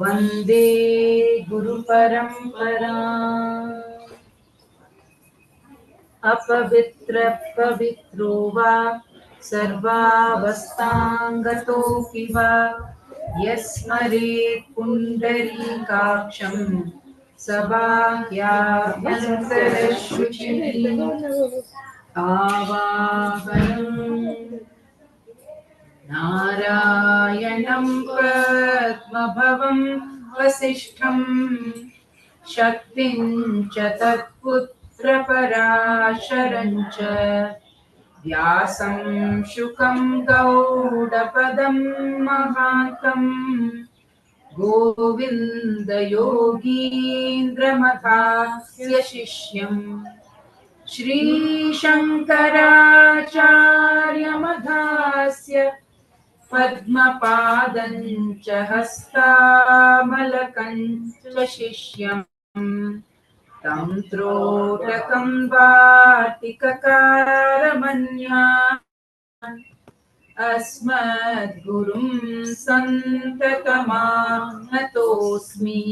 वन्दे गुरुपरम्परा। अपवित्रपवित्रो वा सर्वावस्थाङ्गतोऽपि वा यस्मरेत् पुण्डरीकाक्षं सभायाभ्यन्तरशुचिः आवाहनम् नारायणं पद्मभवं वसिष्ठं शक्तिं च तत्पुत्रपराशरं च व्यासं शुकं गौडपदं महान्तं गोविन्दयोगीन्द्रमथास्य शिष्यम् श्रीशङ्कराचार्यमथास्य पद्मपादं च हस्तामलकं च शिष्यम् तं त्रोटकं वाटिककारमन्यान् अस्मद्गुरुं सन्ततमानतोऽस्मि।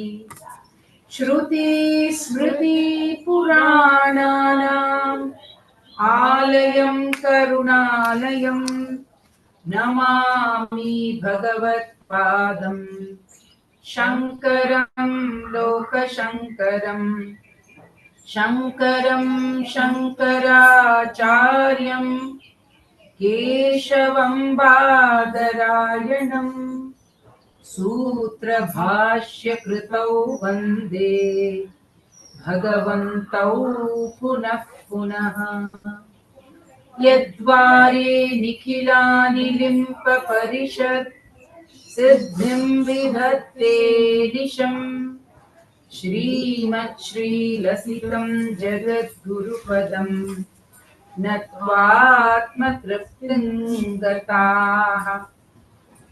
श्रुतिस्मृतिपुराणानाम् आलयं करुणालयं नमामि भगवत्पादं शङ्करं लोकशङ्करं शङ्करं शङ्कराचार्यं केशवं बादरायणं सूत्रभाष्यकृतौ वन्दे भगवन्तौ पुनः पुनः। यद्वारे निखिलानि लिम्पपरिषत् सिद्धिं विधत्ते दिशम् श्रीमच्छ्रीलसितं जगद्गुरुपदं नत्वात्मतृप्तिं गताः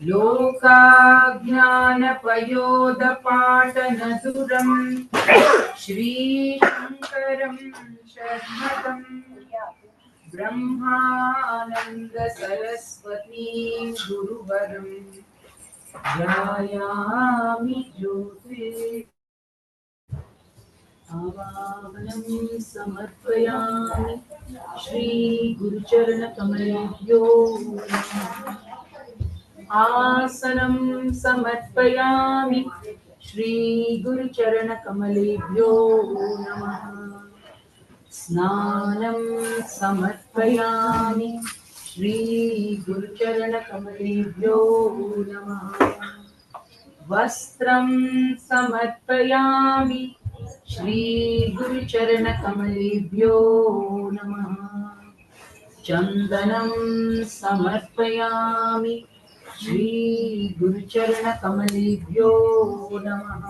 लोकाज्ञानपयोदपाटनधुरं श्रीशङ्करं शरणं ब्रह्मानन्दसरस्वतीं गुरुवरं ध्यायामि ज्योतिः आवाहनं समर्पयामि श्रीगुरुचरणकमलेभ्यो आसनं समर्पयामि श्रीगुरुचरणकमलेभ्यो नमः। स्नानं समर्पयामि श्रीगुरुचरणकमलेभ्यो नमः। वस्त्रं समर्पयामि श्रीगुरुचरणकमलेभ्यो नमः। चन्दनं समर्पयामि श्रीगुरुचरणकमलेभ्यो नमः।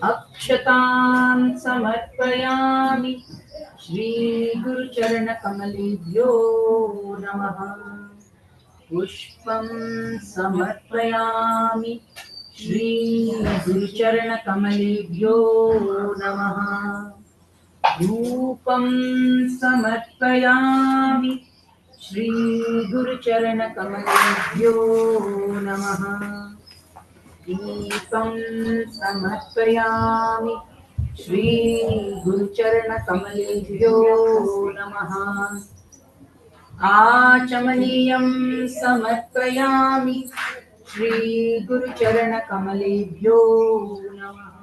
अक्षतां समर्पयामि श्रीगुरुचरणकमलेभ्यो नमः। पुष्पं समर्पयामि श्रीगुरुचरणकमलेभ्यो नमः। धूपं समर्पयामि श्रीगुरुचरणकमलेभ्यो नमः। दीपं समर्पयामि श्रीगुरुचरणकमलेभ्यो नमः। आचमनीयं समर्पयामि श्रीगुरुचरणकमलेभ्यो नमः।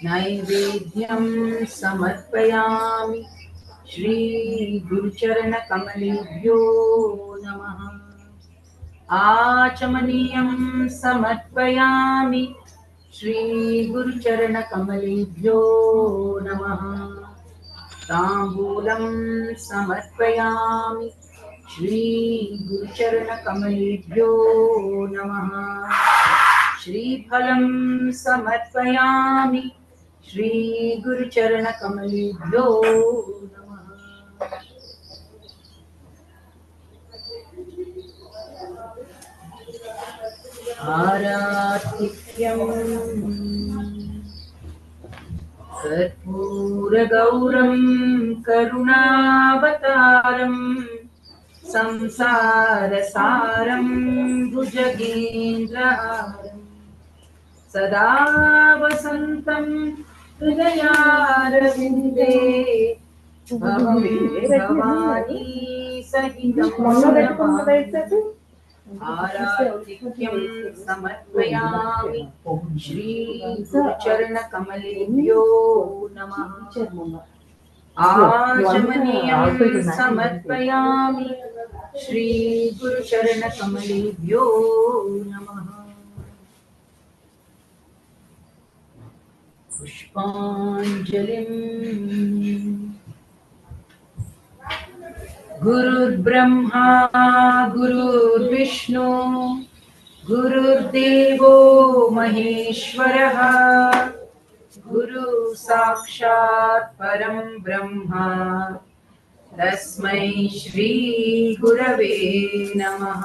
नैवेद्यं समर्पयामि श्रीगुरुचरणकमलेभ्यो नमः। आचमनीयं समर्पयामि श्रीगुरुचरणकमलेभ्यो नमः। ताम्बूलं समर्पयामि श्रीगुरुचरणकमलेभ्यो नमः। श्रीफलं समर्पयामि श्रीगुरुचरणकमलेभ्यो नमः। आरातिथ्यं कर्पूरगौरं करुणावतारं संसारसारं भुजगेन्द्रहारं सदा वसन्तं हृदयारविन्दे भवं भवानी सहितं नमामि। आराधिक्यं समर्पयामि श्रीगुरुचरणकमलेभ्यो नमः। आचमनीयं समर्पयामि श्रीगुरुचरणकमलेभ्यो नमः। पुष्पाञ्जलिं गुरुर्ब्रह्मा गुरुर्विष्णु गुरुर्देवो महेश्वरः गुरु साक्षात् परं ब्रह्म तस्मै श्री गुरवे नमः।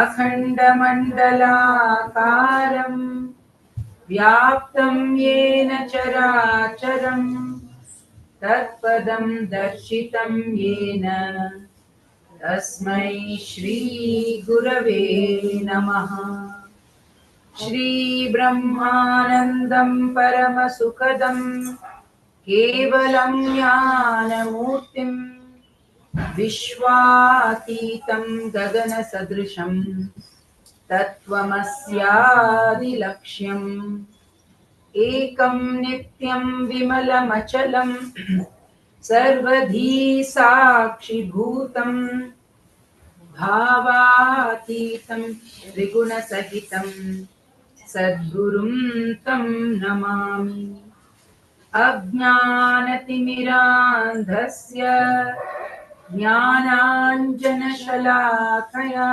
अखण्डमण्डलाकारं व्याप्तं येन चराचरं तत्पदं दर्शितं येन तस्मै श्री गुरवे नमः। श्री ब्रह्मानन्दं परमसुखदं केवलं ज्ञानमूर्तिं विश्वातीतं गगनसदृशं तत्त्वमस्यादिलक्ष्यम् एकं नित्यं विमलमचलं सर्वधी साक्षिभूतं भावातीतं त्रिगुणसहितं सद्गुरुं तं नमामि। अज्ञानतिमिरान्धस्य ज्ञानाञ्जनशलाकया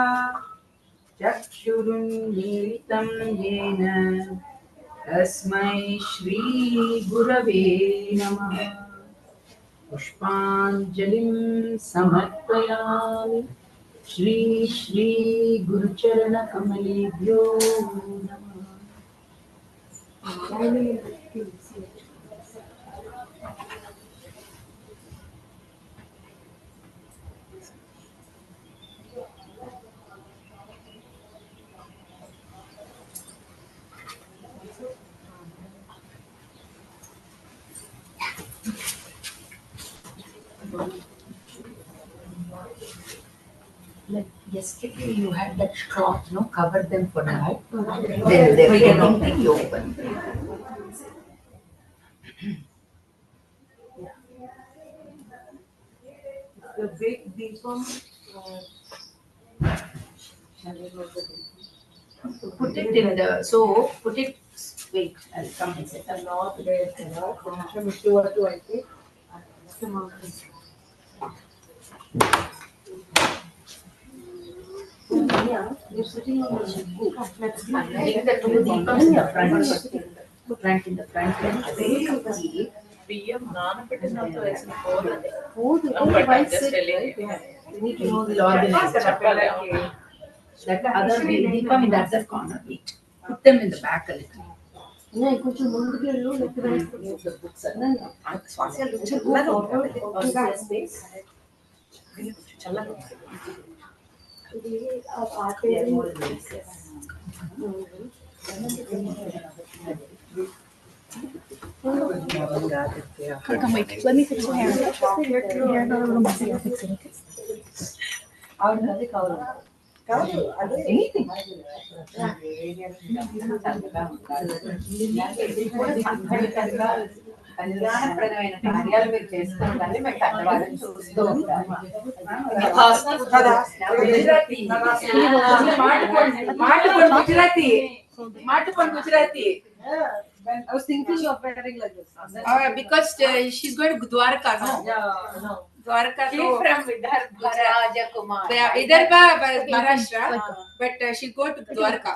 चक्षुरुन्मीलितं येन तस्मै श्री गुरवे नमः। पुष्पाञ्जलिं समर्पयामि श्री श्री गुरुचरणकमलेभ्यो नमः। Like yesterday, you had that cloth, no, cover them for now. Then they're getting thing open. The big deepam. Put it in the put it. Wait, I'll come and set up. Not there. Which one do I take? You're sitting on the take the two deepams in the front. Front in the front. PM నానబెట్టినంత వేసిన పోదండి. We need to know the organization. That other deepam in the other corner. Wait. Put them in the back a little. Yeah, కొంచెం ముందుకు వెళ్ళు left right the books are no స్వాస్య చల్లగా ఉంటుంది space చల్లగా ఇది ఆ part Come wait, let me fix your hair. Hair got a little messy. I'll fix it, okay? Anything. కళ్యాణప్రదమైన కార్యాలు మీరు చేసుకుంటారని మేము కన్నవాళ్ళని చూస్తూ ఉంటాము. Gujarati. I was thinking of wearing like this. Because she's going to Dwarka, no? No. Dwarka. She's from Vidarbha, Maharashtra, but she'll go to Dwarka.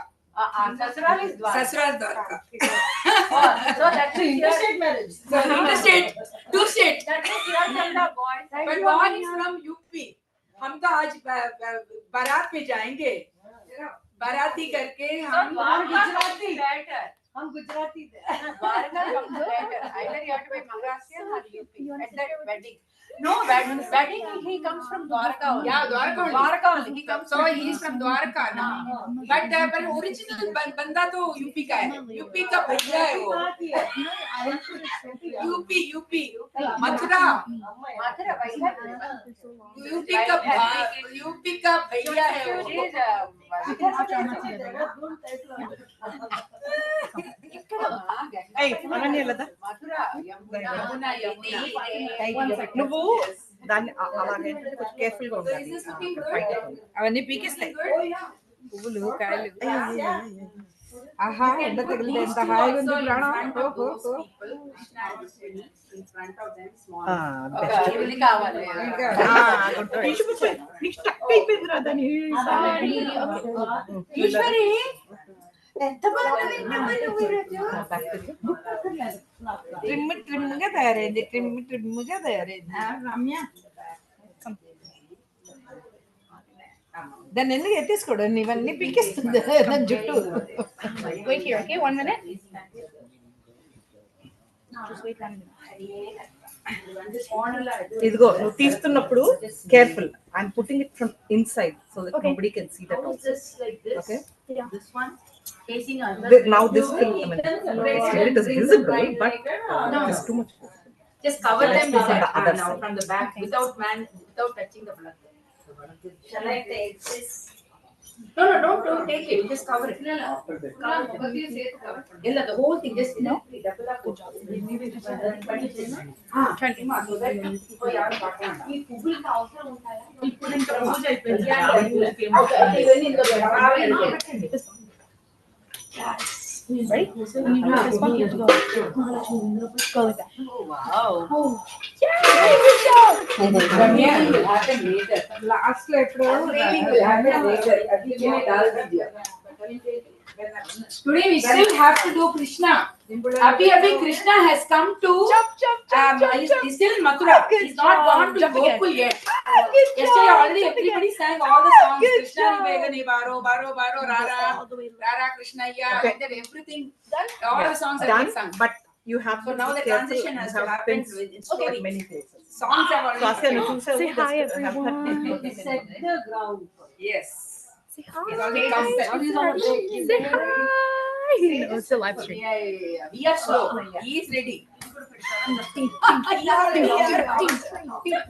Sasural is Dwarka. Sasural is Dwarka. So that's an interstate marriage. So interstate, two state. That is your from the boy side. But one is from UP. हम तो आज बारात में जाएंगे. बाराती करके हम गुजराती. हम गुजराती थे. Dwarka comes later. Either you have to be Maharashtrian or UP at that wedding. No, wedding he comes from Dwarka only. Yeah, Dwarka only. Dwarka only. He comes So he is from Dwarka now. But original बंदा तो UP का है. UP का भैया है वो. UP Mathura UP का भैया है वो. నువ్వు దాన్ని అలాగే కొంచెం కేర్ఫుల్ గా ఉండాలి. అవన్నీ పీకేస్తాయి పువ్వులు కాయలు. ఆహా ఎండ తగిలితే ఎంత హాయిగా ఉంది ప్రాణం. ట్రిమ్ గా తయారైంది. రమ్య దాన్ని ఎందుకు ఎత్తేసుకోవడం, ఇవన్నీ పీకేస్తుంది దాని జుట్టు. Wait here, okay? 1 minute. ఇదిగో నువ్వు తీస్తున్నప్పుడు careful. I'm putting it from inside so that nobody can see that also. Okay? Yeah. This one facing under. Now this will, I mean, it is visible, but it's too much. Just cover them with from the other now side. from the back without touching the blood. Shall I take this? No, don't take it. Just cover it. Ella, the whole thing just double up. Right? You do this one, you have to go. Go like that. Oh, wow. Oh. Yeah, good job. Last లో ఎప్పుడో Today we still have to do Krishna. Abhi Krishna has come to. He's still in Mathura. He's not gone to Gokul yet. Yesterday already everybody sang all the songs. Krishna Nivegane Baro Baro Baro Rara Rara Krishnaya. And then everything. All the songs have been sung. But you have So to now be the careful. transition has to happen with Okay. Many places. songs have already Say hi, everyone. Set the ground. Yes. Say hi. It's already come set. Say hi. Oh, it's a live stream. Yeah. We are slow. He is ready.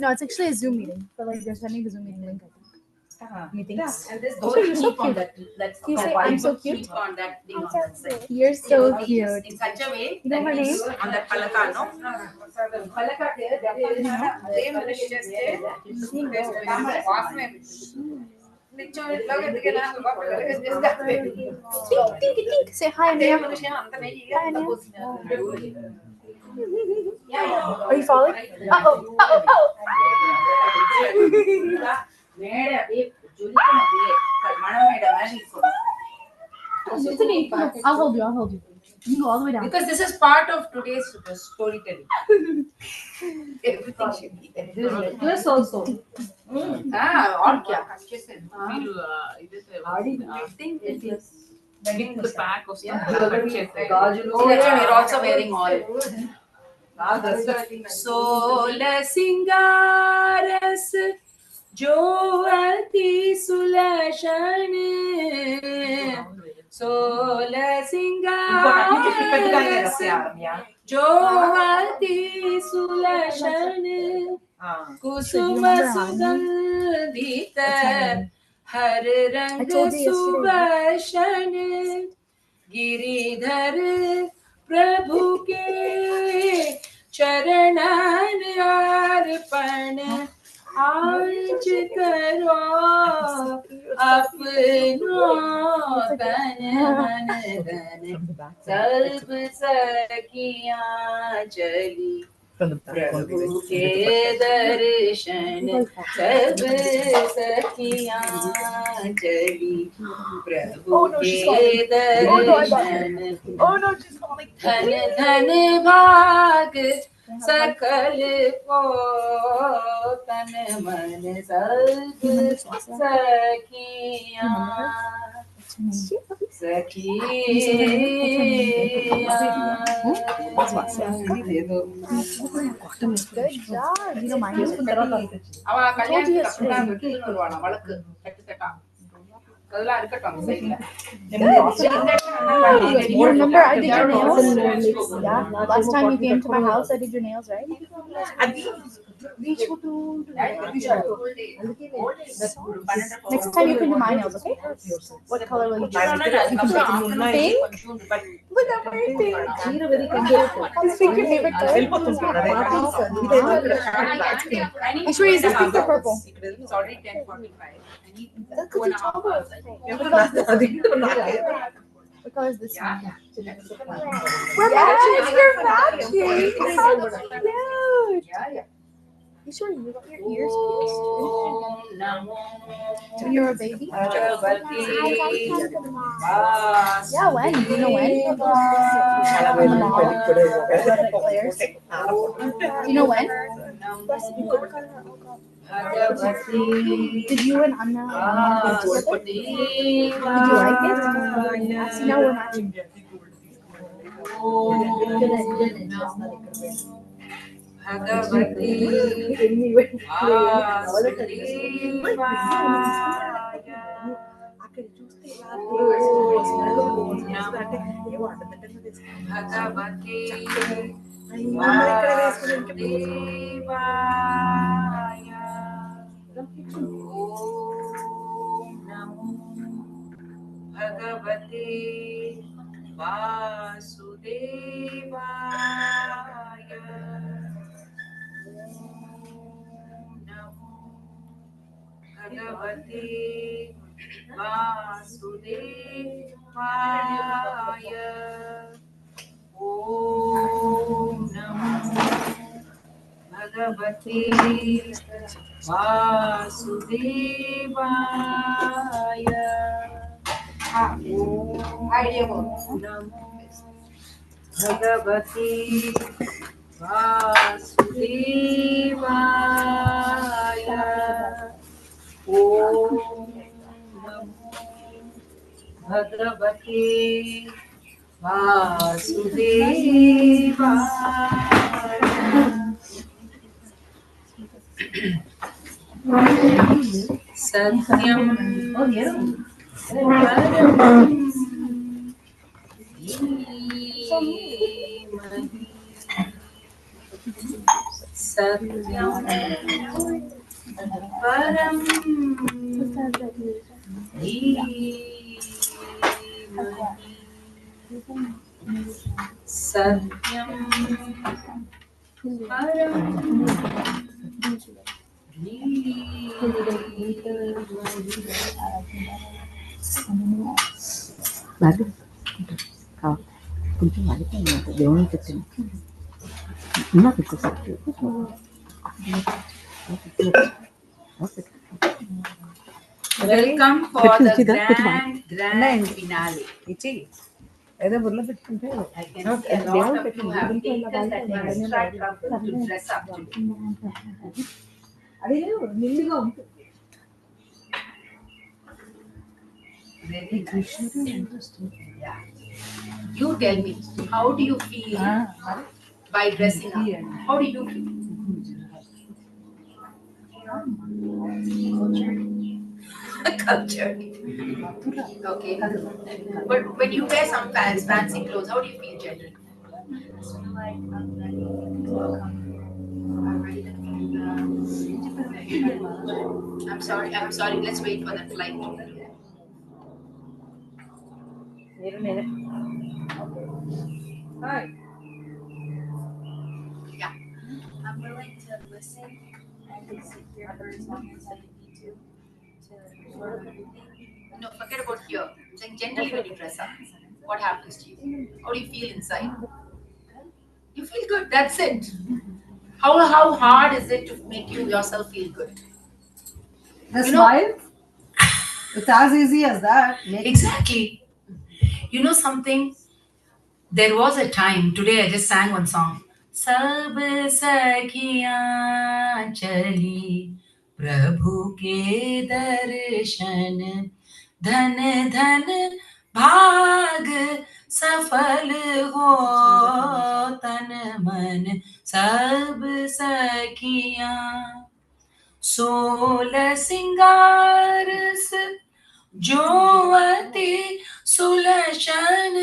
No, it's actually a Zoom meeting, but like they're sending the Zoom meeting link. I think. Meetings. And this Also, you're so on cute. that. You say I'm so cute. Keep on that thing on that side. You're so cute. In such a way You know her that name? is on that palaka, no? Palaka Think. Say hi, Ania. Hi, Ania. Are you falling? Uh-oh. I'll hold you. You can go all the way down. Because this is part of today's storytelling. Everything should be there. Yours also. और क्या? The back of Oh, we're also wearing all. Sola singaras jo ati sulashan. Sola singaras jo ati sulashan. Kusuma sugandhita har rang subashan. Giridhar प्रभु के चरणन अर्पण आज करो अपनो तन मन धन सब सखियां चली प्रभु के दर्शन सब सखियां चली प्रभु के दर्शन धन धन भाग सकल को तन मन सब सखियां Good job. You know, mine is pretty. அவ கல்யாணத்துக்கு அப்புறம் எடுத்துன்னு வருவானா வழக்கு தட்டு தட்டா அதெல்லாம் இருக்கட்டும் அந்த சைடுல You remember I did your nails? Yeah. Last time you came to my house, I did your nails, right? Next time you can do my nails, okay? What color will you do? You can pick pink. Look at my pink. Is pink your favorite color? Actually, is this pink or purple? It's already 10:45. I need That's 2.5 hours. What color is this one? We're matching. You're matching. How cute. You sure you got your ears pierced? When you were a baby? Yeah, when? Do you know when? In the mall. You know when? Did you and Anna get together? Did you like it? See, now we're matching. Bhagavati Vasudevaya. Bhagavate Vasudevaya. Om Namo Bhagavate Vasudevaya. Om Namo Bhagavate Vasudevaya. Om Namo Bhagavate Vasudevaya. Satyam Param Satyam Param Satyam Welcome for the grand finale. I can see a lot of you have taken that extra trouble to dress up today. Very nice. Yeah. You tell me, how do you feel by dressing up? How do you feel? Cultured. Okay. But when you wear some fancy clothes, how do you feel generally? I'm sorry. Let's wait for that flight. Hi. Yeah. I'm willing to listen and sit here for as long as I need to absorb everything. No, forget about here. Like generally when you dress up, what happens to you? How do you feel inside? You feel good. That's it. How hard is it to make yourself feel good? The smile? It's as easy as that. Exactly. You know something? There was a time, today I just sang one song. Sab sakhiyan chali Prabhu ke darshan धन धन भाग सफल हो तन मन सब सखियां 16 सिंगारस जो अति सुलक्षण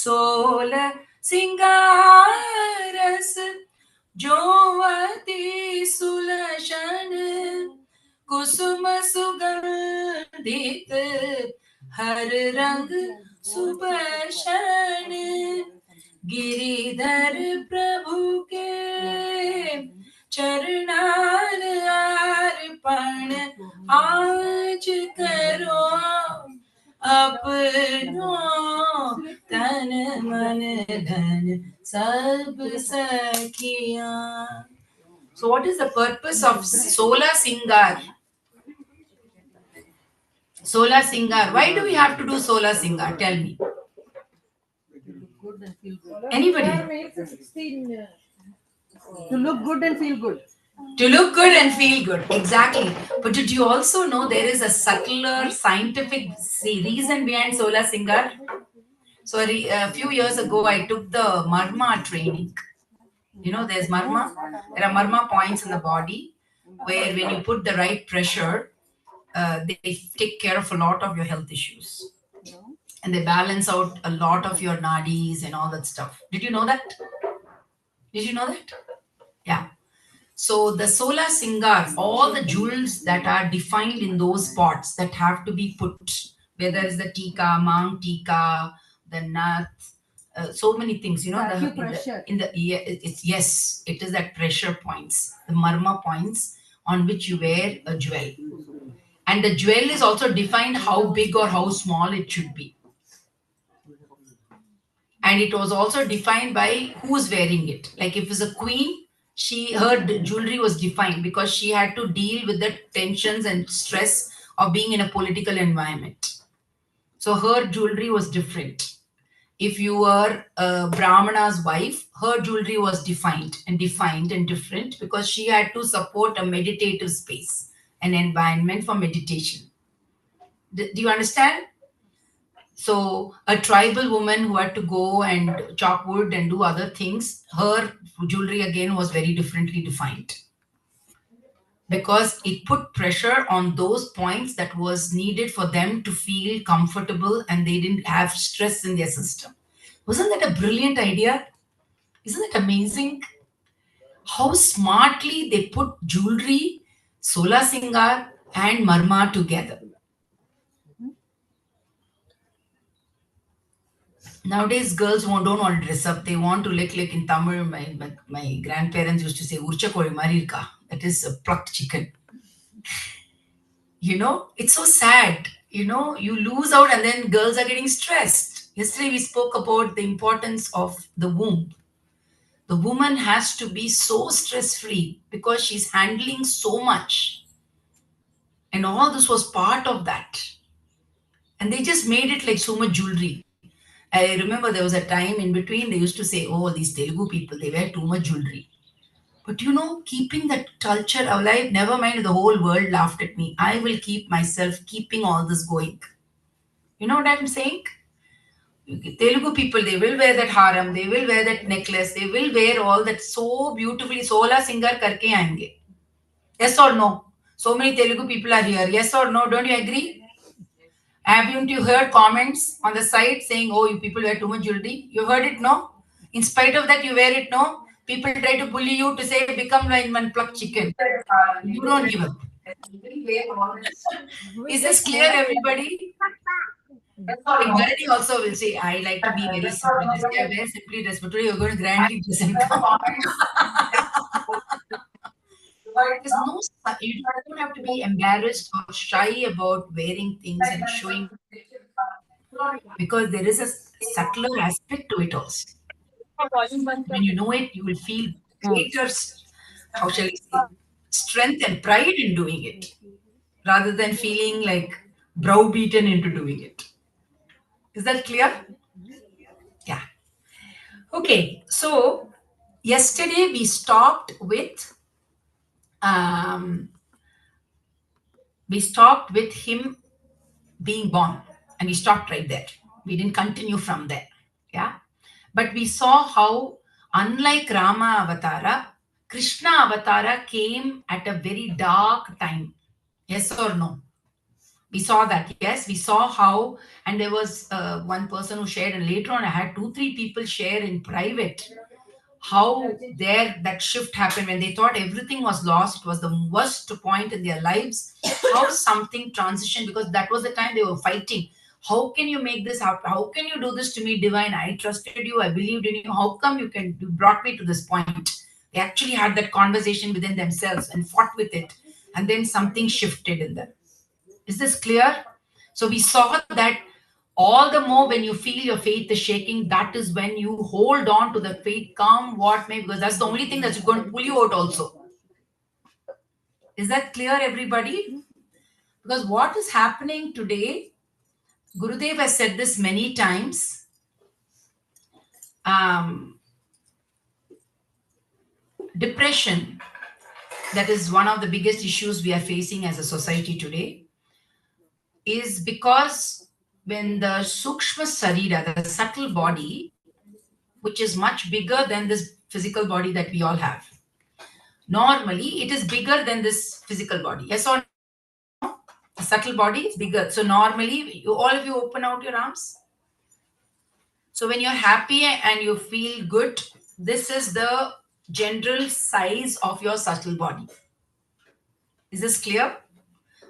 16 सिंगारस जो अति सुलक्षण कुसुम सुगंधित हर रंग सुबर्षण गिरिधर प्रभु के चरणार अर्पण आज करो अपनो तन मन धन सब सखियां. So what is the purpose of Sola Singar? Sola Singar. Why do we have to do Sola Singar? Tell me. Anybody? To look good and feel good. To look good and feel good. Exactly. But did you also know there is a subtler scientific reason behind Sola Singar? So a few years ago, I took the Marma training. You know, there's Marma. There are Marma points in the body where when you put the right pressure, they take care of a lot of your health issues. And they balance out a lot of your nadis and all that stuff. Did you know that? Did you know that? Yeah. So the Sola Singar, all the jewels that are defined in those spots that have to be put, whether it's the tika, mang tika, the nut, so many things, you know, it's yes, it is that pressure points, the marma points on which you wear a jewel. And the jewel is also defined how big or how small it should be. And it was also defined by who's wearing it. Like if it's a queen, her jewelry was defined because she had to deal with the tensions and stress of being in a political environment. So her jewelry was different. If you were a Brahmana's wife, her jewelry was defined and different because she had to support a meditative space, an environment for meditation. Do you understand? So a tribal woman who had to go and chop wood and do other things, her jewelry again was very differently defined because it put pressure on those points that was needed for them to feel comfortable and they didn't have stress in their system. Wasn't that a brilliant idea? Isn't it amazing how smartly they put jewelry, Sola Singar, and Marma together? Nowadays, girls don't want to dress up. They want to look like in Tamil. My grandparents used to say, "Urcha koi marirka." That is a plucked chicken. You know, it's so sad. You know, you lose out and then girls are getting stressed. Yesterday, we spoke about the importance of the womb. The woman has to be so stress free because she's handling so much. And all this was part of that. And they just made it like so much jewelry. I remember there was a time in between they used to say, oh, these Telugu people, they wear too much jewelry. But you know, keeping that culture alive, never mind if the whole world laughed at me. I will keep myself keeping all this going. You know what I'm saying? Telugu people, they will wear that haram, they will wear that necklace, they will wear all that so beautifully. Sola Singar karke aayenge. Yes or no? So many Telugu people are here. Yes or no? Don't you agree? Haven't you heard comments on the site saying, oh, you people wear too much jewelry? You heard it, no? In spite of that, you wear it, no? People try to bully you to say, become like one plucked chicken. You don't give up. Is this clear, everybody? Sorry, Bharati also will say, I like to be very simply dressed. Yeah, wear simply dressed, but today you're going to grandly dress and come. There's no, you don't have to be embarrassed or shy about wearing things and showing because there is a subtler aspect to it also. When you know it, you will feel greater, how shall I say, strength and pride in doing it rather than feeling like browbeaten into doing it. Is that clear? Yeah. Okay. So yesterday we stopped with We stopped with him being born, and we stopped right there. We didn't continue from there. Yeah. But we saw how, unlike Rama Avatara, Krishna Avatara came at a very dark time. Yes or no? We saw that. Yes, we saw how, and there was one person who shared, and later on I had 2, 3 people share in private how there that shift happened when they thought everything was lost. It was the worst point in their lives. How something transitioned, because that was the time they were fighting. How can you make this happen? How can you do this to me, divine? I trusted you, I believed in you. How come you brought me to this point? They actually had that conversation within themselves and fought with it, and then something shifted in them. Is this clear? So we saw that all the more when you feel your faith is shaking, that is when you hold on to the faith, come what may, because that's the only thing that's going to pull you out also. Is that clear, everybody? Because what is happening today, Gurudev has said this many times. Depression, that is one of the biggest issues we are facing as a society today, is because when the Sukshma Sarira, the subtle body, which is much bigger than this physical body that we all have. Normally, it is bigger than this physical body. Yes or no? The subtle body is bigger. So normally, all of you open out your arms. So when you're happy and you feel good, this is the general size of your subtle body. Is this clear?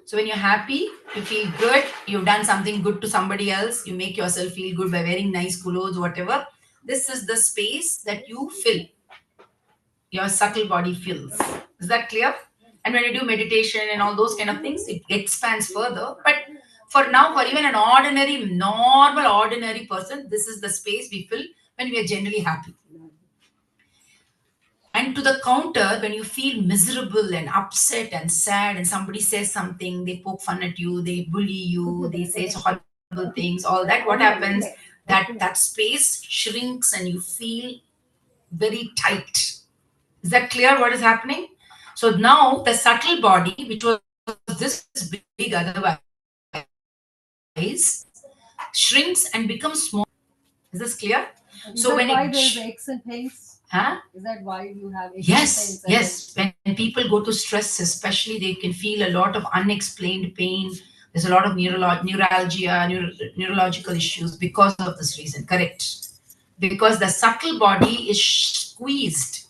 So when you're happy, you feel good, you've done something good to somebody else, you make yourself feel good by wearing nice clothes, whatever. This is the space that you fill. Your subtle body fills. Is that clear? And when you do meditation and all those kind of things, it expands further. But for now, for even an ordinary, normal, ordinary person, this is the space we fill when we are generally happy. And to the counter, when you feel miserable and upset and sad, and somebody says something, they poke fun at you, they bully you, they say horrible things, all that, what happens? That space shrinks and you feel very tight. Is that clear what is happening? So now the subtle body, which was this big otherwise, shrinks and becomes small. Is this clear? Is So that when why it there's aches and pains? huh? Is that why you have aches Yes, and pains? yes. When people go to stress, especially, they can feel a lot of unexplained pain. There's a lot of neuralgia, neurological issues because of this reason. Correct. Because the subtle body is squeezed.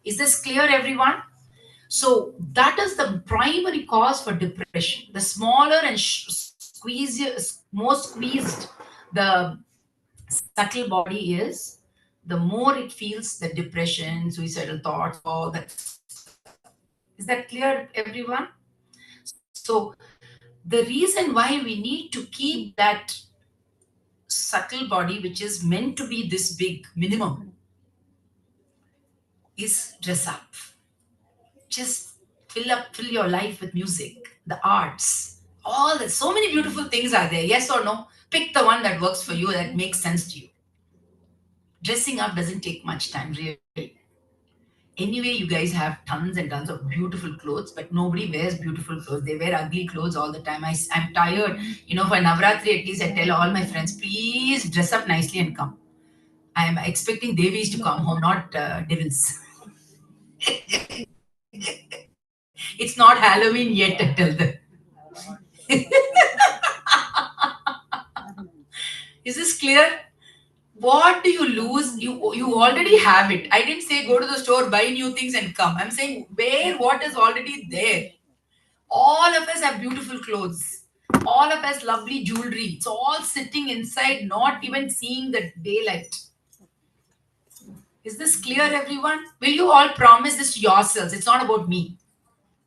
Is this clear, everyone? So that is the primary cause for depression. The smaller and more squeezed the subtle body is, the more it feels the depression, suicidal thoughts, all that. Is that clear, everyone? So the reason why we need to keep that subtle body, which is meant to be this big minimum, is dress up. Just fill your life with music, the arts, all the so many beautiful things are there. Yes or no? Pick the one that works for you, that makes sense to you. Dressing up doesn't take much time, really. Anyway, you guys have tons and tons of beautiful clothes, but nobody wears beautiful clothes. They wear ugly clothes all the time. I'm tired. For Navratri, at least I tell all my friends, please dress up nicely and come. I am expecting Devis to come home, not devils. It's not Halloween yet, I tell them. Is this clear? What do you lose? You already have it. I didn't say go to the store, buy new things and come. I'm saying wear what is already there. All of us have beautiful clothes. All of us lovely jewelry. It's all sitting inside, not even seeing the daylight. Is this clear, everyone? Will you all promise this to yourselves? It's not about me.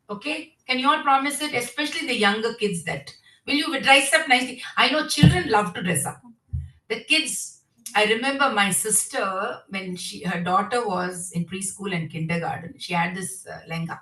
Okay? Can you all promise it? Especially the younger kids that. Will you dress up nicely? I know children love to dress up. The kids, I remember my sister, when her daughter was in preschool and kindergarten, she had this lehenga.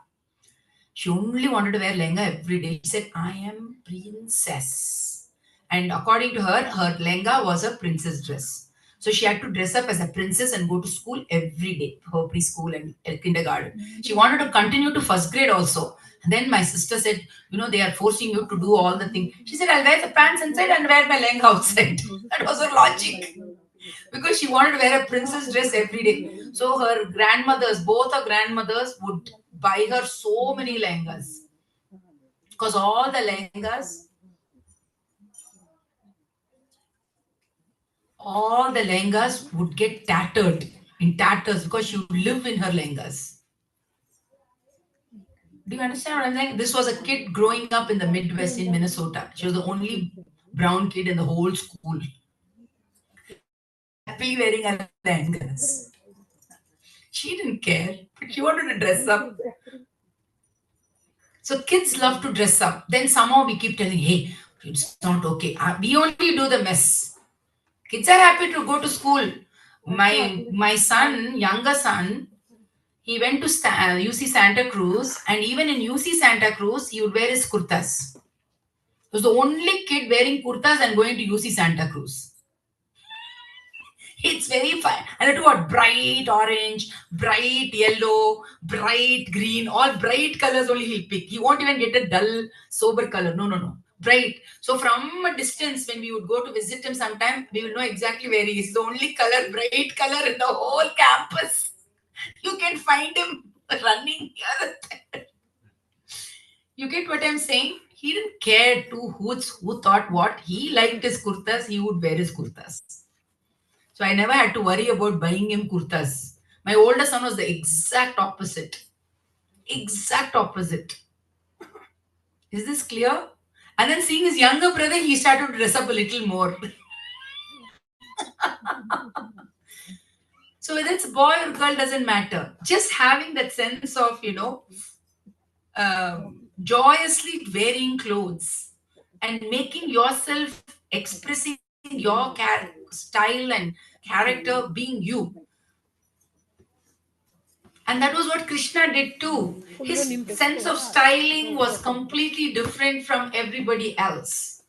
She only wanted to wear lehenga every day. She said, I am princess. And according to her, her lehenga was a princess dress. So she had to dress up as a princess and go to school every day, her preschool and kindergarten. She wanted to continue to first grade also. And then my sister said, they are forcing you to do all the things. She said, I'll wear the pants inside and wear my lehenga outside. That was her logic. Because she wanted to wear a princess dress every day. So her grandmothers, both her grandmothers, would buy her so many lehengas. Because all the lehengas would get tattered in tatters because she would live in her lehengas. Do you understand what I'm saying? This was a kid growing up in the Midwest in Minnesota. She was the only brown kid in the whole school. Happily wearing her lehengas. She didn't care, but she wanted to dress up. So kids love to dress up. Then somehow we keep telling, hey, it's not okay. We only do the mess. Kids are happy to go to school. My son, younger son, he went to UC Santa Cruz, and even in UC Santa Cruz, he would wear his kurtas. He was the only kid wearing kurtas and going to UC Santa Cruz. It's very fun. And it was bright orange, bright yellow, bright green, all bright colors only he'll pick. He won't even get a dull, sober color. No. Bright. So from a distance, when we would go to visit him sometime, we will know exactly where he is. The only color, bright color in the whole campus. You can find him running here and there. You get what I'm saying? He didn't care who thought what. He liked his kurtas, he would wear his kurtas. So I never had to worry about buying him kurtas. My older son was the exact opposite. Exact opposite. Is this clear? And then seeing his younger brother, he started to dress up a little more. So whether it's boy or girl doesn't matter. Just having that sense of, joyously wearing clothes and making yourself expressing your style and character being you. And that was what Krishna did too. His sense of styling was completely different from everybody else.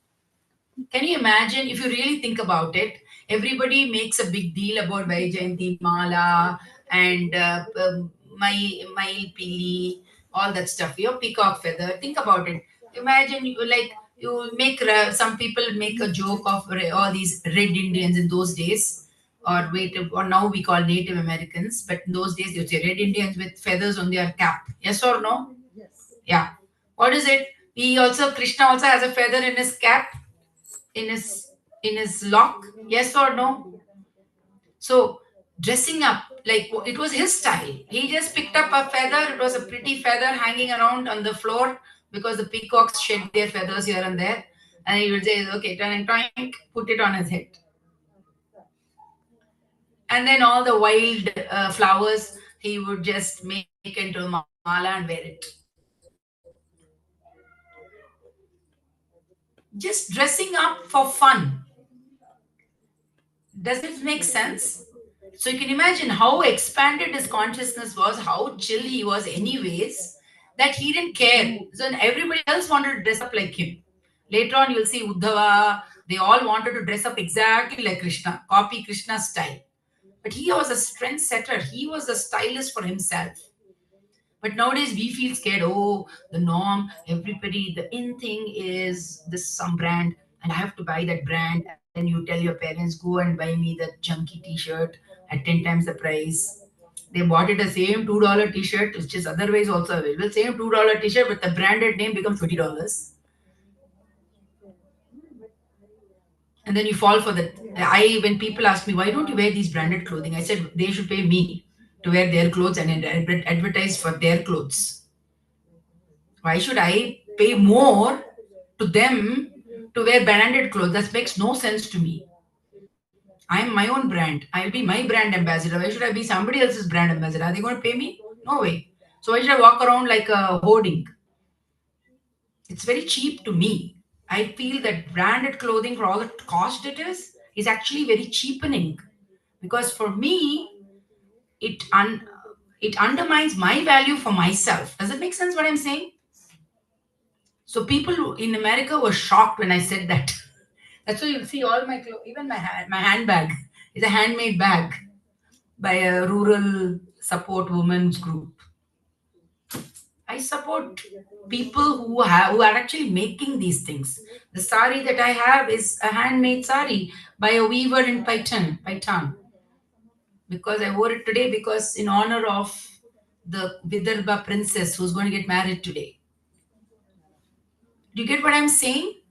Can you imagine, if you really think about it, everybody makes a big deal about Vaijayanti Mala and my Pili, all that stuff, your peacock feather. Think about it. Imagine you make some people make a joke of all these red Indians in those days, or now we call Native Americans, but in those days they would say red Indians with feathers on their cap. Yes or no? Yes. Yeah. What is it? Krishna also has a feather in his cap, in his lock. Yes or no? So dressing up, like it was his style. He just picked up a feather. It was a pretty feather hanging around on the floor because the peacocks shed their feathers here and there. And he would say, okay, turn and twink, put it on his head. And then all the wild flowers, he would just make into a mala and wear it. Just dressing up for fun. Does it make sense? So you can imagine how expanded his consciousness was, how chill he was anyways, that he didn't care. So everybody else wanted to dress up like him. Later on, you'll see Uddhava, they all wanted to dress up exactly like Krishna, copy Krishna's style. But he was a trend setter. He was a stylist for himself. But nowadays we feel scared. Oh, the norm, everybody, the in thing is this some brand, and I have to buy that brand. And then you tell your parents, go and buy me that junky t-shirt at 10 times the price. They bought it the same $2 t-shirt, which is otherwise also available. Same $2 t-shirt, but the branded name becomes $20. And then you fall for that. When people ask me, why don't you wear these branded clothing? I said, they should pay me to wear their clothes and advertise for their clothes. Why should I pay more to them to wear branded clothes? That makes no sense to me. I am my own brand. I'll be my brand ambassador. Why should I be somebody else's brand ambassador? Are they going to pay me? No way. So why should I walk around like a hoarding? It's very cheap to me. I feel that branded clothing, for all the cost it is actually very cheapening. Because for me, it undermines my value for myself. Does it make sense what I'm saying? So people in America were shocked when I said that. That's why you'll see all my clothes, even my handbag is a handmade bag by a rural support women's group. I support people who are actually making these things. The sari that I have is a handmade sari by a weaver in Paitan, because I wore it today because in honor of the Vidarbha princess who's going to get married today. Do you get what I'm saying?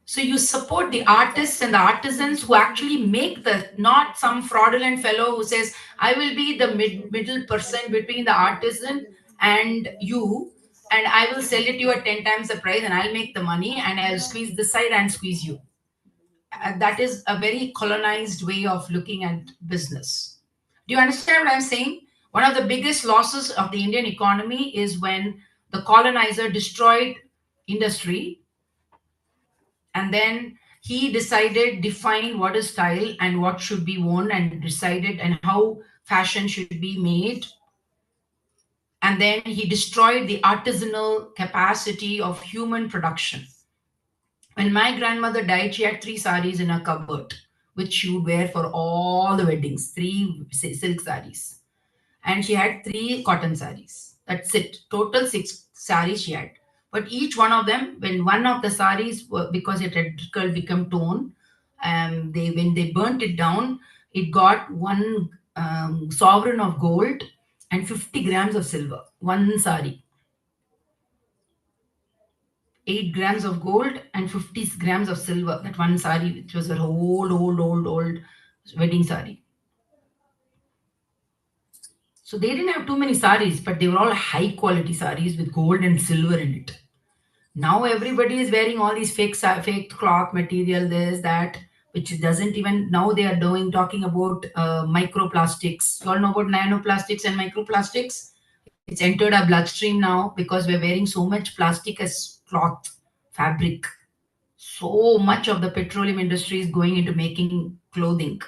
So you support the artists and the artisans who actually make not some fraudulent fellow who says, I will be the middle person between the artisan and you, and I will sell it to you at 10 times the price, and I'll make the money, and I'll squeeze this side and squeeze you. That is a very colonized way of looking at business. Do you understand what I'm saying? One of the biggest losses of the Indian economy is when the colonizer destroyed industry, and then he decided define what is style and what should be worn, and decided and how fashion should be made, and then he destroyed the artisanal capacity of human production. When my grandmother died, she had 3 saris in her cupboard which she would wear for all the weddings, 3 silk saris, and she had 3 cotton saris. That's it. Total 6 saris she had. But each one of them, when one of the saris, because it had become torn, when they burnt it down, it got one sovereign of gold and 50 grams of silver. One sari. 8 grams of gold and 50 grams of silver. That one sari, which was an old wedding sari. So they didn't have too many saris, but they were all high quality saris with gold and silver in it. Now everybody is wearing all these fake cloth material, this, that, which doesn't even, now they are talking about microplastics. You all know about nanoplastics and microplastics? It's entered our bloodstream now because we're wearing so much plastic as cloth, fabric. So much of the petroleum industry is going into making clothing.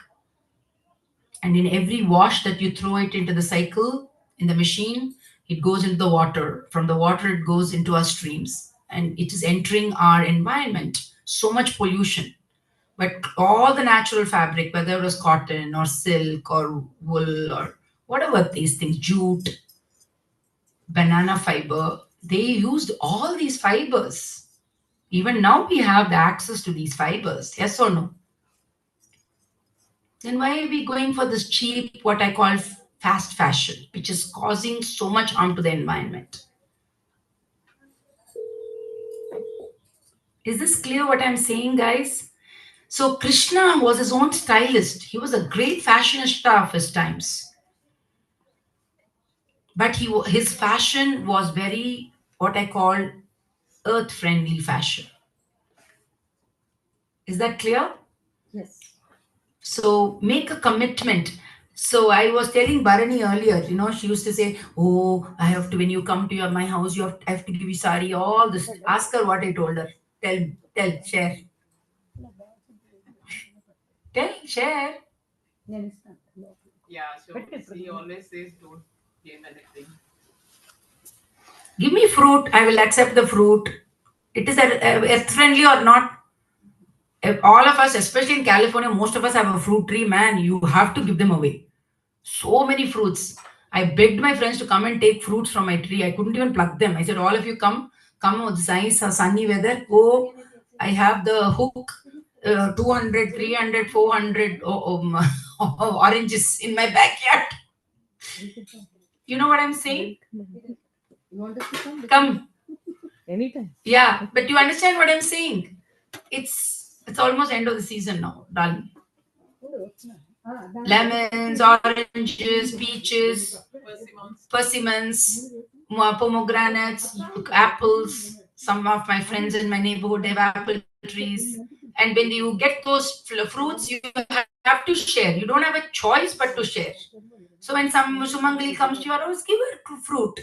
And in every wash that you throw it into the cycle, in the machine, it goes into the water. From the water, it goes into our streams. And it is entering our environment. So much pollution. But all the natural fabric, whether it was cotton or silk or wool or whatever these things, jute, banana fiber, they used all these fibers. Even now we have the access to these fibers. Yes or no? Then why are we going for this cheap, what I call fast fashion, which is causing so much harm to the environment? Is this clear what I'm saying, guys? So Krishna was his own stylist. He was a great fashionista of his times. But his fashion was very, what I call, earth-friendly fashion. Is that clear? Yes. So make a commitment. So I was telling Bharani earlier, she used to say, oh, I have to, when you come to my house, I have to give you sari, all this. Ask her what I told her. Tell, share. Share. Yeah, so he always says don't give anything. Give me fruit, I will accept the fruit. It is earth friendly or not. All of us, especially in California, most of us have a fruit tree, man. You have to give them away. So many fruits. I begged my friends to come and take fruits from my tree. I couldn't even pluck them. I said, all of you come with this nice sunny weather. Go, I have the hook, 200, 300, 400 oranges in my backyard. You know what I'm saying? You want us to come? Come. Anytime. Yeah, but you understand what I'm saying? It's almost end of the season now. Done. Lemons, oranges, peaches, persimmons, pomegranates, apples. Some of my friends in my neighborhood have apple trees. And when you get those fruits, you have to share. You don't have a choice but to share. So when some Sumangali comes to your house, give her fruit.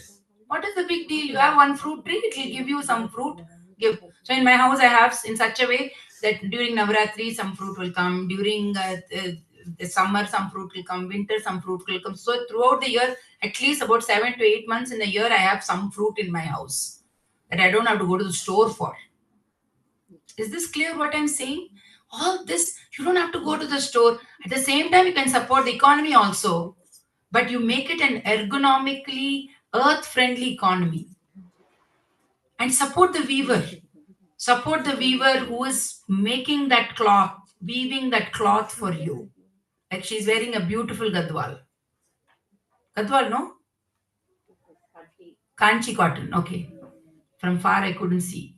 What is the big deal? You have one fruit tree, it will give you some fruit. Give. So in my house, I have in such a way that during Navaratri, some fruit will come. During the summer, some fruit will come. Winter, some fruit will come. So throughout the year, at least about 7 to 8 months in a year, I have some fruit in my house that I don't have to go to the store for. Is this clear what I'm saying? All this, you don't have to go to the store. At the same time, you can support the economy also. But you make it an ergonomically earth-friendly economy. And support the weaver. Support the weaver who is making that cloth, weaving that cloth for you. Like she's wearing a beautiful gadwal. Gadwal, no? Kanchi cotton. Okay. From far I couldn't see.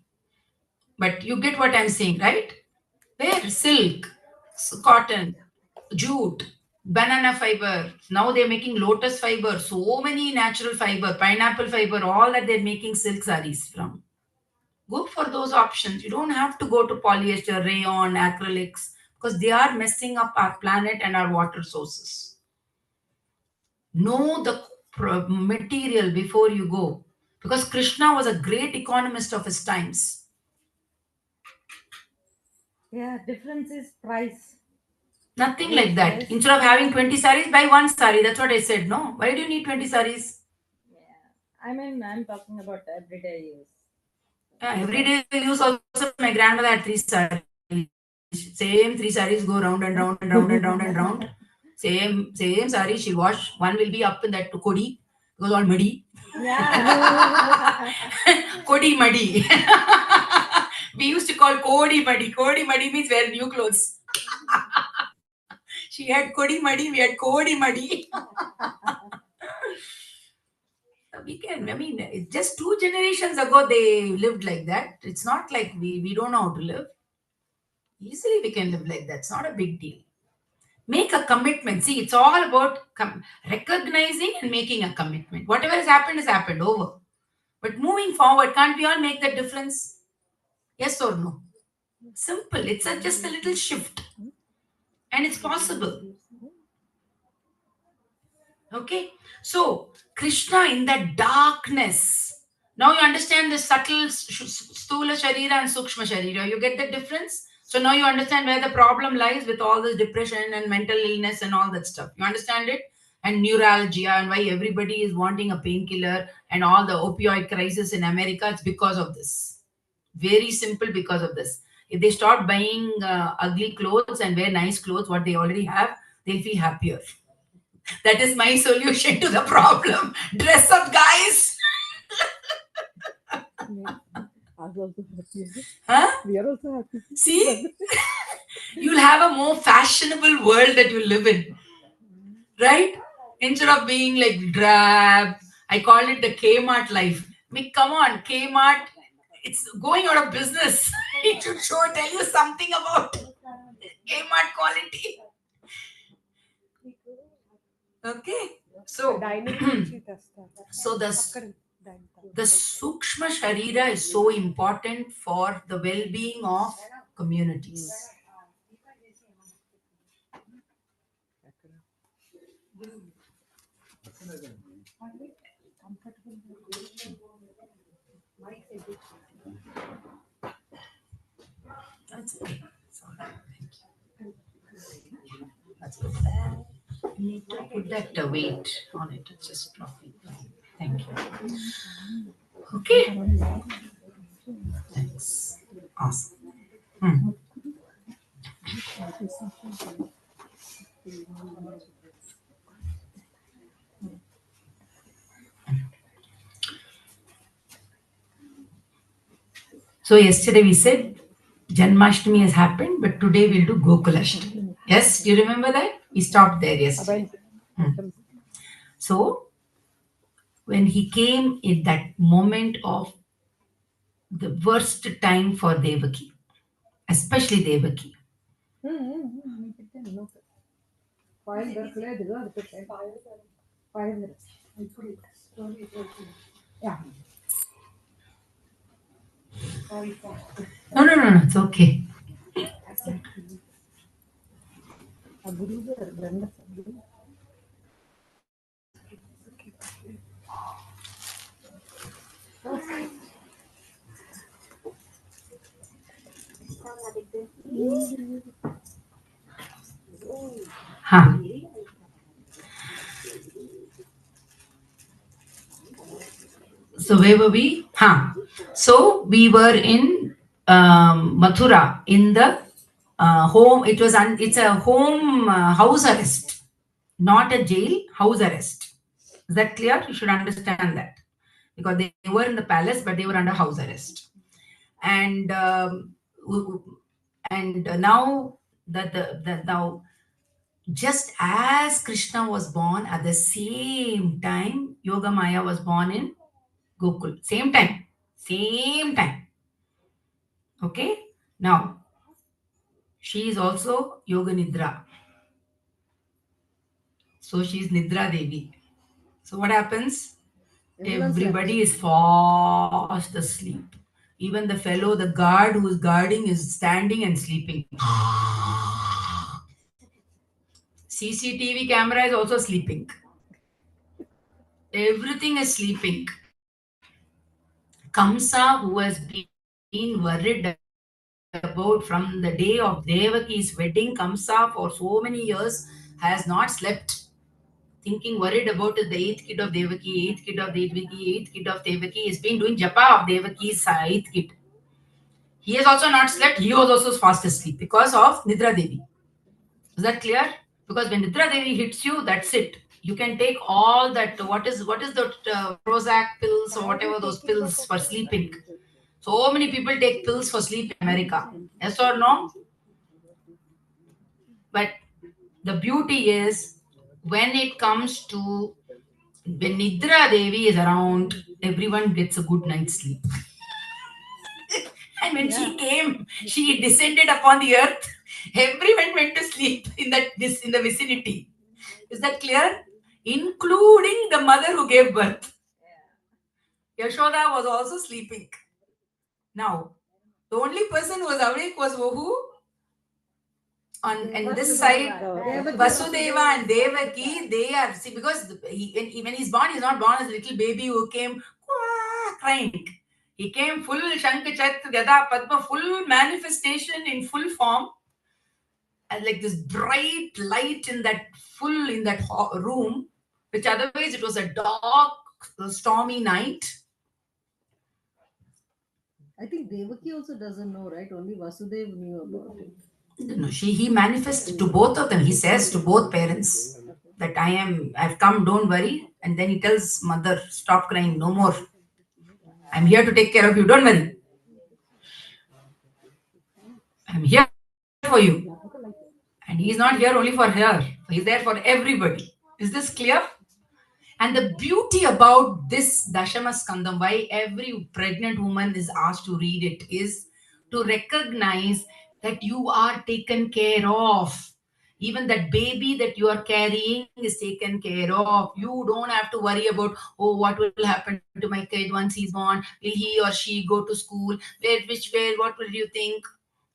But you get what I'm saying, right? Where? Silk, cotton, jute, banana fiber. Now they're making lotus fiber. So many natural fiber, pineapple fiber, all that they're making silk sarees from. Go for those options. You don't have to go to polyester, rayon, acrylics, because they are messing up our planet and our water sources. Know the material before you go, because Krishna was a great economist of his times. Yeah, difference is price. Nothing like that. Instead of having 20 saris, buy one sari. That's what I said. No, why do you need 20 saris? Yeah, I mean, I'm talking about everyday use. Everyday use also. My grandmother had 3 saris. Same 3 saris go round and round and round and round and round. Same sari she wash. One will be up in that kodi, goes all muddy. Yeah. Kodi muddy. We used to call kodi muddy. Kodi muddy means wear new clothes. She had kodi muddy, we had kodi muddy. We can, I mean, just 2 generations ago they lived like that. It's not like we don't know how to live. Easily we can live like that. It's not a big deal. Make a commitment. See, it's all about recognizing and making a commitment. Whatever has happened, over. But moving forward, can't we all make that difference? Yes or no? Simple. It's just a little shift. And it's possible. Okay. So, Krishna in that darkness. Now you understand the subtle Stula Sharira and Sukshma Sharira. You get the difference? So now you understand where the problem lies with all this depression and mental illness and all that stuff. You understand it? And neuralgia and why everybody is wanting a painkiller and all the opioid crisis in America. It's because of this. Very simple because of this. If they start buying ugly clothes and wear nice clothes, what they already have, they'll feel happier. That is my solution to the problem. Dress up, guys. Huh? We are also happy. See? You'll have a more fashionable world that you live in. Right? Instead of being like drab, I call it the Kmart life. I mean, come on, Kmart, it's going out of business. It should tell you something about Kmart quality. Okay. So, so the Sukshma Sharira is so important for the well-being of communities. That's okay. That's good. You need to put that weight on it. It's just fluffy. Thank you. Okay. Thanks. Awesome. So yesterday we said Janmashtami has happened, but today we'll do Gokulashtami. Yes, do you remember that? We stopped there yesterday. So when he came in that moment of the worst time for Devaki, especially Devaki. No, it's okay. Huh. So where were we? So we were in Mathura in the home. It's a home house arrest, not a jail. House arrest. Is that clear? You should understand that. because they were in the palace, but they were under house arrest. And now now, just as Krishna was born, at the same time, Yoga Maya was born in Gokul. Same time. Same time. Okay? Now, she is also Yoga Nidra. So she is Nidra Devi. So what happens? Everybody is fast asleep. Even the fellow, the guard who is guarding is standing and sleeping. CCTV camera is also sleeping. Everything is sleeping. Kamsa, who has been worried about from the day of Devaki's wedding, Kamsa for so many years has not slept, thinking, worried about the eighth kid of Devaki, eighth kid of Devaki, eighth kid of Devaki. He's been doing japa of Devaki's eighth kid. He has also not slept. He was also fast asleep because of Nidra Devi. Is that clear? Because when Nidra Devi hits you, that's it. You can take all that. What is the Prozac pills or whatever those pills for sleeping? So many people take pills for sleep in America. Yes or no? But the beauty is when it comes to when Nidra Devi is around, everyone gets a good night's sleep. And when she came, she descended upon the earth. Everyone went to sleep in the vicinity. Is that clear? Including the mother who gave birth. Yashoda was also sleeping. Now, the only person who was awake was who? On this side, Vasudeva and Devaki, they are, see, because when he's born, he's not born as a little baby who came crying. He came full Shankh Chat Gada Padma, full manifestation in full form, and like this bright light in that room, which otherwise it was a dark, stormy night. I think Devaki also doesn't know, right? Only Vasudeva knew about it. No, he manifested to both of them. He says to both parents that I've come, don't worry. And then he tells mother, stop crying, no more. I'm here to take care of you, don't worry. I'm here for you. And he's not here only for her. He's there for everybody. Is this clear? And the beauty about this Dashama Skandam, why every pregnant woman is asked to read it, is to recognize that you are taken care of. Even that baby that you are carrying is taken care of. You don't have to worry about, oh, what will happen to my kid once he's born? Will he or she go to school? What will you think?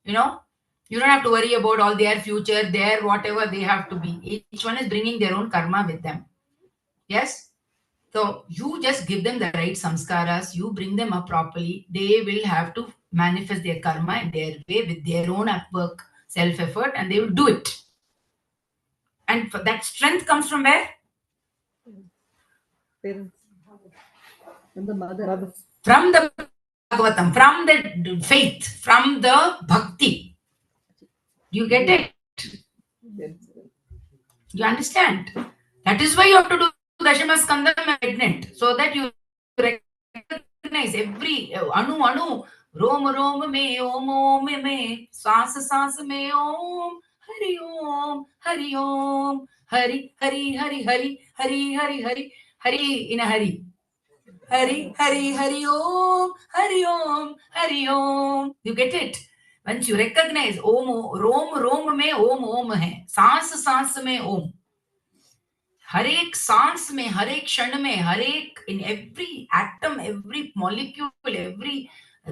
You know? You don't have to worry about all their future, their whatever they have to be. Each one is bringing their own karma with them. Yes? So you just give them the right samskaras, you bring them up properly, they will have to manifest their karma in their way with their own work, self-effort, and they will do it. And for that strength comes from where? Parents. From the mother. From the Bhagavatam, from the faith, from the bhakti. You get it? You understand? That is why you have to do Dashama Skandam pregnant, so that you recognize every anu, rom me, om me, saas me, om, hari om, hari om, hari, hari, hari, hari, hari, hari, hari, hari in a hurry. Hari, hari, hari om, hari om, hari om. You get it? Once you recognize om, rom में om है, सांस में om. हर एक सांस में, हर एक क्षण में, हर एक in every atom, every molecule, every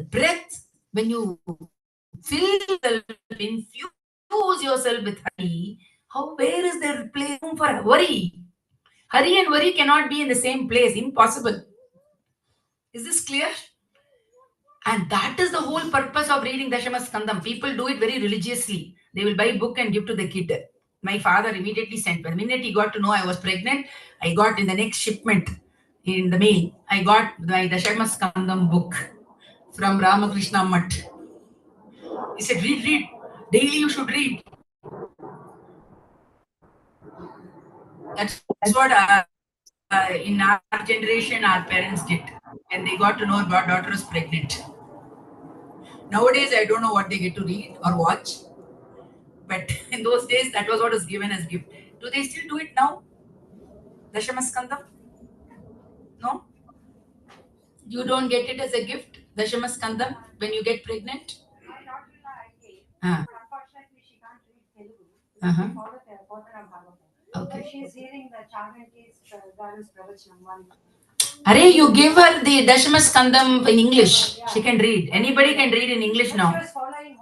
breath, when you infuse yourself with Hari, where is there place for worry? Hari and worry cannot be in the same place. Impossible. Is this clear? And that is the whole purpose of reading Dashama Skandam. People do it very religiously. They will buy a book and give to the kid. My father immediately sent. The minute he got to know I was pregnant, I got in the next shipment in the mail, I got my Dashama Skandam book from Ramakrishna Mutt. He said, read. Daily you should read. That's what in our generation, our parents did, and they got to know our daughter is pregnant. Nowadays, I don't know what they get to read or watch, but in those days, that was what was given as gift. Do they still do it now? Dashamaskandam? No? You don't get it as a gift, Dashamaskandam, when you get pregnant? Ah. Uh-huh. Okay. She's hearing the Chaganti's Garu's Pravachanam one. Are you give her the Dashamaskandam in English. She can read. Anybody can read in English now. She was following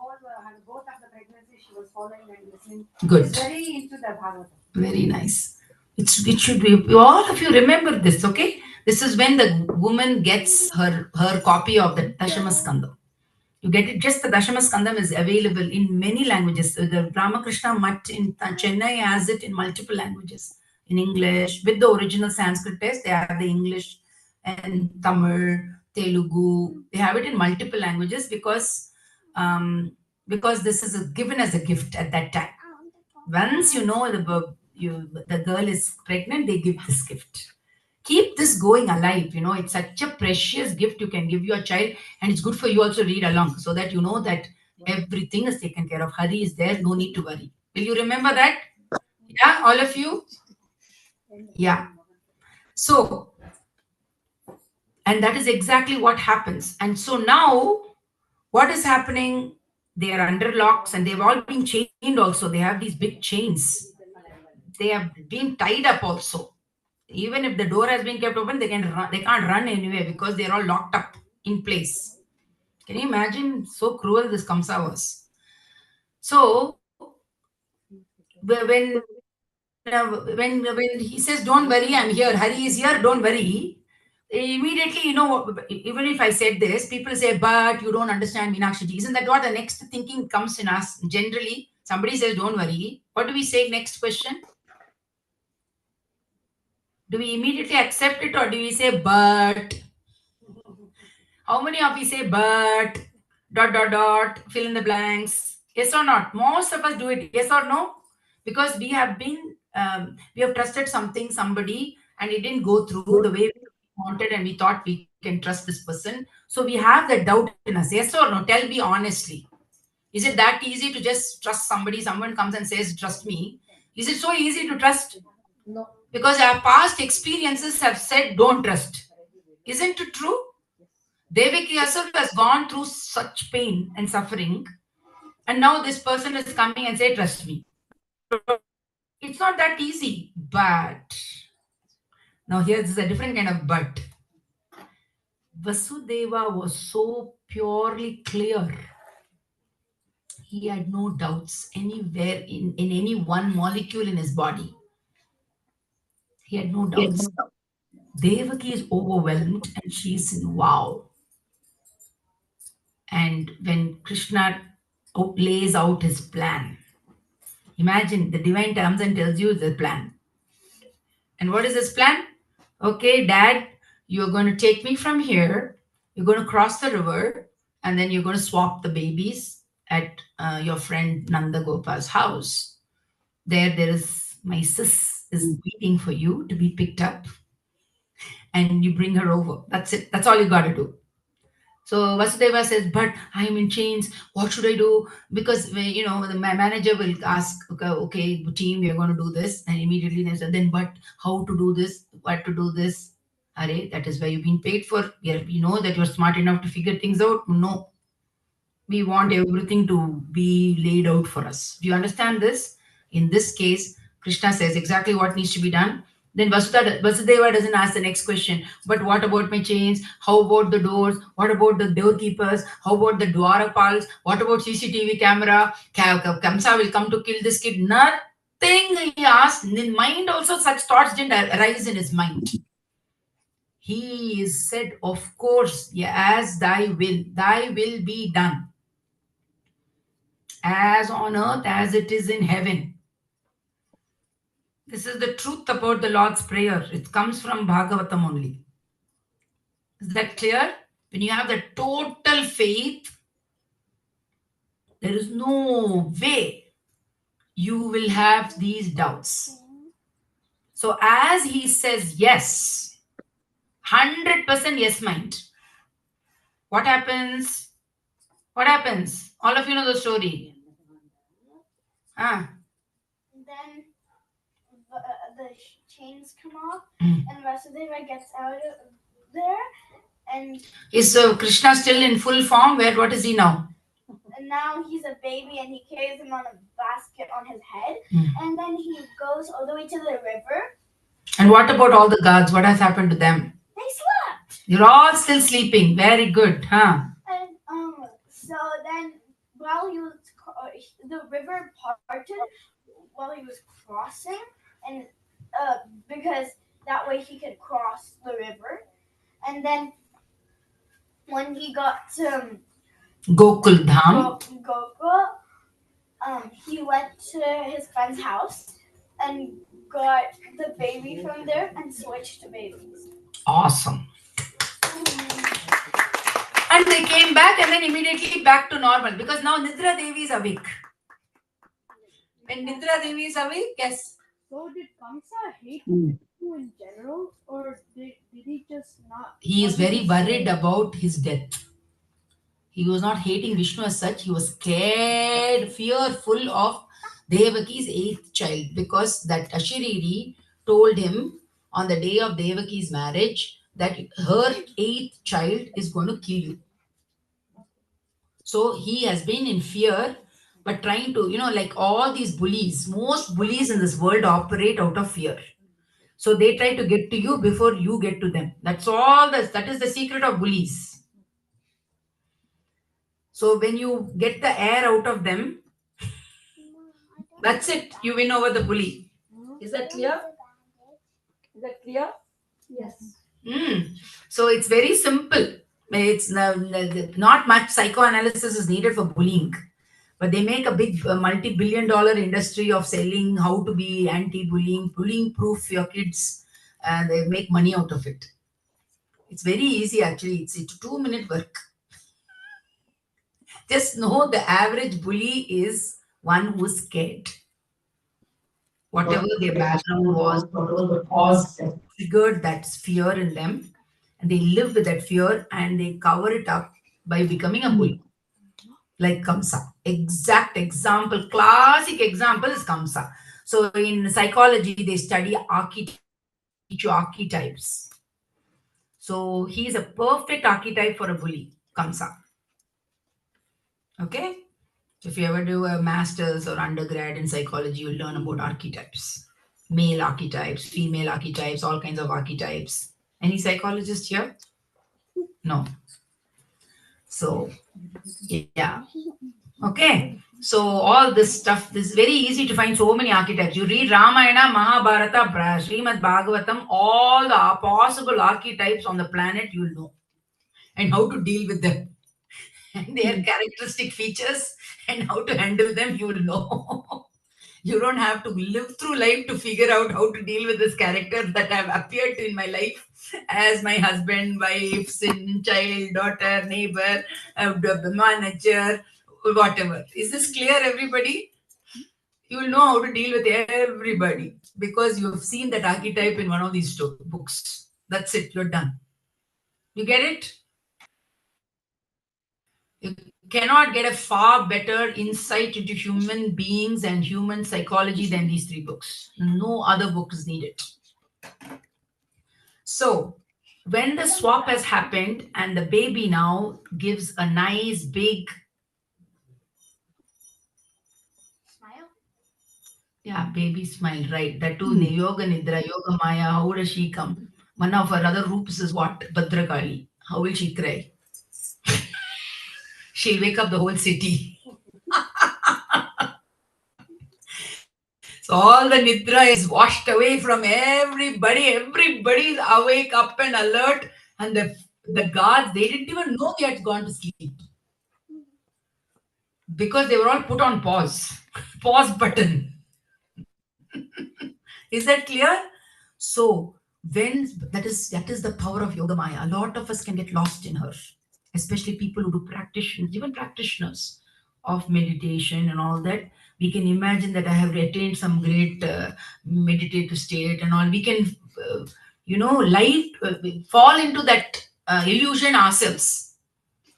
both of the pregnancies. She was following and listening. Good. She's very into the Bhagavatam. Very nice. It should be, all of you remember this, okay? This is when the woman gets her copy of the Dashamaskandam. You get it, just the Dashamaskandam is available in many languages. The Ramakrishna Mutt in Chennai has it in multiple languages. In English, with the original Sanskrit text, they have the English and Tamil, Telugu. They have it in multiple languages because this is given as a gift at that time. Once you know the girl is pregnant, they give this gift. Keep this going alive. It's such a precious gift you can give your child, and it's good for you also read along so that you know that everything is taken care of. Hari is there, no need to worry. Will you remember that? Yeah, all of you? Yeah. So, and that is exactly what happens. And so now, what is happening? They are under locks and they've all been chained also. They have these big chains. They have been tied up also. Even if the door has been kept open, they can't run anywhere because they're all locked up in place. Can you imagine? So cruel this Kamsa was. So when he says, "Don't worry, I'm here. Hari is here. Don't worry." Immediately, even if I said this, people say, "But you don't understand, Meenakshi ji." Isn't that what the next thinking comes in us? Generally, somebody says, "Don't worry." What do we say? Next question. Do we immediately accept it or do we say, "But"? How many of you say but, dot, dot, dot, fill in the blanks? Yes or not? Most of us do it. Yes or no? Because we have trusted somebody, and it didn't go through the way we wanted, and we thought we can trust this person. So we have that doubt in us. Yes or no? Tell me honestly. Is it that easy to just trust somebody? Someone comes and says, trust me. Is it so easy to trust? No. Because our past experiences have said, don't trust. Isn't it true? Devaki herself has gone through such pain and suffering, and now this person is coming and say, trust me. It's not that easy. But now here's a different kind of but. Vasudeva was so purely clear. He had no doubts anywhere in any one molecule in his body. He had no doubts. Devaki is overwhelmed and she's in wow. And when Krishna lays out his plan, imagine the divine comes and tells you the plan. And what is this plan? Okay, Dad, you're going to take me from here. You're going to cross the river, and then you're going to swap the babies at your friend Nanda Gopal's house. There is my sis is waiting for you to be picked up, and you bring her over. That's it. That's all you got to do. So Vasudeva says, but I am in chains. What should I do? Because my manager will ask, okay, team, we are going to do this, and immediately they say, then but how to do this? What to do this? Are that is why you've been paid for. We know that you're smart enough to figure things out. No, we want everything to be laid out for us. Do you understand this? In this case, Krishna says exactly what needs to be done. Then Vasudeva doesn't ask the next question. But what about my chains? How about the doors? What about the doorkeepers? How about the dwarapals? What about CCTV camera? Kamsa will come to kill this kid. Nothing he asked. In mind also, such thoughts didn't arise in his mind. He said, of course, yeah, as thy will be done. As on earth as it is in heaven. This is the truth about the Lord's Prayer. It comes from Bhagavatam only. Is that clear? When you have the total faith, there is no way you will have these doubts. So as he says yes, 100% yes mind, what happens? What happens? All of you know the story. Ah. Then the chains come off, Mm. and Vasudeva gets out of there, and Is Krishna still in full form? What is he now? now he's a baby, and he carries him on a basket on his head, and then he goes all the way to the river. And what about all the gods? What has happened to them? They slept. You're all still sleeping. Very good, huh? And so then while he was the river parted while he was crossing, and because that way he could cross the river. And then when he got to Gokul Dham. Gokul, he went to his friend's house and got the baby from there and switched to babies. Awesome. And they came back and then immediately back to normal because now Nidra Devi is awake. When Nidra Devi is awake, yes. So did Kamsa hate Vishnu in general, or did he just not? He is very worried about his death. He was not hating Vishnu as such. He was scared, fearful of Devaki's 8th child because that Ashiriri told him on the day of Devaki's marriage that her 8th child is going to kill you. So he has been in fear, but trying to, like all these bullies, most bullies in this world operate out of fear. So they try to get to you before you get to them. That's all. That is the secret of bullies. So when you get the air out of them, that's it. You win over the bully. Is that clear? Is that clear? Yes. So it's very simple. It's not much psychoanalysis is needed for bullying, but they make a big multi-billion-dollar industry of selling how to be anti-bullying, bullying-proof your kids, and they make money out of it. It's very easy actually. It's a 2-minute work. Just know the average bully is one who's scared. Whatever their background was, whatever the cause that triggered that fear in them, and they live with that fear and they cover it up by becoming a bully. Like Kamsa. Exact example, classic example is Kamsa. So in psychology, they study archetypes. So he is a perfect archetype for a bully, Kamsa. Okay? If you ever do a master's or undergrad in psychology, you'll learn about archetypes. Male archetypes, female archetypes, all kinds of archetypes. Any psychologist here? No. So, yeah. Okay. So, all this stuff, this is very easy to find so many archetypes. You read Ramayana, Mahabharata, Srimad Bhagavatam, all the possible archetypes on the planet, you'll know. And how to deal with them. And their characteristic features and how to handle them, you will know. You don't have to live through life to figure out how to deal with this character that have appeared in my life as my husband, wife, son, child, daughter, neighbor, manager, whatever. Is this clear, everybody? You will know how to deal with everybody because you have seen that archetype in one of these books. That's it. You're done. You get it? You cannot get a far better insight into human beings and human psychology than these 3 books. No other book is needed. So, when the swap has happened and the baby now gives a nice big Smile. Yeah, baby smile, right? That too, Yoga Nidra, Yoga Maya. How does she come? One of her other roops is what? Bhadrakali. How will she cry? She'll wake up the whole city. So all the Nidra is washed away from everybody. Everybody is awake, up and alert. And the guards, they didn't even know they had gone to sleep. Because they were all put on pause. Pause button. Is that clear? So when that is the power of Yoga Maya. A lot of us can get lost in her, especially people who do practitioners, even practitioners of meditation and all that. We can imagine that I have attained some great meditative state and all. We can, fall into that illusion ourselves.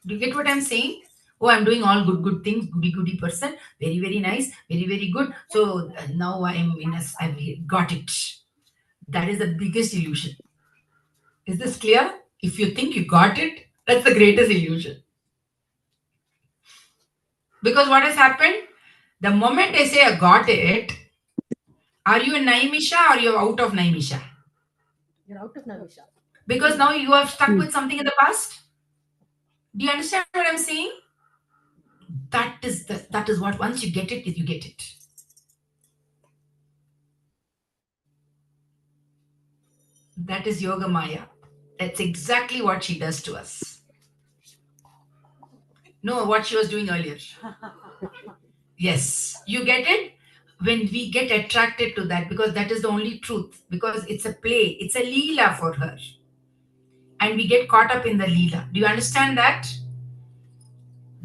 Do you get what I'm saying? Oh, I'm doing all good things, goody person, very nice, very good. So now I've got it. That is the biggest illusion. Is this clear? If you think you got it, that's the greatest illusion. Because what has happened? The moment I say I got it, are you in Naimisha or you're out of Naimisha? You're out of Namisha. Because now you are stuck with something in the past. Do you understand what I'm saying? That is what, once you get it, you get it. That is Yoga Maya. That's exactly what she does to us. No, what she was doing earlier. Yes, you get it? When we get attracted to that, because that is the only truth, because it's a play, it's a leela for her. And we get caught up in the leela. Do you understand that?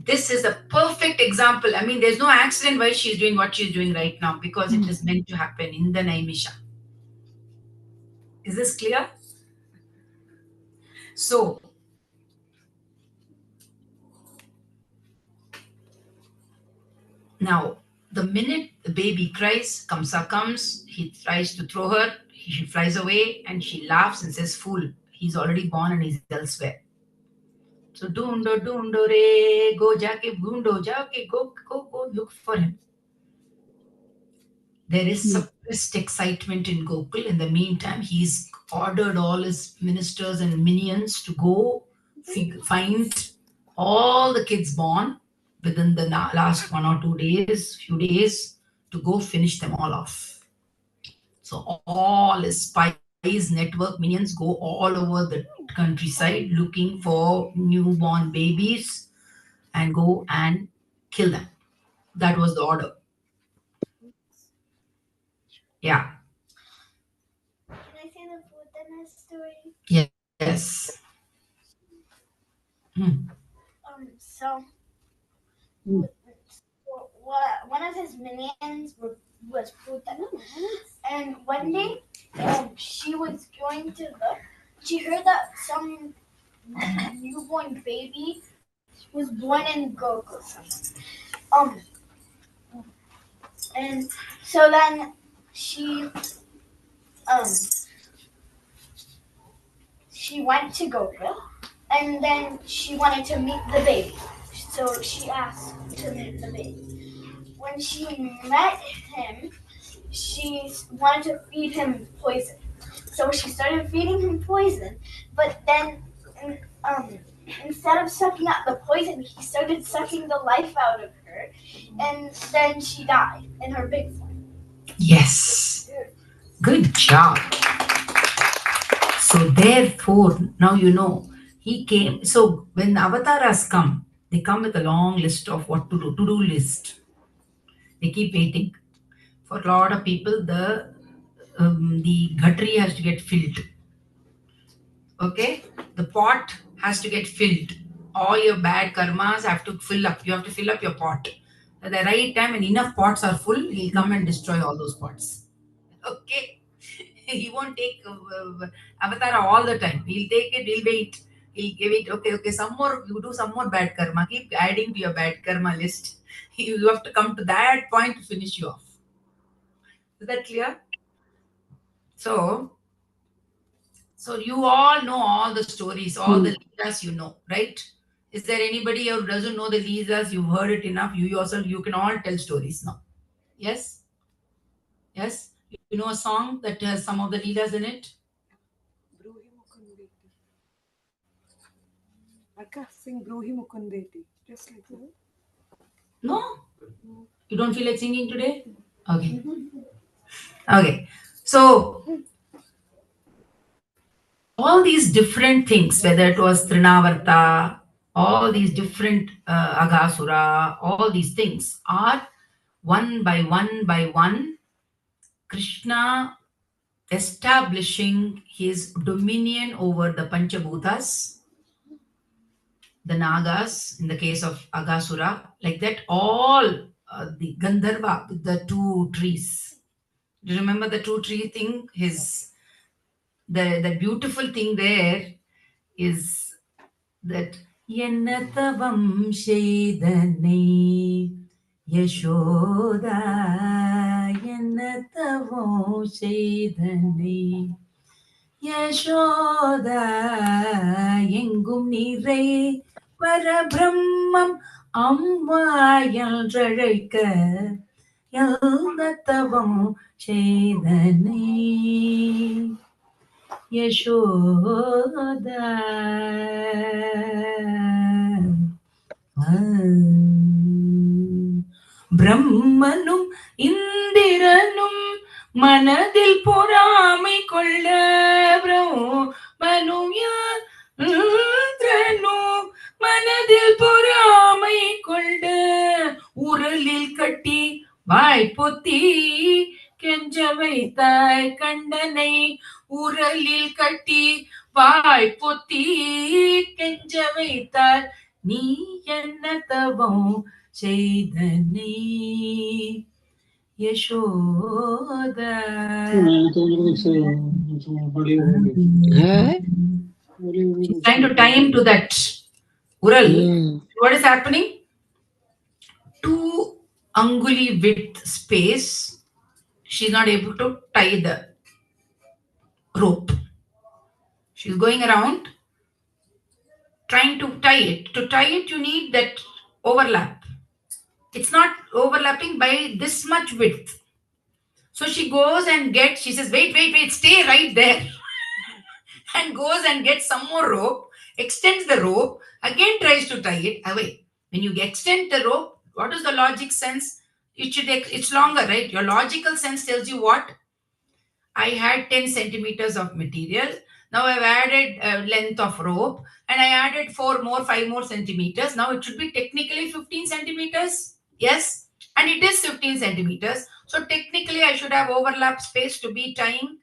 This is a perfect example. I mean, there's no accident why she's doing what she's doing right now, because it is meant to happen in the Naimisha. Is this clear? So, now, the minute the baby cries, Kamsa comes, he tries to throw her, she flies away, and she laughs and says, "Fool, he's already born and he's elsewhere." So, dundo re, go jaake, gundo jaake, go look for him. There is suppressed excitement in Gokul. In the meantime, he's ordered all his ministers and minions to go find all the kids born within the last 1 or 2 days, few days, to go finish them all off. So all his spies, network minions go all over the countryside looking for newborn babies and go and kill them. That was the order. Yeah. Can I say the Bhutanese story? Yes. So one of his minions was Bhutan, and one day she was going to she heard that some newborn baby was born in Gokul. And so then she went to Gokul, and then she wanted to meet the baby. So she asked to meet the baby. When she met him, she wanted to feed him poison. So she started feeding him poison, but then instead of sucking out the poison, he started sucking the life out of her, and then she died in her big form. Yes. Good job. So therefore, now you know, he came. So when the avatars come, they come with a long list of what to do list. They keep waiting. For a lot of people, the ghatri has to get filled. Okay? The pot has to get filled. All your bad karmas have to fill up. You have to fill up your pot. At the right time, when enough pots are full, he'll come and destroy all those pots. Okay? He won't take avatar all the time. He'll take it, he'll wait. He'll give it, okay, some more, you do some more bad karma. Keep adding to your bad karma list. You have to come to that point to finish you off. Is that clear? So you all know all the stories, all the leelas you know, right? Is there anybody who doesn't know the leelas? You've heard it enough. You yourself, you can all tell stories now. Yes? Yes? You know a song that has some of the leelas in it? I can't sing Bruhi Mukundeti. Just like that. No? You don't feel like singing today? Okay. Okay. So all these different things, whether it was Trinavarta, all these different Aghasura, all these things are one by one, Krishna establishing his dominion over the Panchabhutas the Nagas, in the case of Agasura, like that, all the Gandharva with the two trees. Do you remember the two tree thing? The beautiful thing there is that Yennatavam Shaidane Yashoda Yennatavam Shaidane Yashoda எங்கும் நிறை பரபிரம்மம் அம்மா என்றழைக்க எல்தவம் செய்தனே யசோதா பிரம்மனும் இந்திரனும் மனதில் பொறாமை கொள்ள பிரம்மனும் இந்திரனும் மனதில் பொறாமை கொண்ட உரலில் கட்டி வாய்ப்பொத்தி கெஞ்ச வைத்தாய் கண்டனை உரலில் கட்டி வாய்ப்பொத்தி கெஞ்ச வைத்தாய் நீ என்ன தவம் செய்தனே Yashoda. She's trying to tie him to that ural. What is happening? 2 anguli width space. She's not able to tie the rope. She's going around trying to tie it. To tie it, you need that overlap. It's not overlapping by this much width. So she goes and gets, she says, wait, stay right there. And goes and gets some more rope, extends the rope, again tries to tie it away. When you extend the rope, what is the logic sense? It's longer, right? Your logical sense tells you what? I had 10 centimeters of material. Now I've added a length of rope and I added 5 more centimeters. Now it should be technically 15 centimeters. Yes. And it is 15 centimeters. So technically I should have overlap space to be tying.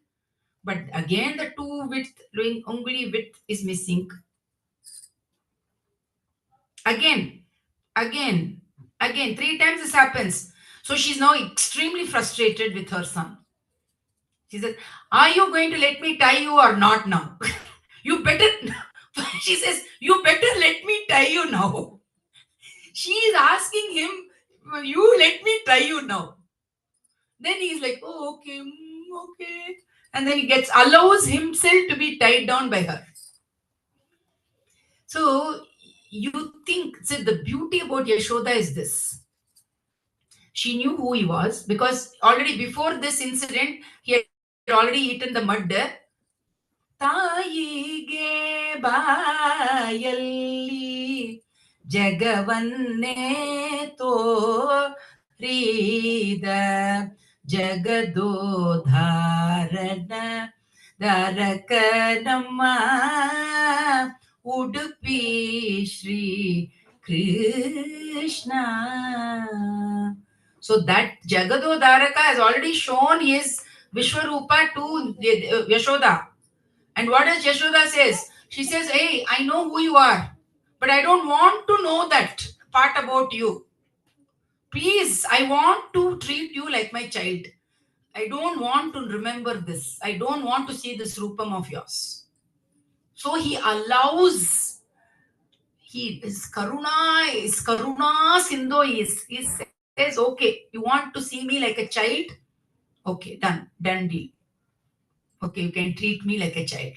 But again, the 2 width, unguli width is missing. Again, 3 times this happens. So she's now extremely frustrated with her son. She says, are you going to let me tie you or not now? You better, she says, you better let me tie you now. She is asking him, you let me tie you now. Then he's like, oh, okay. And then he allows himself to be tied down by her. So you think, see, the beauty about Yashoda is this. She knew who he was because already before this incident, he had already eaten the mud. ತಾಯಿಗೆ ಬಾಯಲ್ಲಿ ಜಗವನ್ನೇ ತೋರಿದ ಜಗದೋಧಾರನ ಧಾರಕ ನಮ್ಮ Udupi Shri Krishna. So that Jagadodharaka has already shown his Vishwarupa to Yashoda. And what does Yashoda says? She says, hey, I know who you are, but I don't want to know that part about you. Please, I want to treat you like my child. I don't want to remember this. I don't want to see this Rupam of yours. So he allows, he is Karuna Sindhu. He says, okay, you want to see me like a child? Okay, done deal. Okay, you can treat me like a child.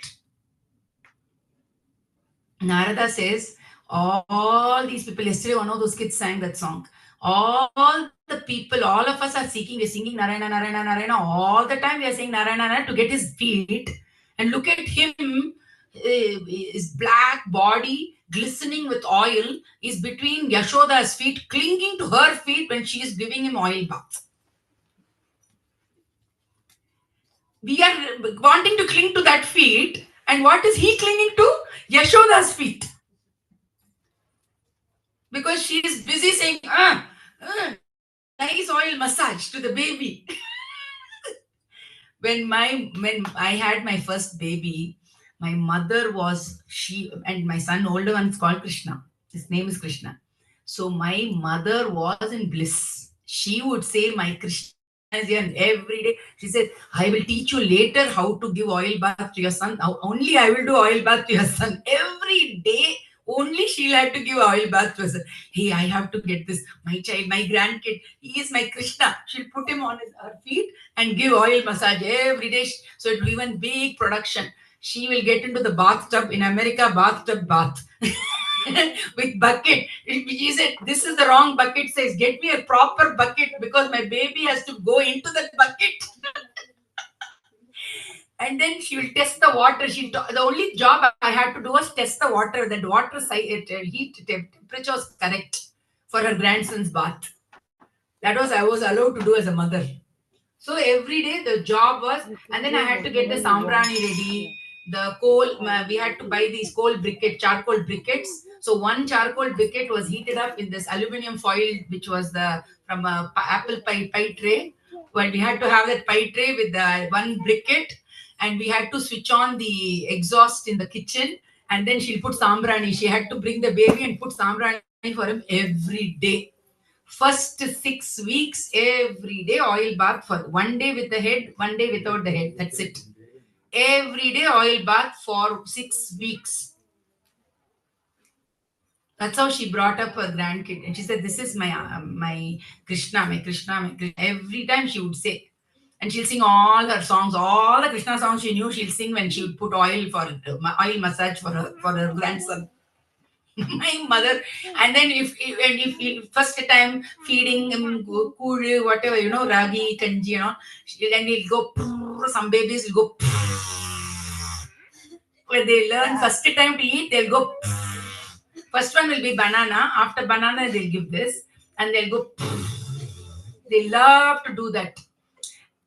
Narada says, all these people, yesterday one of those kids sang that song. All the people, all of us are seeking, we're singing Narayana, Narayana, Narayana. All the time we are saying Narayana, Narayana to get his feet. And look at him, his black body glistening with oil is between Yashoda's feet, clinging to her feet when she is giving him oil bath. We are wanting to cling to that feet. And what is he clinging to? Yashoda's feet. Because she is busy saying, nice oil massage to the baby. When I had my first baby, my mother and my son, older one, is called Krishna. His name is Krishna. So my mother was in bliss. She would say, my Krishna is here, and every day she said, I will teach you later how to give oil bath to your son. Now only I will do oil bath to your son. Every day, only she'll have to give oil bath to her son. Hey, I have to get this. My child, my grandkid, he is my Krishna. She'll put him on her feet and give oil massage every day. So it will even big production. She will get into the bathtub in America, bathtub bath. With bucket. She said, this is the wrong bucket. Says, get me a proper bucket because my baby has to go into that bucket. And then she will test the water. The only job I had to do was test the water. That water heat temperature was correct for her grandson's bath. That was I was allowed to do as a mother. So every day the job was, and then I had to get the sambrani ready, the coal. We had to buy these charcoal briquettes. So one charcoal briquette was heated up in this aluminum foil, which was from a apple pie tray. But we had to have that pie tray with the one briquette, and we had to switch on the exhaust in the kitchen. And then she'll put sambrani. She had to bring the baby and put sambrani for him every day. First 6 weeks, every day oil bath for 1 day with the head, 1 day without the head. That's it. Every day oil bath for 6 weeks. That's how she brought up her grandkid. And she said, this is my Krishna, my Krishna, my Krishna. Every time she would say. And she'll sing all her songs, all the Krishna songs she knew, she'll sing when she would put oil massage for her grandson. My mother. And then if first time feeding him kuru, whatever, ragi kanji, then he'll go, some babies will go, when they learn first time to eat, they'll go, first one will be banana. After banana they'll give this, and they'll go, they love to do that.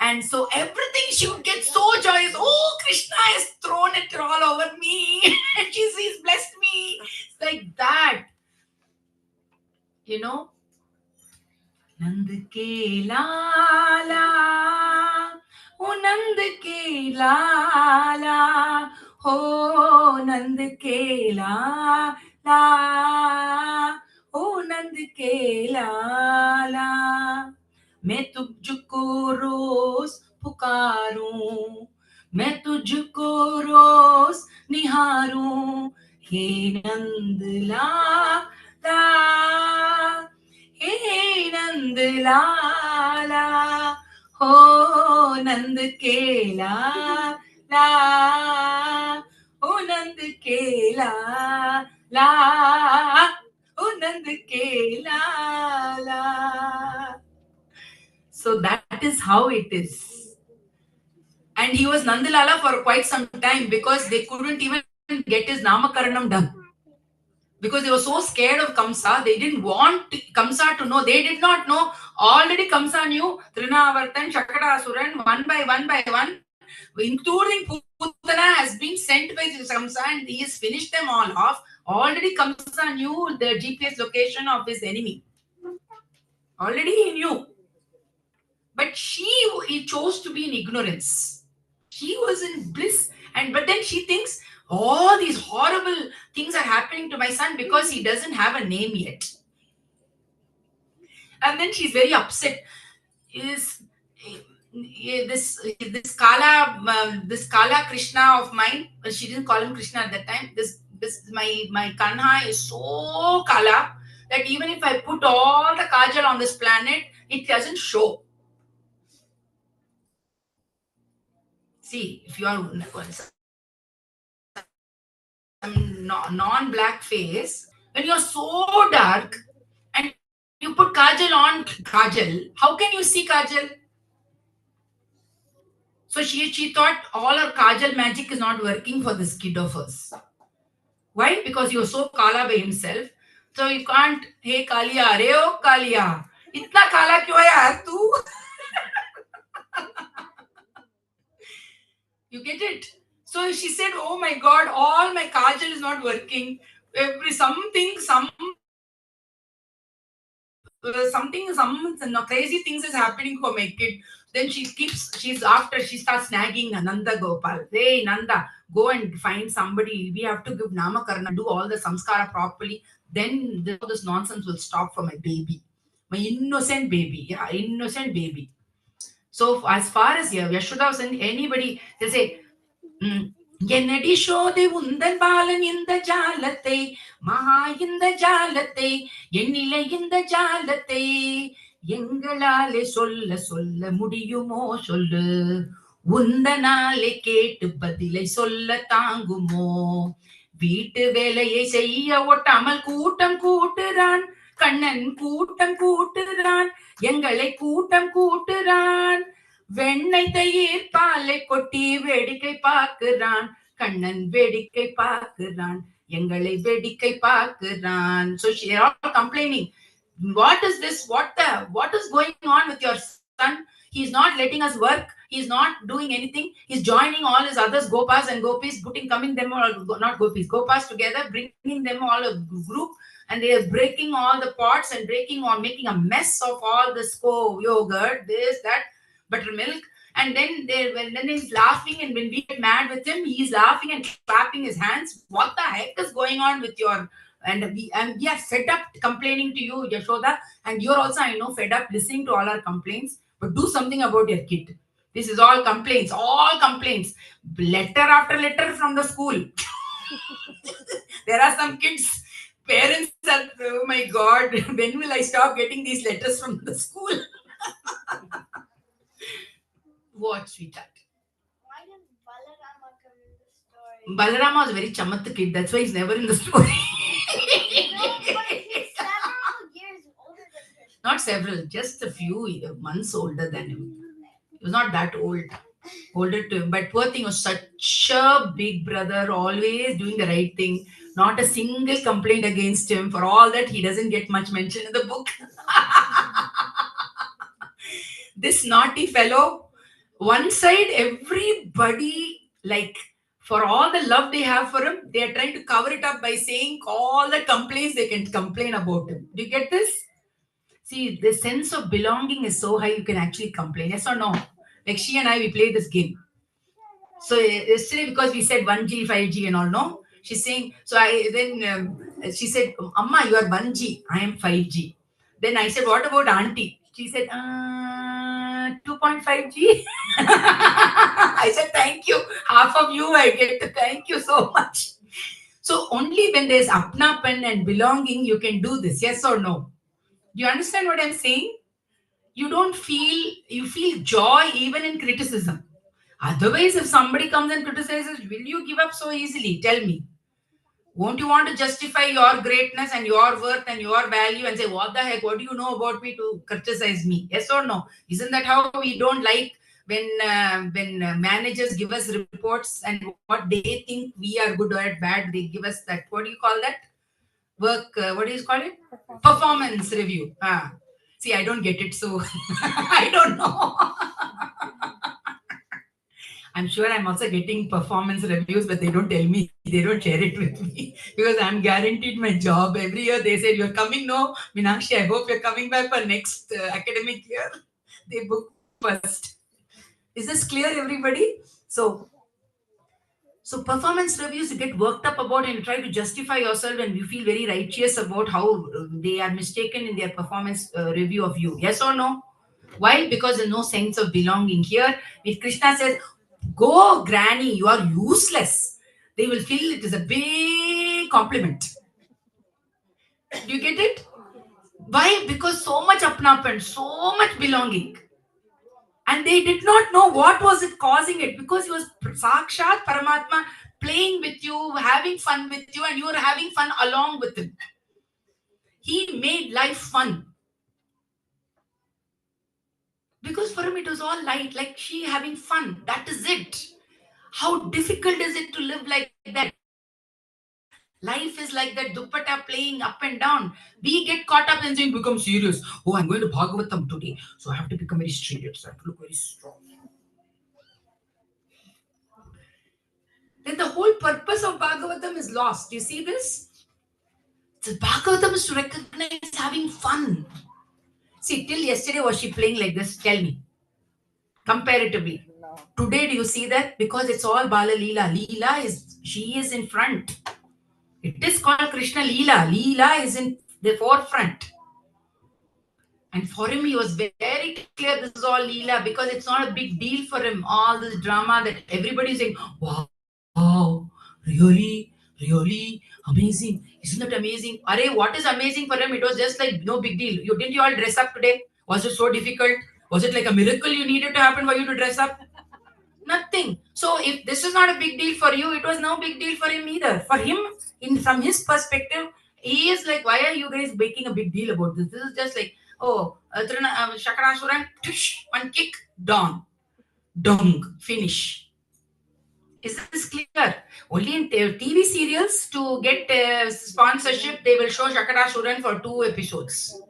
And so everything she would get so joyous. Oh, Krishna has thrown it all over me. He's blessed me. It's like that. नंद के लाला, ओ नंद के लाला, हो नंद के लाला, ओ नंद के लाला, मैं तुझको रोज पुकारूं, मैं तुझको रोज निहारूं, हे नंद लाला, हे नंद लाला, हो नंद के लाला, ओ नंद के लाला, ओ नंद के लाला. So that is how it is. And he was Nandalala for quite some time because they couldn't even get his Namakaranam done. Because they were so scared of Kamsa, they didn't want Kamsa to know. They did not know. Already Kamsa knew Trinavartan, Shakadasuran, one by one, including Putana, has been sent by Kamsa, and he has finished them all off. Already Kamsa knew the GPS location of his enemy. Already he knew. But he chose to be in ignorance. She was in bliss. But then she thinks, all these horrible things are happening to my son because he doesn't have a name yet. And then she's very upset. This Kala Krishna of mine, she didn't call him Krishna at that time. My Kanha is so Kala that even if I put all the kajal on this planet, it doesn't show. See, if you are non-black face, when you're so dark and you put kajal on kajal, how can you see kajal? So she thought all her kajal magic is not working for this kid of hers. Why? Because he was so kala by himself. So you can't, hey Kaliya, re oh Kaliya, itna kala kyun hai yaar tu? You get it? So she said, oh my God, all my kajal is not working. Some crazy things is happening for my kid. Then she starts nagging Nanda Gopal. Hey, Nanda, go and find somebody. We have to give Namakarna, do all the samskara properly. Then this nonsense will stop for my baby. My innocent baby. Yeah, innocent baby. So as far as here, Yashoda was anybody, they say, என்னடி சோதை உந்தன் பாலன் இந்த ஜாலத்தை மகா இந்த ஜாலத்தை எண்ணிலை இந்த ஜாலத்தை எங்களாலே சொல்ல சொல்ல முடியுமோ சொல்லு உந்தனாலே கேட்டு பதிலை சொல்ல தாங்குமோ வீட்டு வேலையை செய்ய ஒட்டாமல் கூட்டம் கூட்டுறான் கண்ணன் கூட்டம் கூட்டுறான் எங்களை கூட்டம் கூட்டுறான் வெண்ணெய் தயிர் பாலை கொட்டி வேடிக்கை பார்க்கிறான் கண்ணன் வேடிக்கை பார்க்கிறான் எங்களை வேடிக்கை பார்க்கிறான். So she are all complaining, what is this, what is going on with your son? He's not letting us work, he's not doing anything, he's joining all his others gopas and gopis, coming them all, not gopis, gopas together, bringing them all a group, and they are breaking all the pots and breaking or making a mess of all this yogurt, this, that, buttermilk. And then he's laughing, and when we get mad with him, he's laughing and clapping his hands. What the heck is going on with your, and we are fed up complaining to you, Yashoda, and you're also, I know, fed up listening to all our complaints, but do something about your kid. This is all complaints, letter after letter from the school. There are some kids, parents are, oh my God, when will I stop getting these letters from the school? What, sweetheart? Why did Balarama come in the story? Balarama was a very chamat kid. That's why he's never in the story. No, but he's several years older than Krishna. Not several, just a few months older than him. He was not that old. Older to him. But poor thing was such a big brother, always doing the right thing. Not a single complaint against him. For all that, he doesn't get much mention in the book. This naughty fellow, one side, everybody, like, for all the love they have for him, they are trying to cover it up by saying all the complaints they can complain about him. Do you get this? See, the sense of belonging is so high, you can actually complain. Yes or no? Like she and I, we play this game. So yesterday, because we said 1G, 5G and all, no? She's saying, so she said, Amma, you are 1G, I am 5G. Then I said, what about auntie? She said, 2.5G. I said, thank you. Half of you I get to thank you so much. So only when there's apnapan and belonging, you can do this. Yes or no? Do you understand what I'm saying? You feel joy even in criticism. Otherwise, if somebody comes and criticizes, will you give up so easily? Tell me. Won't you want to justify your greatness and your worth and your value and say, what the heck, what do you know about me to criticize me? Yes or no? Isn't that how we don't like when managers give us reports and what they think we are good or bad, they give us that, what do you call that? Work, what do you call it? Performance review. See, I don't get it, so I don't know. I'm sure I'm also getting performance reviews, but they don't tell me, they don't share it with me because I'm guaranteed my job. Every year they say, you're coming, no? Meenakshi, I hope you're coming back for next academic year. They book first. Is this clear, everybody? So performance reviews, you get worked up about and you try to justify yourself and you feel very righteous about how they are mistaken in their performance review of you. Yes or no? Why? Because there's no sense of belonging. Here, if Krishna says, go granny, you are useless, they will feel it is a big compliment. Do you get it? Why? Because so much apnapan, so much belonging. And they did not know what was it causing it, because he was Sakshat Paramatma playing with you, having fun with you, and you were having fun along with him. He made life fun. Because for him it was all light, like she having fun. That is it. How difficult is it to live like that? Life is like that dupatta playing up and down. We get caught up and saying, become serious. Oh, I'm going to Bhagavatam today, so I have to become very serious. I have to look very strong. Then the whole purpose of Bhagavatam is lost. You see this? The Bhagavatam is to recognize having fun. See, till yesterday was she playing like this? Tell me. comparatively. No. Today, do you see that? Because it's all Bala Leela. She is in front. It is called Krishna Leela. Leela is in the forefront. And for him, he was very clear this is all Leela because it's not a big deal for him. All this drama that everybody is saying, wow, really amazing. Isn't that amazing? Arey, what is amazing for him? It was just like no big deal. Didn't you all dress up today? Was it so difficult? Was it like a miracle you needed to happen for you to dress up? Nothing. So if this is not a big deal for you, it was no big deal for him either. For him, from his perspective, he is like, why are you guys making a big deal about this? This is just like, oh, Shakarasuran, one kick, down, dung, finish. Is this clear? Only in TV serials to get sponsorship, they will show Shakarasuran for 2 episodes.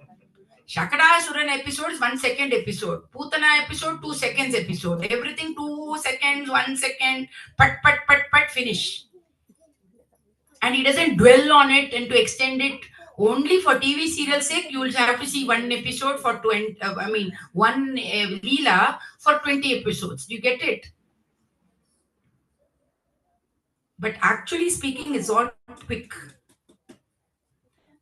Shakadasuran episode is 1 second episode. Putana episode, 2 seconds episode. Everything 2 seconds, 1 second, pat, finish. And he doesn't dwell on it and to extend it only for TV serial sake. You will have to see one episode for 20, one Leela for 20 episodes. Do you get it? But actually speaking, it's all quick.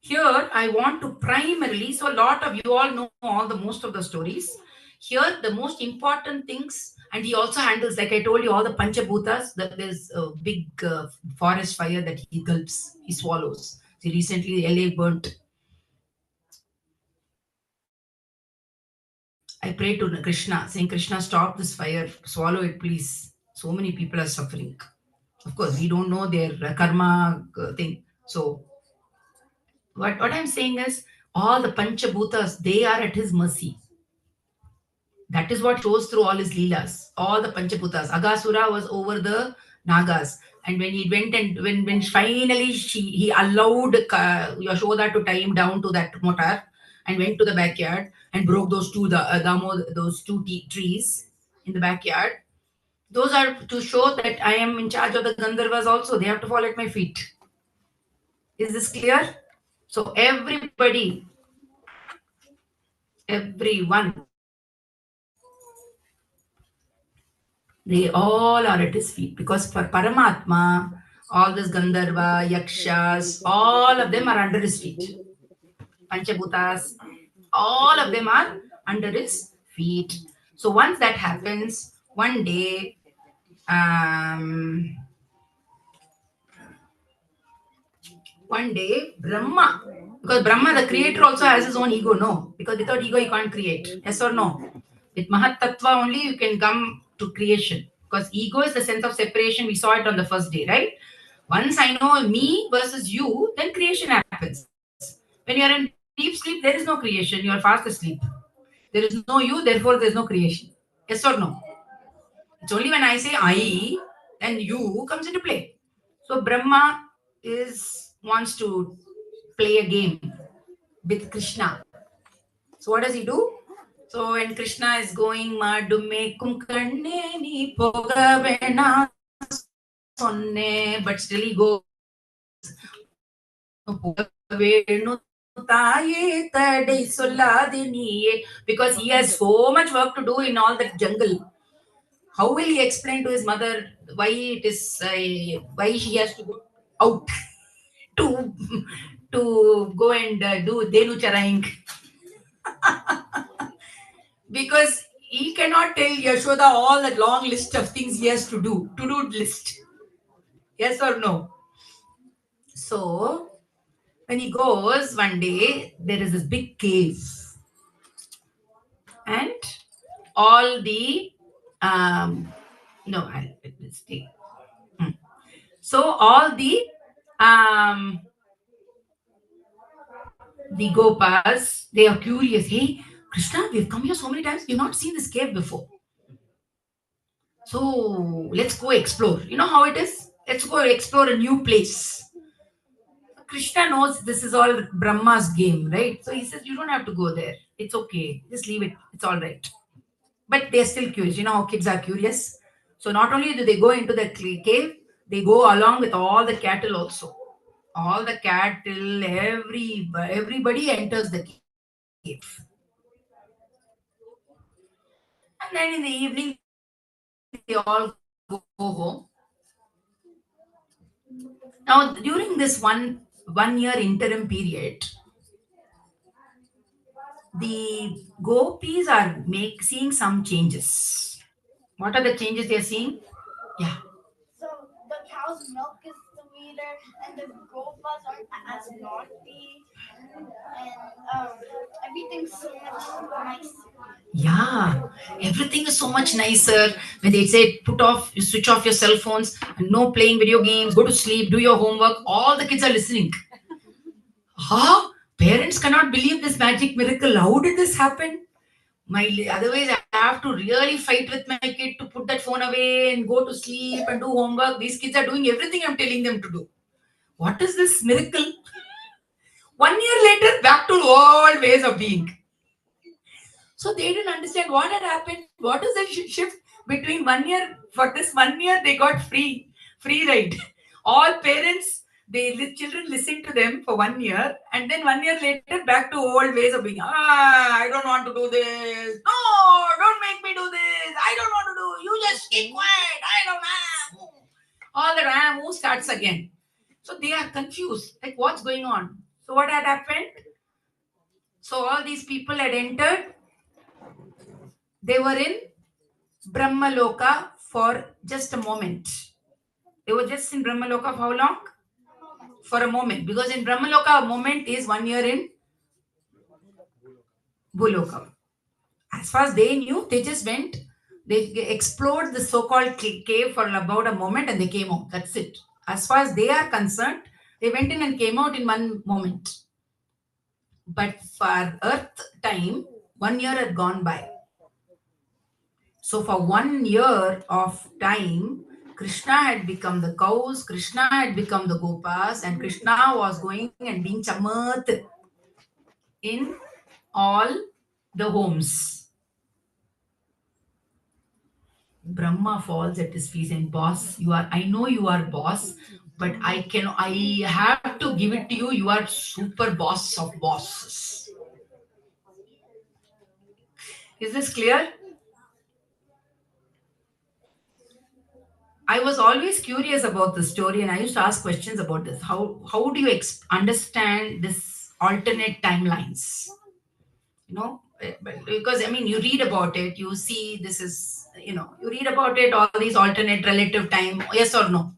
Here, I want to primarily, so a lot of you all know all the most of the stories. Here, the most important things, and he also handles, like I told you, all the Panchabhutas. There's a big forest fire that he gulps, he swallows. See, recently, LA burnt. I prayed to Krishna, saying, Krishna, stop this fire, swallow it, please. So many people are suffering. Of course, we don't know their karma thing. So, what I'm saying is, all the Panchabhutas, they are at his mercy. That is what shows through all his leelas, all the Panchaputas. Agasura was over the Nagas. And when he went and when finally he allowed Yashoda to tie him down to that motor and went to the backyard and broke those two trees in the backyard. Those are to show that I am in charge of the Gandharvas also. They have to fall at my feet. Is this clear? So everyone, they all are at his feet because for Paramatma, all this Gandharva, Yakshas, all of them are under his feet. Panchabhutas, all of them are under his feet. So once that happens, one day, Brahma, because Brahma, the creator, also has his own ego, no? Because without ego, you can't create. Yes or no? With Mahat Tattva only, you can come to creation. Because ego is the sense of separation. We saw it on the first day, right? Once I know me versus you, then creation happens. When you are in deep sleep, there is no creation. You are fast asleep. There is no you, therefore there is no creation. Yes or no? It's only when I say I, then you comes into play. So Brahma wants to play a game with Krishna. So what does he do? So when Krishna is going, Madume kumkanne ni pogavena sonne, but still he goes. Because he has so much work to do in all that jungle. How will he explain to his mother why he has to go out to go and do Denu Charaing? Because he cannot tell Yashoda all that long list of things he has to do list. Yes or no? So when he goes one day, there is this big cave, and all the no, let's take. So all the Gopas, they are curious. Hey, Krishna, we've come here so many times. We've not seen this cave before. So let's go explore. You know how it is? Let's go explore a new place. Krishna knows this is all Brahma's game, right? So he says, you don't have to go there. It's okay. Just leave it. It's all right. But they're still curious. You know how kids are curious. So not only do they go into the cave, they go along with all the cattle also. All the cattle, everybody enters the cave. And then in the evening, they all go home. Now, during this one year interim period, the gopis are seeing some changes. What are the changes they are seeing? Yeah. So the cow's milk is sweeter, and the gopas aren't as naughty, and everything's so much nicer. Yeah, everything is so much nicer. When they say switch off your cell phones, and no playing video games, go to sleep, do your homework, all the kids are listening. Huh? Parents cannot believe this magic miracle. How did this happen? Otherwise, I have to really fight with my kid to put that phone away and go to sleep and do homework. These kids are doing everything I'm telling them to do. What is this miracle? 1 year later, back to old ways of being. So they didn't understand what had happened. What is the shift between 1 year? For this 1 year, they got free ride. All parents, children listen to them for 1 year, and then 1 year later, back to old ways of being. I don't want to do this. No, don't make me do this. I don't want to do. You just keep quiet. I don't know. All the who starts again. So they are confused. Like, what's going on? So what had happened? So all these people had entered. They were in Brahmaloka for just a moment. They were just in Brahmaloka for how long? For a moment. Because in Brahmaloka, a moment is 1 year in Bhuloka. As far as they knew, they just went, they explored the so-called cave for about a moment and they came out. That's it. As far as they are concerned, they went in and came out in one moment. But for Earth time, 1 year had gone by. So for 1 year of time, Krishna had become the cows, Krishna had become the gopas, and Krishna was going and being chamat in all the homes. Brahma falls at his feet and boss, I know you are boss, but I have to give it to you. You are super boss of bosses. Is this clear? I was always curious about the story, and I used to ask questions about this. How do you understand this alternate timelines? Because I mean, you read about it, you see this is, you read about it, all these alternate relative time, yes or no.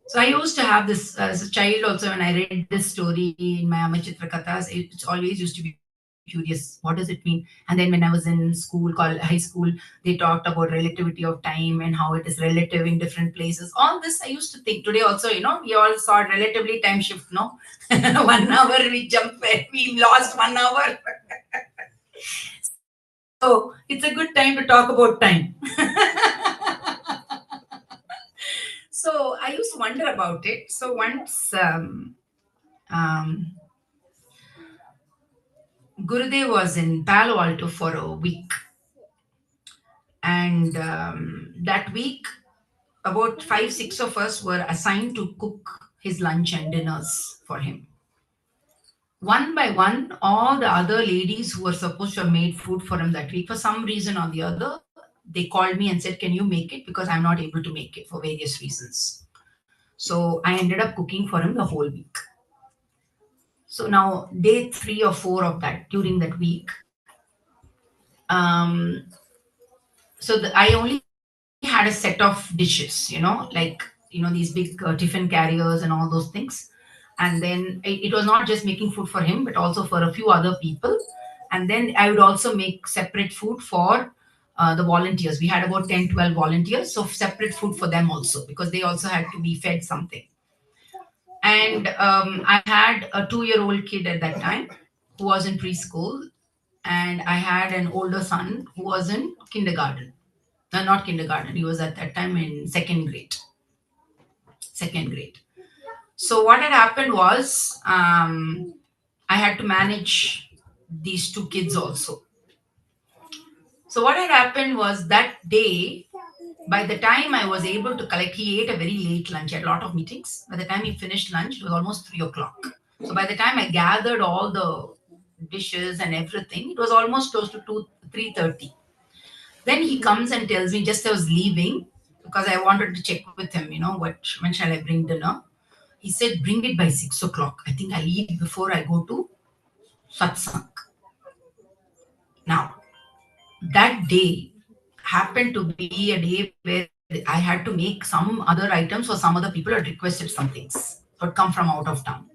So I used to have this as a child also. When I read this story in my Amachitra Kathas, it always used to be curious. What does it mean? And then when I was in school, high school, they talked about relativity of time and how it is relative in different places. All this I used to think. Today also, we all saw relatively time shift, no? 1 hour we jumped, we lost 1 hour. So it's a good time to talk about time. So I used to wonder about it. So once Gurudev was in Palo Alto for a week. And that week, about 5, 6 of us were assigned to cook his lunch and dinners for him. One by one, all the other ladies who were supposed to have made food for him that week, for some reason or the other, they called me and said, "Can you make it?" Because I'm not able to make it for various reasons. So I ended up cooking for him the whole week. So now, day 3 or 4 of that, during that week, I only had a set of dishes, these big tiffin carriers and all those things. And then it was not just making food for him, but also for a few other people. And then I would also make separate food for the volunteers. We had about 10, 12 volunteers. So separate food for them also, because they also had to be fed something. And I had a 2-year-old kid at that time who was in preschool. And I had an older son who was in kindergarten. No, not kindergarten. He was at that time in second grade. So what had happened was I had to manage these 2 kids also. So what had happened was that day, by the time I was able to collect, he ate a very late lunch. He had a lot of meetings. By the time he finished lunch, it was almost 3 o'clock. So by the time I gathered all the dishes and everything, it was almost close to 3:30. Then he comes and tells me, just I was leaving, because I wanted to check with him, when shall I bring dinner? He said, bring it by 6 o'clock. I think I'll eat before I go to satsang. Now, that day happened to be a day where I had to make some other items for some other people who had requested some things or come from out of town.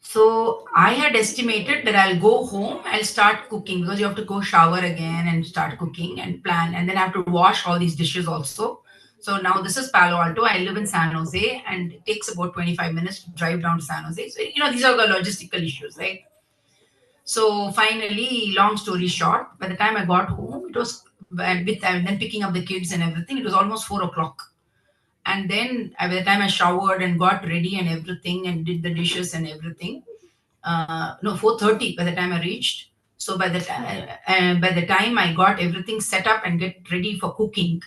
So I had estimated that I'll go home, I'll start cooking, because you have to go shower again and start cooking and plan, and then I have to wash all these dishes also. So now this is Palo Alto. I live in San Jose, and it takes about 25 minutes to drive down to San Jose. So these are the logistical issues, right? So finally, long story short, by the time I got home, it was and then picking up the kids and everything, it was almost 4 o'clock. And then by the time I showered and got ready and everything and did the dishes and everything, no, 4:30 by the time I reached. So by the time I got everything set up and get ready for cooking,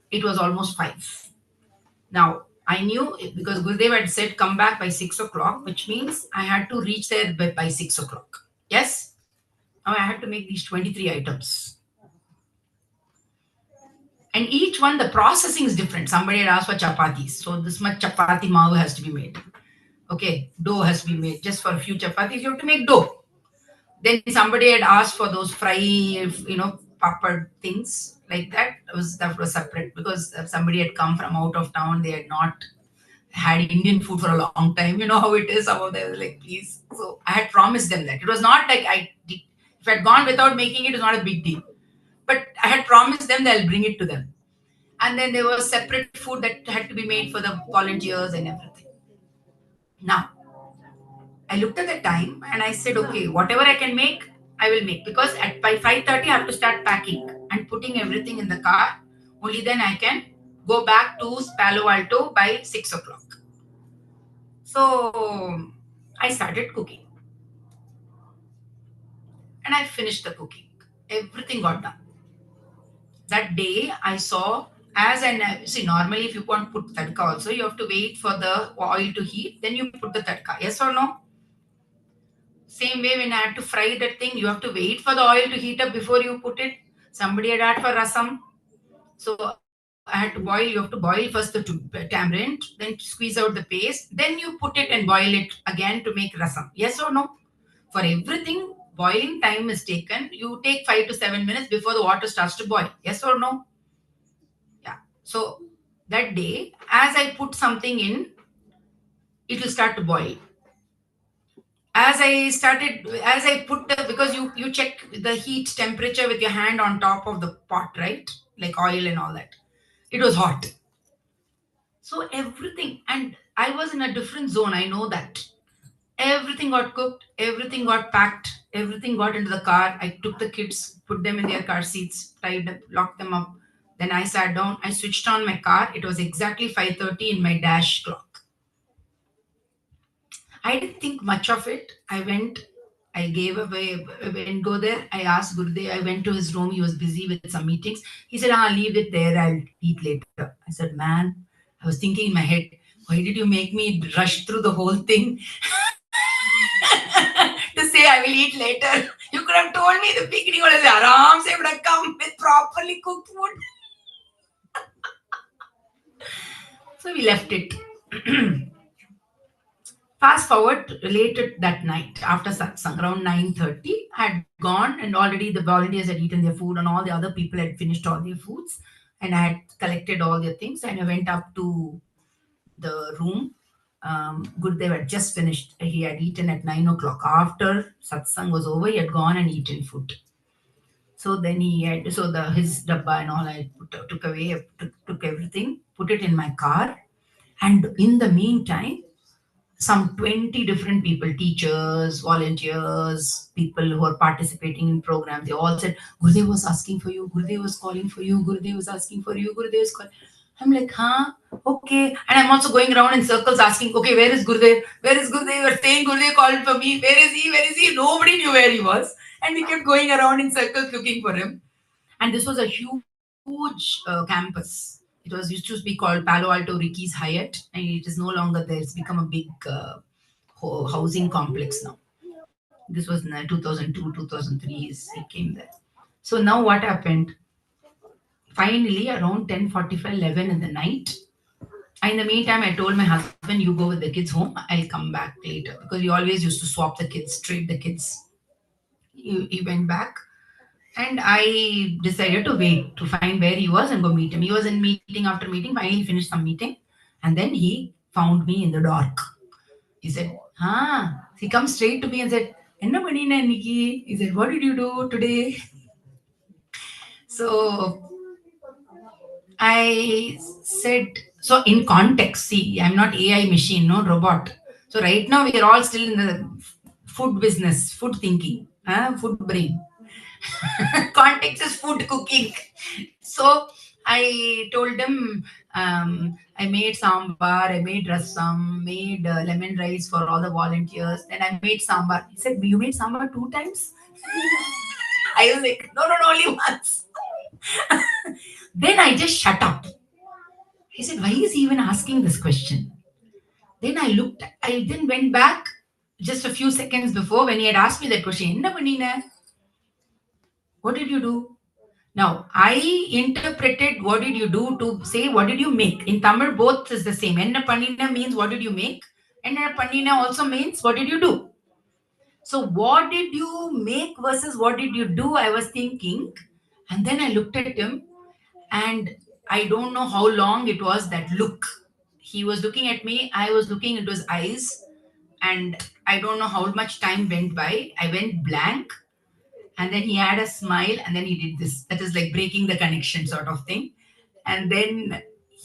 it was almost 5. Now I knew because Gurudev had said come back by 6 o'clock, which means I had to reach there by 6 o'clock. Yes. Now I had to make these 23 items. And each one, the processing is different. Somebody had asked for chapatis. So this much chapati mavu has to be made. Okay, dough has to be made. Just for a few chapatis, you have to make dough. Then somebody had asked for those fry, papad things like that. That was separate because somebody had come from out of town. They had not had Indian food for a long time. You know how it is. Some of them were like, please. So I had promised them that. It was not like if I had gone without making it, it's not a big deal. But I had promised them that I'll bring it to them. And then there was separate food that had to be made for the volunteers and everything. Now, I looked at the time and I said, okay, whatever I can make, I will make. Because by 5:30, I have to start packing and putting everything in the car. Only then I can go back to Palo Alto by 6 o'clock. So I started cooking. And I finished the cooking. Everything got done. That day I saw normally if you want to put tadka also, you have to wait for the oil to heat, then you put the tadka. Yes or no? Same way when I had to fry that thing, you have to wait for the oil to heat up before you put it. Somebody had asked for rasam. So I had to boil, you have to boil first the tamarind, then squeeze out the paste, then you put it and boil it again to make rasam. Yes or no? For everything, boiling time is taken. You take 5 to 7 minutes before the water starts to boil. Yes or no? Yeah. So that day, as I put something in, it will start to boil. As I put because you check the heat temperature with your hand on top of the pot, right? Like oil and all that. It was hot. So everything, and I was in a different zone. I know that. Everything got cooked, everything got packed, everything got into the car. I took the kids, put them in their car seats, tied up, locked them up. Then I sat down, I switched on my car. It was exactly 5:30 in my dash clock. I didn't think much of it. I went, I gave away, I didn't go there. I asked Gurudev, I went to his room. He was busy with some meetings. He said, leave it there. I'll eat later. I said, man, I was thinking in my head, why did you make me rush through the whole thing? To say I will eat later. You could have told me the beginning was aram se would have come with properly cooked food. So we left it. Fast forward later that night after satsang, around 9:30, I had gone and already the volunteers had eaten their food and all the other people had finished all their foods and I had collected all their things and I went up to the room. Gurudev had just finished. He had eaten at 9 o'clock. After satsang was over, he had gone and eaten food. So then his dabba and all I took away, took everything, put it in my car. And in the meantime, some 20 different people, teachers, volunteers, people who are participating in programs, they all said, Gurudev was asking for you, Gurudev was calling for you, Gurudev was asking for you, Gurudev was calling. I'm like, okay. And I'm also going around in circles asking, okay, where is Gurudev? Where is Gurudev? We're saying Gurudev called for me. Where is he? Where is he? Nobody knew where he was. And we kept going around in circles looking for him. And this was a huge campus. It was used to be called Palo Alto Ricky's Hyatt, and it is no longer there. It's become a big housing complex now. This was in 2002, 2003. He came there. So now what happened? Finally, around 10:45, 11 in the night, in the meantime, I told my husband, you go with the kids home. I'll come back later because we always used to swap the kids, trade the kids. He went back and I decided to wait to find where he was and go meet him. He was in meeting after meeting, finally finished some meeting. And then he found me in the dark. He said, he comes straight to me and said, Enna panina inniki? He said, what did you do today? So I said, so in context, see, I'm not AI machine, no robot. So right now we are all still in the food business, food thinking, food brain. Context is food cooking. So I told him, I made sambar, I made rasam, made lemon rice for all the volunteers. Then I made sambar. He said, you made sambar 2 times? I was like, no, only once. Then I just shut up. He said, why is he even asking this question? Then I then went back just a few seconds before when he had asked me that question. "Enna pannina? What did you do?" Now, I interpreted what did you do to say what did you make. In Tamil, both is the same. Enna pannina means what did you make? Enna pannina also means what did you do? So, what did you make versus what did you do? I was thinking. And then I looked at him and I don't know how long it was that look. He was looking at me, I was looking into his eyes, and I don't know how much time went by. I went blank, and then he had a smile, and then he did this. That is like breaking the connection, sort of thing. And then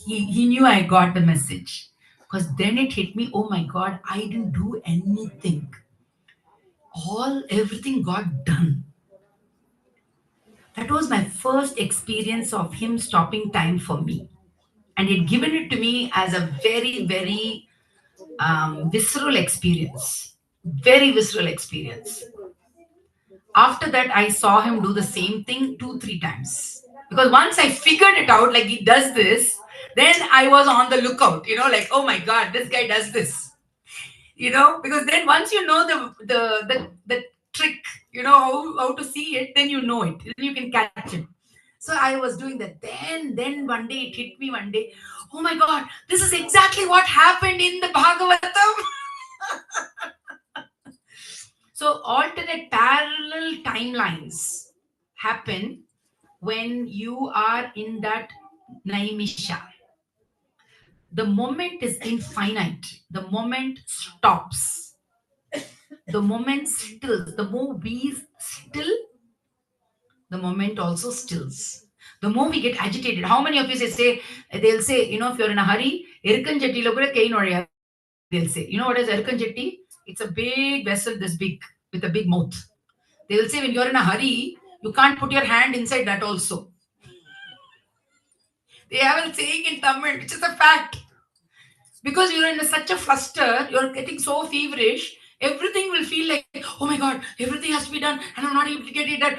he knew I got the message because then it hit me. Oh my God, I didn't do anything. Everything got done. That was my first experience of him stopping time for me. And he'd given it to me as a very, very visceral experience. Very visceral experience. After that, I saw him do the same thing 2, 3 times. Because once I figured it out, like he does this, then I was on the lookout, like, oh my God, this guy does this. Because then once you know the trick, how to see it, then you know it. Then you can catch it. So I was doing that. Then one day it hit me one day. Oh my God, this is exactly what happened in the Bhagavatam. So alternate parallel timelines happen when you are in that naimisha. The moment is infinite. The moment stops. The moment stills. The more we still, the moment also stills. The more we get agitated. How many of you they'll say, if you're in a hurry, Irkan Jetti lo kuda kei nodaya, they'll say. You know what is Irkan Jetti? It's a big vessel this big with a big mouth. They will say when you're in a hurry, you can't put your hand inside that also. They have a saying in Tamil, which is a fact. Because you're in such a fluster, you're getting so feverish, everything will feel like, oh my God, everything has to be done, and I'm not able to get it done.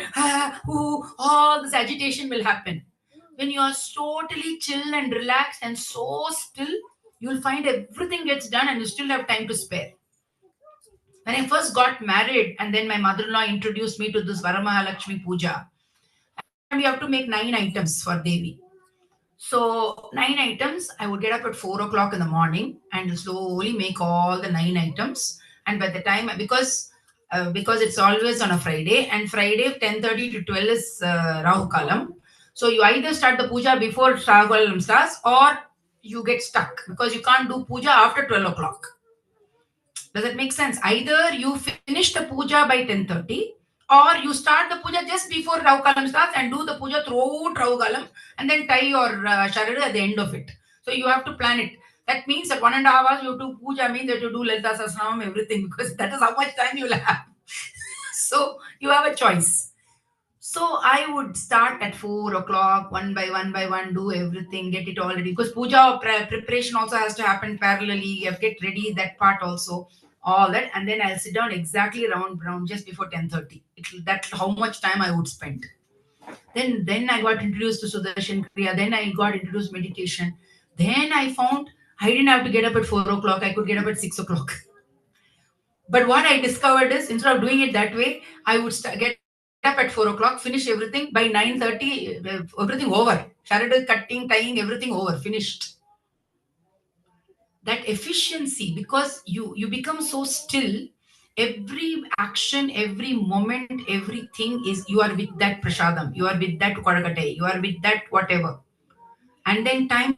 All this agitation will happen. When you are totally chill and relaxed and so still, you'll find everything gets done and you still have time to spare. When I first got married, and then my mother-in-law introduced me to this Varamahalakshmi Puja, and we have to make 9 items for Devi. So 9 items, I would get up at 4 o'clock in the morning and slowly make all the 9 items. And by the time, because it's always on a Friday, and Friday 10:30 to 12 is Rahu Kalam. So you either start the puja before Rahu Kalam starts, or you get stuck because you can't do puja after 12 o'clock. Does it make sense? Either you finish the puja by 10:30, or you start the puja just before Rahu Kalam starts and do the puja throughout Rahu Kalam and then tie your sharada at the end of it. So you have to plan it. That means that 1.5 hours you have to puja means that you do Lalita Sahasranam, everything, because that is how much time you'll have. So you have a choice. So I would start at 4 o'clock, one by one, do everything, get it all ready. Because puja preparation also has to happen parallelly. You have to get ready that part also, all that, and then I'll sit down exactly around just before 10:30. That's how much time I would spend. Then I got introduced to Sudarshan Kriya. Then I got introduced to meditation. Then I found I didn't have to get up at 4 o'clock. I could get up at 6 o'clock. But what I discovered is instead of doing it that way, I would get up at 4 o'clock, finish everything by 9:30, everything over. Sharadil cutting, tying, everything over, finished. That efficiency, because you become so still, every action, every moment, everything is, you are with that prasadam, you are with that kodakate, you are with that whatever. And then time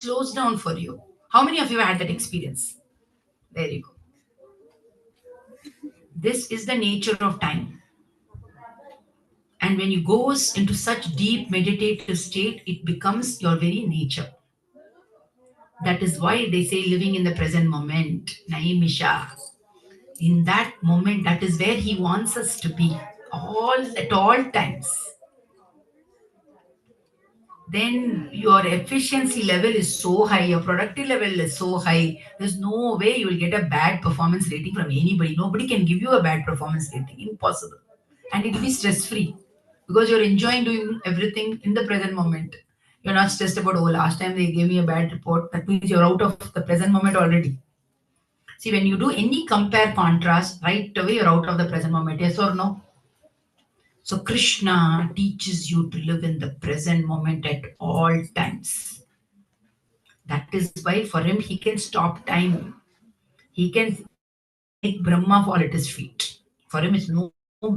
slows down for you. How many of you had that experience? There you go. This is the nature of time. And when you go into such deep meditative state, it becomes your very nature. That is why they say living in the present moment, Naimisha. In that moment, that is where he wants us to be, at all times. Then your efficiency level is so high, your productivity level is so high. There's no way you will get a bad performance rating from anybody. Nobody can give you a bad performance rating. Impossible. And it will be stress free because you're enjoying doing everything in the present moment. You're not stressed about, oh, last time they gave me a bad report. That means you're out of the present moment already. See, when you do any compare contrast, right away you're out of the present moment. Yes or no? So Krishna teaches you to live in the present moment at all times. That is why for him, he can stop time. He can make Brahma fall at his feet. For him, it's no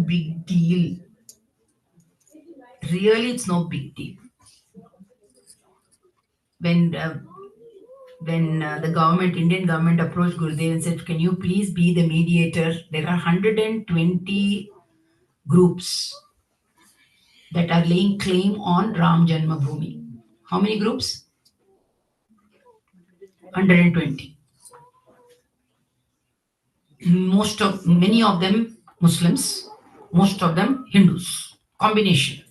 big deal. Really, it's no big deal. When the Indian government approached Gurudev and said, can you please be the mediator? There are 120 groups that are laying claim on Ram Janmabhoomi. How many groups? 120. Many of them Muslims, most of them Hindus. Combination.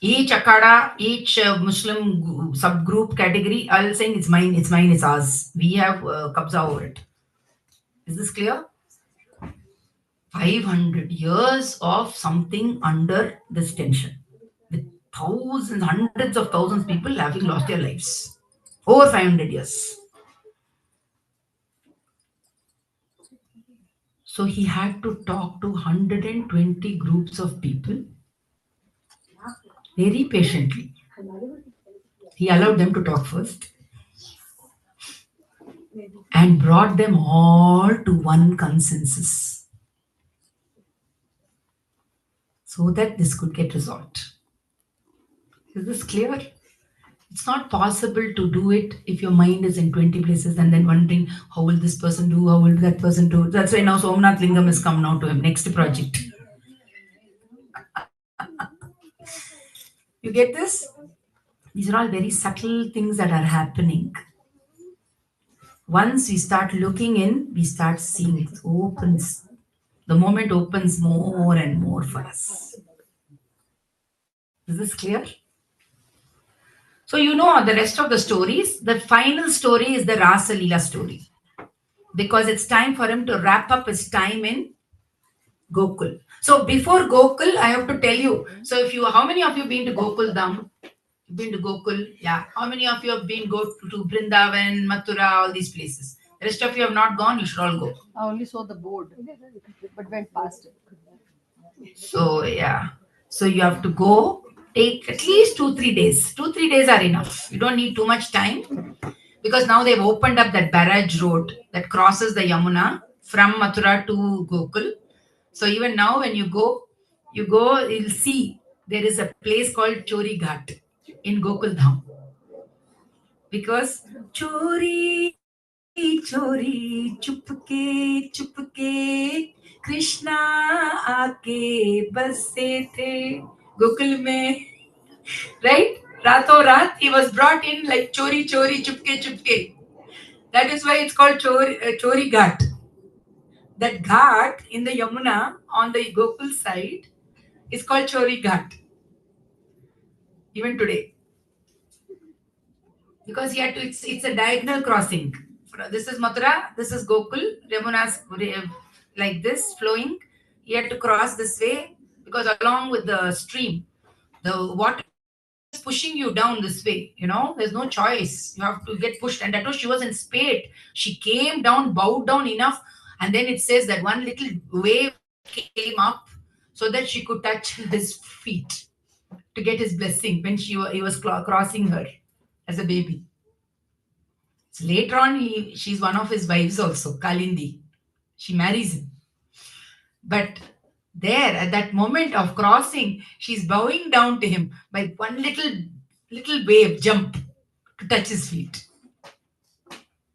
Each akada, each Muslim subgroup category, I'll saying it's mine, it's mine, it's ours. We have kabza over it. Is this clear? 500 years of something under this tension. With thousands, hundreds of thousands of people having lost their lives. Over 500 years. So he had to talk to 120 groups of people very patiently. He allowed them to talk first and brought them all to one consensus so that this could get resolved. Is this clear? It's not possible to do it if your mind is in 20 places and then wondering, how will this person do? How will that person do? That's why now Somnath Lingam has come now to him, next project. You get this? These are all very subtle things that are happening. Once we start looking in, we start seeing it opens. The moment opens more and more for us. Is this clear? So you know the rest of the stories. The final story is the Rasa Leela story. Because it's time for him to wrap up his time in Gokul. So before Gokul, I have to tell you. So how many of you been to Gokul Dham? Been to Gokul? Yeah. How many of you have been to Brindavan, Mathura, all these places? The rest of you have not gone. You should all go. I only saw the board, but went past it. So yeah. So you have to go. Take at least 2-3 days. 2-3 days are enough. You don't need too much time because now they've opened up that barrage road that crosses the Yamuna from Mathura to Gokul. So even now when you go, you'll see there is a place called Chori Ghat in Gokul Dham. Because Chori, Chori, Chupke, Chupke, Krishna aake basse the Gokul mein. Right? Rato Rat, he was brought in like Chori, Chori, Chupke, Chupke. That is why it's called Chori Ghat. That ghat in the Yamuna on the Gokul side is called Chori Ghat. Even today. Because he had to, it's a diagonal crossing. This is Mathura, this is Gokul, Yamuna's like this flowing. He had to cross this way because along with the stream, the water is pushing you down this way. There's no choice. You have to get pushed. And that was, she was in spate. She came down, bowed down enough. And then it says that one little wave came up. so that she could touch his feet to get his blessing when he was crossing her as a baby. So later on, she's one of his wives also, Kalindi. She marries him. But there, at that moment of crossing, she's bowing down to him by one little wave, jump to touch his feet.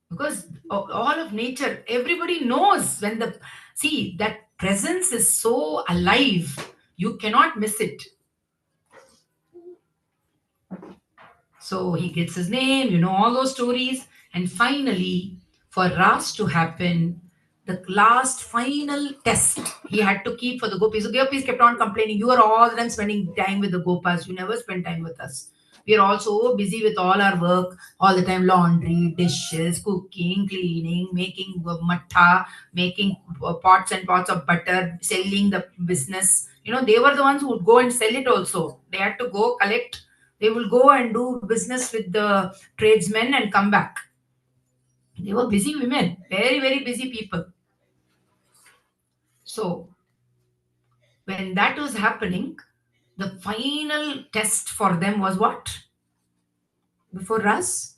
Because all of nature, everybody knows when that presence is so alive, you cannot miss it. So he gets his name, all those stories. And finally, for Ras to happen, the last final test he had to keep for the gopis. The gopis kept on complaining, you are all the time spending time with the gopas. You never spend time with us. We are also busy with all our work, all the time laundry, dishes, cooking, cleaning, making mattha, making pots and pots of butter, selling the business. They were the ones who would go and sell it also. They had to go collect. They will go and do business with the tradesmen and come back. They were busy women, very, very busy people. So, when that was happening, the final test for them was what? Before us?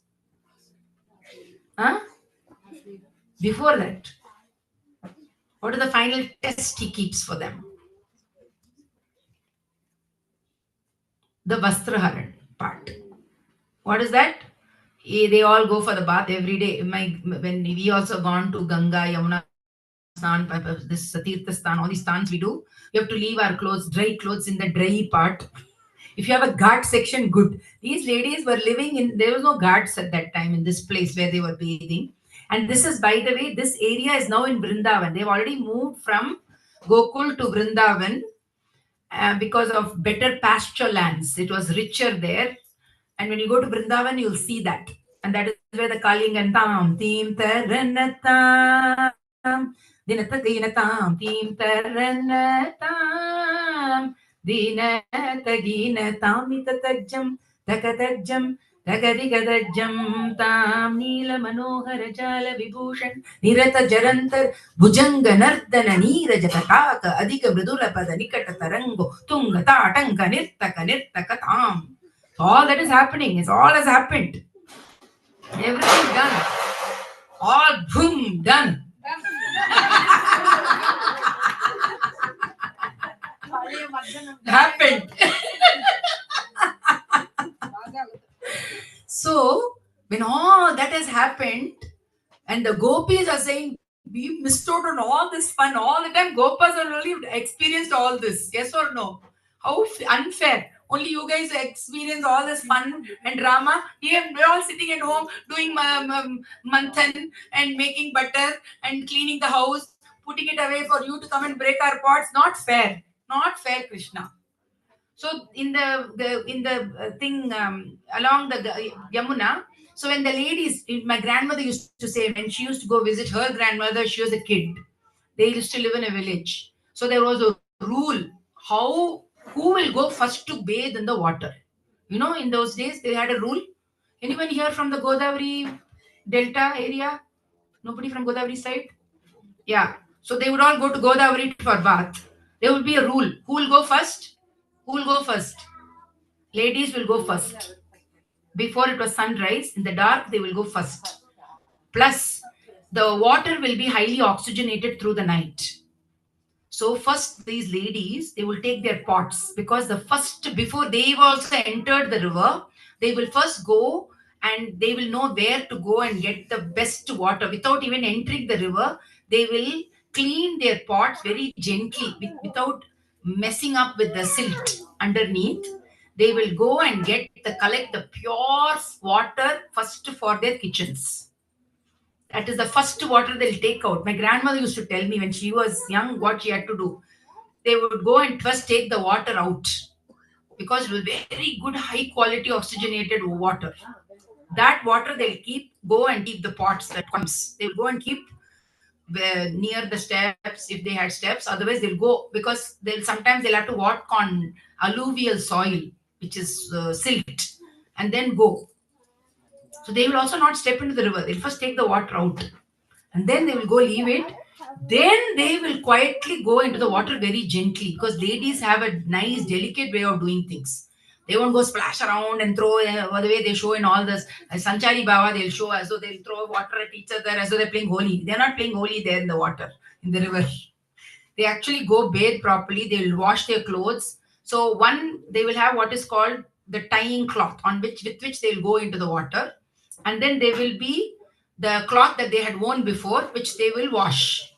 Huh? Before that. What is the final test he keeps for them? The Vastraharan part. What is that? They all go for the bath every day. When we also gone to Ganga, Yamuna, this Tirtha Sthan, all these sthans we do, we have to leave our clothes, dry clothes in the dry part. If you have a ghat section, good. These ladies were living in, there was no ghats at that time in this place where they were bathing. And this is, by the way, this area is now in Vrindavan. They've already moved from Gokul to Vrindavan because of better pasture lands. It was richer there. And when you go to Vrindavan, you'll see that. And that is where the Kalingantam, Team Teranatam, Dinatadinatam, Team Teranatam, Dinataginatam, Itatajam, Takatajam, Takadigadajam, Tam, Nila Manohara Jala Vibhushan, Nirata Jarantar, Bhujanga Nardana, Nira Jatataka, Adika Bridula Pada Nikata Tarango, Tunga Tatanka, Nirtaka Tam. All that is happening. It's all has happened. Everything done. All boom done. Happened. So when all that has happened, and the gopis are saying, we missed out on all this fun all the time. Gopas are really experienced all this. Yes or no? How unfair. Only you guys experience all this fun and drama. Here we're all sitting at home doing manthan and making butter and cleaning the house, putting it away for you to come and break our pots. Not fair. Not fair, Krishna. So in the thing along the Yamuna, so when the ladies, my grandmother used to say, when she used to go visit her grandmother, she was a kid. They used to live in a village. So there was a rule who will go first to bathe in the water. In those days they had a rule. Anyone here from the Godavari Delta area? Nobody from Godavari side? Yeah. So they would all go to Godavari for bath. There would be a rule. Who will go first? Who will go first? Ladies will go first. Before it was sunrise, in the dark, they will go first. Plus, the water will be highly oxygenated through the night. So first, these ladies, they will take their pots because before they've also entered the river, they will first go and they will know where to go and get the best water. Without even entering the river, they will clean their pots very gently without messing up with the silt underneath. They will go and collect the pure water first for their kitchens. That is the first water they'll take out. My grandmother used to tell me when she was young what she had to do. They would go and first take the water out because it was very good, high quality oxygenated water. That water they'll go and keep the pots that comes. They'll go and keep near the steps if they had steps. Otherwise, they'll go because sometimes they'll have to walk on alluvial soil, which is silt, and then go. So they will also not step into the river. They'll first take the water out and then they will go leave it Then they will quietly go into the water very gently, because ladies have a nice, delicate way of doing things. They won't go splash around and throw the way they show in all this. Sanchari Baba, they'll show as though they'll throw water at each other as though they're playing Holi. They're not playing Holi there in the water, in the river. They actually go bathe properly. They will wash their clothes. So they will have what is called the tying cloth with which they'll go into the water, and then there will be the cloth that they had worn before, which they will wash,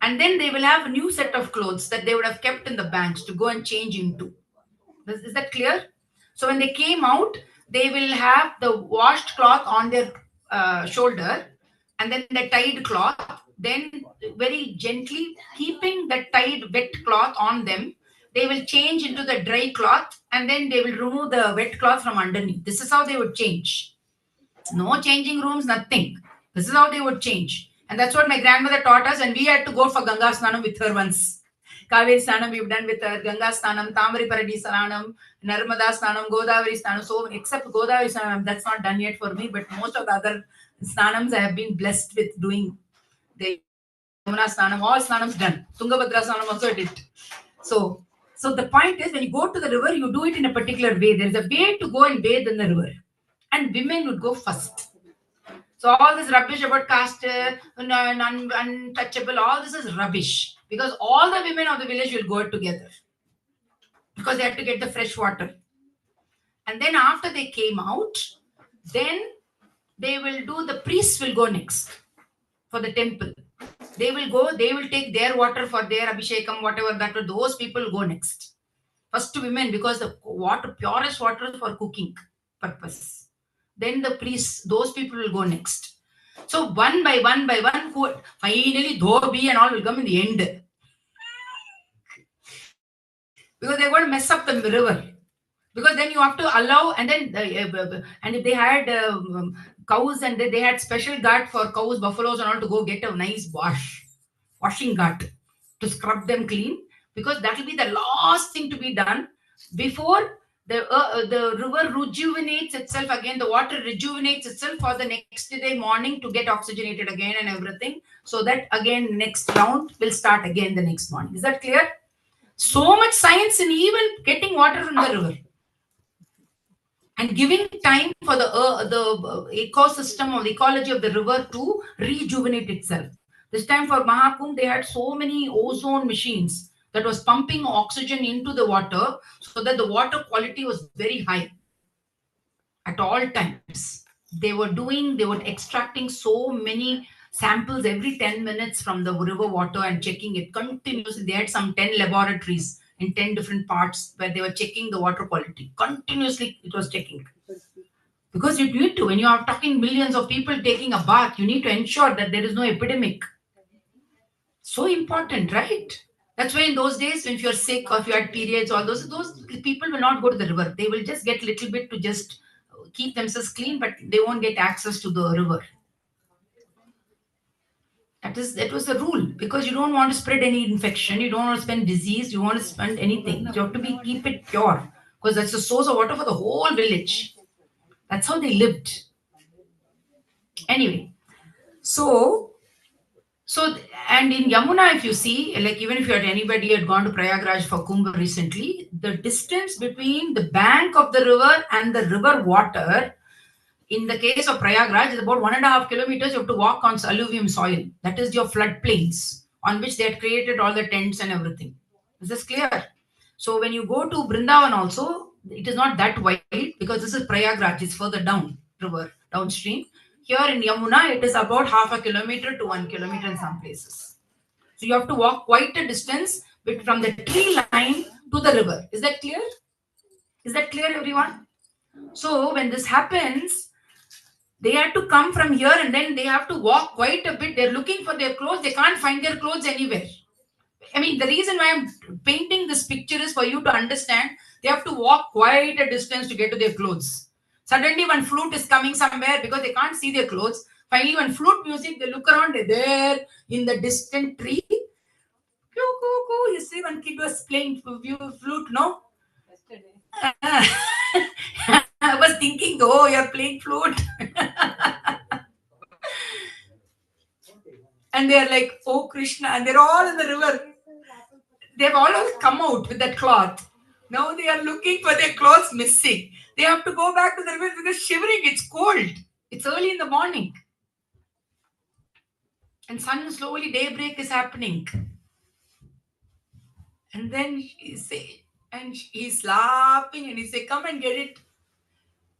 and then they will have a new set of clothes that they would have kept in the banks to go and change into. Is that clear? So when they came out, they will have the washed cloth on their shoulder, and then the tied cloth. Then very gently keeping the tied wet cloth on them, they will change into the dry cloth, and then they will remove the wet cloth from underneath. This is how they would change. No changing rooms, nothing. This is how they would change. And that's what my grandmother taught us, and we had to go for Ganga Snanam with her once. Kaveri Snanam we've done with her, Ganga Snanam, Tamari Paradi Snanam, Narmada Snanam, Godavari Snanam. So except Godavari Snanam, that's not done yet for me, but most of the other Snanams I have been blessed with doing. The Yamuna Snanam, all Snanams done. Tungabhadra Snanam also did. So the point is, when you go to the river, you do it in a particular way. There is a way to go and bathe in the river. And women would go first. So all this rubbish about caste, untouchable, all this is rubbish, because all the women of the village will go together, because they have to get the fresh water. And then after they came out, then the priests will go next for the temple. They will take their water for their abhishekam, whatever that, those people go next. First women, because the purest water is for cooking purpose. Then the priests, those people will go next. So one by one, finally Dhobi and all will come in the end. Because they're going to mess up the river. Because then you have to allow, and then and if they had cows, and they had special guard for cows, buffaloes and all, to go get a nice washing guard to scrub them clean, because that will be the last thing to be done before the river rejuvenates itself again. The water rejuvenates itself for the next day morning to get oxygenated again and everything, so that again next round will start again the next morning. Is that clear? So much science in even getting water from the river and giving time for the ecosystem or the ecology of the river to rejuvenate itself. This time for Mahakumbh, they had so many ozone machines that was pumping oxygen into the water, so that the water quality was very high at all times. They were extracting so many samples every 10 minutes from the river water and checking it continuously. They had some 10 laboratories in 10 different parts where they were checking the water quality. Continuously it was checking. Because you need to, when you are talking millions of people taking a bath, you need to ensure that there is no epidemic. So important, right? That's why in those days, if you're sick or if you had periods, all those people will not go to the river. They will just get little bit to just keep themselves clean, but they won't get access to the river. That was the rule, because you don't want to spread any infection, you don't want to spread disease, you want to spread anything. You have to keep it pure, because that's the source of water for the whole village. That's how they lived. Anyway, so and in Yamuna, if you see, like even if anybody had gone to Prayagraj for Kumbh recently, the distance between the bank of the river and the river water, in the case of Prayagraj, is about 1.5 kilometers. You have to walk on alluvium soil. That is your floodplains on which they had created all the tents and everything. Is this clear? So when you go to Brindavan also, it is not that wide, because this is Prayagraj. It's further down river, downstream. Here in Yamuna, it is about 0.5 kilometer to 1 kilometer in some places. So you have to walk quite a distance from the tree line to the river. Is that clear? Is that clear, everyone? So when this happens, they had to come from here, and then they have to walk quite a bit. They're looking for their clothes. They can't find their clothes anywhere. I mean, the reason why I'm painting this picture is for you to understand they have to walk quite a distance to get to their clothes. Suddenly one flute is coming somewhere, because they can't see their clothes. Finally, when flute music, they look around, they're there in the distant tree. You see, one kid was playing flute, no? Yesterday. I was thinking, oh, you're playing flute. And they are like, oh Krishna, and they're all in the river. They've all come out with that cloth. Now they are looking for their clothes missing. They have to go back to the river because shivering. It's cold. It's early in the morning. And sun slowly daybreak is happening. And then he say, and he's laughing and he say, come and get it.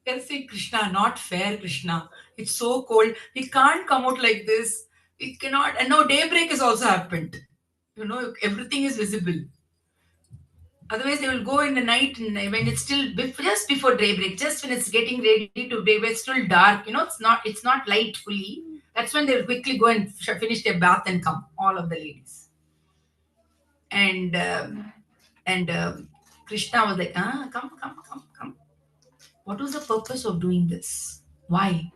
They'll say, Krishna, not fair, Krishna. It's so cold. We can't come out like this. We cannot. And now daybreak has also happened. You know, everything is visible. Otherwise, they will go in the night and when it's still just before daybreak, just when it's getting ready to daybreak, it's still dark. You know, it's not light fully. That's when they'll quickly go and finish their bath and come. All of the ladies. And Krishna was like, come. What was the purpose of doing this? Why?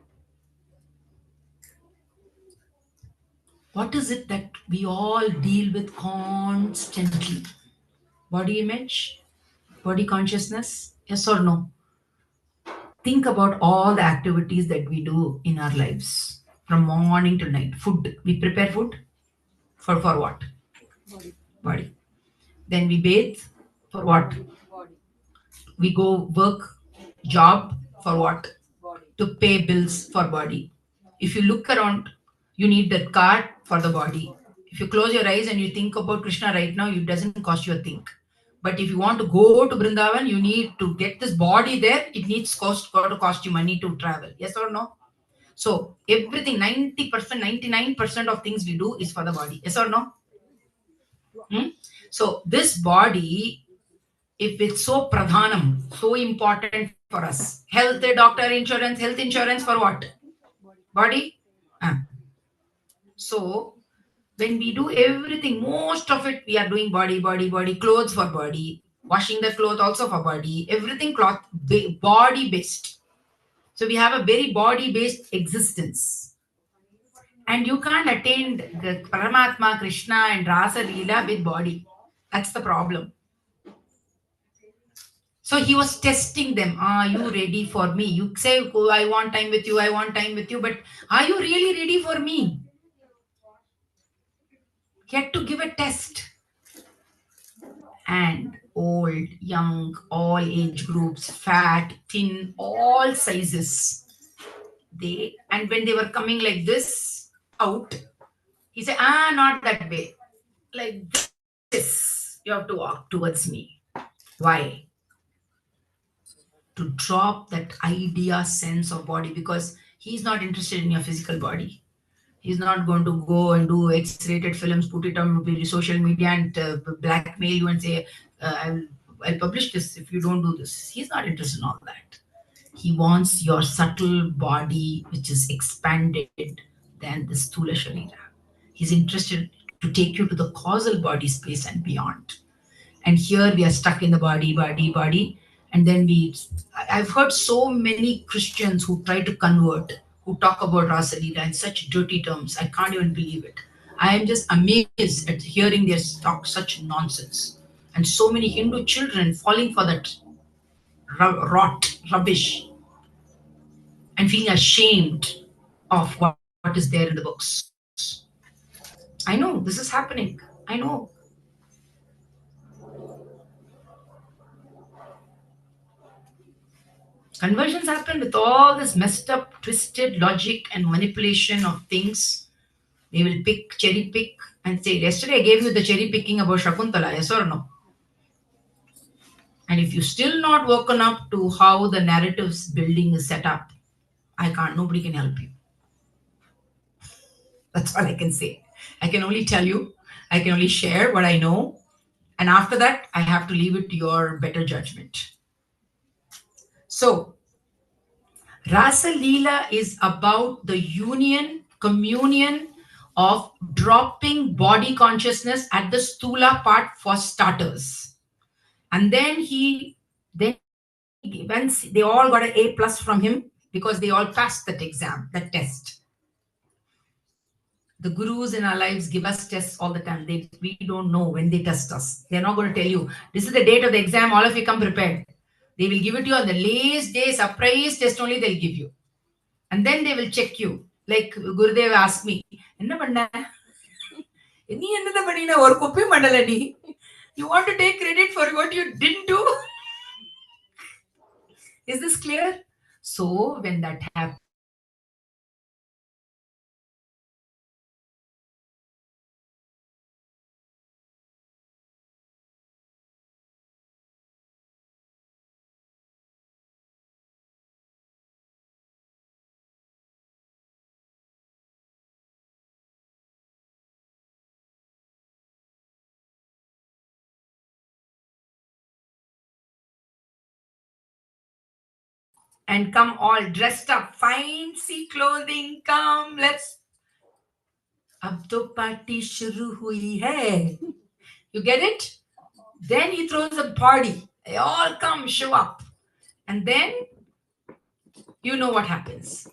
What is it that we all deal with constantly? Body image, body consciousness, yes or no? Think about all the activities that we do in our lives from morning to night. Food, we prepare food for what? Body. Then we bathe for what? We go work, job for what? To pay bills for body. If you look around, you need that car for the body. If you close your eyes and you think about Krishna right now, it doesn't cost you a thing. But if you want to go to Vrindavan, you need to get this body there. It needs to cost you money to travel. Yes or no? So everything, 90%, 99% of things we do is for the body. Yes or no? So this body, if it's so pradhanam, so important for us, health, doctor, insurance, health insurance for what? Body. So when we do everything, most of it we are doing body, clothes for body, washing the clothes also for body, everything cloth, body based. So we have a very body based existence. And you can't attain the Paramatma, Krishna and Rasa Leela with body. That's the problem. So he was testing them. Are you ready for me? You say, oh, I want time with you, but are you really ready for me? He had to give a test. And old, young, all age groups, fat, thin, all sizes. And when they were coming like this out, he said, not that way. Like this, you have to walk towards me. Why? To drop that idea sense of body, because he's not interested in your physical body. He's not going to go and do X-rated films, put it on social media and blackmail you and say, I'll publish this if you don't do this. He's not interested in all that. He wants your subtle body, which is expanded than the Sthula Sharira. He's interested to take you to the causal body space and beyond. And here we are stuck in the body. And then I've heard so many Christians who try to convert, who talk about Rasa Leela in such dirty terms. I can't even believe it. I am just amazed at hearing their talk such nonsense. And so many Hindu children falling for that rubbish and feeling ashamed of what is there in the books. I know this is happening. I know. Conversions happen with all this messed up, twisted logic and manipulation of things. They will cherry pick and say, yesterday I gave you the cherry picking about Shakuntala, yes or no? And if you still not woken up to how the narratives building is set up, nobody can help you. That's all I can say. I can only tell you, I can only share what I know. And after that, I have to leave it to your better judgment. So, Rasa Leela is about the communion of dropping body consciousness at the Stula part for starters. And then once they all got an A+ from him because they all passed that exam, that test. The gurus in our lives give us tests all the time. We don't know when they test us. They're not going to tell you, this is the date of the exam, all of you come prepared. They will give it to you on the last day, surprise test only they'll give you. And then they will check you. Like Gurudev asked me, enna panna? நீ என்னதான் பண்ணின ஒரு குப்பை மண்டல நீ. You want to take credit for what you didn't do? Is this clear? So when that happens, and come all dressed up, fancy clothing, come, let's. अब तो party शुरू हुई है. You get it? Then he throws a party. They all come, show up. And then you know what happens.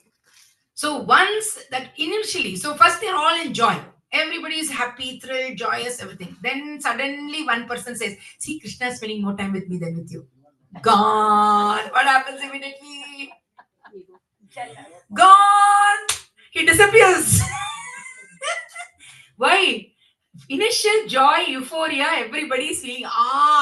So once that initially, so first they're all in joy. Everybody is happy, thrilled, joyous, everything. Then suddenly one person says, see, Krishna is spending more time with me than with you. Gone. What happens immediately? Gone. He disappears. Why? Initial joy, euphoria, everybody is feeling,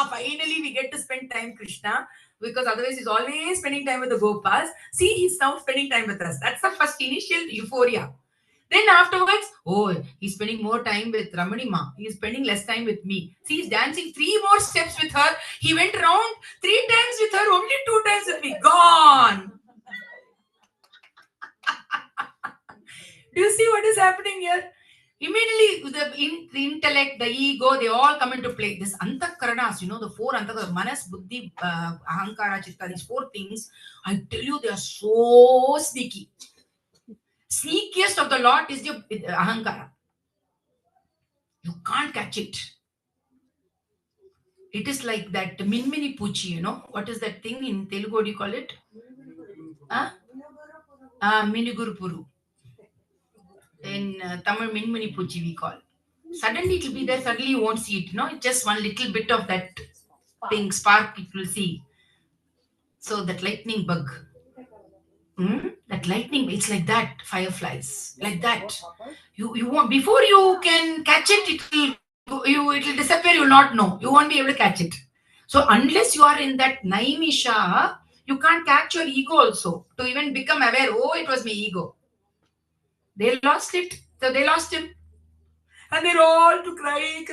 finally we get to spend time Krishna, because otherwise he's always spending time with the Gopas. See, he's now spending time with us. That's the first initial euphoria. Then afterwards, oh, he's spending more time with Ramanima. He's spending less time with me. See, he's dancing 3 more steps with her. He went around 3 times with her, only 2 times with me. Gone. Do you see what is happening here? Immediately, the intellect, the ego, they all come into play. This antakaranas, the 4 antakaranas, manas, buddhi, ahankara, chitta, these 4 things, I tell you, they are so sneaky. Sneakiest of the lot is the ahankara. You can't catch it. It is like that minmini puchi, What is that thing in Telugu? What do you call it? Minigurupuru. In Tamil, minmini puchi we call. Suddenly it will be there, suddenly you won't see it, It's just one little bit of that thing, spark, it will see. So that lightning bug. That lightning, it's like that, fireflies, like that. You want, before you can catch it, it will disappear, you will not know. You won't be able to catch it. So unless you are in that naimisha, you can't catch your ego also. To even become aware, oh, it was my ego. They lost it. So they lost him. And they're all to cry.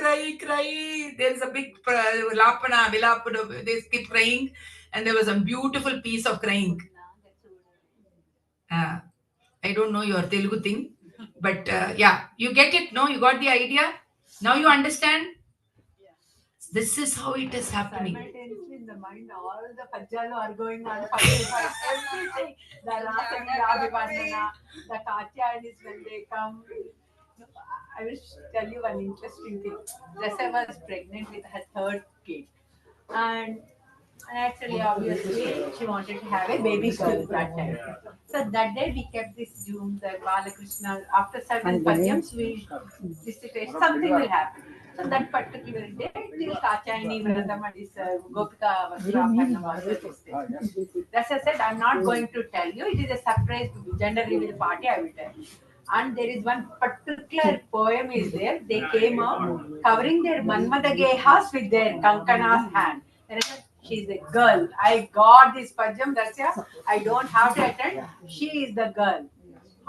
There's a big lapana, vilapana, they keep crying. And there was a beautiful piece of crying. I don't know your Telugu thing. But yeah, you get it, no? You got the idea? Now you understand? This is how it is happening. Simultaneously in the mind, all the Pajjalu are going on. Everything. The Rasavila, the Katyanis when they come. I will tell you one interesting thing. Rasa was pregnant with her 3rd kid. And naturally, obviously, she wanted to have a baby girl that time. So that day we kept this June, the Balakrishna. After certain padyams, we recited something will happen. So that particular day, this Kachayani Vradam and this Gopika Vasram Rasa said, I'm not going to tell you. It is a surprise gender reveal party, I will tell you. And there is one particular poem is there. They came out covering their Manmada Gehas with their Kankana's hand. She's a girl. I got this Pajam Rasya. I don't have to attend. She is the girl.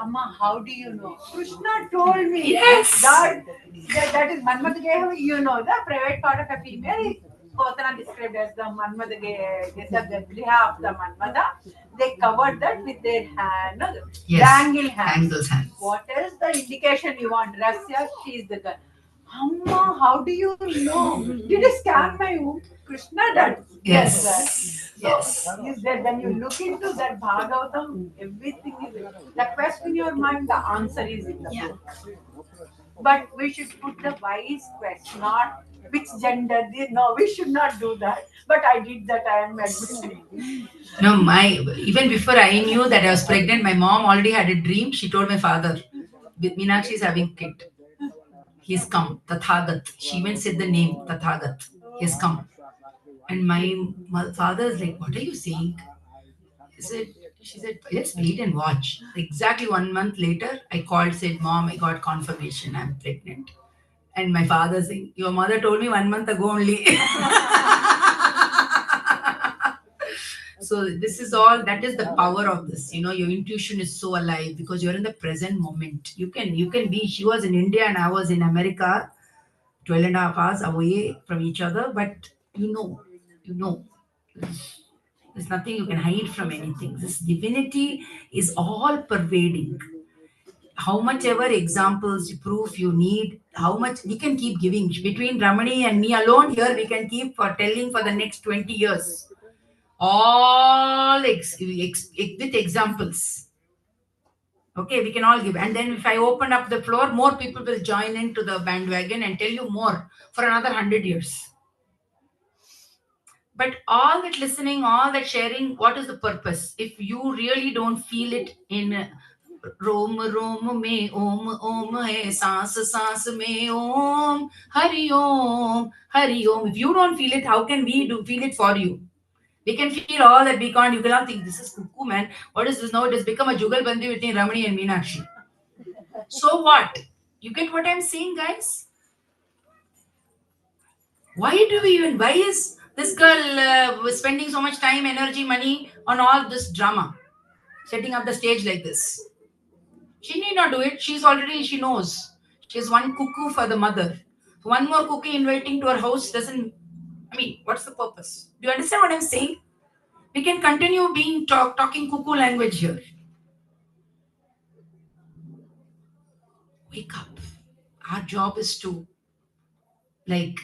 Amma, how do you know? Krishna told me. Yes. That is Manmada Geha. The private part of a female. Kotana described as the Manmada Geha, the Griha of the Manmada. They covered that with their hand. Dangle hand. Angles hands. What is the indication you want? Rasya, she is the girl. Amma, how do you know? Did you scan my womb? Krishna did. Yes. Yes. Is there, when you look into that Bhagavatam, everything is there. The question in your mind, the answer is in the book. But we should put the wise question, not which gender. No, we should not do that. But I did that, I am admitting. No, even before I knew that I was pregnant, my mom already had a dream. She told my father, Meenakshi is having kid. He's come, Tathagat. She even said the name, Tathagat. He's come. And my father is like, what are you saying? She said, just wait and watch. Exactly 1 month later, I called, said, Mom, I got confirmation I'm pregnant. And my father saying, your mother told me 1 month ago only. So this is all, that is the power of this. Your intuition is so alive because you're in the present moment. You can be, she was in India and I was in America, 12 and a half hours away from each other, but you know. There's nothing you can hide from anything. This divinity is all pervading. How much ever examples, proof you need, how much we can keep giving. Between Ramani and me alone here, we can keep for telling for the next 20 years. All with examples. Okay, we can all give. And then if I open up the floor, more people will join into the bandwagon and tell you more for another 100 years. But all that listening, all that sharing, what is the purpose? If you really don't feel it in Rom Rom me Om Om hai Saas Saas me Om Hari Om Hari Om. If you don't feel it, how can we feel it for you? We can feel all that we can't. You cannot think this is cuckoo, man. What is this now? It has become a jugalbandi between Ramani and Meenakshi. So what? You get what I'm saying, guys? Why is this girl spending so much time, energy, money on all this drama? Setting up the stage like this. She need not do it. She knows. She has one cuckoo for the mother. One more cookie inviting to her house doesn't, what's the purpose? Do you understand what I'm saying? We can continue talking cuckoo language here. Wake up. Our job is to, like,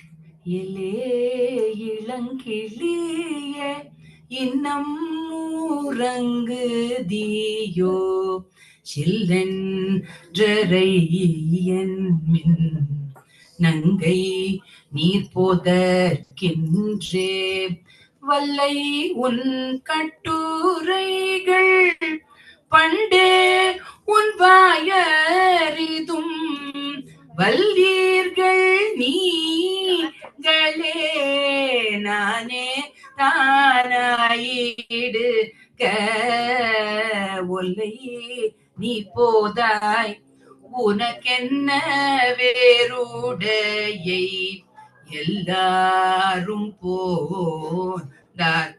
Yele ilankiliye இன்னம் உறங்குதியோ சில்லென்றரை என்மின் நங்கை நீர் போதற்கின்றே வல்லை உன் கட்டுரைகள் பண்டே உன் வாயறிதும் வல்லீர்கள் நீங்களே நானே தானாயிடு ஒல்லை நீ போதாய் உனக்கென்ன வேறுடையை எல்லாரும் போந்தாற்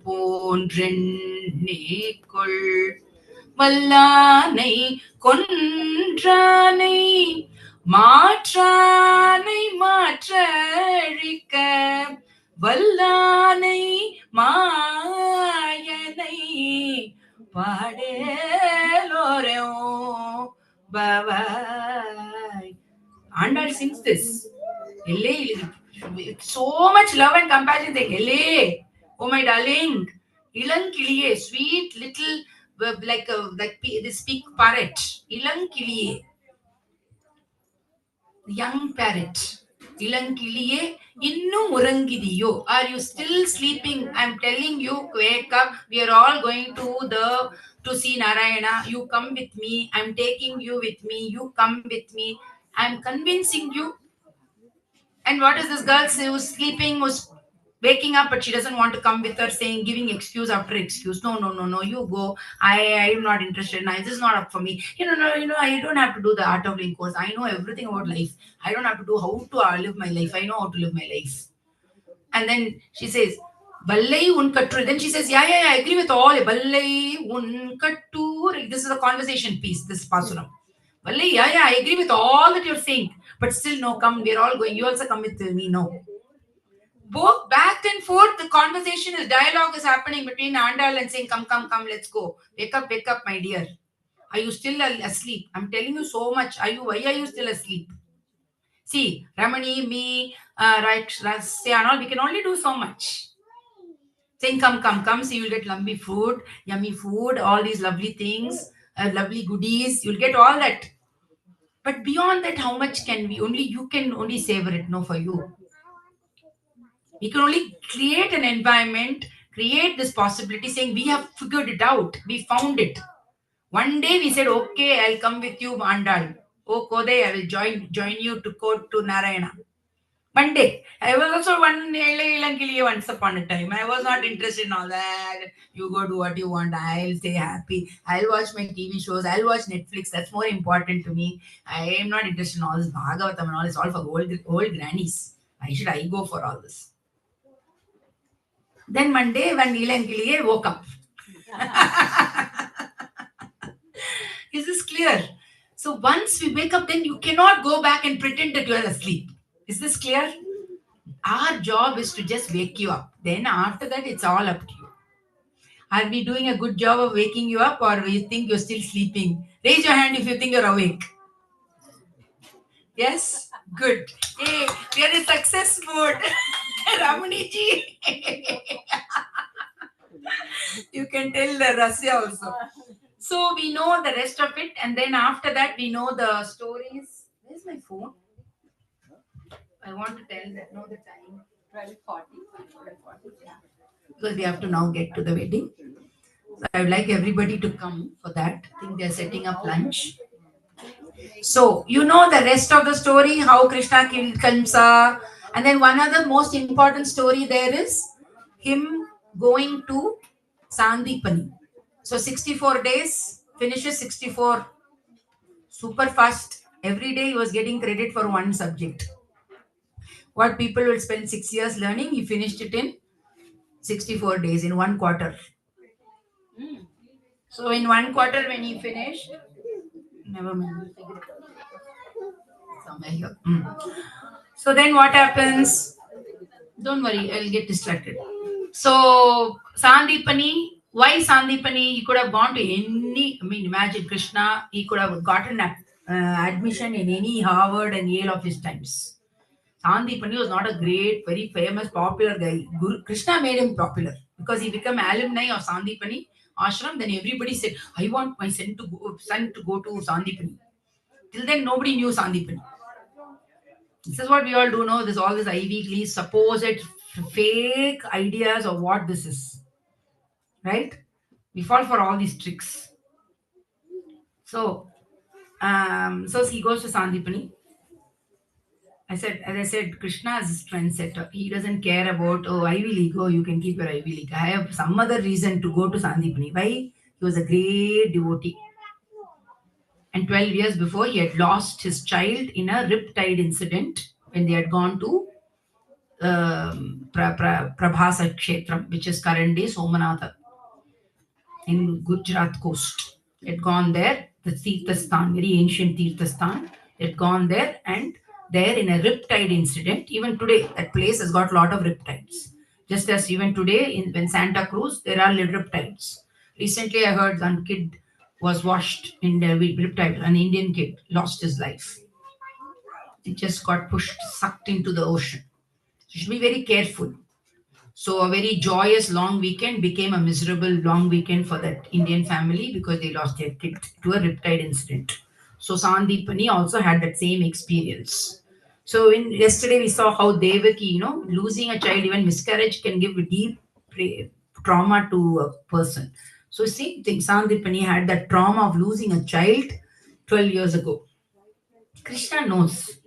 போன்றெண்ணிக்கொள் வல்லானை கொன்றானை மாற்றானை மாற்றழிக்க வல்லானை மாயனை பாடேலோரே பவாய். Andal sings this. With so much love and compassion, saying, Ele, oh my darling, Ilankiliye, sweet little, like this speak parrot. Ilankiliye, young parrot. Ilankiliye, innu murangidiyo. Are you still sleeping? I'm telling you, wake up. We are all going to see Narayana. You come with me. I'm taking you with me. You come with me. I'm convincing you. And what is this girl who's sleeping, who's waking up, but she doesn't want to come with her, saying, giving excuse after excuse. No, you go. I'm not interested. No, this is not up for me. I don't have to do the art of living course. I know everything about life. I don't have to do how to live my life. I know how to live my life. And then she says, Ballai un kattur. Then she says, yeah, I agree with all. Ballai un kattur. This is a conversation piece, this Pasuram. Ballai, yeah, I agree with all that you're saying. But still, no, come, we're all going. You also come with me, no. Both back and forth, the conversation is, dialogue is happening between Andal and saying, come, let's go. Wake up, my dear. Are you still asleep? I'm telling you so much. Why are you still asleep? See, Ramani, me, right, Rasya and all, we can only do so much. Saying, come, see, you'll get yummy food, all these lovely things, lovely goodies. You'll get all that. But beyond that, how much can we? You can only savor it, no, for you. We can only create an environment, create this possibility, saying we have figured it out. We found it. One day we said, okay, I'll come with you, Andal. Oh, Kode, I will join you to go to Narayana. Monday. I was also once upon a time. I was not interested in all that. You go do what you want. I'll stay happy. I'll watch my TV shows. I'll watch Netflix. That's more important to me. I am not interested in all this Bhagavatam and all. It's all for old grannies. Why should I go for all this? Then Monday, when Neela and Kiliye woke up. Is this clear? So once we wake up, then you cannot go back and pretend that you are asleep. Is this clear? Our job is to just wake you up. Then after that, it's all up to you. Are we doing a good job of waking you up, or you think you're still sleeping? Raise your hand if you think you're awake. Yes? Good. Hey, we are in success mode. Ramani ji. You can tell the Rasya also. So we know the rest of it, and then after that, we know the stories. Where's my phone? I want to tell that. Know the time. 12:40. Because we have to now get to the wedding. So I would like everybody to come for that. I think they're setting up lunch. So you know the rest of the story, how Krishna killed Kamsa. And then one other most important story there is him going to Sandipani. So 64 days, finishes 64 super fast. Every day he was getting credit for one subject. What people will spend 6 years learning, he finished it in 64 days, in 1 quarter. So in 1 quarter when he finished, never mind, we'll figure it out. Somewhere here. So then what happens? Don't worry, I'll get distracted. So Sandipani, why Sandipani? He could have gone to any, imagine Krishna, he could have gotten admission in any Harvard and Yale of his times. Sandipani was not a great, very famous, popular guy. Krishna made him popular because he became alumni of Sandipani ashram. Then everybody said, I want my son to go to Sandipani. Till then, nobody knew Sandipani. This is what we all do now. This all this Ivy League supposed fake ideas of what this is. Right? We fall for all these tricks. So he goes to Sandipani. As I said, Krishna is a trendsetter. He doesn't care about, Ivy League, you can keep your Ivy League. I have some other reason to go to Sandipani. Why? He was a great devotee. And 12 years before, he had lost his child in a riptide incident when they had gone to Prabhasa Kshetram, which is current day Somanatha in Gujarat coast. They had gone there, the Tirthasthan, very ancient Tirthasthan. They had gone there, and there in a riptide incident, even today, that place has got a lot of riptides. Just as even today, when Santa Cruz, there are little riptides. Recently, I heard one kid was washed in the riptide. An Indian kid lost his life. He just got sucked into the ocean. So you should be very careful. So a very joyous long weekend became a miserable long weekend for that Indian family because they lost their kid to a riptide incident. So Sandipani also had that same experience. So yesterday we saw how Devaki, losing a child, even miscarriage can give a deep trauma to a person. So same thing, Sandipani had that trauma of losing a child 12 years ago. Krishna knows.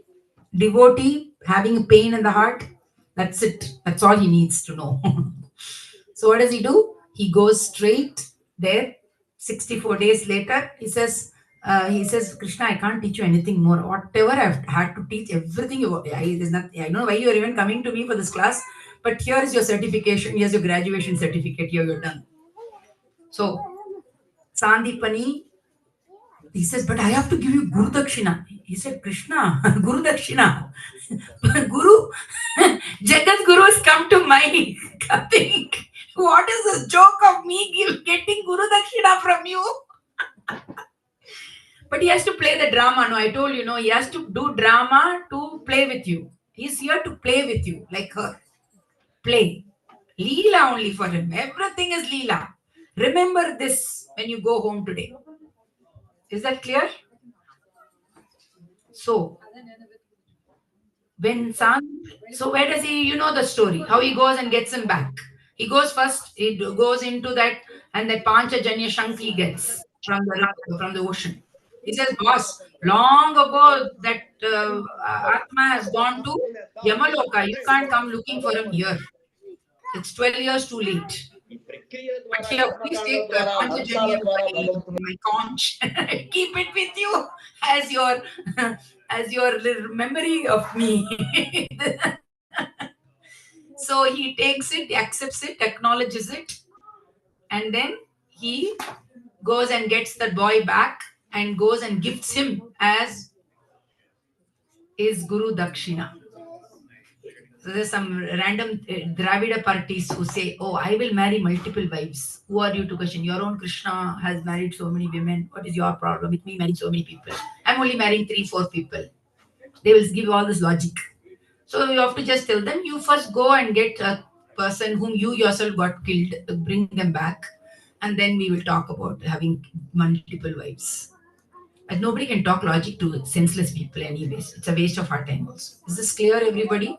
Devotee having pain in the heart, that's it. That's all he needs to know. So what does he do? He goes straight there. 64 days later, he says, Krishna, I can't teach you anything more. Whatever I've had to teach, everything there's nothing. I don't know why you're even coming to me for this class, but here is your certification. Here's your graduation certificate. Here you're done. So Sandipani, he says, but I have to give you Guru Dakshina. He said, Krishna, Guru Dakshina. Guru, Jagat Guru has come to my coming. What is this joke of me getting Guru Dakshina from you? But he has to play the drama. No, I told you, he has to do drama to play with you. He's here to play with you, like her. Play. Leela only for him. Everything is Leela. Remember this when you go home today. Is that clear? So, where does he, the story, how he goes and gets him back. He goes first, he goes into that, and that Panchajanya Shank he gets from the ocean. He says, boss, long ago that Atma has gone to Yamaloka, you can't come looking for him here. It's 12 years too late. But here, please take Panchajanya my conch. Keep it with you as your as your little memory of me. So he takes it, accepts it, acknowledges it, and then he goes and gets the boy back and goes and gifts him as his Guru Dakshina. So there's some random Dravida parties who say, "Oh, I will marry multiple wives." Who are you to question? Your own Krishna has married so many women. What is your problem with me marrying so many people? I'm only marrying 3-4 people. They will give all this logic. So you have to just tell them, you first go and get a person whom you yourself got killed, bring them back, and then we will talk about having multiple wives. But nobody can talk logic to senseless people anyways. It's a waste of our time also. Is this clear, everybody?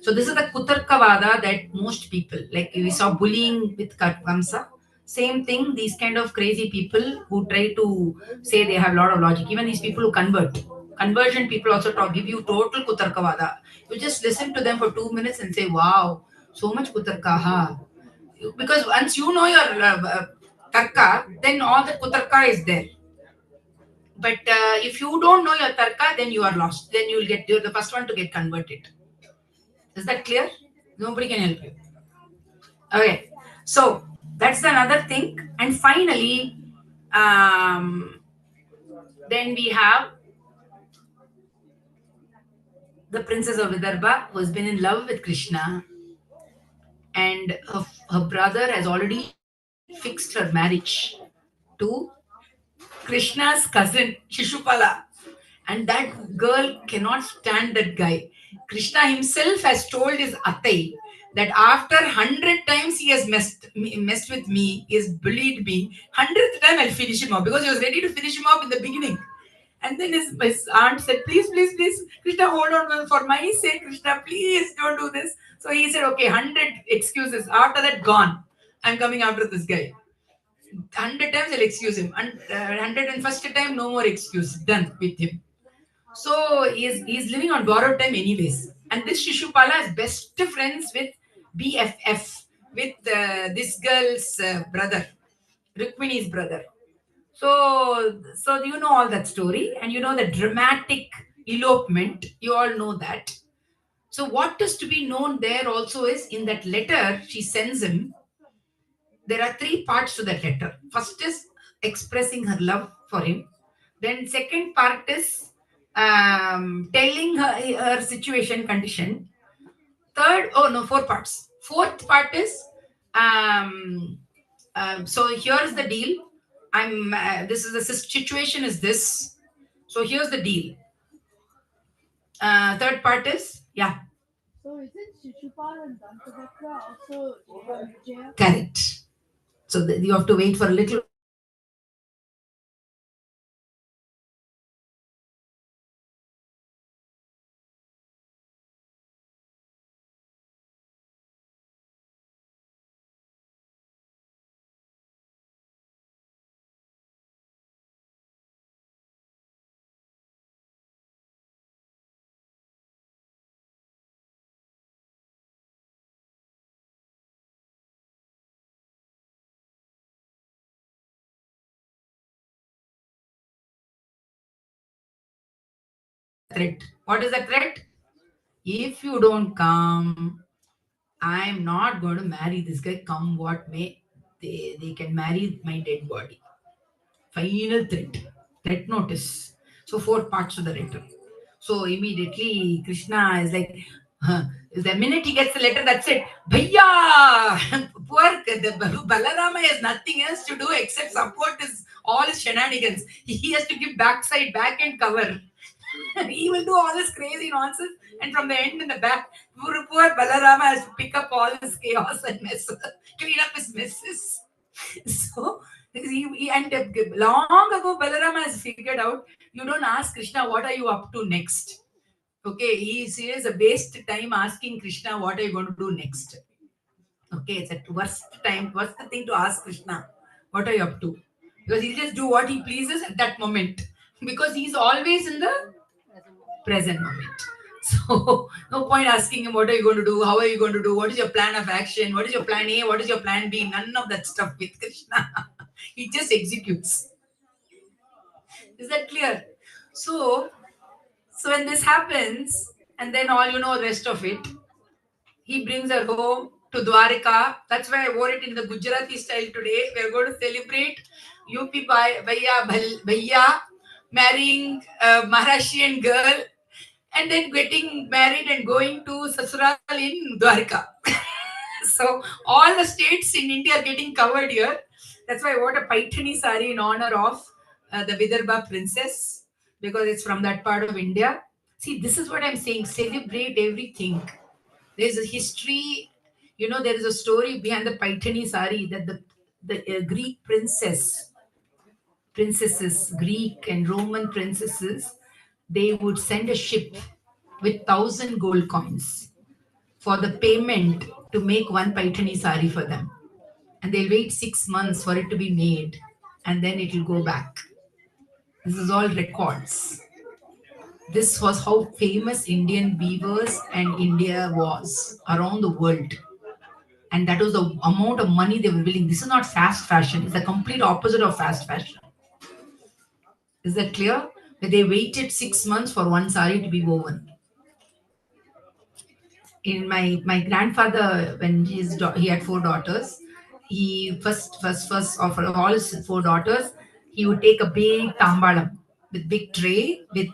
So this is the Kutarkavada that most people, like we saw bullying with Kamsa, same thing, these kind of crazy people who try to say they have a lot of logic, even these people who convert. Conversion people also give you total Kutarkavada. You just listen to them for 2 minutes and say, wow, so much Kutarka, huh? Because once you know your Tarka, then all the Kutarka is there. But if you don't know your Tarka, then you are lost. Then you're the first one to get converted. Is that clear? Nobody can help you. Okay, so that's another thing. And finally, then we have the princess of Vidarbha who has been in love with Krishna, and her brother has already fixed her marriage to Krishna's cousin Shishupala. And that girl cannot stand that guy. Krishna himself has told his Atai that after 100 times he has messed with me, he has bullied me, 100th time I'll finish him off, because he was ready to finish him off in the beginning. And then his aunt said, please, please, please, Krishna, hold on, for my sake, Krishna, please don't do this. So he said, okay, 100 excuses. After that, gone. I'm coming after this guy. 100 times I'll excuse him. And 101st time, no more excuse. Done with him. So he's living on borrowed time anyways. And this Shishupala is best friends with BFF, with this girl's brother, Rukmini's brother. So you know all that story, and you know the dramatic elopement. You all know that. So what is to be known there also is, in that letter she sends him, there are 3 parts to that letter. First is expressing her love for him. Then second part is telling her situation condition. Third, oh no, 4 parts. Fourth part is so here's the deal. This is the situation is this. So here's the deal. Third part is, yeah. So is it Shishupal and Dantavakra also Vijaya? Correct. So you have to wait for a little. Threat. What is the threat? If you don't come, I'm not going to marry this guy, come what may. They can marry my dead body. Final threat. Threat notice. So 4 parts to the letter. So immediately Krishna is like, the minute he gets the letter, that's it. Bhaiya! Poor Balarama has nothing else to do except support all his shenanigans. He has to give back and cover. He will do all this crazy nonsense, and from the end in the back, poor Balarama has to pick up all his chaos and mess, clean up his messes. So, and long ago, Balarama has figured out, you don't ask Krishna, what are you up to next? Okay, he is a waste time asking Krishna, what are you going to do next? Okay, it's a worst thing to ask Krishna, what are you up to? Because he'll just do what he pleases at that moment. Because he's always in the present moment. So no point asking him what are you going to do, how are you going to do, what is your plan of action, what is your plan A, what is your plan B. None of that stuff with Krishna. He just executes. Is that clear? So when this happens, and then all the rest of it, he brings her home to Dwarika. That's why I wore it in the Gujarati style today. We're going to celebrate UP Bhaiya marrying a Maharashtrian girl and then getting married and going to Sasural in Dwarika. So all the states in India are getting covered here. That's why I wore a Paithani sari in honor of the Vidarbha princess, because it's from that part of India. See, this is what I'm saying. Celebrate everything. There's a history, there is a story behind the Paithani sari, that the Greek princesses, Greek and Roman princesses, they would send a ship with 1,000 gold coins for the payment to make one Paithani sari for them. And they'll wait 6 months for it to be made, and then it will go back. This is all records. This was how famous Indian weavers and India was around the world. And that was the amount of money they were willing. This is not fast fashion. It's the complete opposite of fast fashion. Is that clear? That they waited 6 months for one sari to be woven. In my grandfather, when he had 4 daughters, he first of all his 4 daughters, he would take a big tambalam with big tray with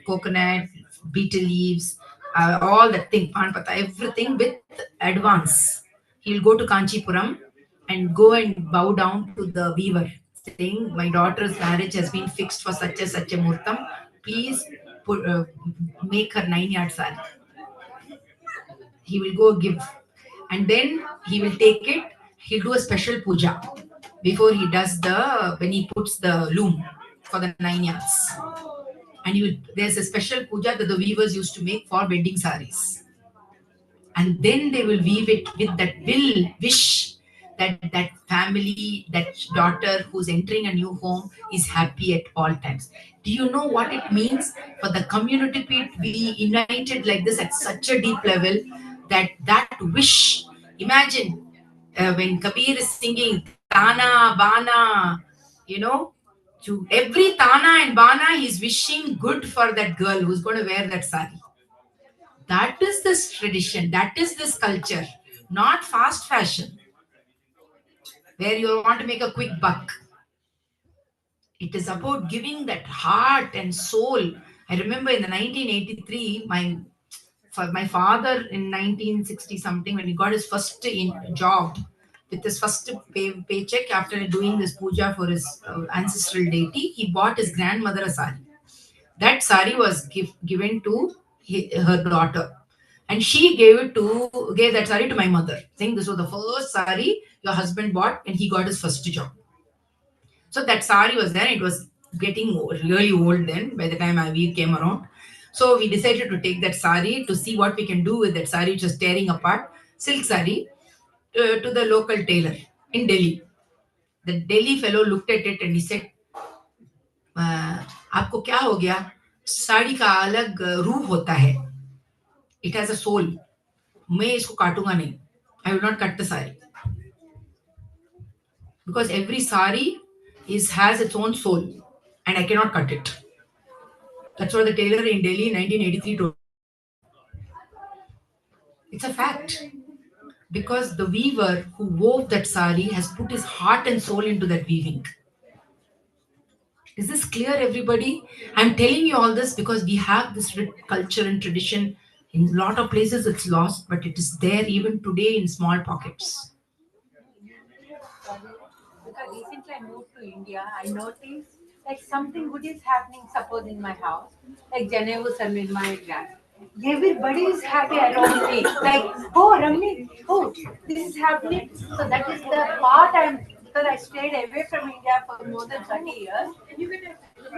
coconut, betel leaves, all that thing, pan pata, everything with advance. He'll go to Kanchipuram and go and bow down to the weaver, saying, "My daughter's marriage has been fixed for such a muhurtam. Please make her 9 yard sari." He will go give, and then he will take it. He'll do a special puja before he does when he puts the loom for the 9 yards. And there's a special puja that the weavers used to make for wedding saris. And then they will weave it with that wish that that family, that daughter who's entering a new home is happy at all times. Do you know what it means for the community to be united like this at such a deep level, that wish? Imagine when Kabir is singing Tana, Bana, to every Tana and Bana, he's wishing good for that girl who's going to wear that sari. That is this tradition, that is this culture, not fast fashion, where you want to make a quick buck. It is about giving that heart and soul. I remember in the 1983, my father in 1960 something, when he got his first job, with his first paycheck after doing this puja for his ancestral deity, he bought his grandmother a sari. That sari was given to her daughter, and she gave that sari to my mother, saying this was the first sari your husband bought when he got his first job. So that sari was there. It was getting really old then by the time Avi came around. So we decided to take that sari to see what we can do with that sari, which was tearing apart, silk sari, to the local tailor in Delhi. The Delhi fellow looked at it and he said, "आपको क्या हो गया? साड़ी का अलग रूह होता है. It has a soul. मैं इसको काटूंगा नहीं. I will not cut the sari. Because every sari has its own soul and I cannot cut it." That's what the tailor in Delhi in 1983 told. It's a fact. Because the weaver who wove that sari has put his heart and soul into that weaving. Is this clear, everybody? I'm telling you all this because we have this culture and tradition. In a lot of places it's lost, but it is there even today in small pockets. Because recently I moved to India, I noticed like something good is happening, suppose in my house, like Janevu in my grand. Everybody is happy around me. Like, oh, Ramni, oh, this is happening. So that is the part because I stayed away from India for more than 30 years.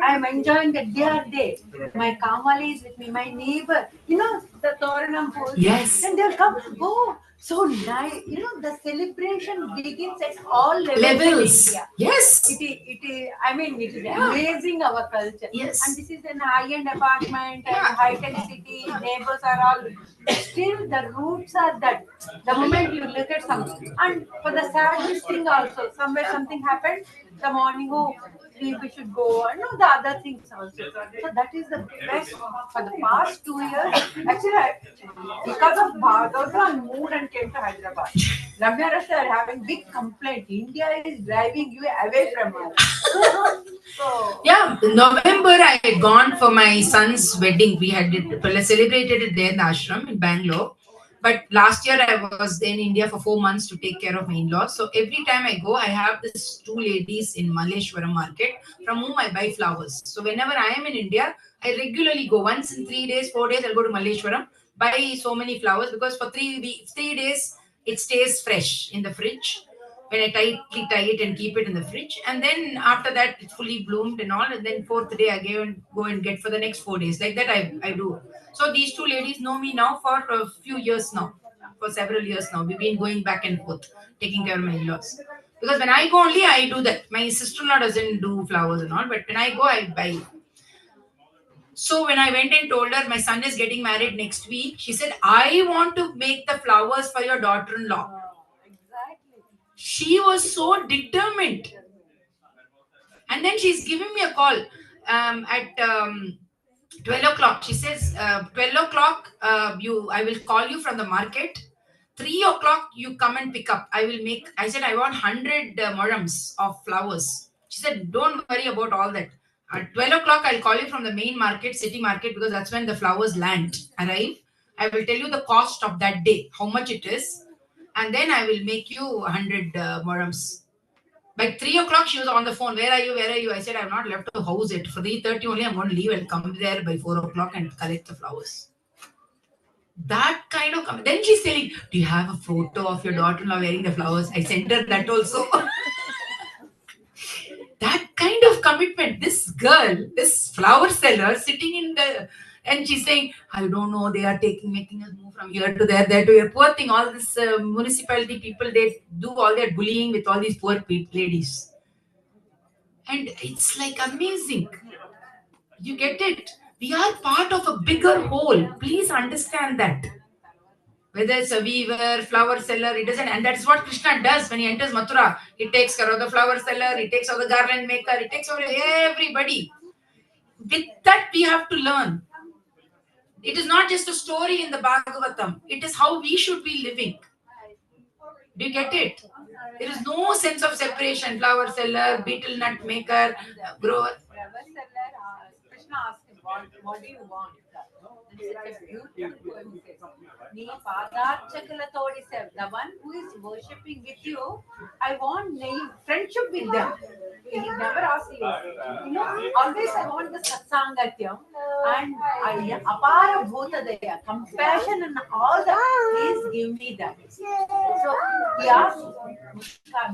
I am enjoying that they are there. My Kamali is with me, my neighbor, the Toranam pool. Yes. And they'll come, oh, So nice, the celebration begins at all levels Levels. in India. Yes. It is. I mean, it is amazing our culture. Yes. And this is an high-end apartment and Yeah. high-tech city. Neighbors are all. Still, the roots are that. The moment you look at something, and for the saddest thing also, somewhere something happened. The morning, oh, we should go, and the other things also. So that is the best for the past 2 years. Actually, because of Bhagavatam, I moved and came to Hyderabad. Ramya Rasta are having big complaint. India is driving you away from us. So Yeah, in November I had gone for my son's wedding. We had celebrated it there in the ashram in Bangalore. But last year I was in India for 4 months to take care of my in-laws. So every time I go, I have these two ladies in Malleshwaram market from whom I buy flowers. So whenever I am in India, I regularly go once in 3 days, 4 days. I'll go to Malleshwaram, buy so many flowers because for 3 days it stays fresh in the fridge when I tightly tie it and keep it in the fridge. And then after that, it's fully bloomed and all. And then fourth day, I go and get for the next 4 days. Like that, I do. So these two ladies know me now for a few years now, for several years now. We've been going back and forth, taking care of my in-laws. Because when I go only, I do that. My sister-in-law doesn't do flowers and all, but when I go, I buy. So when I went and told her my son is getting married next week, she said, I want to make the flowers for your daughter-in-law. exactly. She was so determined. And then she's giving me a call at 12 o'clock. She says, 12 o'clock, I will call you from the market. 3 o'clock, you come and pick up. I said, I want 100 morams of flowers. She said, don't worry about all that. At 12 o'clock, I'll call you from the main market, city market, because that's when the flowers arrive. I will tell you the cost of that day, how much it is. And then I will make you 100 morams. By 3 o'clock, she was on the phone. Where are you? Where are you? I said, I've not left to house it. For 3:30 only, I'm going to leave and come there by 4 o'clock and collect the flowers. That kind of. Then she's telling, do you have a photo of your daughter-in-law wearing the flowers? I sent her that also. That kind of commitment. This girl, this flower seller sitting in the. And she's saying, I don't know, they are making us move from here to there to here. Poor thing, all this municipality people, they do all that bullying with all these poor ladies. And it's like amazing. You get it? We are part of a bigger whole. Please understand that. Whether it's a weaver, flower seller, it doesn't. And that's what Krishna does when he enters Mathura. He takes care of the flower seller, he takes care of the garland maker, he takes care of everybody. With that, we have to learn. It is not just a story in the Bhagavatam. It is how we should be living. Do you get it? There is no sense of separation. Flower seller, beetle nut maker, grower. Krishna asked him, what do you want? And he said, beautiful poem. Nee Padarchakalatoodi said, the one who is worshipping with you, I want friendship with them. He never asked you. Always I want the satsangatyam and apara bhutadaya, compassion and all that. Please give me that. So he asked,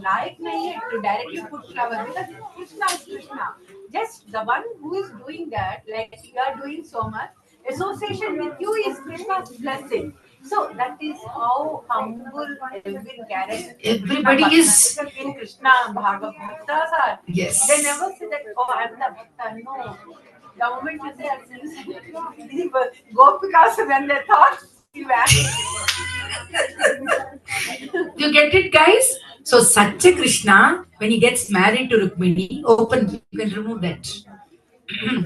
like nahi to directly put flower because Krishna is Krishna. Just the one who is doing that, like you are doing so much, association with you is Krishna's blessing. So that is how humble every character. Everybody is. In Krishna Bhagavatas are. Yes. They never say that, oh, I'm the bhakta. No. The moment you say, I'm sincere, Gopikas, when they thought, you You get it, guys? So Satya Krishna, when he gets married to Rukmini, open, you can remove that.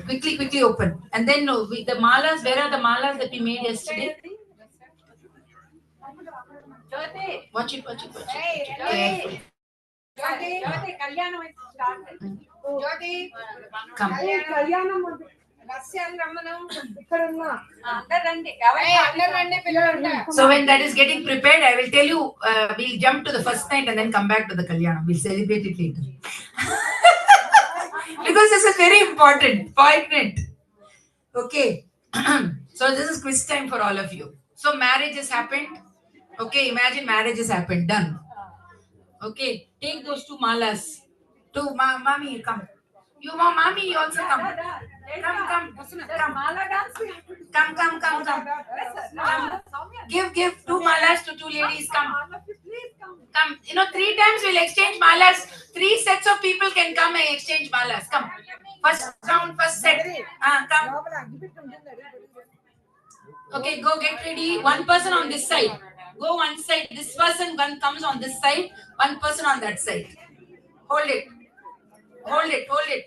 quickly open. And then the malas, where are the malas that we made yesterday? Jyoti. Watch it. Jyoti. Jyoti, Kalyanam is started. Jyoti. Come. So when that is getting prepared, I will tell you, we'll jump to the first night and then come back to the Kalyanam. We'll celebrate it later. Because this is very important, poignant. Okay. So this is quiz time for all of you. So marriage has happened. Okay, imagine marriage has happened. Done. Okay, take those two malas. Mommy, come. You want mommy, you also come. Come. Come. Give 2 malas to 2 ladies. Come. Come. 3 times we'll exchange malas. 3 sets of people can come and exchange malas. Come. First round, first set. Come. Okay, go get ready. One person on this side. Go one side. This person comes on this side. One person on that side. Hold it. Hold it. Hold it.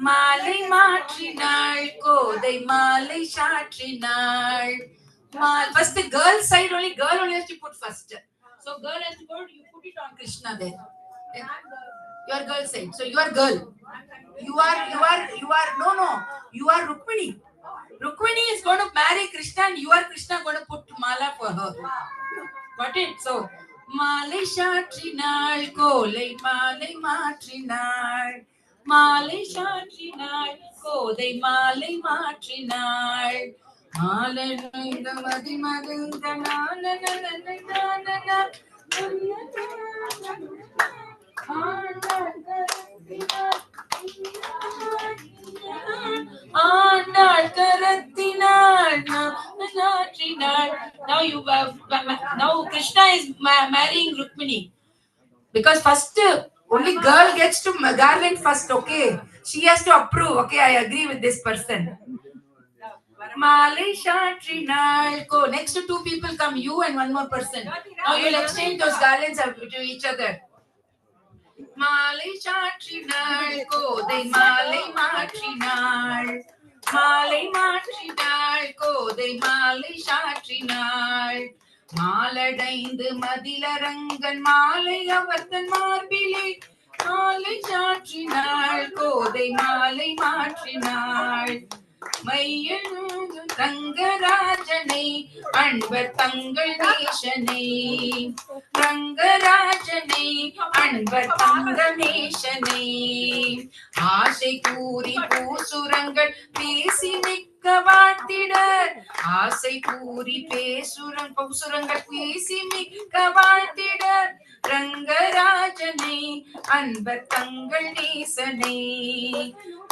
மாலை மாற்றினாள் கோதை மாலை சாற்றினாள். First the girl side only. Girl only has to put first. So girl has to put. You put it on Krishna there. Your girl side. So you are girl. You are no. You are Rukmini. Rukmini is going to marry Krishna and you are Krishna going to put mala for her. Got it? So மாலை சாற்றினாள் கோலை மாலை மாற்றினாள். மாலை சாற்றினாள் கோதை மாலை மாற்றினாள். மாலனுங்க மதிமருங்க Andal கரத்தினாள் நாற்றினாள். Now Krishna is marrying Rukmini because first only girl gets to garland first. Okay, she has to approve. Okay, I agree with this person. Malai Shatrinaal ko. Next 2 people come, you and one more person. Now you'll exchange those garlands to each other. Malai Shatrinaal kodai malai matrinaal. Malai matrinaal kodai malai shatrinaal. மாலடைந்து மதிலரங்கன் மாலை அவர்தன் மார்பிலே. மாலை சாற்றினாள் கோதை மாலை மாற்றினாள். மையனு ரங்கராஜனை அன்பர் தங்கள் நேசனை. ரங்கராஜனை அன்பர் தங்கள் நேசனை. ஆசை கூறி பூசுரங்கள் பேசி மிக்க வாழ்த்திட. ஆசை கூறி பூசுரங்கள் பேசி மிக்க வாழ்த்திட. ரங்கராஜனை அன்பர் தங்கள் நேசனை.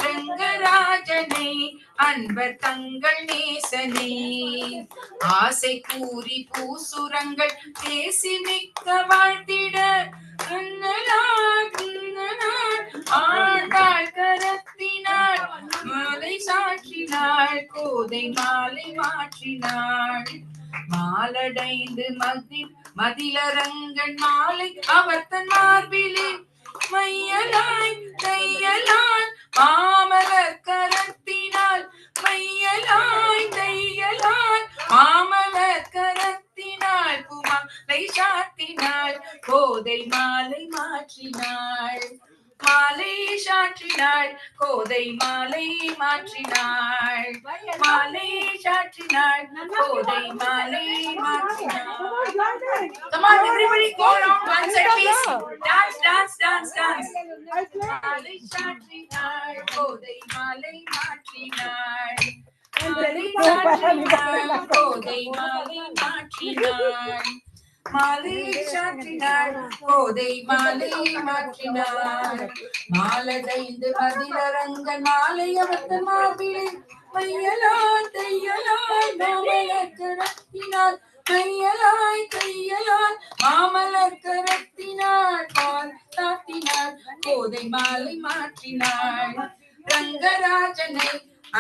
ரங்கராஜனை அன்பர் தங்கள் நேசனை. ஆசை கூறி பூசுரங்கள் பேசி மிக்க வாழ்த்திட. ஆண்டாள் கரத்தினாள் மாலை சாற்றினாள் கோதை மாலை மாற்றினாள். மாலடைந்து மதிலரங்கன் மாலை அவர்தன் மார்பிலே. மையலாய் தையலால் மாமலர் கரத்தினாள். மையலாய் தையலால் மாமலர் கரத்தினாள். குமாலை சாத்தினாள் கோதை மாலை மாற்றினாள். மாலை சாற்றினாள் கோதை மாலை மாற்றினாள். மாலை சாற்றினாள் கோதை மாலை மாற்றினாள். Come on, everybody, go around one side, please. Dance, dance, dance, dance. மாலை சாற்றினாள் கோதை மாலை மாற்றினாள். மாலை சாற்றினாள் கோதை மாலை மாற்றினாள். மாலை சாற்றினாள் கோதை மாலை மாற்றினாள். மாலடைந்து மதிலரங்கன் மாலை அவர்தன் மார்பிலே. மையலாய் தையலாய் மாமலர் கரத்தினாள். மையலாய் தையலாய் மாமலர் கரத்தினாள். பால் சாத்தினாள் கோதை மாலை மாற்றினாள். ரங்கராஜனை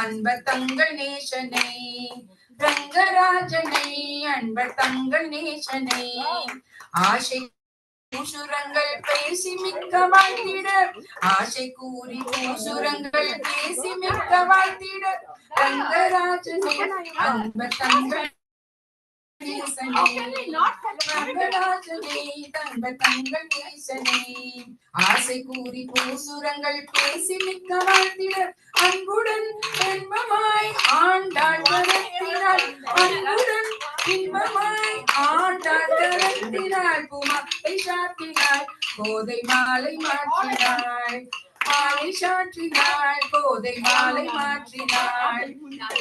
அன்பர் தங்கள் நேசனை. ரங்கராஜனை அன்பர் தங்கள் நேசனை. ஆசை பூசுரங்கள் பேசி மிக்க வாழ்த்திட. ஆசை கூறி பூசுரங்கள் பேசி மிக்க வாழ்த்திட. ரங்கராஜனை அன்பர் தங்கள் நேசனை. ரங்கராஜனை அன்பர் தங்கள் நேசனை. ஆசை கூறி பூசுரங்கள் பேசி மிக்க வாழ்த்திட. அன்புடன் இன்பமாய் ஆண்டாள் கரத்தினாள். அன்புடன் இன்பமாய் ஆண்டாள் கரத்தினாள். பூமாலை சாற்றினாள் கோதை மாலை மாற்றினாள். மாலை சாற்றினாள் கோதை மாலை மாற்றினாள்.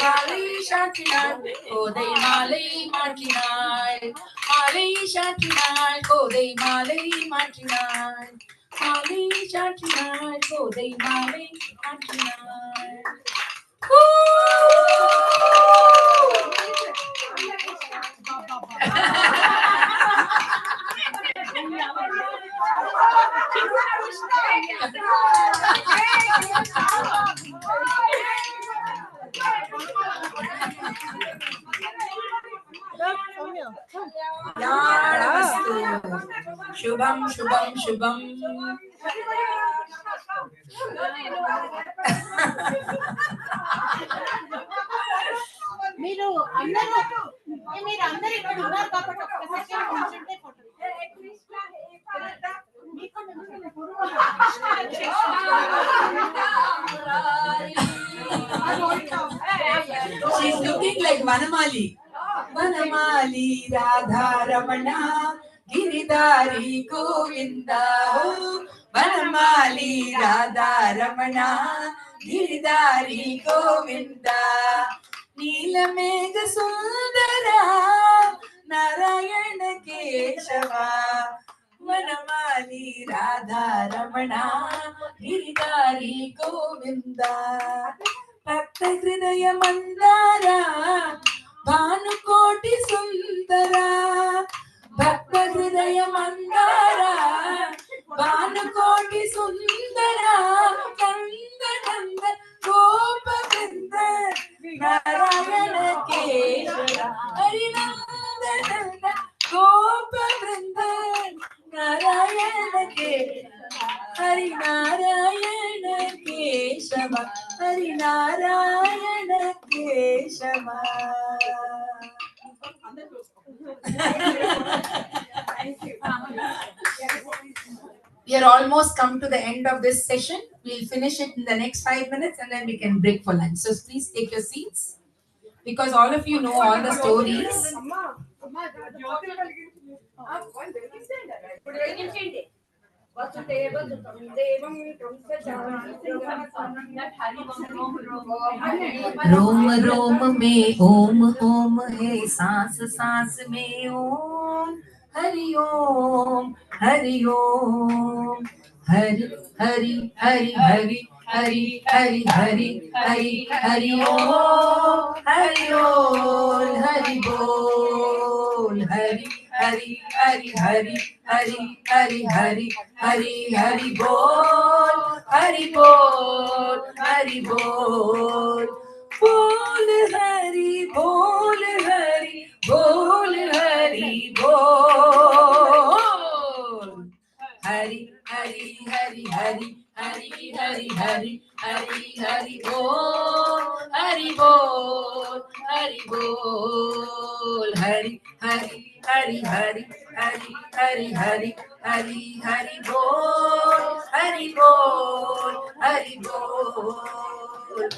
மாலை சாற்றினாள் கோதை மாலை மாற்றினாள். மாலை சாற்றினாள் கோதை மாலை மாற்றினாள். மாலை சாற்றினாள் கோதை மாலை மாற்றினாள். Yadastu. Shubham, shubham, shubham. మీరు అందరూ ఇక్కడ ఉన్నారు కాబట్టి ఒక్క సెకండ్ కూర్చుంటే photo She's looking like Vanamali. Vanamali Radha Ramana Giridhari Govinda. Vanamali Radha Ramana Giridhari Govinda. Neelamegha Sundara Narayana Keshava. Vanamali Radha Ramana Giridhari Govinda. Bhakta Hridaya Mandara Bhanukoti Sundara. Bhakta Hridaya Mandara Bhanukoti Sundara. Nanda Nanda Gopa Vrinda Narayana Keshava. Hari Nanda Nanda Gopa Vrinda Narayana Keshava. Hari Narayana Keshava. Hari Narayana Keshava. We are almost come to the end of this session. We'll finish it in the next 5 minutes and then we can break for lunch. So please take your seats because all of you know all the stories. रोम रोम में ओम ओम है, सांस सांस में ओम. हरि ओम हरि ओम. हरि हरि हरि हरि हरि हरि हरि हरि हरि ओम. हरि ओम हरि बोल. हरि हरि हरि हरि हरि हरि हरि हरि हरि बोल. हरि बोल हरि बोल. बोल हरि बोल हरि बोल हरि बोल. हरि हरि हरि हरि हरि हरि हरि हरि हरि बोल. हरि बोल हरि बोल. हरि हरि हरि हरि हरि हरि हरि हरि हरि बोल. हरि बोल हरि बोल.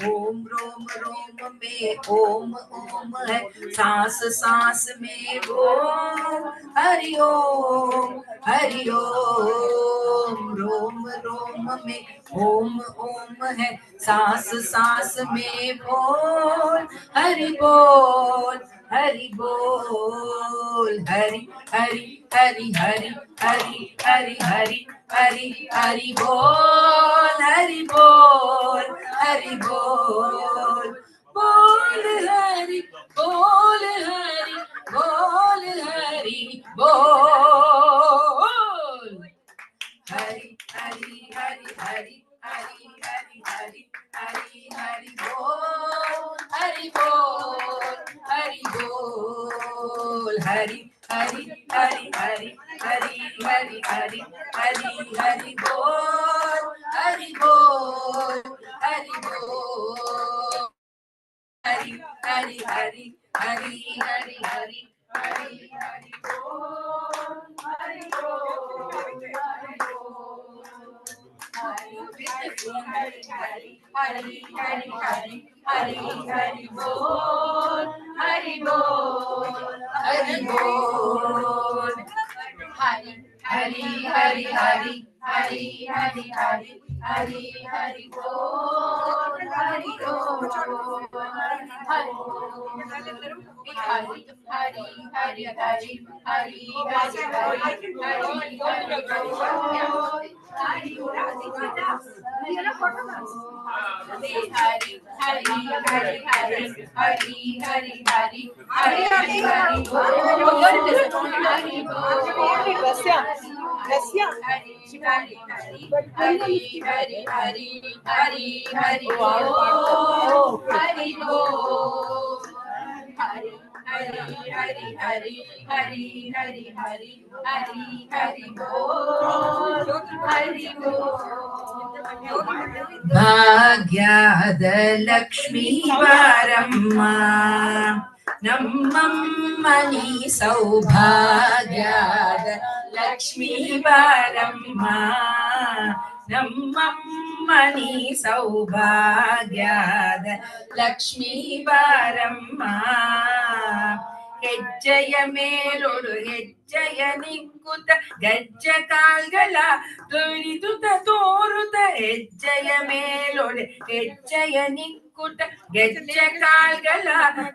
ओम रोम रोम में ओम ओम है, सांस सांस में ओम. हरि ओम हरि ओम. रोम रोम में ओम ओम है, सांस सांस में बोल. हरि बोल हरि बोल. हरि हरि हरि हरि हरि हरि हरि हरि हरि बोल. हरि बोल हरि बोल. बोल हरि बोल हरि बोल हरि बोल. हरि हरि हरि हरि हरि हरि हरि हरि हरि बोल. हरि बोल हरि बोल. हरि हरि हरि हरि हरि हरि हरि हरि हरि बोल. हरि बोल हरि बोल. हरि हरि हरि हरि हरि हरि हरि हरि बोल. हरि बोल हरि बोल. हरि हरि हरि हरि हरि हरि हरि हरि बोल. हरि बोल हरि बोल. हरि हरि हरि हरि हरि हरि हरि हरि हरि बोल. हरि बोल हरि बोल. हरि हरि हरि हरि हरि हरि हरि हरि हरि बोल. हरि हरि हरि हरि हरि हरि हरि हरि हरि हरि बोल. हरि बोल रस्या हरि हरि हरि हरि हरि हरि हरि बोल. हरि बोल. Hari Hari Hari Hari Hari Hari Hari Hari Bol Hari Bol. ಭಾಗ್ಯದ ಲಕ್ಷ್ಮೀ ಬಾರಮ್ಮ ನಮ್ಮಮ್ಮನಿ ಸೌಭಾಗ್ಯದ ಲಕ್ಷ್ಮೀ ಬಾರಮ್ಮ ನಮ್ಮಮ್ಮನಿ ಸೌಭಾಗ್ಯದ ಲಕ್ಷ್ಮೀ ಬಾರಮ್ಮ ಹೆಜ್ಜೆಯ ಮೇಲೊಳು ಹೆಜ್ಜೆಯ ನಿಕ್ಕುತ್ತ ಗಜ್ಜ ಕಾಲ್ಗಳ ತುಳಿದುತ್ತ ತೋರುತ್ತ ಹೆಜ್ಜೆಯ ಮೇಲೊಳು ಹೆಜ್ಜೆಯ ನಿಕ್ಕುತ್ತ ಗೆಜ್ಜ ಕಾಲ್ಗಳ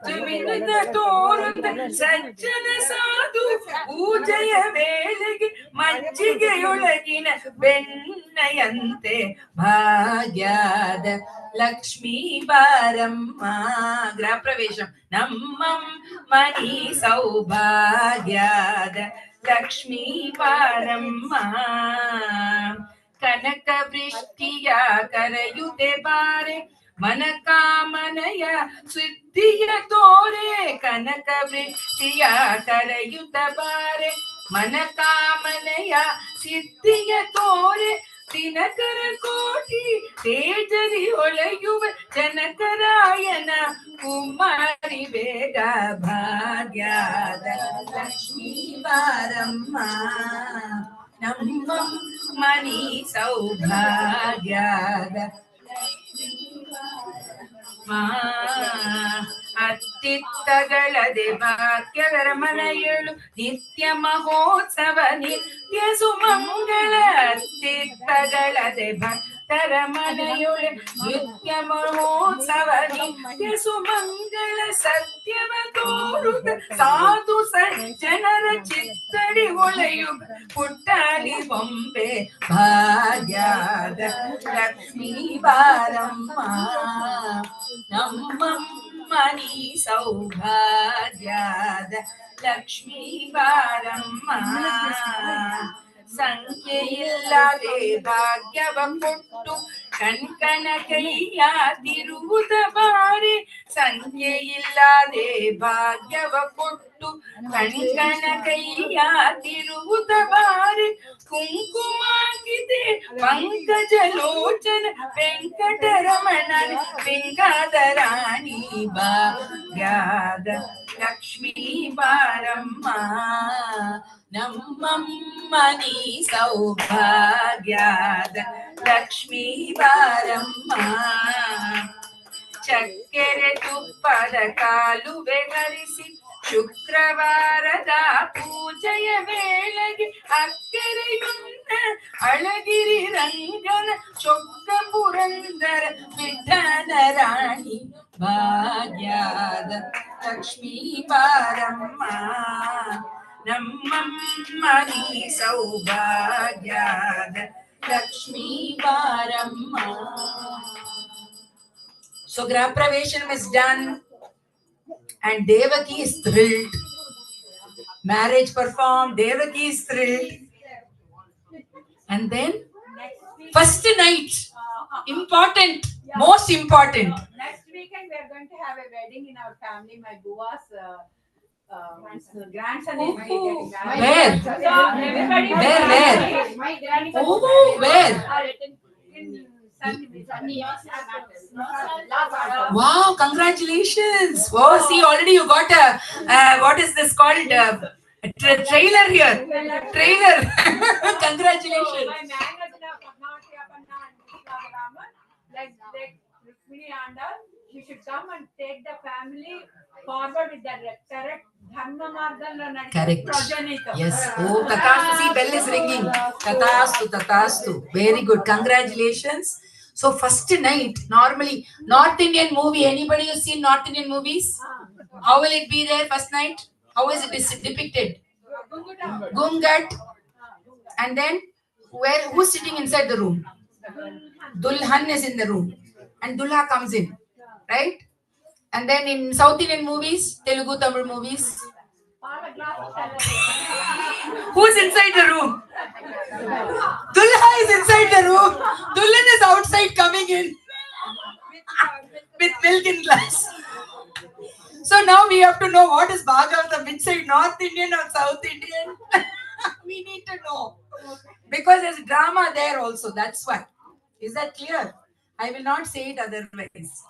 ತುಳಿದುತ್ತ ತೋರುತ್ತ ಸಜ್ಜನ ಸಾಧು ಪೂಜೆಯ ವೇಳೆಗೆ ಮಜ್ಜಿಗೆಯೊಳಗಿನ ಬೆಣ್ಣೆಯಂತೆ ಭಾಗ್ಯದ ಲಕ್ಷ್ಮೀ ಬಾರಮ್ಮ ಗೃಹ ಪ್ರವೇಶ ನಮ್ಮಮ್ಮನಿ ಸೌಭಾಗ್ಯದ ಲಕ್ಷ್ಮೀ ಬಾರಮ್ಮ ಕನಕ ವೃಷ್ಟಿಯ ಕರೆಯುತ್ತೆ ಬಾರೆ ಮನಕಾಮನೆಯ ಸಿದ್ಧಿಯ ತೋರೆ ಕನಕ ವೃಷ್ಟಿಯ ಕರೆಯುತ್ತ ಬಾರೆ ಮನಕಾಮನೆಯ ಸಿದ್ಧಿಯ ತೋರೆ ದಿನಕರ ಕೋಟಿ ತೇಜರಿ ಹೊಳೆಯುವ ಜನಕರಾಯನ ಕುಮಾರಿ ಬೇಗ ಭಾಗ್ಯದ ಲಕ್ಷ್ಮೀ ಬಾರಮ್ಮ ನಮ್ಮಮ್ಮನಿ ಸೌಭಾಗ್ಯದ ಅತ್ತಿತ್ತಗಳದೆ ಭಾಗ್ಯದರ ಮನೆಯಳು ನಿತ್ಯ ಮಹೋತ್ಸವ ನಿತ್ಯ ಸುಮಂಗಳ ಅತ್ತಿತ್ತಗಳದೆ ಭಕ್ತರ ಮನೆಯೊಳೆ ನಿತ್ಯ ಮಹೋತ್ಸವ ನಿತ್ಯ ಸುಮಂಗಳ ಸತ್ಯವ ತೋರುತ್ತ ಸಾಧು ಸಜ್ಜನರ ಚಿತ್ತಡಿ ಹೊಳೆಯು ಪುಟ್ಟಾಡಿ ಬೊಂಬೆ ಭಾಗ್ಯದ ಲಕ್ಷ್ಮೀ ಬಾರಮ್ಮ ನಮ್ಮಮ್ಮನಿ ಸೌಭಾಗ್ಯದ ಲಕ್ಷ್ಮೀ ಬಾರಮ್ಮ ಸಂಖ್ಯೆಯಿಲ್ಲದೆ ಭಾಗ್ಯವ ಕೊಟ್ಟು ಕಣ್ಕಣ ಕೈಯ ತಿರುವುದ ಬಾರೆ ಸಂಖ್ಯೆಯಿಲ್ಲದೆ ಭಾಗ್ಯವ ಕೊಟ್ಟು ಕಣ್ಕಣ ಕೈಯ ತಿರುವುದ ಬಾರೆ ಕುಂಕುಮಾಗಿದೆ ಪಂಕಜ ಲೋಚನ ವೆಂಕಟರಮಣ ವೆಂಕಟರಾಣಿ ಭಾಗ್ಯದ ಲಕ್ಷ್ಮೀ ಬಾರಮ್ಮ ನಮ್ಮಮ್ಮನಿ ಸೌಭಾಗ್ಯದ ಲಕ್ಷ್ಮೀ ಬಾರಮ್ಮ ಚಕ್ಕೆರೆ ತುಪ್ಪದ ಕಾಲುವೆ ಹರಿಸಿ ಶುಕ್ರವಾರದ ಪೂಜೆಯ ವೇಳೆಗೆ ಅಕ್ಕರೆಯುನ್ನ ಅಳಗಿರಿ ರಂಗನ ಚೊಕ್ಕ ಪುರಂದರ ವಿಠಲ ರಾಣಿ ಭಾಗ್ಯದ ಲಕ್ಷ್ಮೀ ಬಾರಮ್ಮ ನಮ್ಮಮ್ಮನಿ ಸೌಭಾಗ್ಯದ ಲಕ್ಷ್ಮೀ ಬಾರಮ್ಮ. So Grapravesh is done and Devaki is thrilled. Marriage performed, Devaki is thrilled. And then first night, important, most important. Next weekend we are going to have a wedding in our family. My Buva's grandson is getting married. Where? So everybody Where? My grandson. Oh, where? In Sunny. Wow, congratulations. Oh, see, already you got a, what is this called? Trailer here. Trailer. Congratulations. My Managana Padmavati Apanna and Bhagavatam, like Rukmini and all, she should come and take the family forward with the correct dharma margalo Correct. Prajanita. Yes. Oh, Tatastu. See, bell is ringing. Tatastu, Tatastu. Very good. Congratulations. So first night, normally, North Indian movie. Anybody who's seen North Indian movies? How will it be there first night? How is it depicted? Gungat. And then, who's sitting inside the room? Dulhan is in the room. And Dulha comes in. Right? And then in South Indian movies, Telugu, Tamil movies, who's inside the room? Dulha is inside the room. Dulhan is outside coming in with milk in glass. So now we have to know what is Bhagavatam, which side, North Indian or South Indian. We need to know. Because there's drama there also, that's why. Is that clear? I will not say it otherwise.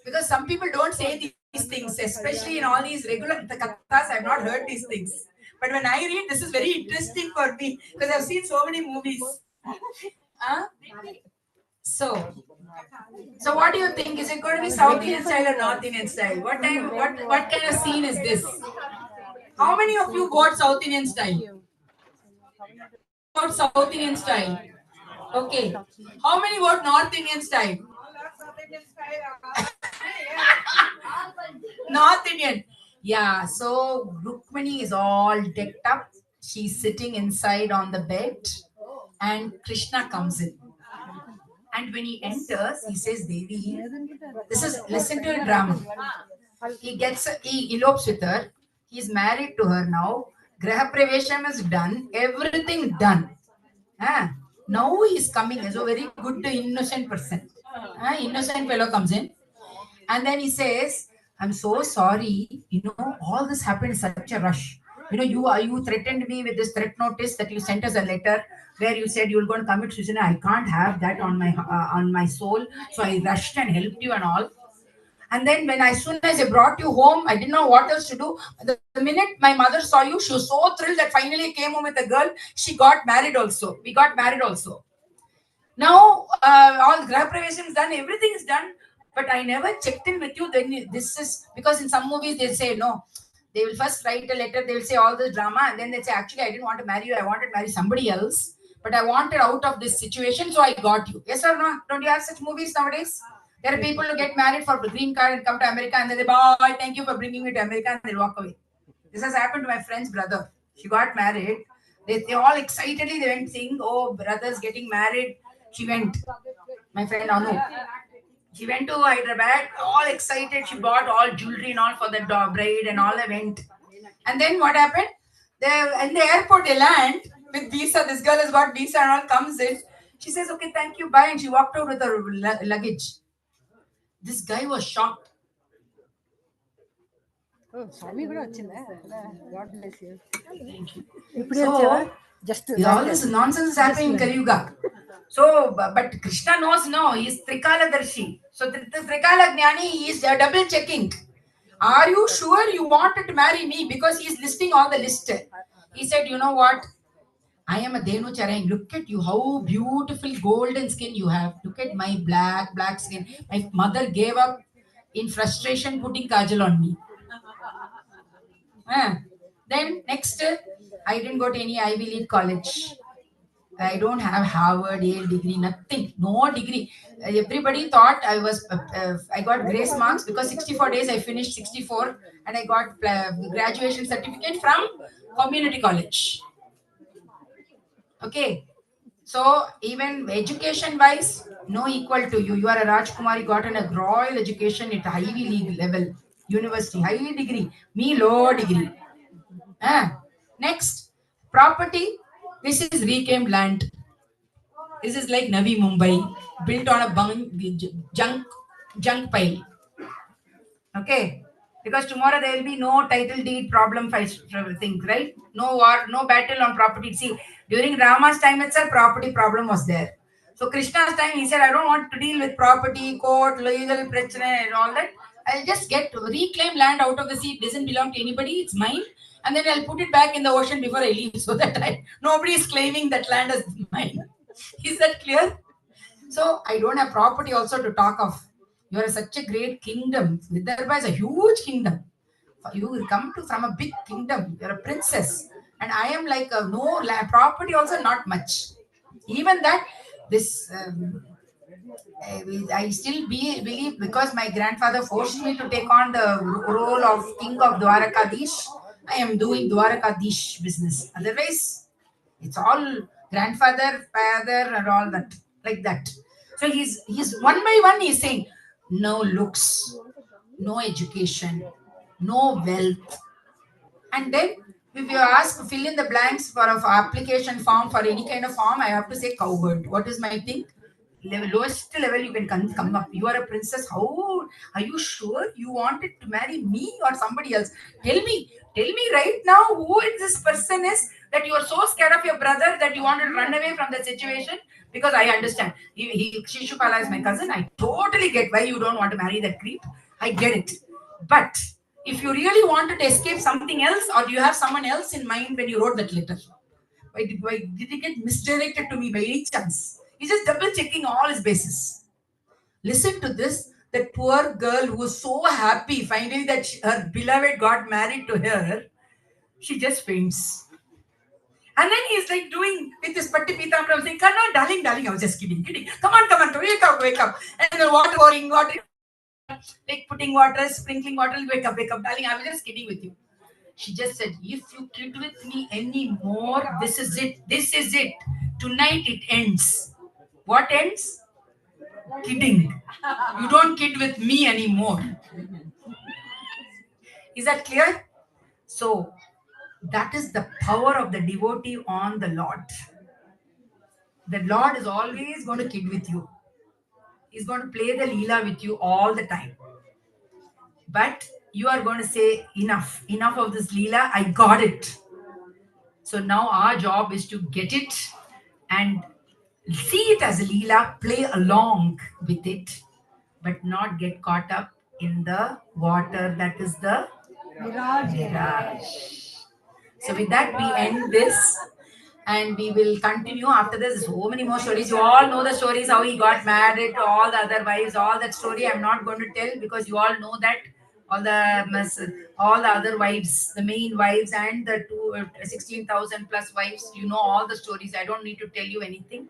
Because some people don't say these things, especially in all these regular the kathas, I've not heard these things. But when I read, this is very interesting for me because I've seen so many movies. Huh? So what do you think? Is it going to be South Indian style or North Indian style? What kind of scene is this? How many of you vote South Indian style? Vote South Indian style. Okay. How many vote North Indian style? North Indian. Yeah, so Rukmani is all decked up. She's sitting inside on the bed, and Krishna comes in. And when he enters, he says, Devi, listen to a drama. He elopes with her. He's married to her now. Graha Pravesham is done. Everything done. Now he's coming as a very good, innocent person. Innocent fellow comes in. And then he says, I'm so sorry, all this happened in such a rush. You threatened me with this threat notice that you sent us a letter where you said you were going to commit suicide. I can't have that on my soul. So I rushed and helped you and all. And then as soon as I brought you home, I didn't know what else to do. The minute my mother saw you, she was so thrilled that finally came home with a girl. She got married also. We got married also. Now, all Graha Pravesham is done. Everything is done. But I never checked in with you. Then this is because in some movies they say no. They will first write a letter. They will say all this drama, and then they say actually I didn't want to marry you. I wanted to marry somebody else, but I wanted out of this situation, so I got you. Yes or no? Don't you have such movies nowadays? There are people who get married for the green card and come to America, and then they bye, thank you for bringing me to America, and they walk away. This has happened to my friend's brother. She got married. They all excitedly they went saying, "Oh, brother's getting married." She went. My friend Anu. She went to Hyderabad, all excited. She bought all jewelry and all for the bride and all. They went. And then what happened? In the airport, they land with visa. This girl has got visa and all comes in. She says, okay, thank you, bye. And she walked out with her luggage. This guy was shocked. Oh, Swami God bless you. So, all this nonsense is happening in Kali Yuga. So, but Krishna knows, no, he is Trikala Darshi. So, Trikala Jnani, he is double checking. Are you sure you wanted to marry me? Because he is listing all the list. He said, you know what? I am a Denu Charai. Look at you, how beautiful golden skin you have. Look at my black skin. My mother gave up in frustration putting kajal on me. Then next, I didn't go to any Ivy League college. I don't have Harvard, Yale degree, nothing, no degree. Everybody thought I got grace marks because 64 days I finished 64 and I got graduation certificate from community college. Okay. So even education wise, no equal to you. You are a Rajkumari, got a royal education at Ivy League level, university, high degree. Me, low degree. Next, property. This is reclaimed land. This is like Navi Mumbai, built on a junk pile. Okay, because tomorrow there will be no title deed problem things, right? No war, no battle on property. See, during Rama's time itself, property problem was there. So Krishna's time, he said, I don't want to deal with property, court, legal prachana and all that. I'll just reclaim land out of the sea. It doesn't belong to anybody. It's mine. And then I'll put it back in the ocean before I leave so that nobody is claiming that land as mine. Is that clear? So I don't have property also to talk of. You are such a great kingdom. Vidarbha is a huge kingdom. You will come from a big kingdom. You are a princess. And I am like no property also not much. Even that, this I still believe because my grandfather forced me to take on the role of king of Dwarakadish. I am doing Dwarakadish business. Otherwise, it's all grandfather, father, and all that, like that. So he's one by one. He's saying, no looks, no education, no wealth, and then if you ask fill in the blanks for an application form for any kind of form, I have to say cowherd. What is my thing? lowest level you can come up. You are a princess. How are you sure you wanted to marry me or somebody else? Tell me right now who this person is that you are so scared of your brother that you wanted to run away from the situation. Because I understand. Shishupala is my cousin. I totally get why you don't want to marry that creep. I get it. But if you really wanted to escape something else, or do you have someone else in mind when you wrote that letter? Why did he get misdirected to me by any chance? He's just double checking all his bases. Listen to this. That poor girl who was so happy finally that her beloved got married to her, she just faints. And then he's like doing with this Patti Pitamra, saying, "Come on, darling, I was just kidding. Come on, wake up. And the water pouring, water, like putting water, sprinkling water, wake up, darling, I was just kidding with you." She just said, "If you kid with me anymore, this is it. Tonight it ends." What ends? Kidding. You don't kid with me anymore. Is that clear? So, that is the power of the devotee on the Lord. The Lord is always going to kid with you. He's going to play the Leela with you all the time. But you are going to say, enough of this Leela, I got it. So now our job is to get it and see it as a Leela, play along with it, but not get caught up in the water that is the mirage. So with that, we end this and we will continue after this. So many more stories. You all know the stories, how he got married to all the other wives, all that story I'm not going to tell because you all know that. All the other wives, the main wives and the 16,000 plus wives, you know all the stories. I don't need to tell you anything.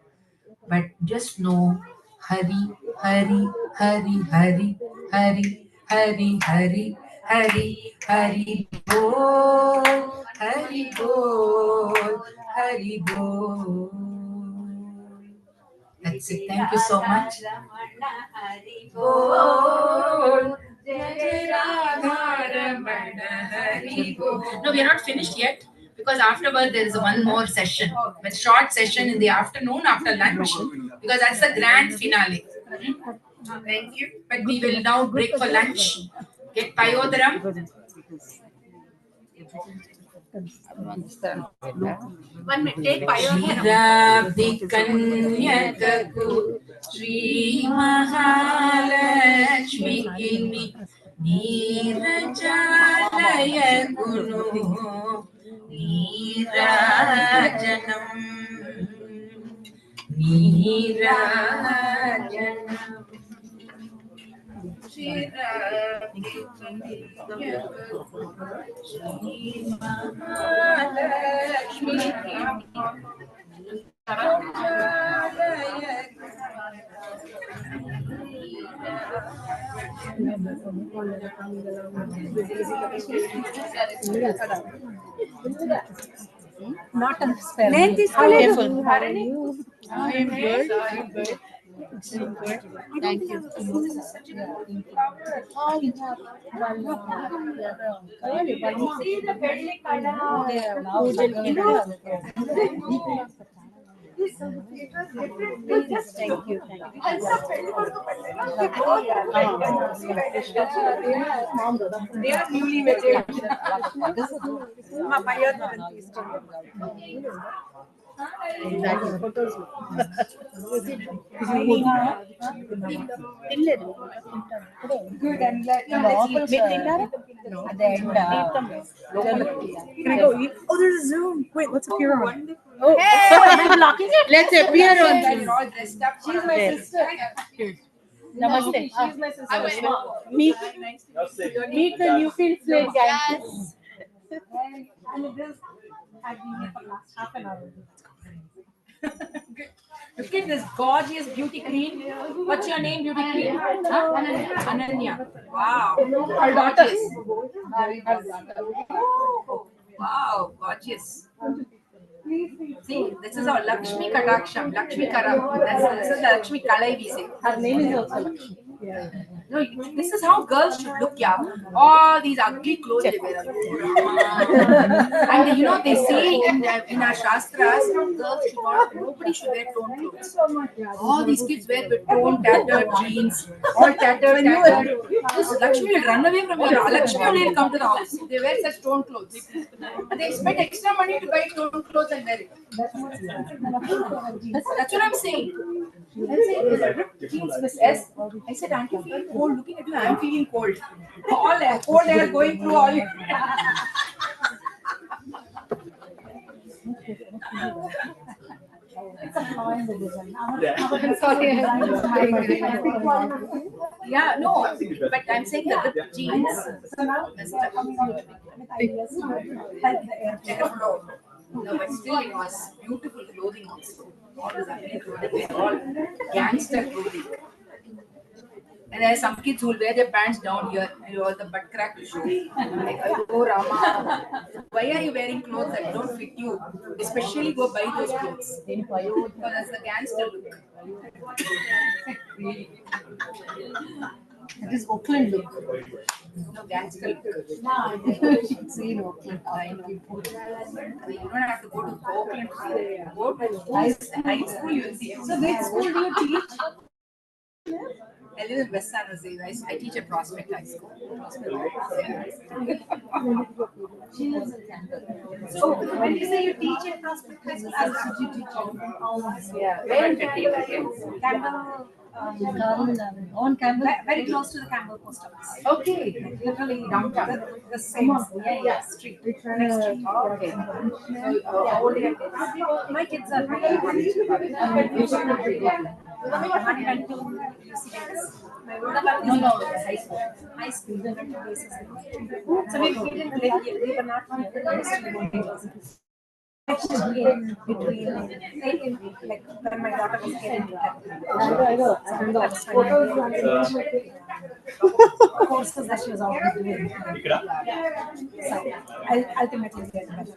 But just know, Hari, Hari, Hari, Hari, Hari, Hari, Hari, Hari, Hari, Bol, Hari, Bol, Hari, Bol. That's it. Thank you so much. Hari, Bol. No, we are not finished yet because afterward there is one more session, a short session in the afternoon after lunch because that's the grand finale. Thank you. But we will now break for lunch. Get Payodram. 1 minute. Take Payodram. Kanyakaku Sri Mahalakshmi Kini Neerajalaya Gunu Neerajanam Neerajanam Sri Mahalakshmi Not understand. Careful. How are you? I am good. Thank you. See the belly color. Thank you. They are newly wedded. Good. I'm glad. At the end. Can I go eat? Oh, there's a Zoom. Wait, let's appear on. Oh, am I blocking it? Let's appear on Zoom. You're all dressed up. She's my sister. Namaste. She's my sister. Meet the Newfield Slave gang. And it is. I've been here for the last half an hour. Look at this gorgeous beauty queen. What's your name, beauty queen? Huh? Ananya. Wow. Our daughters. Wow, gorgeous. See, this is our Lakshmi Kadaksham, Lakshmi Karam. This is the Lakshmi Kalai we say. Her name is also Lakshmi. Yeah. No, this is how girls should look, yeah. All these ugly clothes they wear. And you know, they say in our shastras, girls should not, nobody should wear torn clothes. All these kids wear with torn, tattered jeans, all tattered. This Lakshmi will run away from your house. Lakshmi only will come to the house. They wear such torn clothes. And they spend extra money to buy torn clothes and wear it. That's what I'm saying. Yes. I said, aren't you feeling cold? Looking at you, I'm feeling cold. All cold air going through all you. It's a flaw in the design. Yeah, no, but I'm saying that the jeans. So now they're coming out with ideas to help the air flow. No, but still it was beautiful clothing also. All this ugly clothing, all gangster clothing. And there are some kids who will wear their pants down here and all the butt crack will show. Like, oh Rama, why are you wearing clothes that don't fit you? Especially go buy those clothes. Because that's the gangster look. It is Oakland look. No gangster look. It's in Oakland. I know. You don't have to go to Oakland. Go to high school, you will see. So which school do you teach? I live in West San Jose. I teach at Prospect High School. She lives in Canada. So when you say you teach at Prospect High School, as did you teach Yeah, where in Campbell? Campbell, on Campbell, very close to the Campbell post office. Okay. Literally downtown. The same street. Next street. Okay. So, how old are your kids? My kids are one and two. My older one is No, high school. high school. We went to basis. So we didn't live here. We were not here. We used to live in Texas. Actually, in between, like when my daughter was getting courses that she was already doing. So I ultimately get better.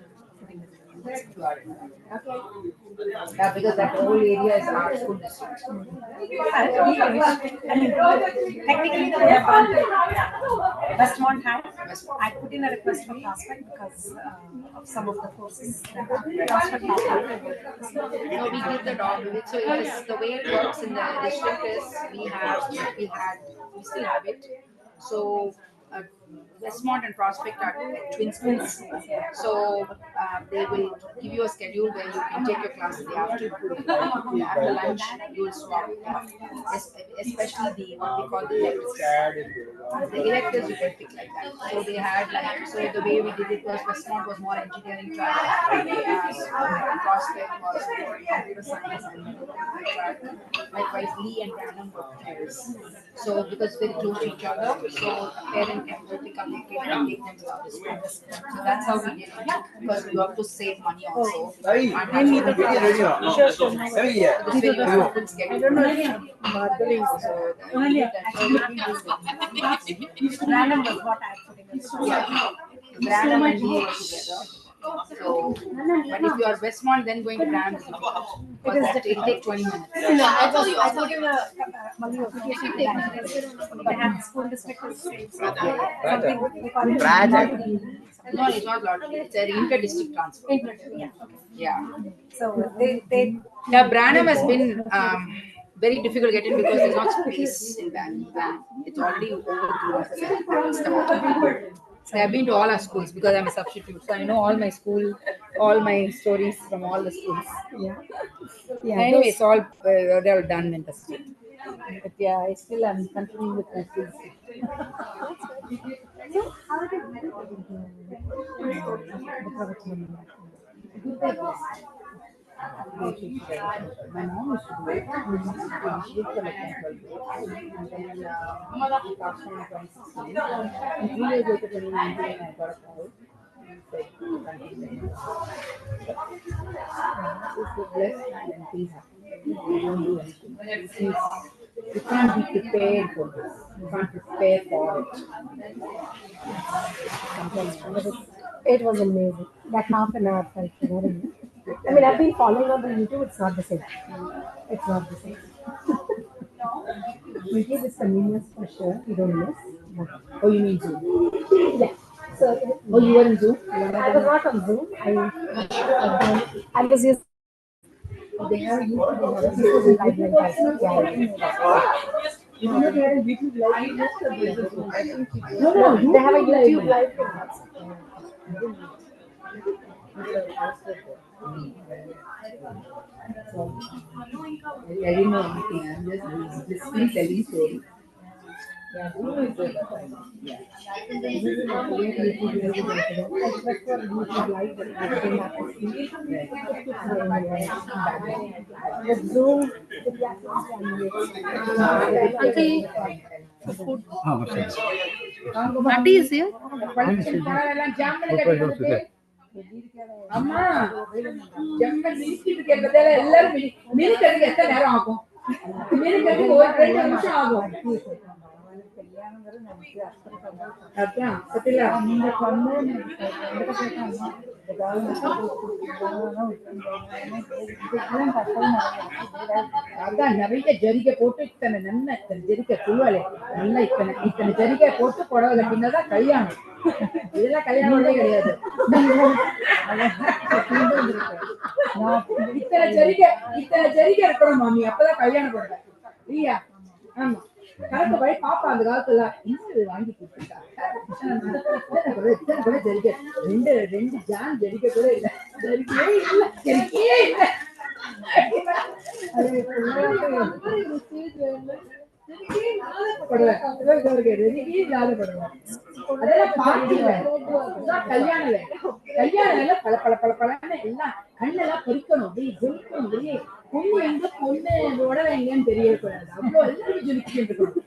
Yeah, because that whole area is art school district. Technically, they have gone to Westmont High. I put in a request for Prospect because of some of the courses that Prospect offered. No, we give the dog. So it is the way it works in the district is we still have it. So Westmont and Prospect are like twin schools. So they will give you a schedule where you can take your class in the afternoon. After lunch, you will swap. Especially the what we call the electives. The electives you can pick like that. So they had like so the way we did it was Westmont was more engineering track, Prospect was more computer science and track. Likewise, Lee and Branham were pairs. So because very close to each other, so a parent can go pick up their kid and take them to other schools. So that's how we did it because you have to save money also. Hey, And ready or Sure. Hey, yeah. This way you have a good schedule. I don't know. Random was what I put in. Yeah. Branham and Lee were together. So, but if you are Westmont, then going to Branham is difficult because it take 20 minutes. No, I told you the money application. They have the school district is something they call it. No, it's not lottery. It's an inter-district transfer. Yeah. Okay. Yeah. So they Yeah, Branham has been very difficult to get in because there's not space in Branham. It's already overgrown. So I've been to all our schools because I'm a substitute. So I know all my stories from all the schools. yeah. Anyway, it's all they're all done in the state. But yeah, I still am continuing with my kids. My mom used to do it. She did for like 12 days. And then she passed on in 2016. And 3 years later, 2019, I got a call. And said, "Continue." It's the blessed and things happen. You don't do anything. You can't be prepared for this. You can't prepare for it. It was amazing. That half an hour felt very. I mean, I've been following on the YouTube. It's not the same. It's not the same. We give this convenience for sure. You don't miss. Oh, you mean Zoom? Yeah. So, Oh, you were in Zoom? I was not on Zoom. I was using. They have YouTube. This was in library. You know they had a YouTube live. No, they have a YouTube live thing also. I didn't know anything. I'm just listening, telling stories. Yeah, Zoom is good. Yeah. Zoom. Auntie is here. அம்மா ஜம்ம மினிக்கிட்டு கேட்கறதால எல்லாரும் மினிக்கிறதுக்கு எத்தனை நேரம் ஆகும்? மினிக்கிறதுக்கு ஒரு 2 நிமிஷம் ஆகும். அதான் சத்தியா நீங்க அதான் நிறைய ஜரிகை போட்டு இத்தனை நன்மை இத்தனை ஜரிகை குழுவாலே நல்லா இத்தனை ஜரிகை போட்டு புடவை கட்டினதான் கல்யாணம். இதெல்லாம் கல்யாணமே கிடையாது. இத்தனை ஜரிகை இருக்கணும் மாமி, அப்பதான் கல்யாணம் பண்ணுவேன் இல்லையா? ஆமா கணக்கு போய் பாப்பா அந்த காலத்துல இன்னும் வாங்கி கொடுத்துட்டா கூட ஜரிகை ரெண்டு ஜான் ஜரிகை கூட இல்ல, ஜரிகையே இல்ல, ஜரிகையே இல்ல. அதெல்லாம் பாத்துருவேன். கல்யாண வேலை பல பல பல பலன்னு எல்லாம் கண்ணெல்லாம் பறிக்கணும், அப்படியே ஜொலிக்கணும். அப்படியே பொண்ணு எங்க பொண்ணு உடவை எங்கன்னு தெரியக்கூடாது, அவ்வளோ எல்லாரும் ஜொலிக்கிட்டு இருக்கணும்.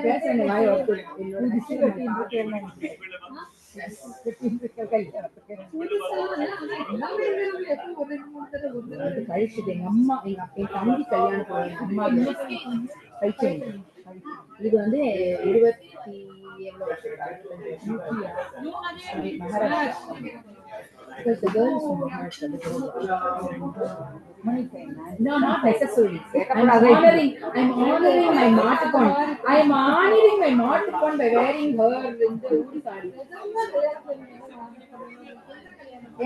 பேசுறேன் வாய் கழிச்சுட்டு எங்க அம்மா என் தம்பி கல்யாணம் போய் எங்க அம்மா கழிச்சு. இது வந்து 20 எவ்வளவு Maharashtra. Because the girl is from Maharashtra. No, not necessarily. I'm honoring my Matukon. I'm honoring my Matukon by wearing her in the Uri saree.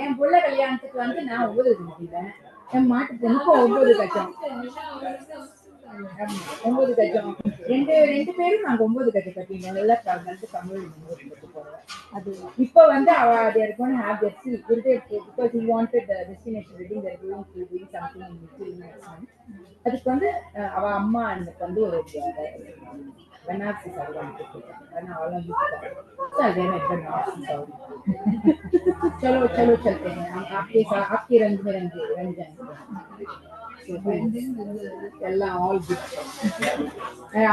என் புள்ள கல்யாணத்துக்கு வந்து நான் 9 கட்டிட்டேன், என் மாட்டு பொண்ணுக்கு 9 கட்டம். 9 கட்டம் ரெண்டு பேரும் நாங்க 9 கட்டு கட்டினோம். நல்லா வந்து தமிழ் போறோம். அது இப்ப வந்து அவ they are going to have their silk because he wanted the destination wedding. They are going to do something in Italy next month. அதுக்கு வந்து அவ அம்மா எனக்கு வந்து ஒரு बनारसी साड़ी वांटे थे, बना वाला भी था। चल गए मैं बनारसी साड़ी। चलो चलो चलते हैं, हम आपके रंग में रंग जाएंगे। எல்லாம் ஆல் குட்.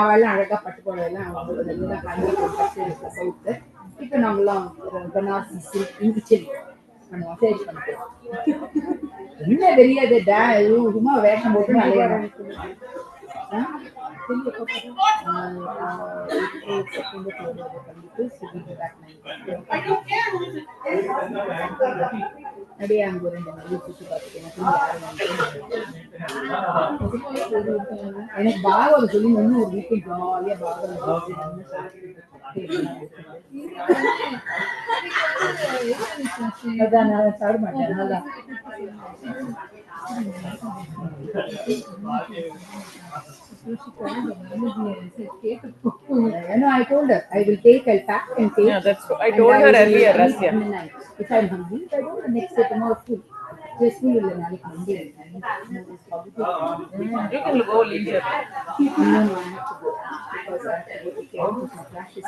அவெல்லாம் அழகா பட்டுக்கோடை எல்லாம் எல்லாம் கண்டி போட்டு சவுத்து. இப்போ நாங்களாம் பனாரசி சில்க் இங்கிச்சல் பண்ணுவோம், சேரி பண்ணிக்கிறோம். என்ன தெரியாது சும்மா வேஷம் போட்டு நிறைய அப்படியே அங்க 2 நாள் சுற்றி பார்த்துட்டு எனக்கு பாகவதம் சொல்லி ஒன்னும் ஒரு வீட்டு ஜாலியா பாகவதம் அதான் நான் சாப்பிட மாட்டேன். அதனால I told her I will take, I'll pack and take. Yeah, that's what I told her earlier. If I'm hungry, I don't the next day tomorrow food. Just me will not hungry. You can go leisure. No, I have to go because I have to go to care with my practice.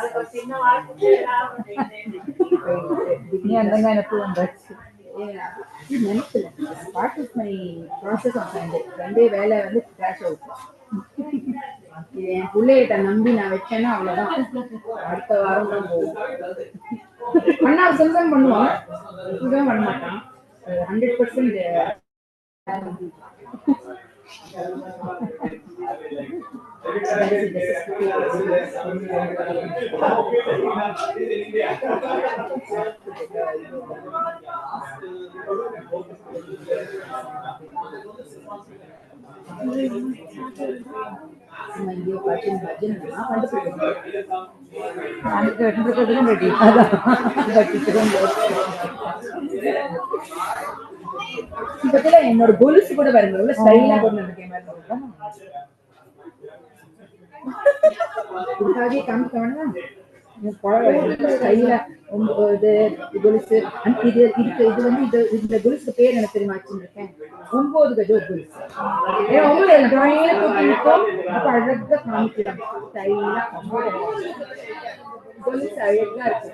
Yeah, and then I have to invest. Yeah, part of my process of Sunday வேலை வந்து crash out. என் பிள்ளைகிட்ட நம்பி நான் வச்சேன்னா அவ்வளவுதான், அடுத்த வாரம் தான் போகும். அண்ணா சொந்தம் பண்ணுவான், இதுதான் பண்ண மாட்டான். 100% என்னோட கொலுசு கூட பாருங்க ஸ்டைலா கொண்டு வந்திருக்கேன் இதுக்காகவே காமிக்கணும்னா ஸ்டைலா இது கொலுசு இது இதுக்கு இது வந்து இது இந்த கொலுசு பேர் எனக்கு தெரியுமா வச்சிருக்கேன் 9 கஜம் கொலுசு. ஏன்னா 9 டிராயிங்ல போட்டுருக்கோம் அப்ப அழகா காமிக்கலாம் ஸ்டைலா கொலுசு அழகா இருக்கு.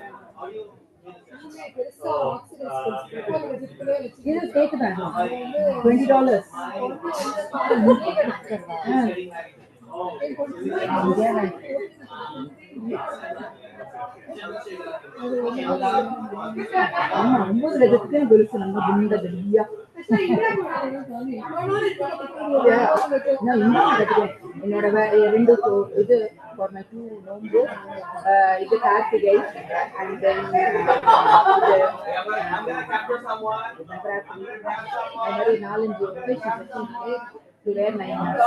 இது கேக்குதான் $20. ஆமா 9 லட்சத்துக்கு கொலுசு நம்ம குண்ட வெளியா என்னோட 2 இது for my 2 நோம்பு இது கார்த்திகை and then அது 4-5 occasions to wear 9 months.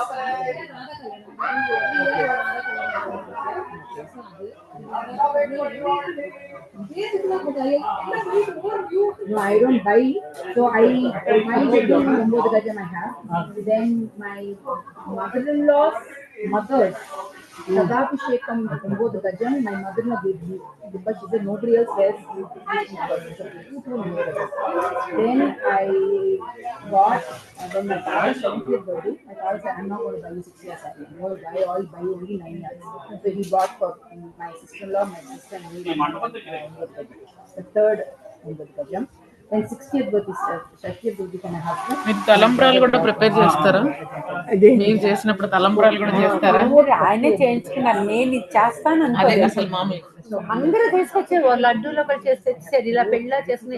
No, I don't buy. So my wedding Nombo Gajam I have. Then my mother-in-law's mother, Sadabhishekam Nombo Gajam, my mother-in-law gave me. But she said nobody else wears. Then I got, then my father's 70th birthday. My father said, I'm not going to buy you 6 years. I'm going to buy only 9 years. So he bought for my sister-in-law, my sister, and me. The third Gajam. Then 60th birthday, 60th birthday for my husband. మీరు తలంబ్రాలు కూడా prepare చేస్తారా? మీరు చేసినప్పుడు తలంబ్రాలు కూడా చేస్తారా? ఆయనే చేయించుకున్నారు, నేను ఇది చేస్తాను అదే అసలు మామూలు అందరూ తీసుకొచ్చారు, లడ్డూలో కూడా చేసి తెచ్చారు. ఇలా పెళ్ళ చేసుకుని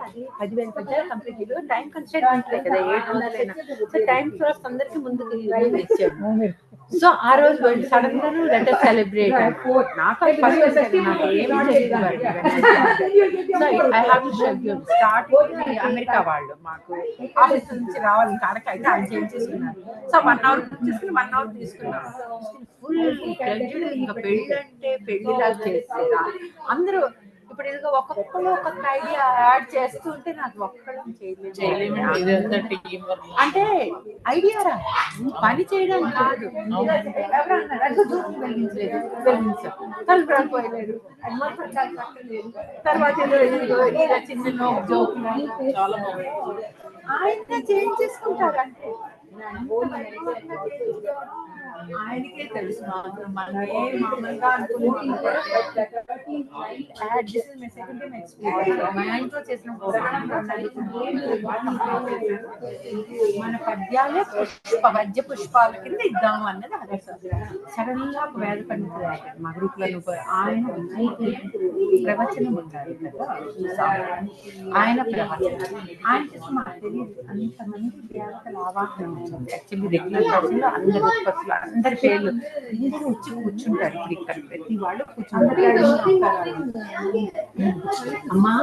అది 10,000 పచ్చారు కంప్లీట్. టైం కన్స్ట్రెంట్ ఉంటుంది కదా, 7 రోజులైనా. సో టైం ఫ్రోస్ అందరికి ముందుకు ఇచ్చాడు. సో ఆ రోజు సడన్ గా లెటర్ సెలబ్రేట్ నాకు so I have to schedule start America వాళ్ళు మాకు ఆఫీస్ నుంచి రావాలి కాడకి అయితే ఆయన చేంజ్ చేసుకున్నారు. సో 1 hour తీసుకుని 1 hour తీసుకున్నారు. ఫుల్ ఇంకా పెళ్లి అంటే పెళ్లిలా చేసేదా అందరూ. ఇప్పుడు ఇదిగో ఒక్కొక్కరు ఒక్కొక్క ఐడియా యాడ్ చేస్తుంటే నాకు ఒక్కడం చేయలేము. అంటే ఐడియా రా పని చేయడం కాదు. ఎవరన్నారు వెలిగించలేదు, వెలిగించారు తలుపురాలు పోయలేదు, తర్వాత ఇలా చిన్న జోక్ చాలా ఆయన చేంజ్ చేసుకుంటారు. అంటే ఆయనకే తెలుసు మాత్రం మనం ఏ మామూలుగా ఆయనతో చేసిన మన పద్యాలే పద్య పుష్పాల కింద ఇద్దాము అన్నది అదే. సడన్ గా వేద పండితులు మా గ్రూప్ లో ఆయన ప్రవచనం ఉంటారు కదా, ఆయన ప్రవచనం ఆయన చేసి మాకు తెలియదు. అంతమంది దేవతల ఆవాహనం యాక్చువల్లీ రెగ్యులర్ పర్సన్లో అందరు ఉత్పత్తులు అందరి పేర్లు అందరూ వచ్చి కూర్చుంటారు. ఇప్పుడు ఇక్కడ ప్రతి వాళ్ళు కూర్చుంటారు. అమ్మా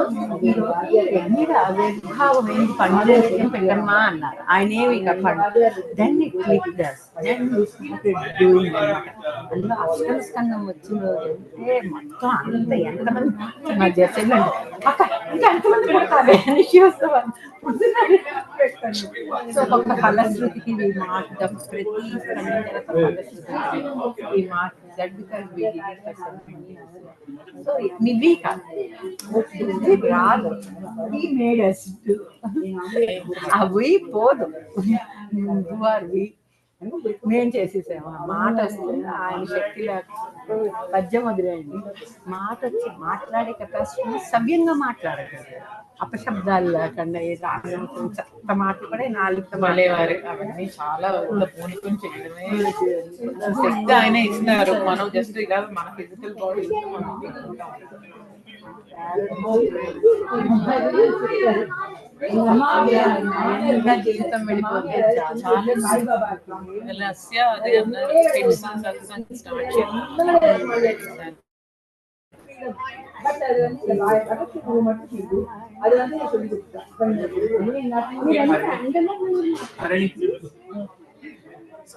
మీద ఆవిర్భావం ఏంటి పండుగ పెట్టమ్మా అన్నారు. ఆయనేవి దాన్ని అందులో అష్టమ స్కందం వచ్చిన రోజు అంటే మొత్తం అంత ఎంతమంది మా జసండి అక్క ఇంకా ఎంతమంది పుడతారు సో ఒక ఫలశ్రుతికి మార్చడం ప్రతి ఫలశ్రుతికి మార్చడం సో నివి కాదు రాదు అవి పోదు అవి మేము చేసేసాము. మాట వస్తుంది ఆయన శక్తి లేక పద్యం వదిలేయండి. మాట వచ్చి మాట్లాడే కెపాసిటీ సవ్యంగా మాట్లాడదు, అపశబ్దాలు లేకుండా చెత్త మాట కూడా 4 మలేవారు అవన్నీ చాలా పూనుకొని చేయడమే శక్తి ఆయన ఇస్తున్నారు. మనం జస్ట్ ఇలా మన physical body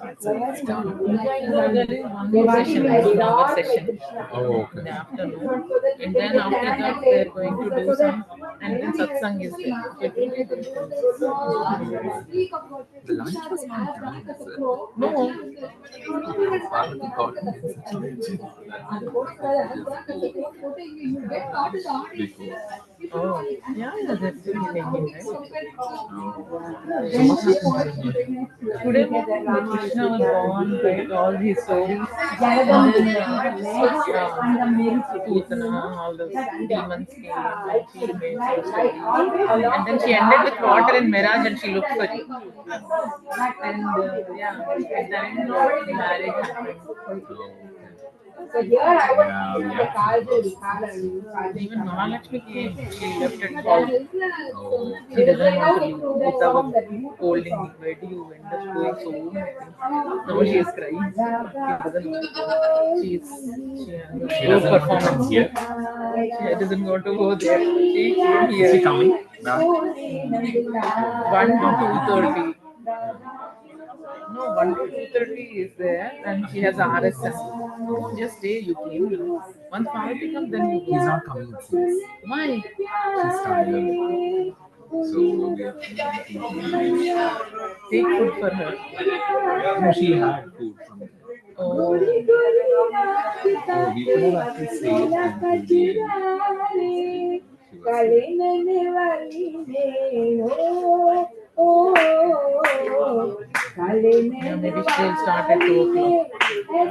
It's done. There is one more session, 1 hour session Oh, in the okay. afternoon, and then after that they are going to do some, and then satsang is there. So it will take some The lunch was not done, is it? No, Parvati called me in such a way. Before. oh, yeah, they're still taking, right? So what happened? Today morning, Krishna was born, right? All these stories, and then Putana, all those demons came, and she made some stories. And then she ended with water in Mirage, and she looked for it. And yeah, at the end, marriage happened. Yeah, we have to. Even Mahalakshmi came, she left at 12. Oh, She doesn't want to leave without holding me. Why do you end up doing so many things? Now she is crying. She doesn't want to go. She has she no doesn't want to come performance. here. She doesn't want to go there. She came Is here. she coming back? 1 to 2:30. No, 1 to 2:30 is there, and she has RSS. No, just stay. You came now. Once Parvati comes, then you He's go. not coming, it seems. Why? He's tired. So we have to Take food for her. no, she had food from there. Oh, So we could have actually stayed until the end. She was yeah, maybe she'll start at 2 o'clock.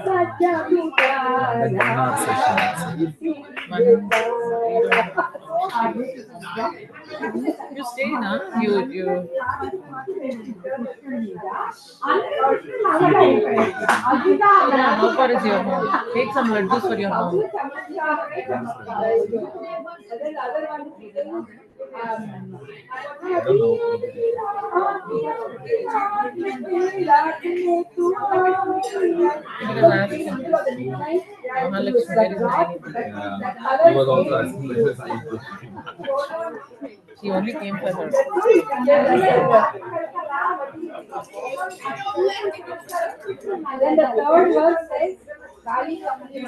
that 1 hour session. You stay, na? You. Yeah, how far is your home? Take some laddus for your home. I don't know. Mahalakshmi, there is anything. Yeah. He was also asking where the side question. She only came for her.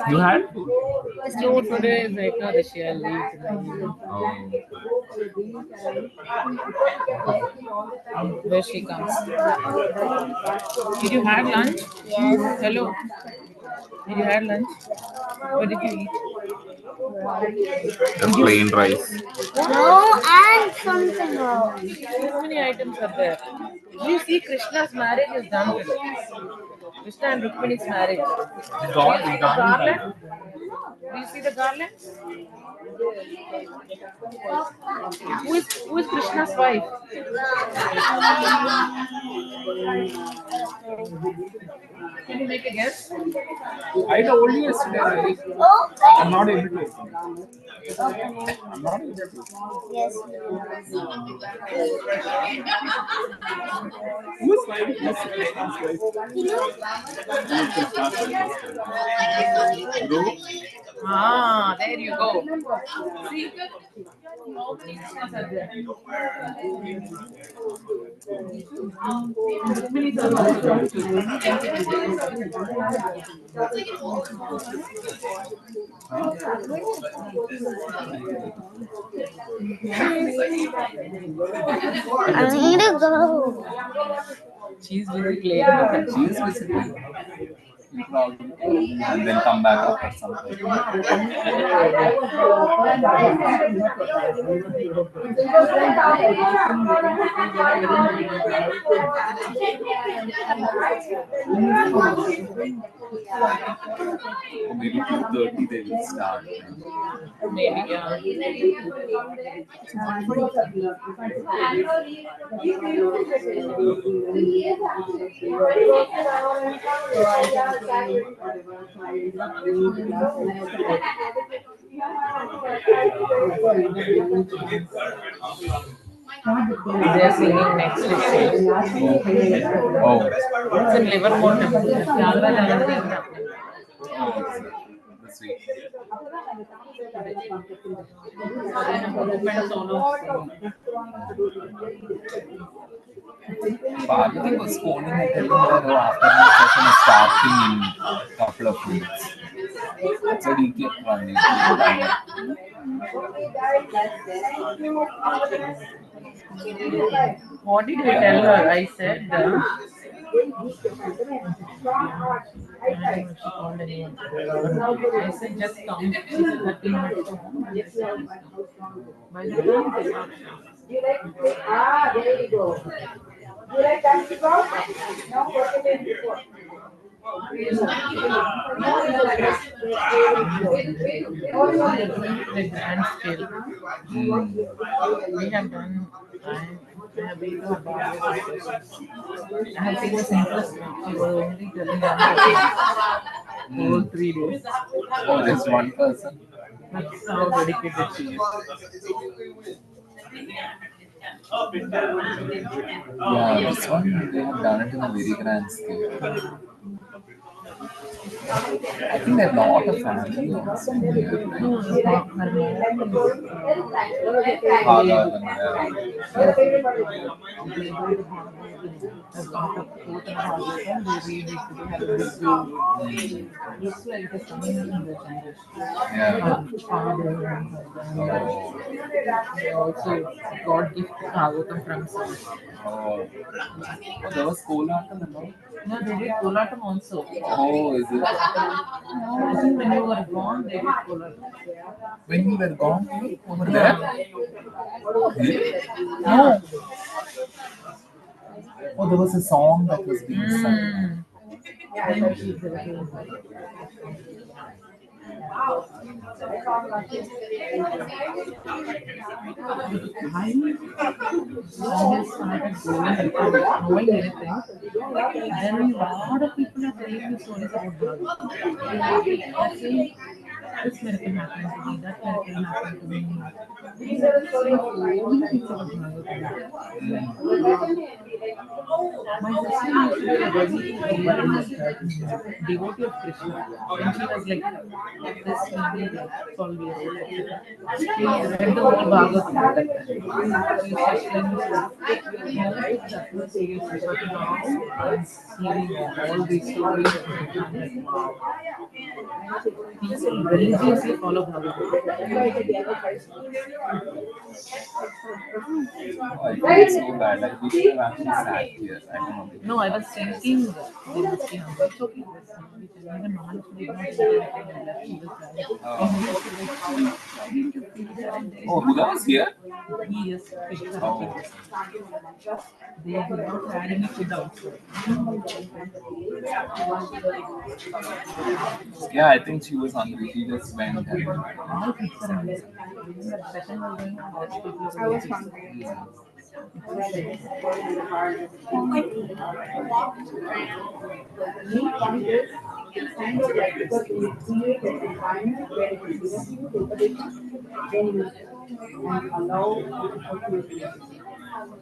You had food? So today is Ekadashi, I'll eat in the evening. Where she comes. Did you have lunch? Yes. Hello. Did you have lunch? What did you eat? The plain rice. No, and something else. How many items are there? Do you see Krishna's marriage is done today? Krishna and Rukmini's marriage. God, Do you see the garland? Do you see the garland? Who is Krishna's wife? Can you make a guess? I told you yesterday, right? Oh, I'm not able to open it. I'm not able to. yes. Who's wife? Who's Bro, Ah, there you go. See, how many Krishnas are there? Rukmini's are I need to go. She's busy playing with her. she is visiting. And then come back after something. Or maybe 2:30 they will start. Maybe, yeah. They're singing next to stage. Oh, It's in Livermore Temple. Yalva Jayanti is happening. this week. And a group and solo singing. Bhagavatam was phoning and telling her her afternoon session is starting in a couple of minutes. So we kept running. What did I tell her? I said, I don't know if she called anyone. I said, just come. She said, 30 minutes to home. And I said, "Please come." By the time they got there you go. You like country song? No, what before. the grand scale. We have done, I have been to her daughter's sessions. And I think it's interesting. She was only telling us whole 3 days. Oh, just one person. That's how dedicated she is. Yeah, this one they have done it in a very grand scale. I think there are a lot of family also here, right? Bhagavatam, yeah. They also got gift Bhagavatam from someone. Oh, there was Kolatam and all. No, they did Kolatam also. Oh, is it? I think when you were born, they did Kolatam. When we were gone, over there? No. Oh, there was a song that was being sung. Knowing anything, then a lot of people are telling me stories about Bhagavatam. This miracle happened to me, that miracle happened to me. These are so many things about Bhagavatam. My sister used to be a very devotee of Krishna. When she was like this, maybe like 12 years old, she read the whole Bhagavatam. She used to that was seriously, but now I'm hearing all these stories and I'm like, wow. People religiously follow Bhagavatam. Oh, I feel so bad. Like we should have actually sat here. I don't know. No, I was thinking they must be hungry. It's okay. Even Mahalakshmi did not eat anything and left. She was crying. Oh, Buddha was here? Yes. Oh. They did not add any food outside. Yeah, I think she was hungry. She just went and All kids are hungry. When the session was going on, lots of people were I was hungry. Kind of like because we create an environment where it is given to you, the information, then you and allow people to use it.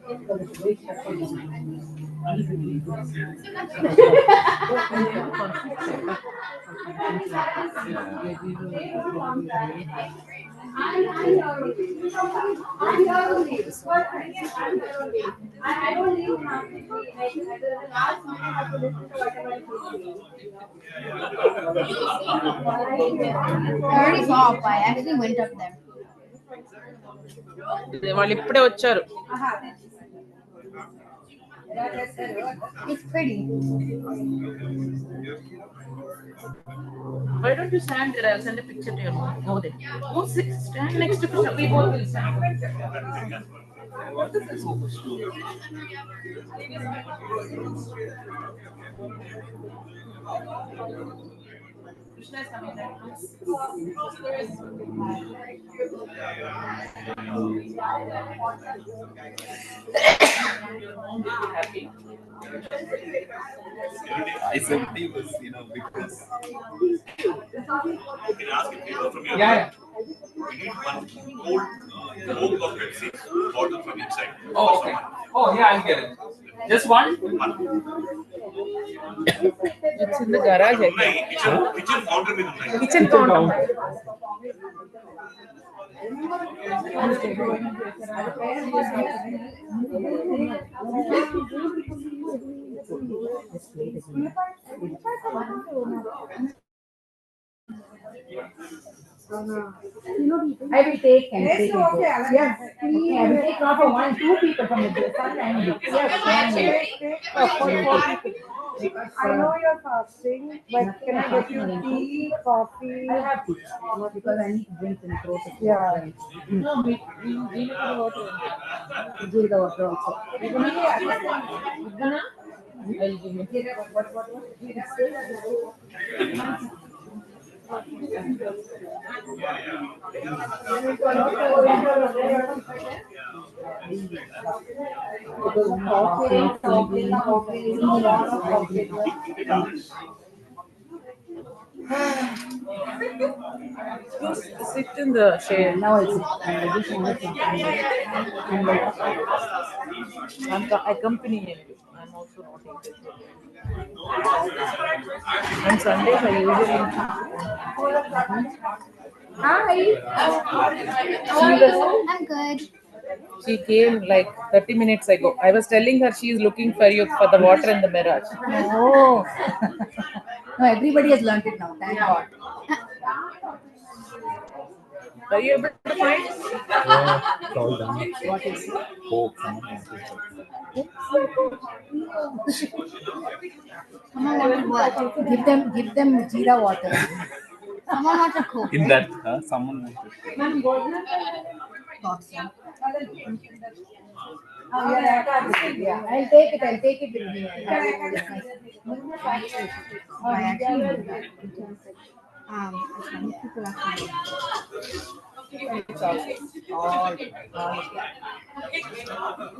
Because it's very special. I don't leave nothing. Last month I have to listen to whatever I I already saw up. I actually went up there. వాళ్ళు ఇప్పుడే వచ్చారు. It's pretty. Why don't you stand there? I'll send a picture to you. Go there. Go sit, stand next to Krishna. We both will stand. what is this supposed to do? Krishna is coming there. Happy. I-70 was, because. Yeah. need one cold Coke or Pepsi bottle from inside. Oh, okay. Oh, yeah, I'll get it. Just one? It's in the garage. I Kitchen think. counter में नहीं. Kitchen counter. I will take and take it. Yes. I will take not for one, two people from the sun and the I know you're fasting, but can I get you tea, coffee? I have tea. Because I need to drink in throat. Yeah. No, we need water. Give the water also. I'll give you. Sit in the shade. Now it's I just want to I'm accompanying you. I'm also not interested. On Sundays, I usually. I'm good. She came like 30 minutes ago. I was telling her she is looking for you for the water in the mirage. Oh. No, everybody has learned it now. Thank God. Are you able to find? Yeah, it's all done. What is it? Coke. Someone wanted what? Give them jeera water. Someone wanted Coke. In that, someone. Yeah, I'll take it with me. I actually people actually.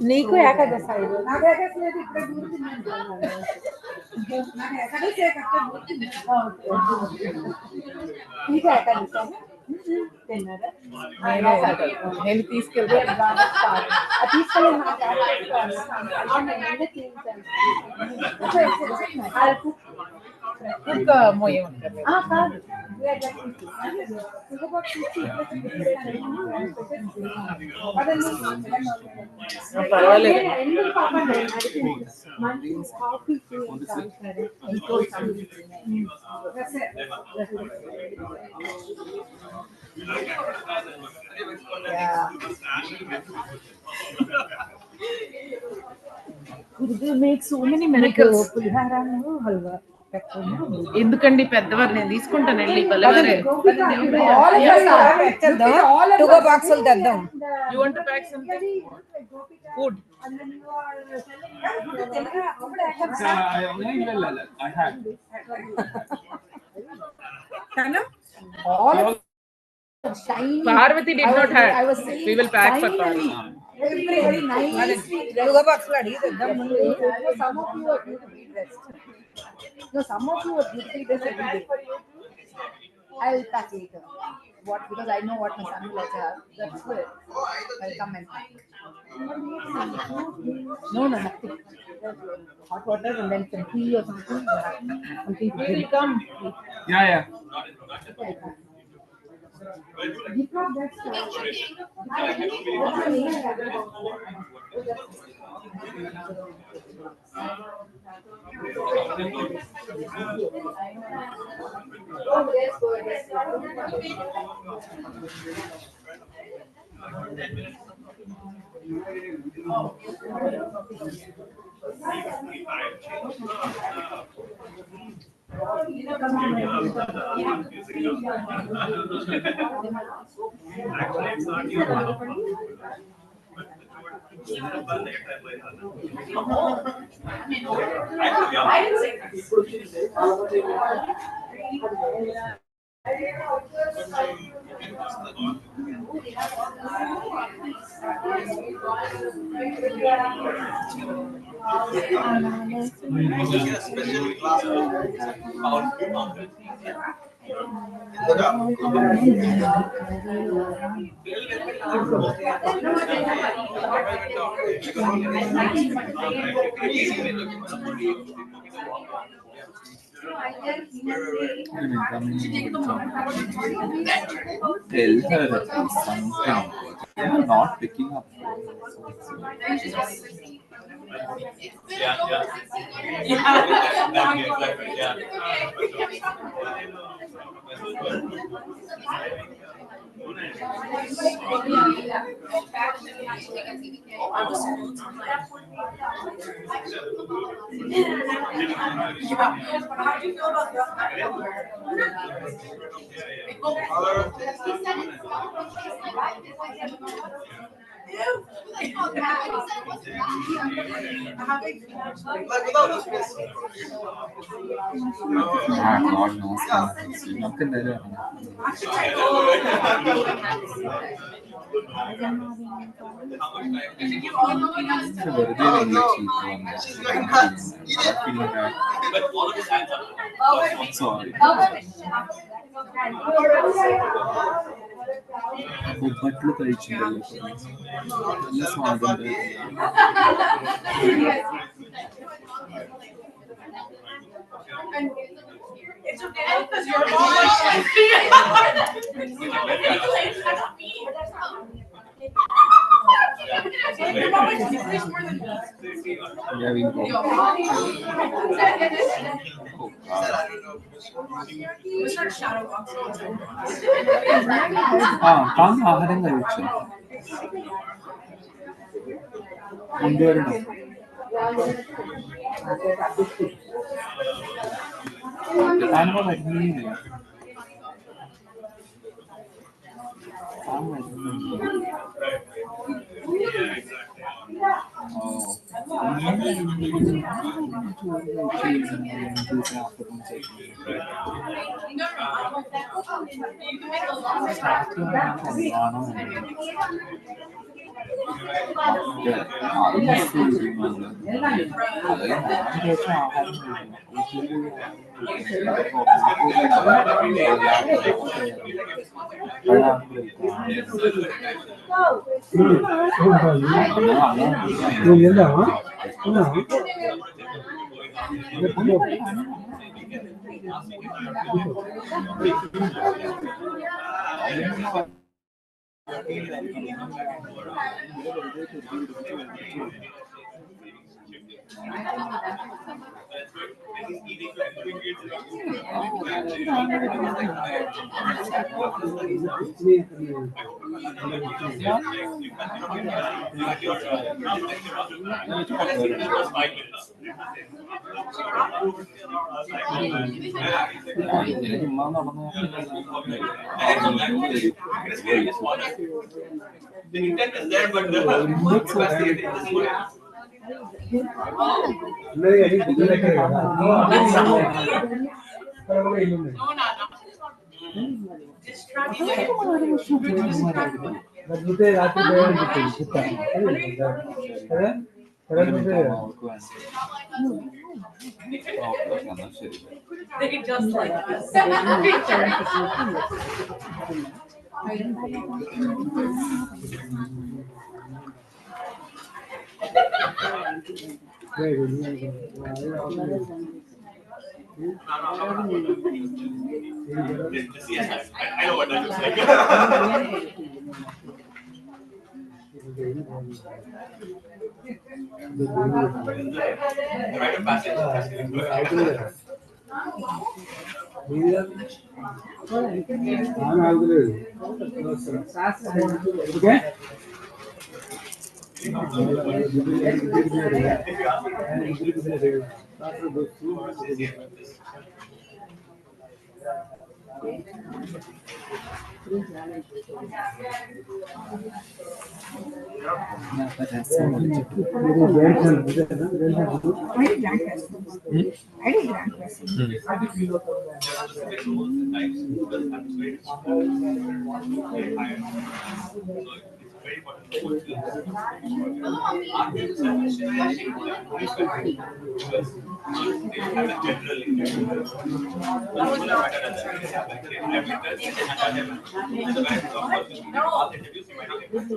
నీకు ఏకాదశి ఐదు నీకు ఏకాదశి తిన్నారా నేను తీసుకెళ్తాను తీసుకెళ్ళి నాకు కుక్క మోయమంటారు కాదు పర్వాలేదు make so many miracles. పులిహారను halwa ఎందుకండి పెద్దవారు నేను తీసుకుంటాను వెళ్ళి పల్లెవారే టుగో బాక్సులు తెద్దాం you want to pack something food I had. All shiny. Parvati did not have. I was saying We will pack for finally, Parvati. everybody nicely dressed. టుగో బాక్సులు అడిగి తెద్దాం ముందు Some of you are beautifully dressed. No, some of you are beautifully dressed every day. I'll pack later. What? Because I know what my son will also have. That's good. I'll come and pack. No, nothing. Hot water and then some tea or something. Something to drink. Come. Yeah. special class power. Tell her something. You're not picking up. God knows. Nothing there. Sorry. ബൊಬ್ಬట్లు കഴിച്ചിട്ടുണ്ടല്ലോ നല്ല സ്വാദുണ്ട് It's okay because your mom Yeah, we go. താൻ ആഹാരം കഴിച്ചോ കൊണ്ടുവരണോ താനിപ്പോ വരുന്നില്ല താൻ വരുന്നില്ല The intent is there, but the just like us. Yes, I know what that looks like. The rite of passage.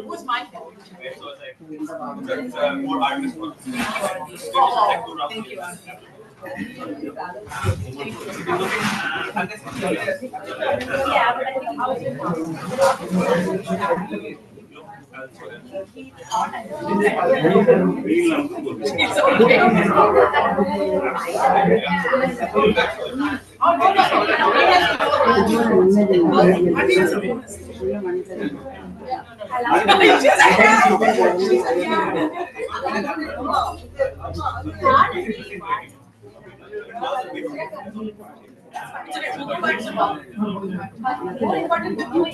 Who's my fault? Thank you. Yeah, but I think how is it's okay. Oh, no, more important to doing.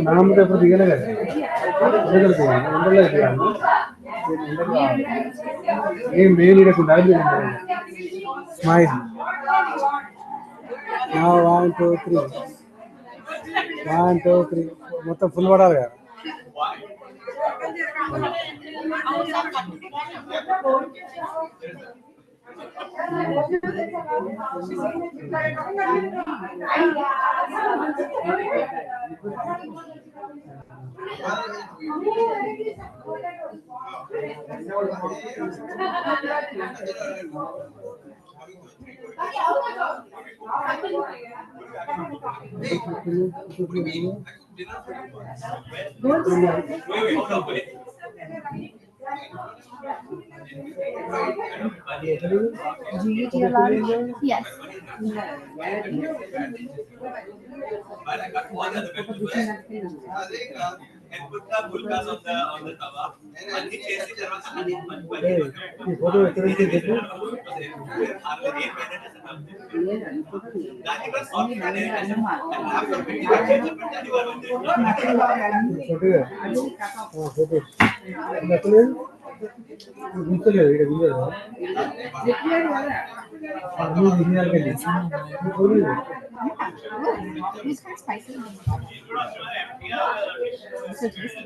नाम तो पर दिया लगा ये mail इधर कुछ डाल दिया स्माइल now 1 2 3 1 2 3 మొత్తం ఫుల్ పడాలి కదా Yes. And put the bulkas on the tawa. And he chases the photo ఎక్కడ తీసి It's quite spicy. So tasty.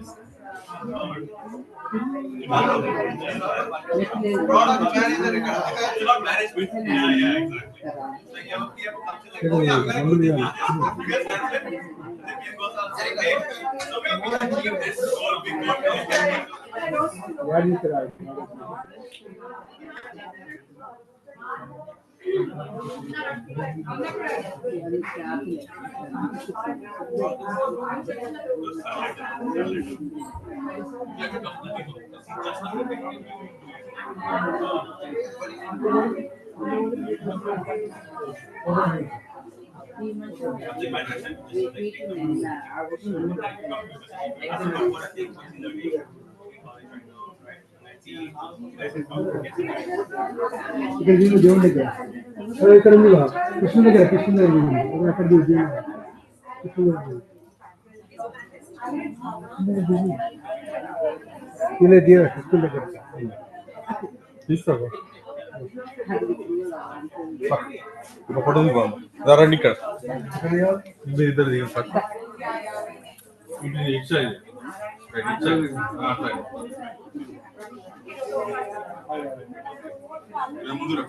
ఇక్కడ దీని దేవుడి దగ్గర ఇక్కడ ఉంది కృష్ణ దగ్గర కృష్ణ దగ్గర అక్కడ కృష్ణ ఇలా దేవ కృష్ణ దగ్గర తీసుకో ఫోటో రండి ఇక్కడ మీరు ఇద్దరు దిగండి ఫస్ట్ ఇటు ముందురా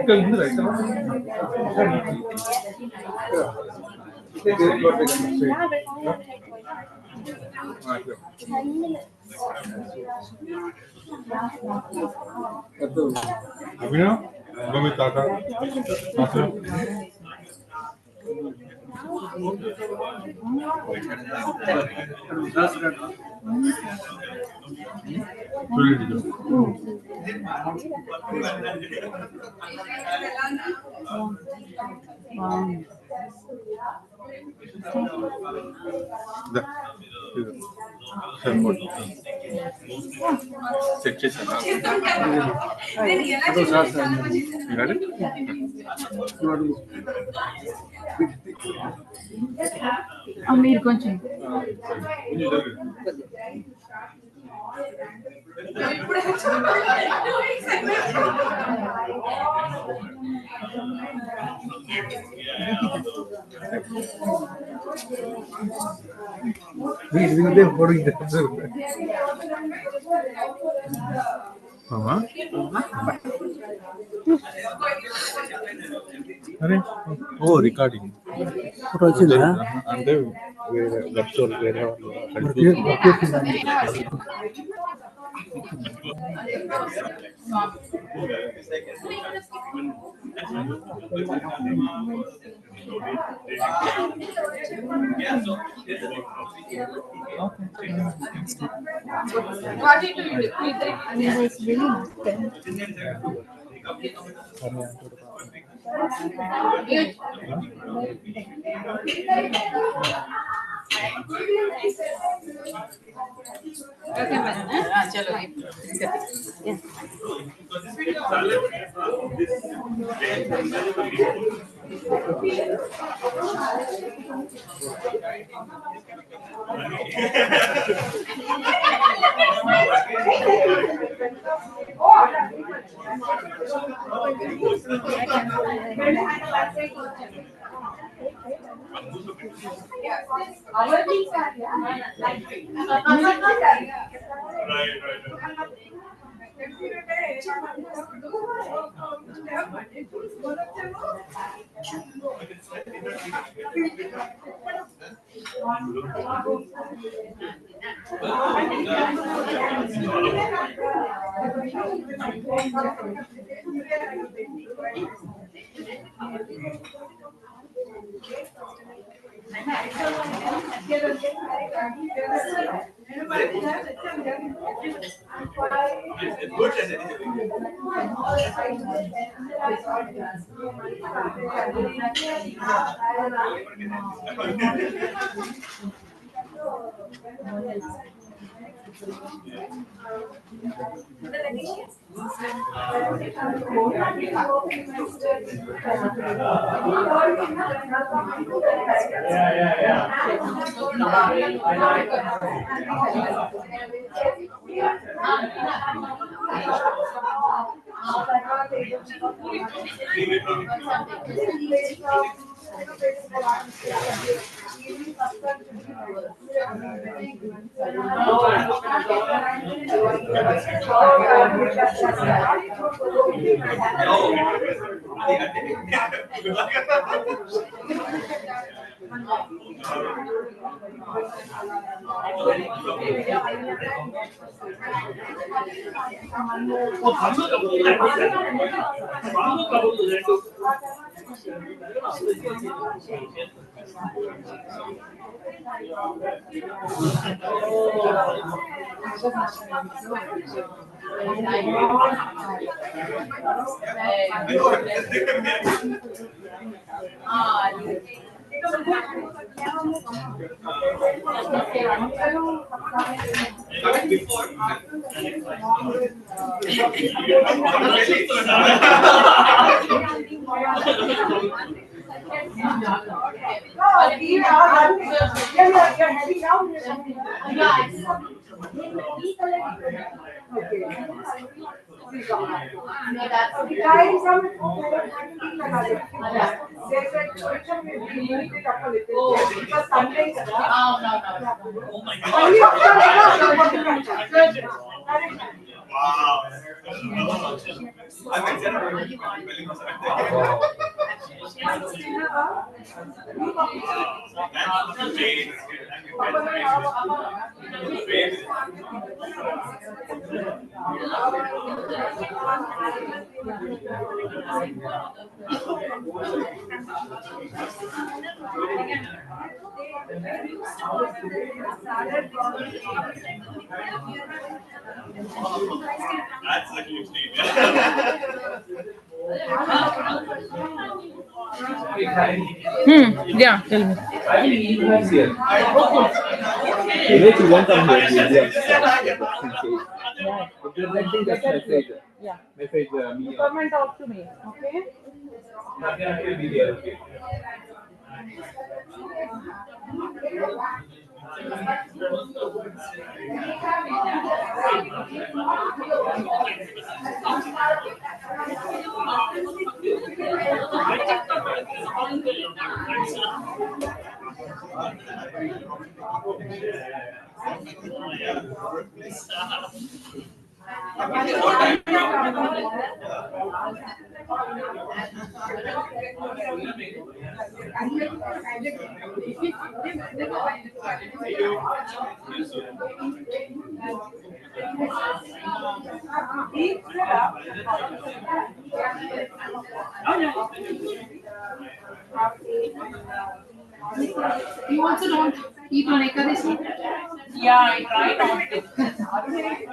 ఇక్కడ ముందురా అభినవ్ మీ తాత Check చేశారా? You got it? మీరు కొంచెం అరే ఓ రికార్డింగ్ ఫోటో వచ్చిందా? అంటే వేరే వర్చువల్ వేరే వాళ్ళు That's a huge deal. Yeah, tell me. He's here. If you want come here, we'll be on stage. If there's anything, just message. Yeah. Message me. Come and talk to me, okay? He'll be here. Okay. You also don't eat on Ekadasi? Yeah, I try not to.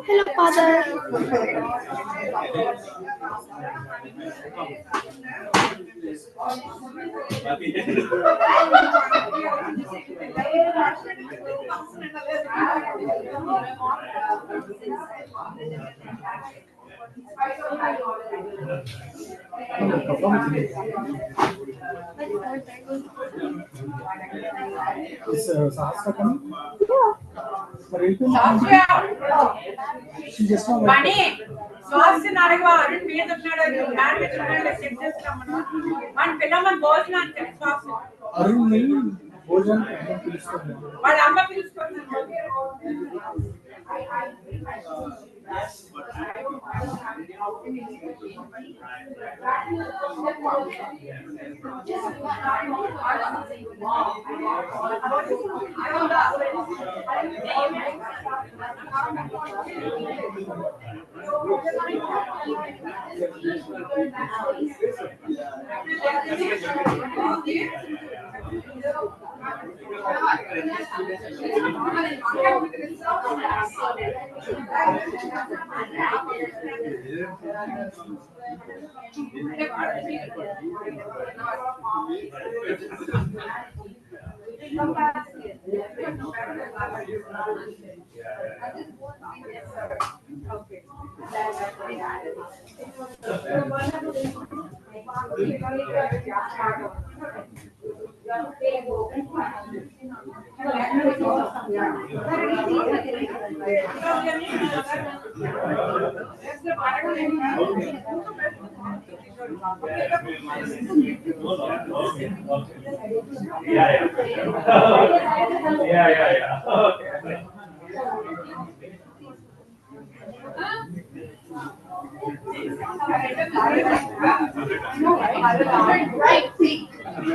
Hello, Father. Is Sahasra coming? For 18? She just now went. స్వాస్థ్య నాడగవా అరుణ్ మీద ఉన్నాడు man మీద ఉన్నాడు check చేస్తామను మన పిల్లమ్మ భోజనం అంటే స్వాస్థ్య అరుణ్ ని భోజనం పిలుస్తాను. వాళ్ళ అమ్మ పిలుచుకుంటున్నాను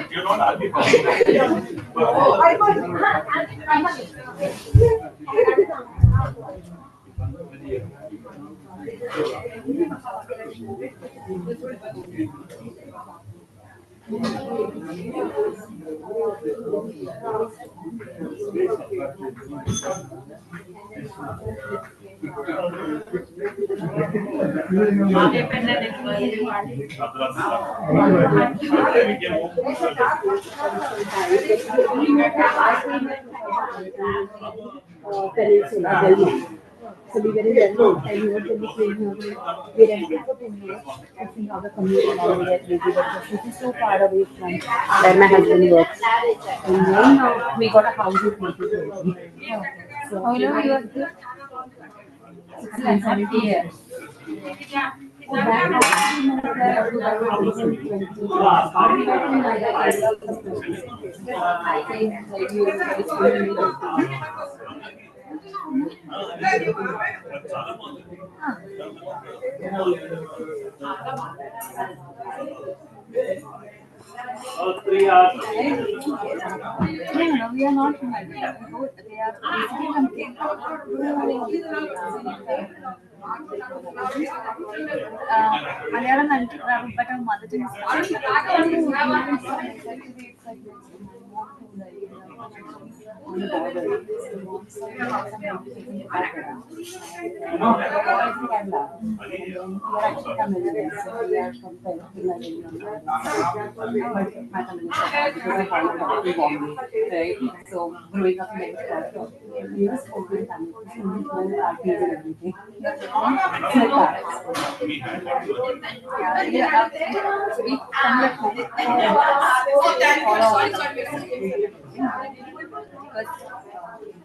You're not happy. So we very well and we were really playing we rented for 10 years. I think our community now we are busy but this is so far away from where my husband works. And then we got a house in 2020. So how long you are here? 70 years. Oh, 3 hours. No, we are not from India. They are basically from Malayalam and but our mother tongue is on the border. So we want some taking the back around. And I love. And then we are actually Tamilians, so we are from Tamil but my Tamil is because I followed up in Bombay, right? So growing up in Mexico, we were spoken Tamil, so parties and everything. It's like that. We come back because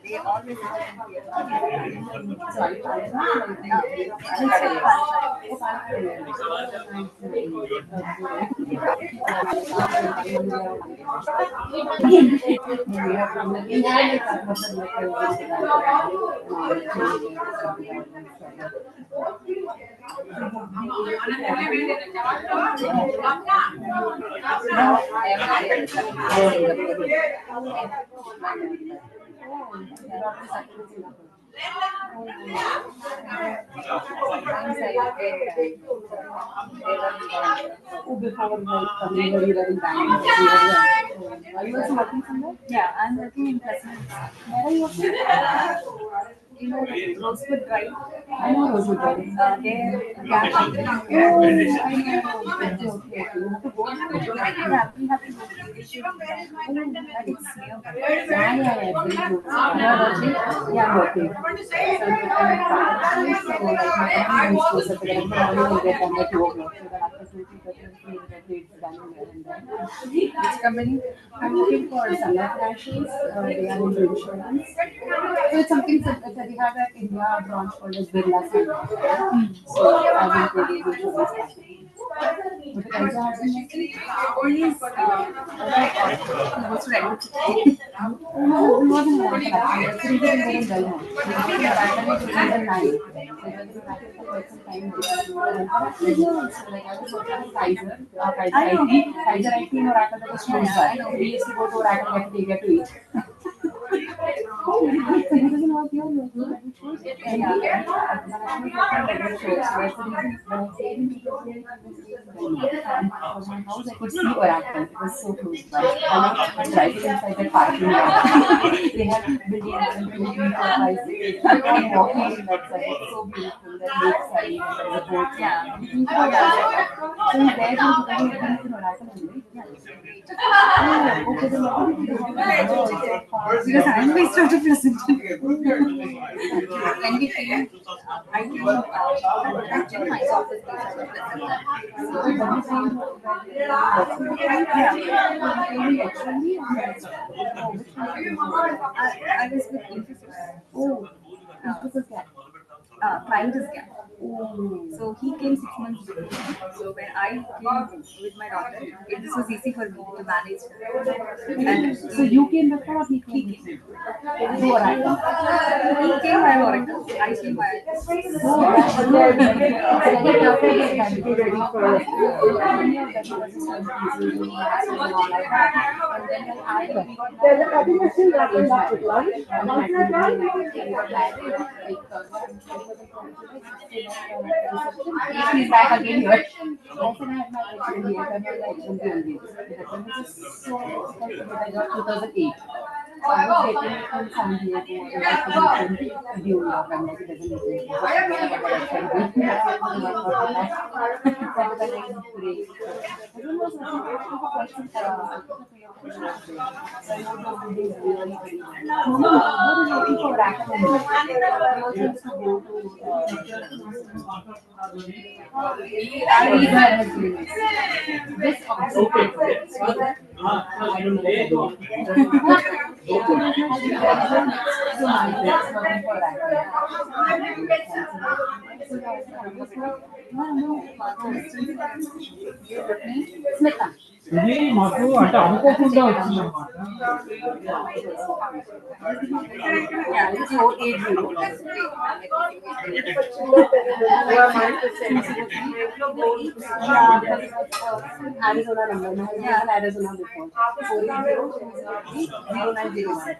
they always Are you also working somewhere? Yeah, I'm working in Pleasant. Where are you working? You know Rosewood Drive? I know Rosewood Drive. There, yeah. Oh, I know. Okay, okay. You have to go. Yeah, we have to go. That is nearby. Yeah, very close. You are working? Yeah, I'm working. So like my company is closer to the morning, we get done at 2 o'clock. So that after 2:30, it's done and then. Which company? I'm looking for Sunlight Fashions. They are into insurance. So it's something that we have at India branch called as Birla Sun. So I will go to insurance company. But the also has been please what's right? No, not in one actually. That's the reason we're in Belmont. We are back in 2009. So it was quite some time. Like I was working with Kaiser, Kaiser IT in Oracle that was close by. We used to go to Oracle every day to eat. So this is what you're looking at. Yeah. From my house, I could see Oracle. It was so close by. I was driving inside the parking lot. They have buildings and buildings and walking in that side. It's so beautiful. That lakeside and the boat. Yeah. So there you can in Oracle only. Oh, okay. Then what did you do? Because I'm based out of Pleasant. When we came, I came actually my office is based out of Pleasant. So when we came, I was with Infosys. Oh, Infosys Gap. Client is Gap. Oh. So he came 6 months before. So when I came with my daughter, it was easy for me to manage her. And so you came before or he came? He came. You Oracle? He came by Oracle. I came by He's back again here. Also, I had my H1B. I had my H1B only. This is so I got 2008. So I was getting it from San Diego. I was getting due log and like it doesn't make sense. Everyone was working for quite some time. So I know the building is really very good. What is looking for Oracle? I also used to go to this also I don't know. So my friends working for Smita. ఇది మాకు అంటే అనుకోకుండా వచ్చిందన్నమాట. Yeah, it's 480. Arizona number. Yeah, Arizona before. 480-0901.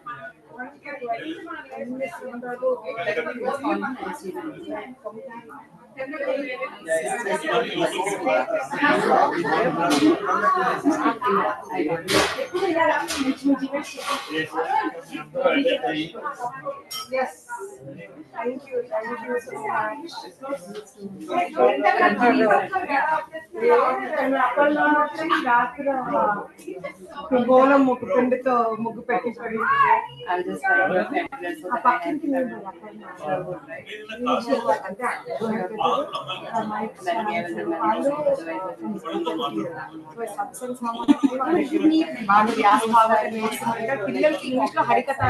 Yes. Thank you so much. గోళం ముగ్గు పిండితో ముగ్గు పెట్టి ఆ పక్కింటి వాళ్ళు వ్యాసభావాలు నేర్చుకుంటే పిల్లలకి ఇంగ్లీష్ లో హరికథ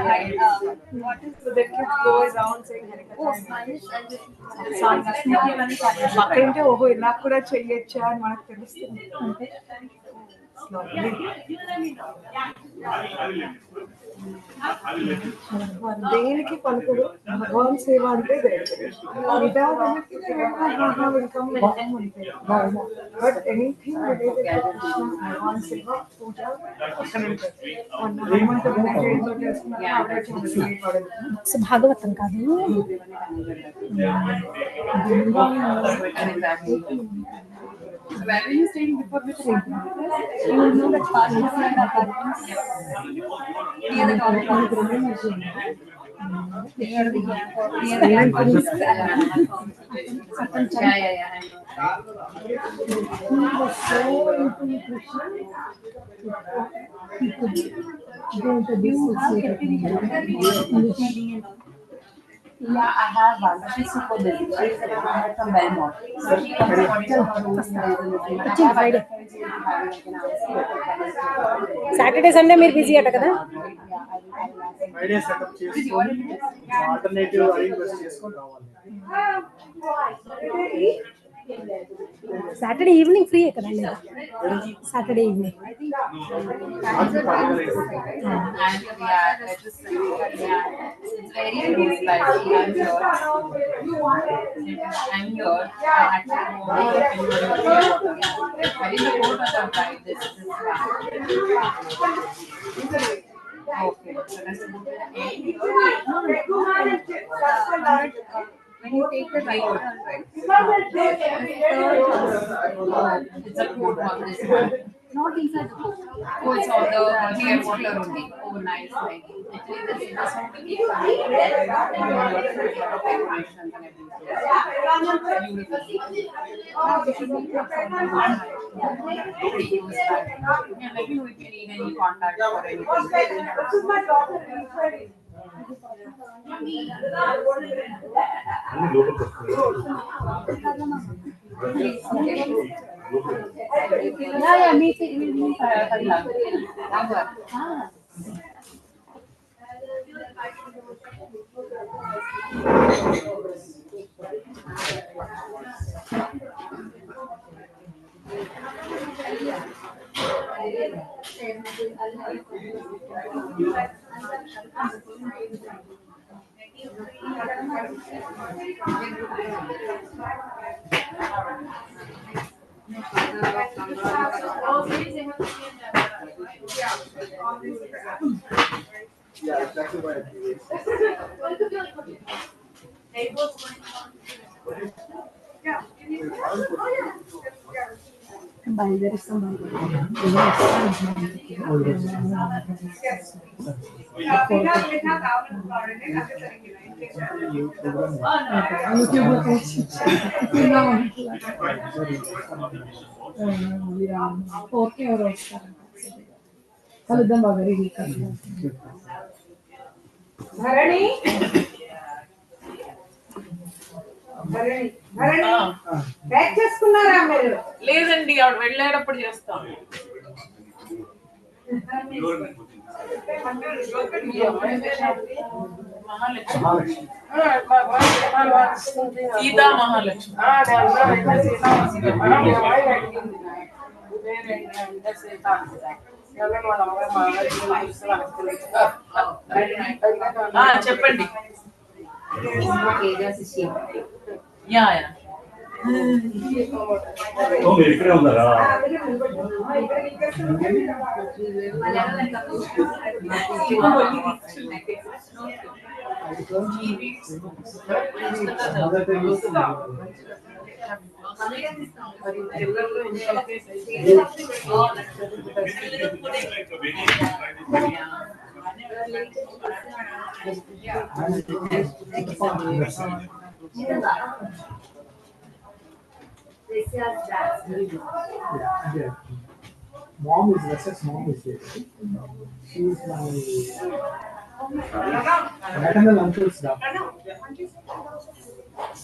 పక్కింటే ఓహో ఇలా కూడా చెయ్యొచ్చా అని మనకు తెలుస్తుంది. దేనికి పలుకుడు భగవాన్ సేవ అంటే బట్ ఎనీథింగ్ భగవాన్ సేవ పూజ భాగవతం కాదు. Where were you staying before the train? You know that part of the apartments near the top. Yeah. He was so into Krishna. He could go into this situation. Yeah, I have one. She's super busy. She's from Belmont. So she comes Friday. Saturday, Sunday మీరు busy అట కదా? Friday setup చేసుకొని alternative arrange చేసుకొని రావాలి. Saturday evening free కదా లేదా? Saturday evening It's very close by. I'm here. When you take the right turn, right? It's a code on this one. Not inside the book. Oh, it's on the airport only. Oh, nice. Actually, this is just to keep decorations and everything. Beautiful. Yeah, let me know if you need any contact or anything. Yeah, me too. Yeah, exactly what I feel. Okay ఎవరు వస్తారు కలుద్దాం బాగా ready ధరణి pack చేసుకున్నారా మీరు? లేదండి, ఆవిడ వెళ్ళేటప్పుడు చేస్తాం. సీతా మహాలక్ష్మి. చెప్పండి. యా ఇక్కడే ఉన్నారా? Yeah. Mom is Russell's mom is there. She is my maternal uncle's daughter.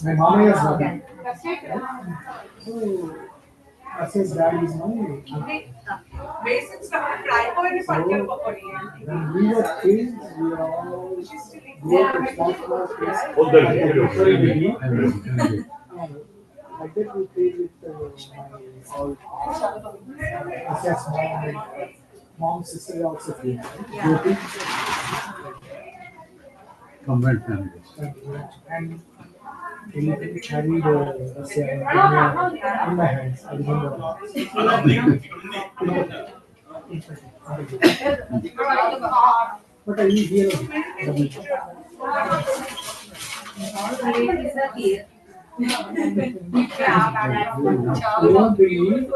My mama is daughter. Russell's dad is my uncle. So, when we were kids, we all grew up in small places. Like that we played with my all Russell's mom and mom's sister also played. Combined family. And we carried Russell in my hands. I remember. But I live here. You won't believe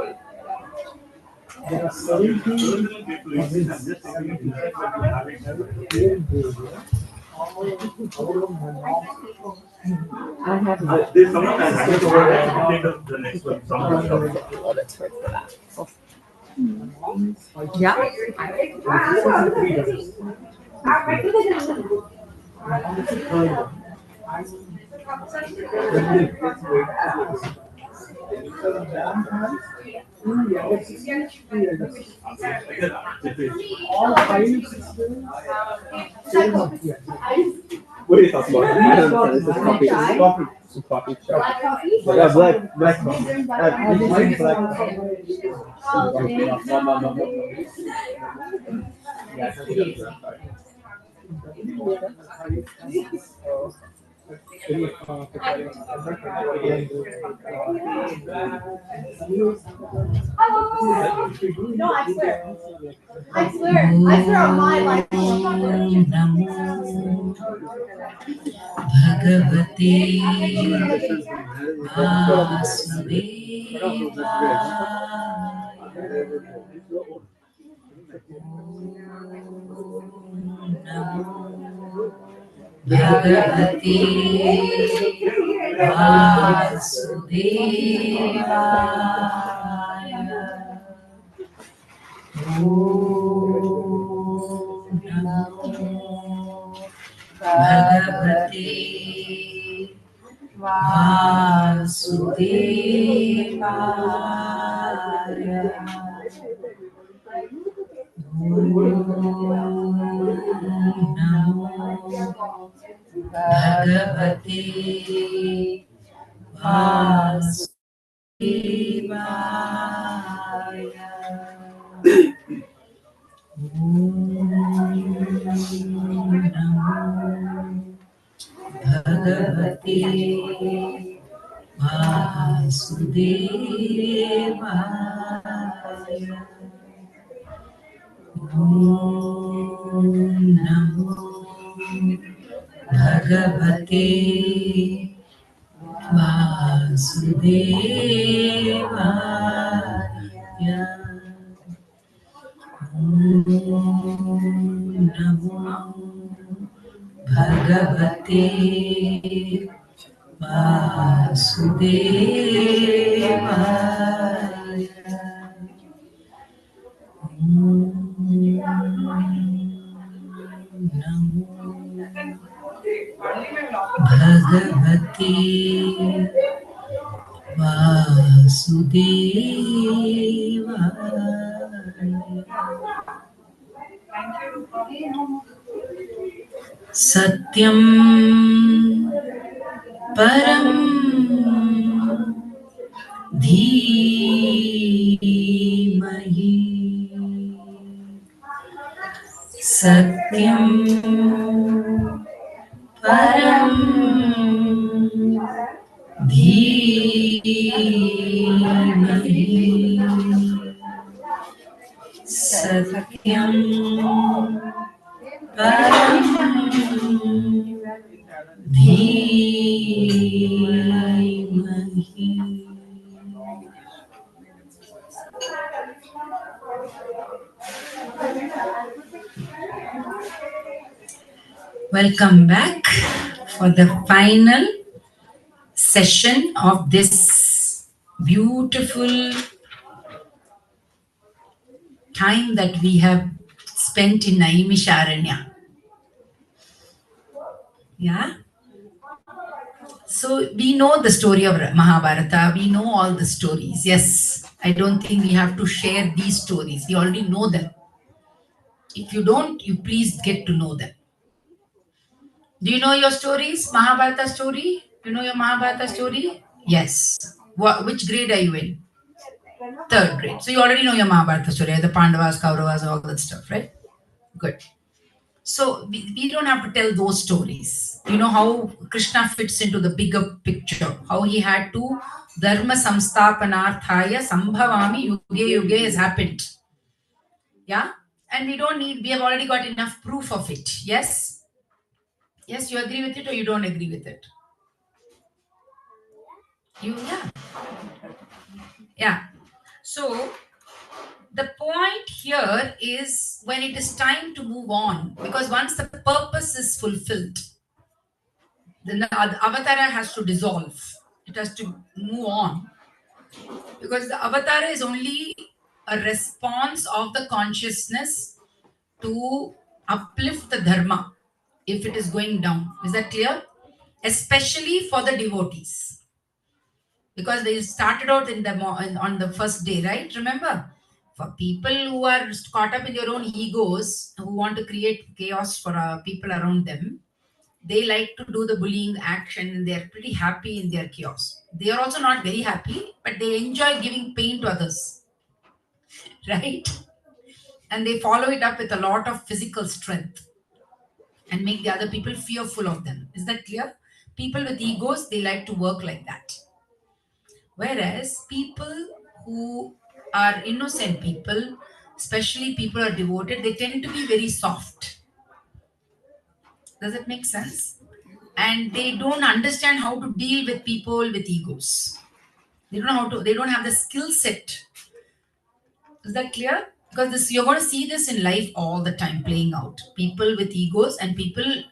there are 70 cousins. 70. Here in Brazil. All of my mom. I have There's someone that has to take the next one. Someone a little bit for that. Yeah. All 5 sisters. What are you talking about? This is coffee. Coffee shop. Yeah, black coffee. Black. No, I swear. I swear on my life. Bhagavate Vasudevaya. Bhagavate Vasudevaya. Bhagavate Vasudevaya. Bhagavate Vasudevaya. Bhagavate Vasudevaya. Om Namo Bhagavate Vasudevaya. Om Namo Bhagavate Vasudevaya. Namo Bhagavate Vasudevaya. Satyam Param Dhimahi. Satyam Param Dhimahi. Satyam Param Dhimahi. Welcome back for the final session of this beautiful time that we have spent in Naimisharanya. Yeah. So we know the story of Mahabharata. We know all the stories. Yes. I don't think we have to share these stories. We already know them. If you don't, you please get to know them. Do you know your stories? Mahabharata story? You know your Mahabharata story? Yes. Which grade are you in? Third grade. So you already know your Mahabharata story, the Pandavas, Kauravas, all that stuff, right? Good. So we don't have to tell those stories. You know how Krishna fits into the bigger picture, how he had to dharma samsthapanarthaya sambhavami yuge yuge has happened. Yeah? And we have already got enough proof of it. Yes? Yes, you agree with it or you don't agree with it? Yeah. Yeah. So the point here is when it is time to move on, because once the purpose is fulfilled, then the avatara has to dissolve. It has to move on. Because the avatara is only a response of the consciousness to uplift the dharma if it is going down. Is that clear? Especially for the devotees. Because they started out on the first day, right? Remember? For people who are caught up in their own egos, who want to create chaos for people around them, they like to do the bullying action and they're pretty happy in their chaos. They are also not very happy, but they enjoy giving pain to others, right? And they follow it up with a lot of physical strength and make the other people fearful of them. Is that clear? People with egos, they like to work like that. Whereas people who are innocent people, especially people who are devoted, they tend to be very soft. Does it make sense? And they don't understand how to deal with people with egos. They don't know how to, they don't have the skill set. Is that clear? Because this, you're going to see this in life all the time playing out. People with egos and people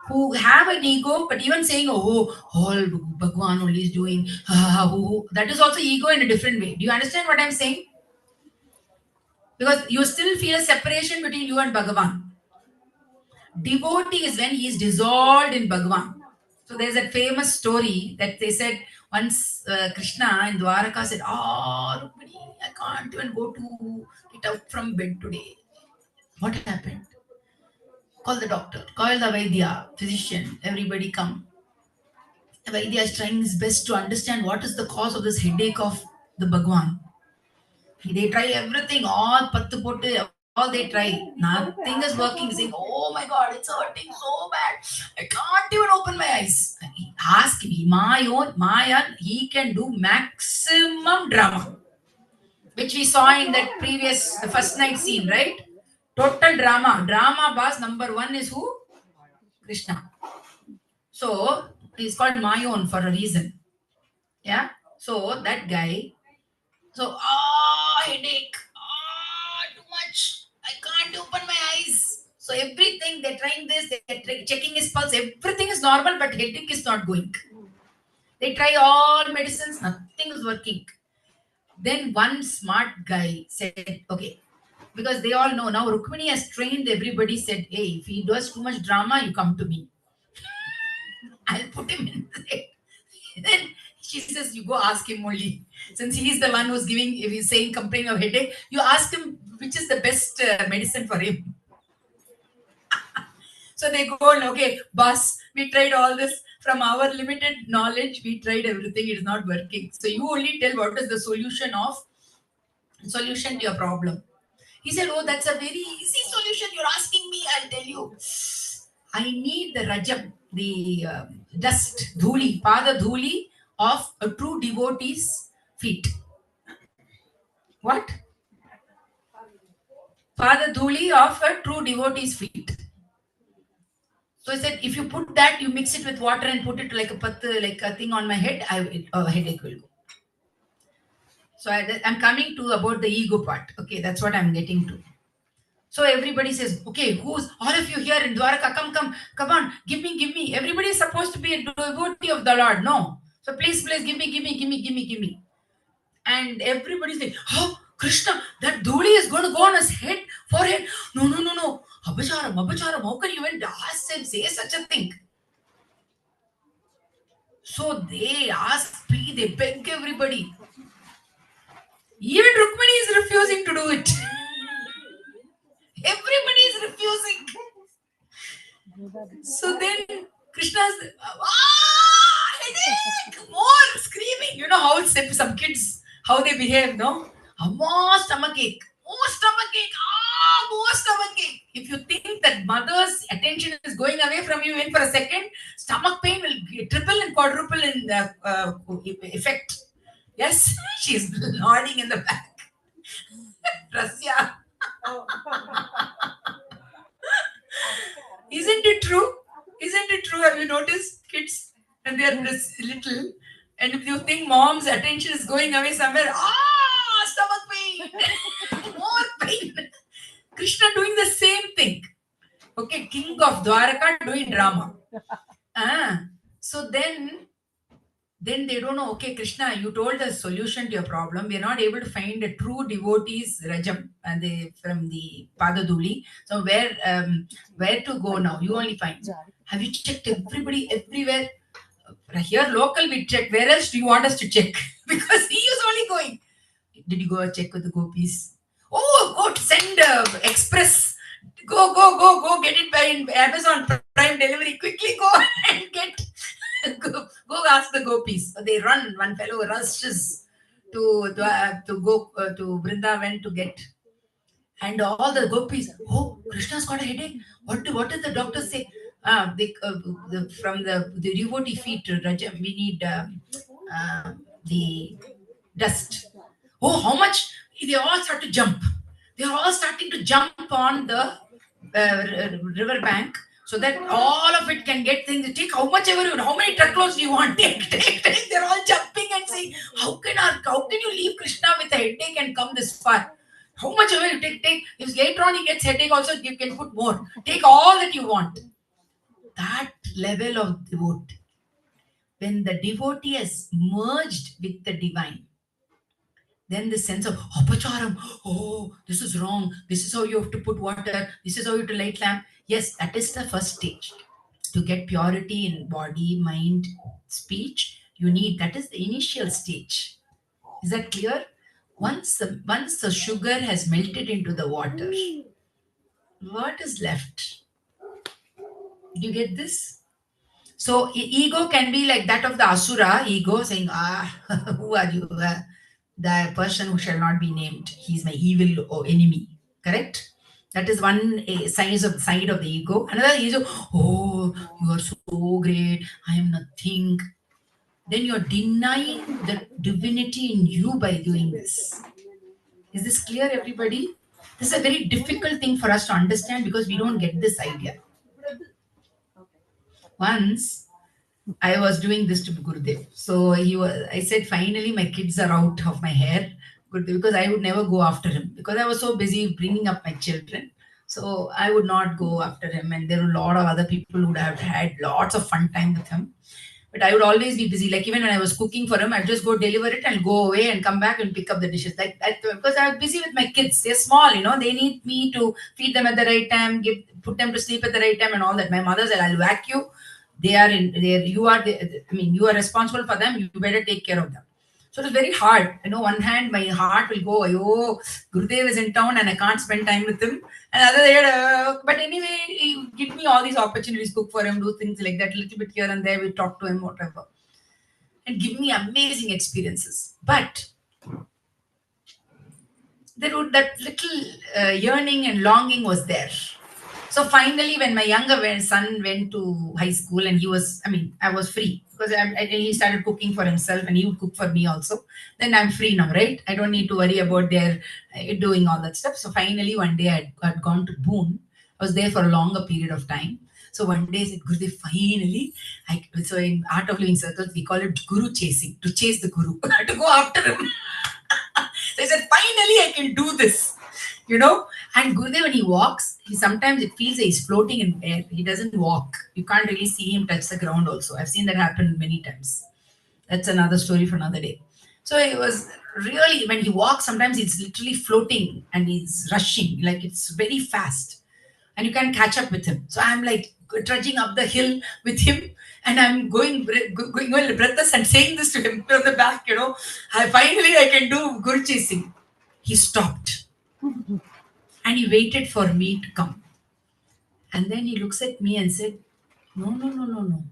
who have an ego, but even saying, oh, all Bhagwan only is doing, that is also ego in a different way. Do you understand what I'm saying? Because you still feel a separation between you and Bhagavan. Devotee is when he is dissolved in Bhagavan. So there's a famous story that they said once Krishna in Dwaraka said, Rukmini, I can't even get out from bed today. What happened? Call the doctor, call the Vaidya, physician, everybody come. The Vaidya is trying his best to understand what is the cause of this headache of the Bhagwan. They try everything, all pattu pottu, all they try. Nothing is working. Saying, oh my God, it's hurting so bad. I can't even open my eyes. Ask me, Maya, he can do maximum drama. Which we saw in that the first night scene, right? Total drama. Drama boss number one is who? Krishna. So, he's called Mayon for a reason. Yeah? So, that guy, headache. Too much. I can't open my eyes. So everything, they're trying this, they're checking his pulse. Everything is normal, but headache is not going. They try all medicines, nothing is working. Then one smart guy said, okay, because they all know now Rukmini has trained everybody, said, hey, if he does too much drama, you come to me. I'll put him in there. Then she says, you go ask him only. Since he is the one who's giving, if he's saying, complaining of headache, you ask him which is the best medicine for him. So they go on, okay, boss, we tried all this. From our limited knowledge, we tried everything. It is not working. So you only tell what is the solution to your problem. He said, oh, that's a very easy solution. You're asking me, I'll tell you. I need the rajam, the dust, dhuli, pada dhuli of a true devotee's feet. What? Father Dhuli of a true devotee's feet. So I said, if you put that, you mix it with water and put it like a thing on my head, headache will go. So I'm coming to about the ego part. Okay, that's what I'm getting to. So everybody says, okay, who's all of you here in Dwaraka? Come on, give me. Everybody is supposed to be a devotee of the Lord. No. So please, give me. And everybody's like, oh, Krishna, that dhuli is going to go on his head, forehead. No. Abhacharam. How can you even ask and say such a thing? So they ask, they beg everybody. Even Rukmani is refusing to do it. Everybody is refusing. So then Krishna's headache, more screaming. You know how some kids, how they behave, no? More stomachache. More stomachache. If you think that mother's attention is going away from you in for a second, stomach pain will triple and quadruple in the effect. Yes, she's nodding in the back. Rasya. Isn't it true? Have you noticed kids? And they're this little. And if you think mom's attention is going away somewhere, stomach pain. More pain. Krishna doing the same thing. Okay, king of Dwaraka doing drama. So then they don't know, okay, Krishna, you told the solution to your problem. We are not able to find a true devotee's rajam from the Padaduli. So where to go now? You only find. Have you checked everybody everywhere? Here local we check. Where else do you want us to check? Because he is only going. Did you go check with the gopis? Oh, go send express. Go get it by Amazon Prime delivery. Quickly go and get. Go ask the gopis. They run. One fellow rushes to go to Vrindavan to get. And all the gopis, oh, Krishna's got a headache. What did the doctor say? From the devotee feet, Rajam, we need the dust. Oh, how much? They all start to jump. They're all starting to jump on the river bank so that all of it can get things. Take how much ever you want. How many truckloads do you want? Take. They're all jumping and saying, how can you leave Krishna with a headache and come this far? How much ever you take. If later on he gets headache also, you can put more. Take all that you want. That level of devotee. When the devotee has merged with the divine, then the sense of apacharam, oh, this is wrong. This is how you have to put water. This is how you have to light lamp. Yes, that is the first stage. To get purity in body, mind, speech, you need, that is the initial stage. Is that clear? Once the sugar has melted into the water, what is left? Did you get this? So ego can be like that of the asura, ego saying, who are you? The person who shall not be named. He is my evil or enemy. Correct? That is one side of the ego. Another is, oh, you are so great. I am nothing. Then you are denying the divinity in you by doing this. Is this clear, everybody? This is a very difficult thing for us to understand because we don't get this idea. Once I was doing this to Gurudev. So I said, finally, my kids are out of my hair. Because I would never go after him. Because I was so busy bringing up my children. So I would not go after him. And there were a lot of other people who would have had lots of fun time with him. But I would always be busy. Like even when I was cooking for him, I'd just go deliver it and go away and come back and pick up the dishes. Like that, because I was busy with my kids. They're small, they need me to feed them at the right time, put them to sleep at the right time and all that. My mother said, I'll whack you. You are responsible for them. You better take care of them. So it was very hard. One hand, my heart will go, oh, Gurudev is in town and I can't spend time with him. And other day, but anyway, he give me all these opportunities, cook for him, do things like that, a little bit here and there, we talk to him, whatever. And give me amazing experiences. But that little yearning and longing was there. So finally, when my younger son went to high school and I was free because he started cooking for himself and he would cook for me also. Then I'm free now, right? I don't need to worry about their doing all that stuff. So finally, one day I'd gone to Boone. I was there for a longer period of time. So one day I said, Gurudev, finally, so in Art of Living Circles, we call it Guru chasing, to chase the Guru, to go after him. So I said, finally, I can do this, And Gurudev, when he walks, sometimes it feels he's floating in air. He doesn't walk. You can't really see him touch the ground also. I've seen that happen many times. That's another story for another day. So it was really, when he walks, sometimes it's literally floating and he's rushing, like it's very fast. And you can catch up with him. So I'm like trudging up the hill with him and I'm going breathless and saying this to him from the back, I can do Guru chasing. He stopped and he waited for me to come. And then he looks at me and said, no, no, no, no, no.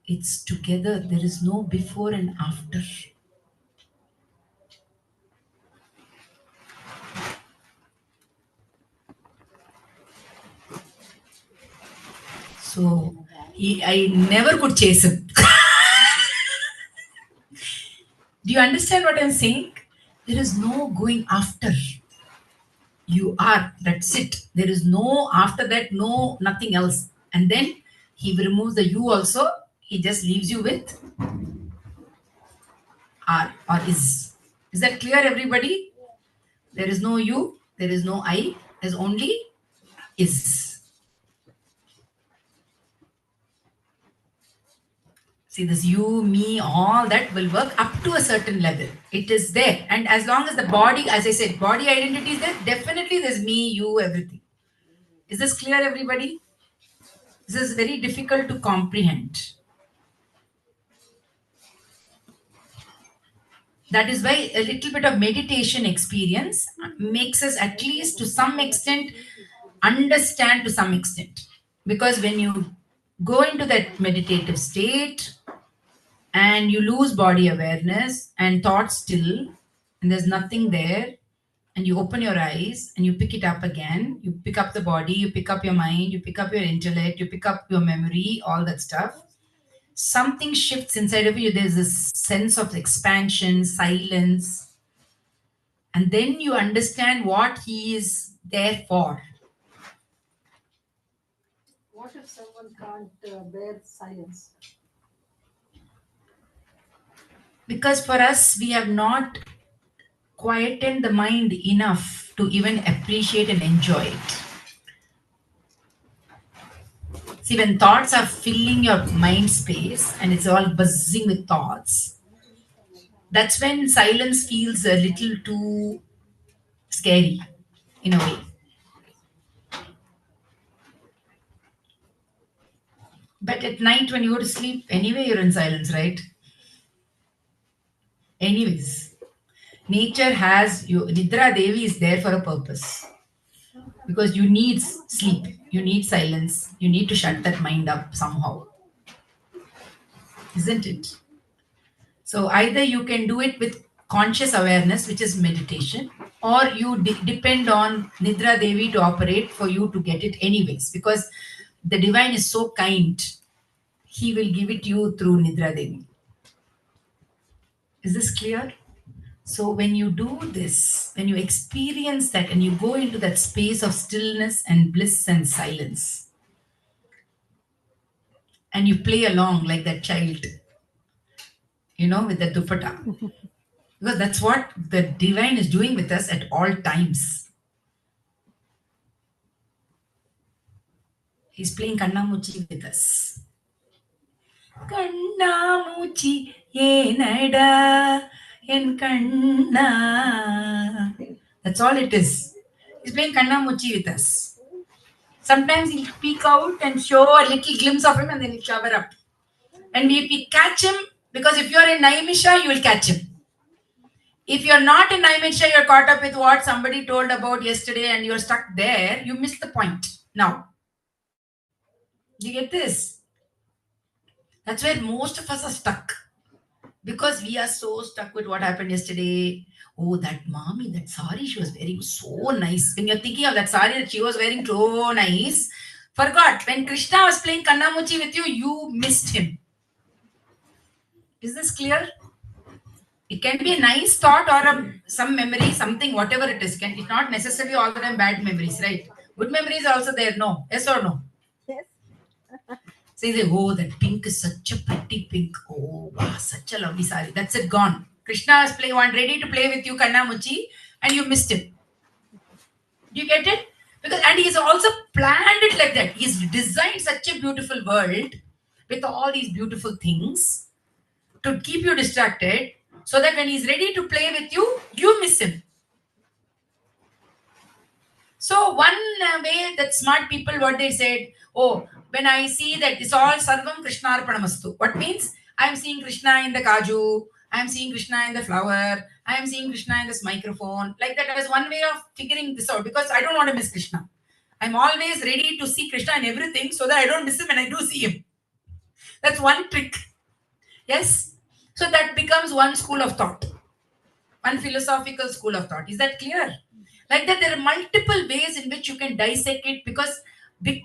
It's together. There is no before and after. So I never could chase him. Do you understand what I'm saying? There is no going after. You are, that's it. There is no after that, no nothing else. And then he removes the you also. He just leaves you with are or is. Is that clear, everybody? There is no you, there is no I, there's only is. See, this you, me, all that will work up to a certain level. It is there. And as long as the body, as I said, body identity is there, definitely there's me, you, everything. Is this clear, everybody? This is very difficult to comprehend. That is why a little bit of meditation experience makes us, at least to some extent, understand to some extent. Because when you go into that meditative state and you lose body awareness and thought still, and there's nothing there, and you open your eyes and you pick it up again, you pick up the body, you pick up your mind, you pick up your intellect, you pick up your memory, all that stuff. Something shifts inside of you. There's this sense of expansion, silence. And then you understand what he is there for. What if someone can't bear silence? Because for us, we have not quietened the mind enough to even appreciate and enjoy it. See, when thoughts are filling your mind space and it's all buzzing with thoughts, that's when silence feels a little too scary in a way. But at night when you go to sleep, anyway, you're in silence, right? Anyways, nature has you. Nidra Devi is there for a purpose. Because you need sleep, you need silence, you need to shut that mind up somehow. Isn't it? So either you can do it with conscious awareness, which is meditation, or you depend on Nidra Devi to operate for you to get it anyways. Because the divine is so kind, he will give it to you through Nidra Devi. Is this clear? So when you do this, when you experience that and you go into that space of stillness and bliss and silence, and you play along like that child, with the dupatta. Because that's what the divine is doing with us at all times. He's playing Kannamuchi with us. Kannamuchi yenada en kanna. That's all it is. He's playing Kannamuchi with us. Sometimes he'll peek out and show a little glimpse of him and then he'll cover up. And if we catch him, because if you're in Naimisha, you will catch him. If you're not in Naimisha, you're caught up with what somebody told about yesterday and you're stuck there, you miss the point. Now, do you get this? That's where most of us are stuck. Because we are so stuck with what happened yesterday. Oh, that mommy, that sari she was wearing so nice. When you're thinking of that sari that she was wearing so nice, forgot when Krishna was playing Kannamuchi with you, you missed him. Is this clear? It can be a nice thought or some memory, something, whatever it is. It's not necessarily all the time bad memories, right? Good memories are also there. No, yes or no? Yes. Say they, oh, that pink is such a pretty pink. Oh, wow, such a lovely sari. That's it, gone. Krishna is playing one ready to play with you, Kannamuchi, and you missed him. Do you get it? Because and he's also planned it like that. He's designed such a beautiful world with all these beautiful things to keep you distracted, so that when he's ready to play with you, you miss him. So one way that smart people, what they said, oh, when I see that it's all Sarvam Krishna Arpanamastu. What means? I'm seeing Krishna in the kaju, I'm seeing Krishna in the flower, I'm seeing Krishna in this microphone. Like that was one way of figuring this out, because I don't want to miss Krishna. I'm always ready to see Krishna in everything so that I don't miss him when I do see him. That's one trick. Yes? So that becomes one school of thought, one philosophical school of thought. Is that clear? Like that, there are multiple ways in which you can dissect it, because the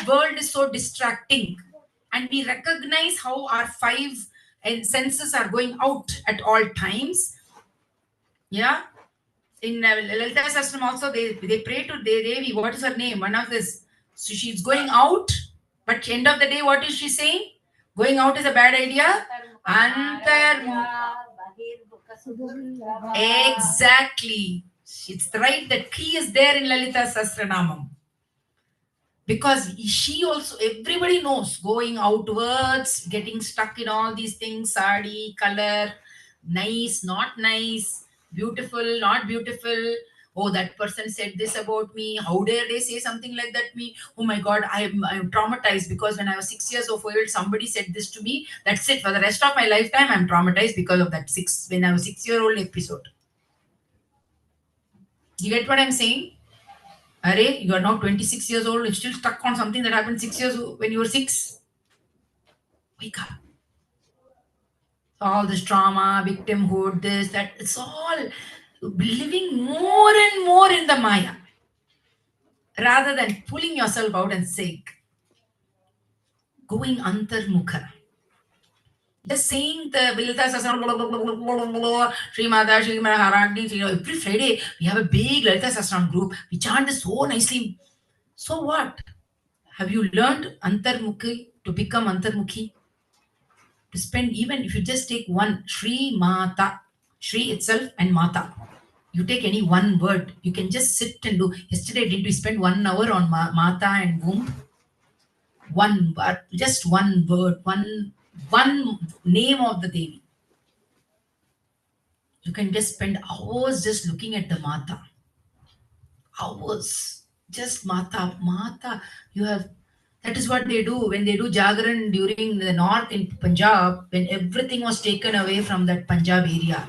world is so distracting, and we recognize how our five senses are going out at all times. Yeah. In Lalita Sastram also, they pray to Devi. What is her name? One of this. So she's going out, but end of the day, what is she saying? Going out is a bad idea. Exactly. It's right. That key is there in Lalita Sastranamam. Because she also, everybody knows, going outwards, getting stuck in all these things, sari, color, nice, not nice, beautiful, not beautiful. Oh, that person said this about me. How dare they say something like that to me? Oh my God, I'm traumatized because when I was 6 years old, somebody said this to me. That's it. For the rest of my lifetime, I'm traumatized because of that when I was 6-year-old episode. You get what I'm saying? Are you are now 26 years old, you're still stuck on something that happened 6 years when you were 6. Wake up. All this trauma, victimhood, this, that, it's all living more and more in the Maya, rather than pulling yourself out and saying, going antarmukha. Just saying the Vilita Sasram, Sri Mata, Sri Maharani, every Friday we have a big Lalita Sasram group. We chant this so nicely. So what? Have you learned antarmukhi to become antarmukhi? To spend, even if you just take one Sri Mata, Sri itself and Mata. You take any one word, you can just sit and do. Yesterday, did we spend 1 hour on Mata and womb? One word, just one word, one name of the Devi. You can just spend hours just looking at the Mata. Hours. Just Mata. Mata. You have. That is what they do when they do Jagaran during the north in Punjab, when everything was taken away from that Punjab area.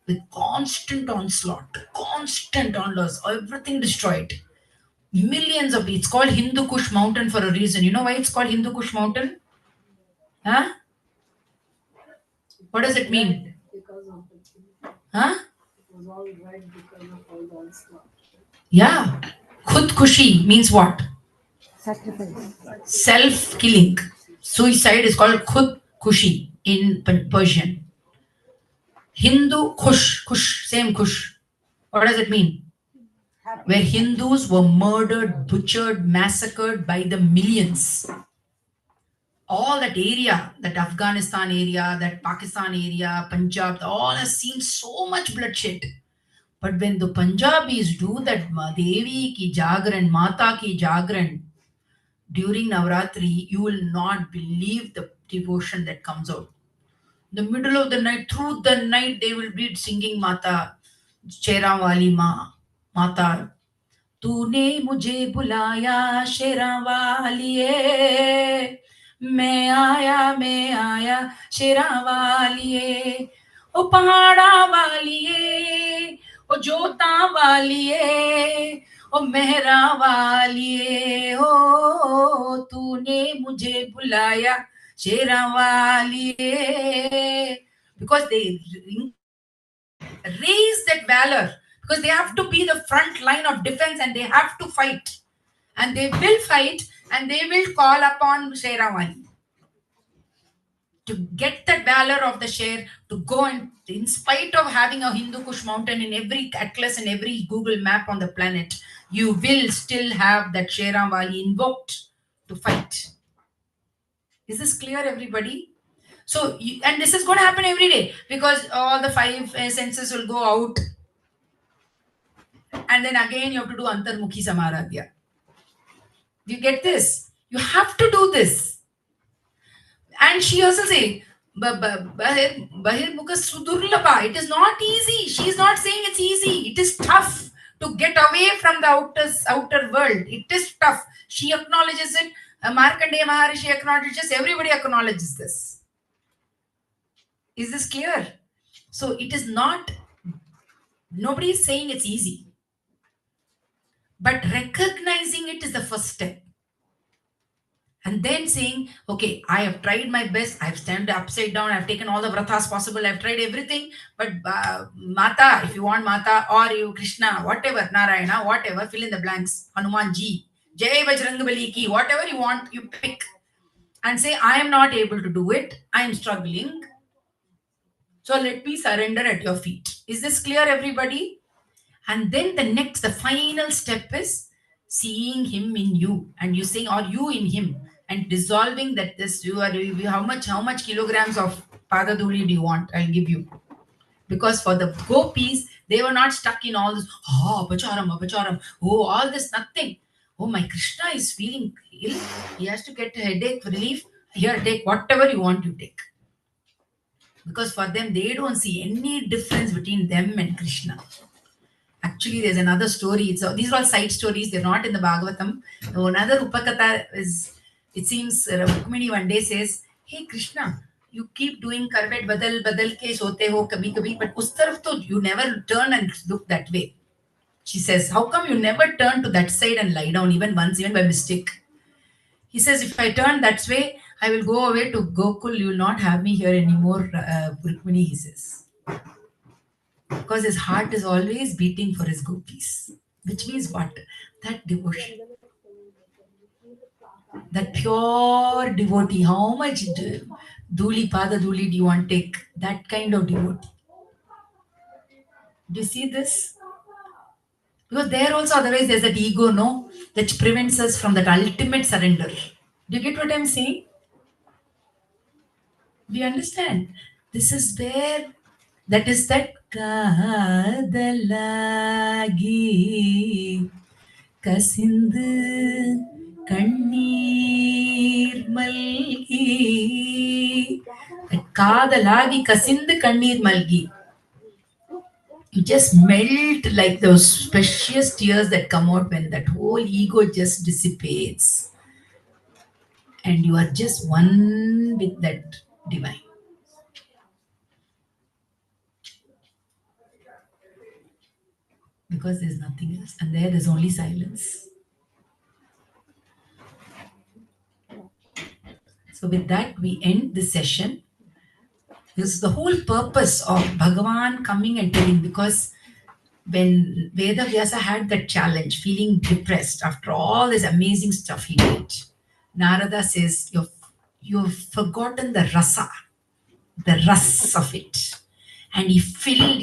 With constant onslaught, constant onslaught, everything destroyed. Millions of it's called Hindu Kush Mountain for a reason. You know why it's called Hindu Kush Mountain? Huh? What does it mean? Huh? Yeah. Khud Kushi means what? Sacrifice. Self-killing. Suicide is called Khud Kushi in Persian. Hindu Kush, same Kush. What does it mean? Where Hindus were murdered, butchered, massacred by the millions. All that area, that Afghanistan area, that Pakistan area, Punjab, all has seen so much bloodshed. But when the Punjabis do that Devi ki Jagran, Mata ki Jagran during Navratri, you will not believe the devotion that comes out. In the middle of the night, through the night, they will be singing Mata, Chera Wali Ma, Mata. तूने मुझे बुलाया शेरा वालिए मैं आया शेरा वालिए ओ पहाड़ा वालिए ओ जोता वालिए ओ मेहरा वालिए ओ तूने मुझे बुलाया शेरा वालिए because they raise that valor, because they have to be the front line of defense and they have to fight. And they will fight and they will call upon Sheravali to get that valor of the Sher to go, and in spite of having a Hindu Kush mountain in every atlas and every Google map on the planet, you will still have that Sheravali invoked to fight. Is this clear, everybody? So, and this is going to happen every day, because all the five senses will go out, and then again you have to do Antarmukhi Samaradhya. Do you get this? You have to do this. And she also say, Bahirmukha Sudurlabha. It is not easy. She is not saying it's easy. It is tough to get away from the outer world. It is tough. She acknowledges it. Markandeya Maharishi acknowledges. Everybody acknowledges this. Is this clear? So it is not, nobody is saying it's easy. But recognizing it is the first step. And then saying, okay, I have tried my best. I've stand upside down. I've taken all the vratas possible. I've tried everything. But Mata, if you want Mata, or you Krishna, whatever, Narayana, whatever, fill in the blanks. Hanumanji, Jai Bajrang Ki, whatever you want, you pick. And say, I am not able to do it. I am struggling. So let me surrender at your feet. Is this clear, everybody? And then the final step is seeing him in you, and you saying, or you in him, and dissolving that this you are, how much kilograms of padaduli do you want? I'll give you. Because for the gopis, they were not stuck in all this, apacharam, oh, all this, nothing. Oh, my Krishna is feeling ill. He has to get a headache relief. Here, take whatever you want, you take. Because for them, they don't see any difference between them and Krishna. Actually, there's another story. These are all side stories. They're not in the Bhagavatam. Another Upakatha is, it seems, Rukmini one day says, hey, Krishna, you keep doing karvet badal ke sote ho kabhi kabhi, but us taraf to you never turn and look that way. She says, how come you never turn to that side and lie down even once, even by mistake? He says, if I turn that way, I will go away to Gokul. You will not have me here anymore, Rukmini, he says. Because his heart is always beating for his gopis. Which means what? That devotion. That pure devotee. How much Duli, Pada Duli do you want to take? That kind of devotee. Do you see this? Because there also otherwise there's that ego, no? That prevents us from that ultimate surrender. Do you get what I'm saying? Do you understand? This is where, that is that Kadalagi Kasindu Kannir Malgi. That Kadalagi Kasindu Kannir Malgi. You just melt like those precious tears that come out when that whole ego just dissipates. And you are just one with that divine. Because there's nothing else. And there's only silence. So with that, we end this session. This is the whole purpose of Bhagavan coming and telling, because when Veda Vyasa had that challenge, feeling depressed after all this amazing stuff he did, Narada says, you've forgotten the rasa, the ras of it. And he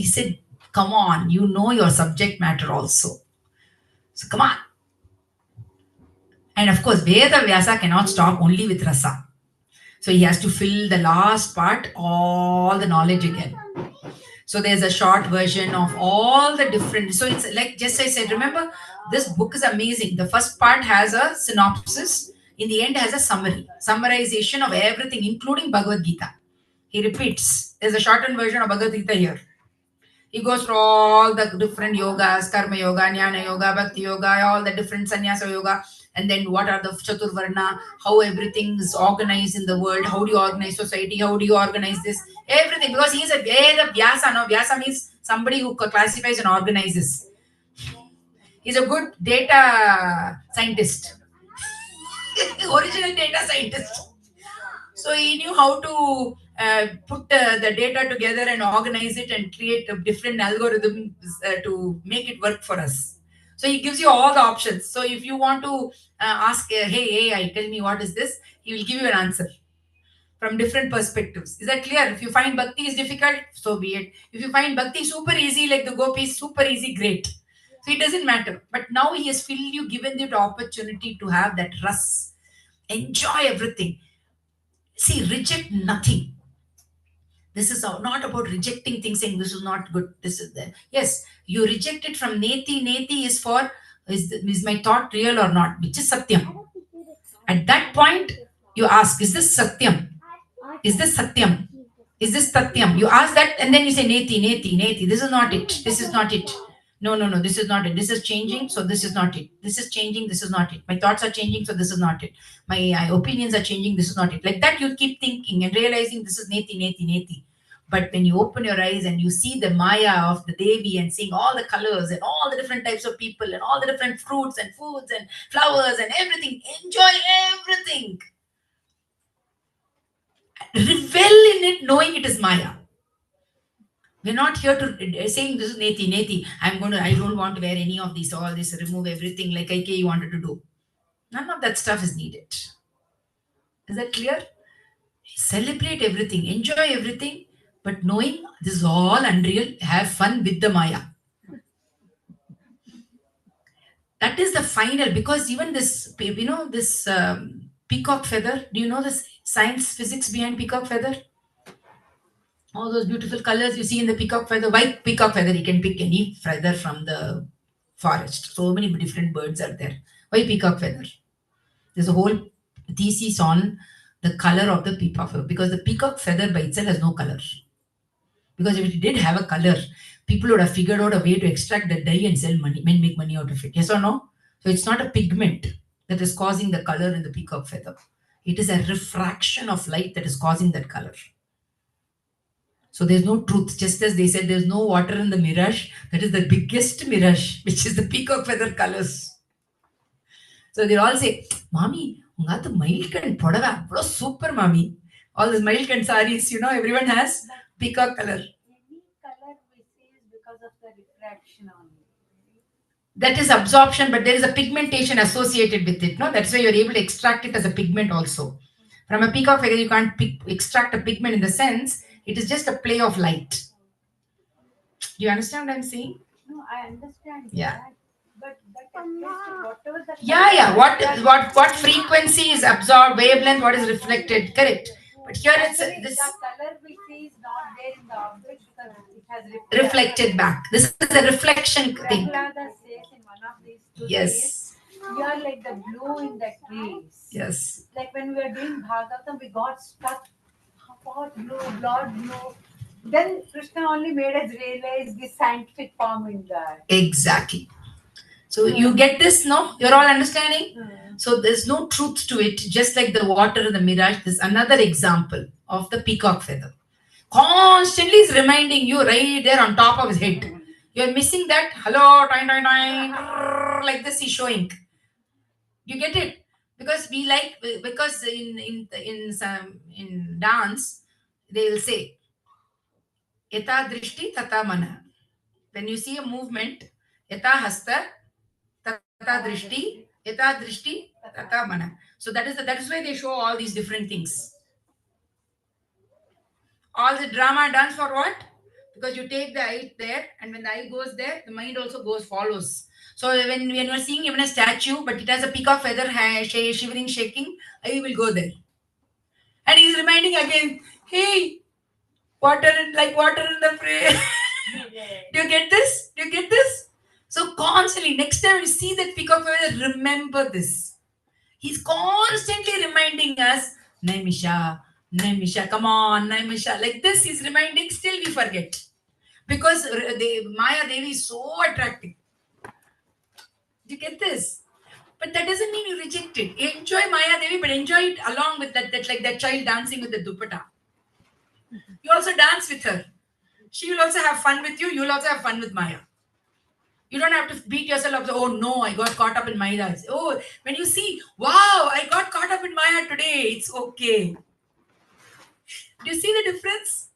said, come on, you know your subject matter also. So come on. And of course, Veda Vyasa cannot stop only with rasa. So he has to fill the last part, all the knowledge again. So there's a short version of all the different. So it's like just I said, remember, this book is amazing. The first part has a synopsis. In the end has a summarization of everything, including Bhagavad Gita. He repeats. There's a shortened version of Bhagavad Gita here. He goes through all the different yogas, karma yoga, jnana yoga, bhakti yoga, all the different sannyasa yoga. And then what are the Chaturvarna, how everything is organized in the world, how do you organize society, how do you organize this, everything. Because he is a Veda Vyasa, no? Vyasa means somebody who classifies and organizes. He's a good data scientist. Original data scientist. So he knew how to put the data together and organize it and create a different algorithms to make it work for us. So he gives you all the options. So if you want to ask, hey AI, tell me what is this, he will give you an answer from different perspectives. Is that clear? If you find bhakti is difficult, so be it. If you find bhakti super easy, like the gopis, super easy, great. So it doesn't matter. But now he has filled you, given you the opportunity to have that ras. Enjoy everything. See, reject nothing. This is not about rejecting things, saying this is not good, this is there. Yes, you reject it from neti. Neti is for, is my thought real or not, which is satyam. At that point, you ask, is this satyam? Is this satyam? Is this tatyam? You ask that and then you say neti, neti, neti. This is not it. This is not it. No, this is not it. This is changing, so this is not it. This is changing, this is not it. My thoughts are changing, so this is not it. My opinions are changing, this is not it. Like that, you keep thinking and realizing this is neti, neti, neti. But when you open your eyes and you see the Maya of the Devi and seeing all the colors and all the different types of people and all the different fruits and foods and flowers and everything, enjoy everything. Revel in it, knowing it is Maya. We're not here to saying this is neti, neti. I don't want to wear any of these, all this, remove everything like IK you wanted to do. None of that stuff is needed. Is that clear? Celebrate everything, enjoy everything, but knowing this is all unreal, have fun with the Maya. That is the final, because even this, this peacock feather, do you know the science, physics behind peacock feather? All those beautiful colors you see in the peacock feather, white peacock feather, you can pick any feather from the forest. So many different birds are there. Why peacock feather? There's a whole thesis on the color of the peacock feather, because the peacock feather by itself has no color. Because if it did have a color, people would have figured out a way to extract the dye and sell money, and make money out of it. Yes or no? So it's not a pigment that is causing the color in the peacock feather. It is a refraction of light that is causing that color. So there's no truth. Just as they said there's no water in the mirage, that is the biggest mirage, which is the peacock feather colors. So they all say, Mommy, ungathu milk and podava, super mommy. All these milk and saris, everyone has peacock color. Any color we see is because of the refraction only. That is absorption, but there is a pigmentation associated with it. No, that's why you're able to extract it as a pigment also. From a peacock feather, you can't extract a pigment in the sense it is just a play of light. Do you understand what I'm saying? No, I understand Yeah. that. But whatever the Yeah. What frequency is absorbed, wavelength, what is reflected, correct. But here it's this the color we see is not there in the object because it has reflected back. This is a reflection thing. Prahlada says in one of these two Yes. we are like the blue in the trees. Yes. Like when we were doing Bhagavatam, we got stuck. What blue, blood blue. Then Krishna only made us realize the scientific form in that. Exactly. So you get this, no? You're all understanding? So there's no truth to it, just like the water in the mirage. There's another example of the peacock feather. Constantly is reminding you right there on top of his head. You're missing that. Hello, like this he's showing. You get it? Because because in dance, they will say, Yata drishti tata mana. When you see a movement, Yata hasta tata drishti, Yata drishti tata mana. So that is why they show all these different things. All the drama done for what? Because you take the eye there, and when the eye goes there, the mind also follows. So when you're seeing even a statue, but it has a peacock feather shivering, shaking, eye will go there. And he's reminding again, hey, water in the prayer. Do you get this? Do you get this? So constantly, next time you see that peacock feather, remember this. He's constantly reminding us, Naimisha, come on, Naimisha. Like this, he's reminding, still we forget. Because Maya Devi is so attractive. Do you get this? But that doesn't mean you reject it. Enjoy Maya Devi, but enjoy it along with that like that child dancing with the dupatta. You also dance with her. She will also have fun with you. You will also have fun with Maya. You don't have to beat yourself up. Oh no, I got caught up in Maya. Oh, when you see, wow, I got caught up in Maya today. It's okay. Do you see the difference?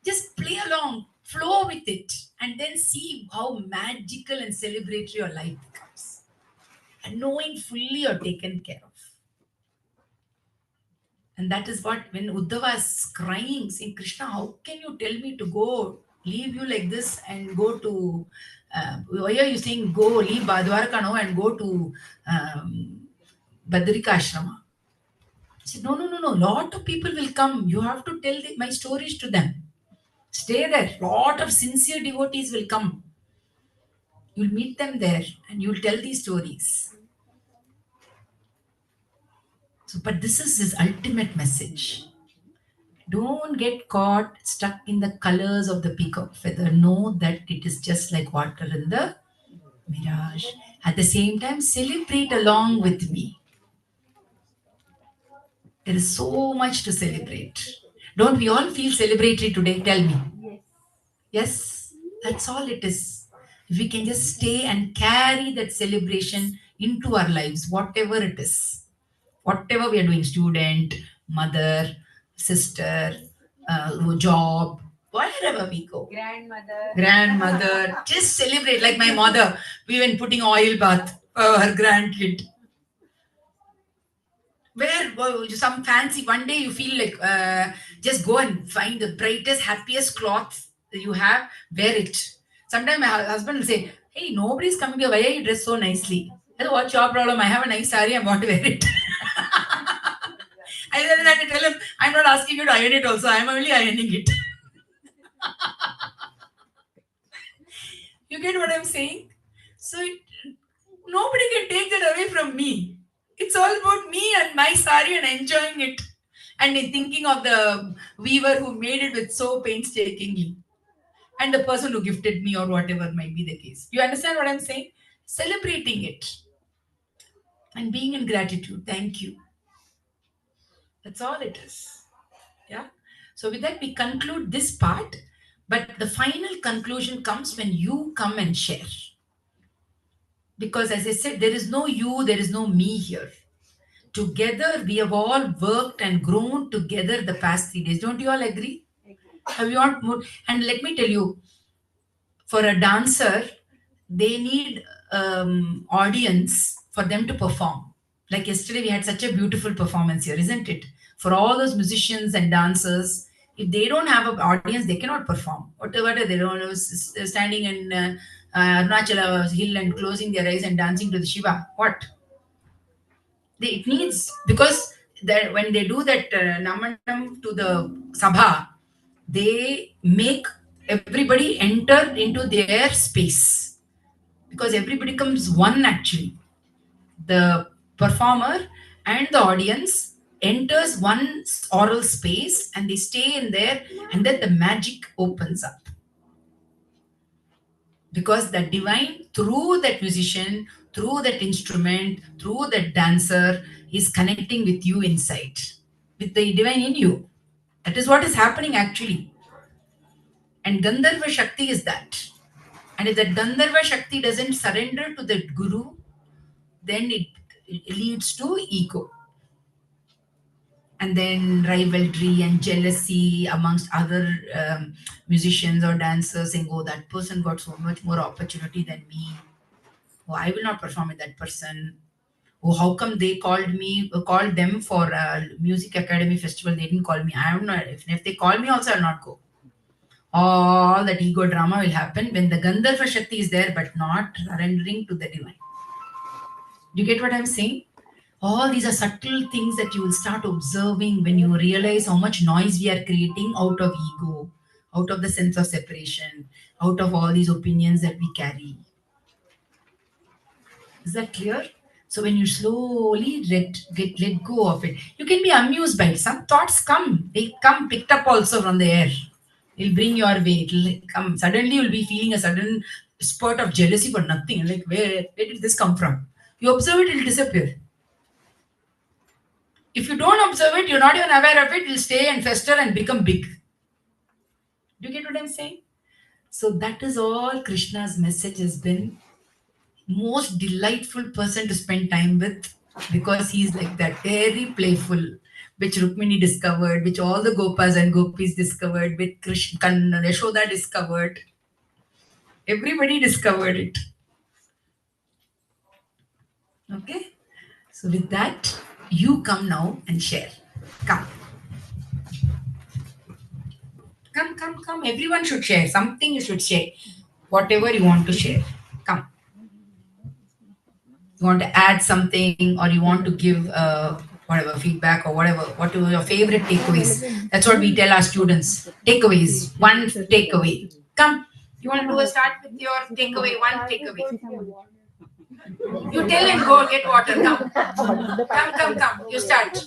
Just play along, flow with it, and then see how magical and celebratory your life becomes. And knowing fully you're taken care of. And that is what, when Uddhava is crying, saying, Krishna, how can you tell me to go, leave you like this and go to, why are you saying go, leave Dwarka now and go to Badrika Ashrama? He said, no. Lot of people will come. You have to tell my stories to them. Stay there. Lot of sincere devotees will come. You'll meet them there and you'll tell these stories. So, but this is his ultimate message. Don't get caught stuck in the colors of the peacock feather. Know that it is just like water in the mirage. At the same time, celebrate along with me. There is so much to celebrate. Don't we all feel celebratory today? Tell me. Yes, that's all it is. If we can just stay and carry that celebration into our lives, whatever it is, whatever we are doing, student, mother, sister, job, wherever we go, grandmother, just celebrate. Like my mother, we went putting oil bath for her grandkid. Where some fancy, one day you feel like just go and find the brightest, happiest cloth you have, wear it. Sometimes my husband will say, hey, nobody's coming here, why are you dressed so nicely? I said, what's your problem? I have a nice saree, I want to wear it. I then had to tell him, I'm not asking you to iron it also, I'm only ironing it. You get what I'm saying? So nobody can take that away from me. It's all about me and my sari and enjoying it. And thinking of the weaver who made it with so painstakingly. And the person who gifted me or whatever might be the case. You understand what I'm saying? Celebrating it. And being in gratitude. Thank you. That's all it is. Yeah. So with that, we conclude this part. But the final conclusion comes when you come and share. Because as I said, there is no you, there is no me here. Together, we have all worked and grown together the past 3 days. Don't you all agree? Have you all moved? And let me tell you, for a dancer, they need audience for them to perform. Like yesterday, we had such a beautiful performance here, isn't it? For all those musicians and dancers, if they don't have an audience, they cannot perform. Whatever they don't know, standing in Arunachala hill and closing their eyes and dancing to the Shiva. What? It needs, because that when they do that namanam to the sabha, they make everybody enter into their space, because everybody becomes one actually. The performer and the audience enters one oral space and they stay in there, and then the magic opens up. Because the divine, through that musician, through that instrument, through that dancer, is connecting with you inside, with the divine in you. That is what is happening actually. And Gandharva Shakti is that. And if that Gandharva Shakti doesn't surrender to the Guru, then it leads to ego. And then rivalry and jealousy amongst other musicians or dancers, saying, oh, that person got so much more opportunity than me. Oh, I will not perform with that person. Oh, how come they called them for a music academy festival? They didn't call me. I am not. If they call me also, I'll not go. All that ego drama will happen when the Gandharva Shakti is there, but not surrendering to the divine. Do you get what I'm saying? All these are subtle things that you will start observing when you realize how much noise we are creating out of ego, out of the sense of separation, out of all these opinions that we carry. Is that clear? So when you slowly let go of it, you can be amused by it. Some thoughts come. They come picked up also from the air. It'll bring your way. It'll come. Suddenly you'll be feeling a sudden spurt of jealousy for nothing. Like, where did this come from? You observe it, it'll disappear. If you don't observe it, you're not even aware of it, it'll stay and fester and become big. Do you get what I'm saying? So that is all Krishna's message has been. Most delightful person to spend time with, because he's like that, very playful, which Rukmini discovered, which all the Gopas and Gopis discovered, which Yashoda discovered. Everybody discovered it. Okay? So with that, you come now and share. Come. Come. Everyone should share. Something you should share. Whatever you want to share. Come. You want to add something or you want to give whatever feedback or whatever. What are your favorite takeaways? That's what we tell our students. Takeaways. One takeaway. Come. You want to do a start with your takeaway? One takeaway. You tell and go get water. Come. You start.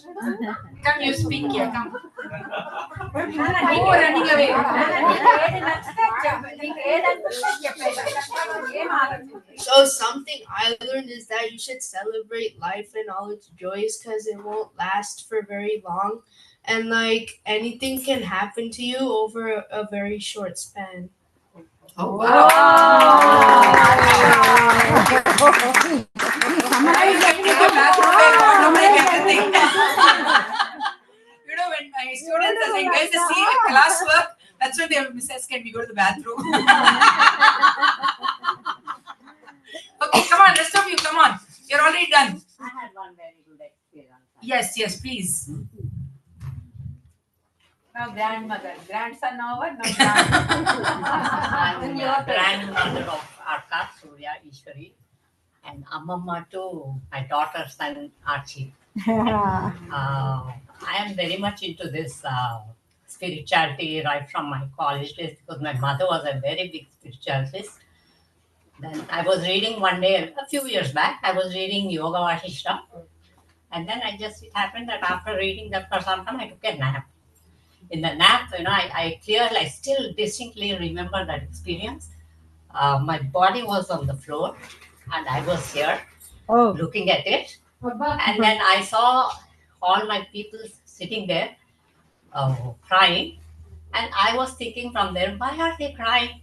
Come, you speak here. Come. Oh, running away. So something I learned is that you should celebrate life and all its joys because it won't last for very long. And like anything can happen to you over a very short span. Oh, wow. You know, when my students are saying, guys, see classwork, that's when they have Mrs. Can we go to the bathroom? Okay, come on, rest of you, come on. You're already done. I had one very good experience. Yes, please. Now grandmother, grandson over, no I'm the grandmother of Arka, Surya, Ishwari, and Amamma to my daughter son Archie. I am very much into this spirituality right from my college days because my mother was a very big spiritualist. Then I was reading one day, a few years back, I was reading Yoga Vasishta. And then it happened that after reading that for some time, I took a nap. In the nap, I still distinctly remember that experience. My body was on the floor and I was here looking at it. And then I saw all my people sitting there crying. And I was thinking from there, why are they crying?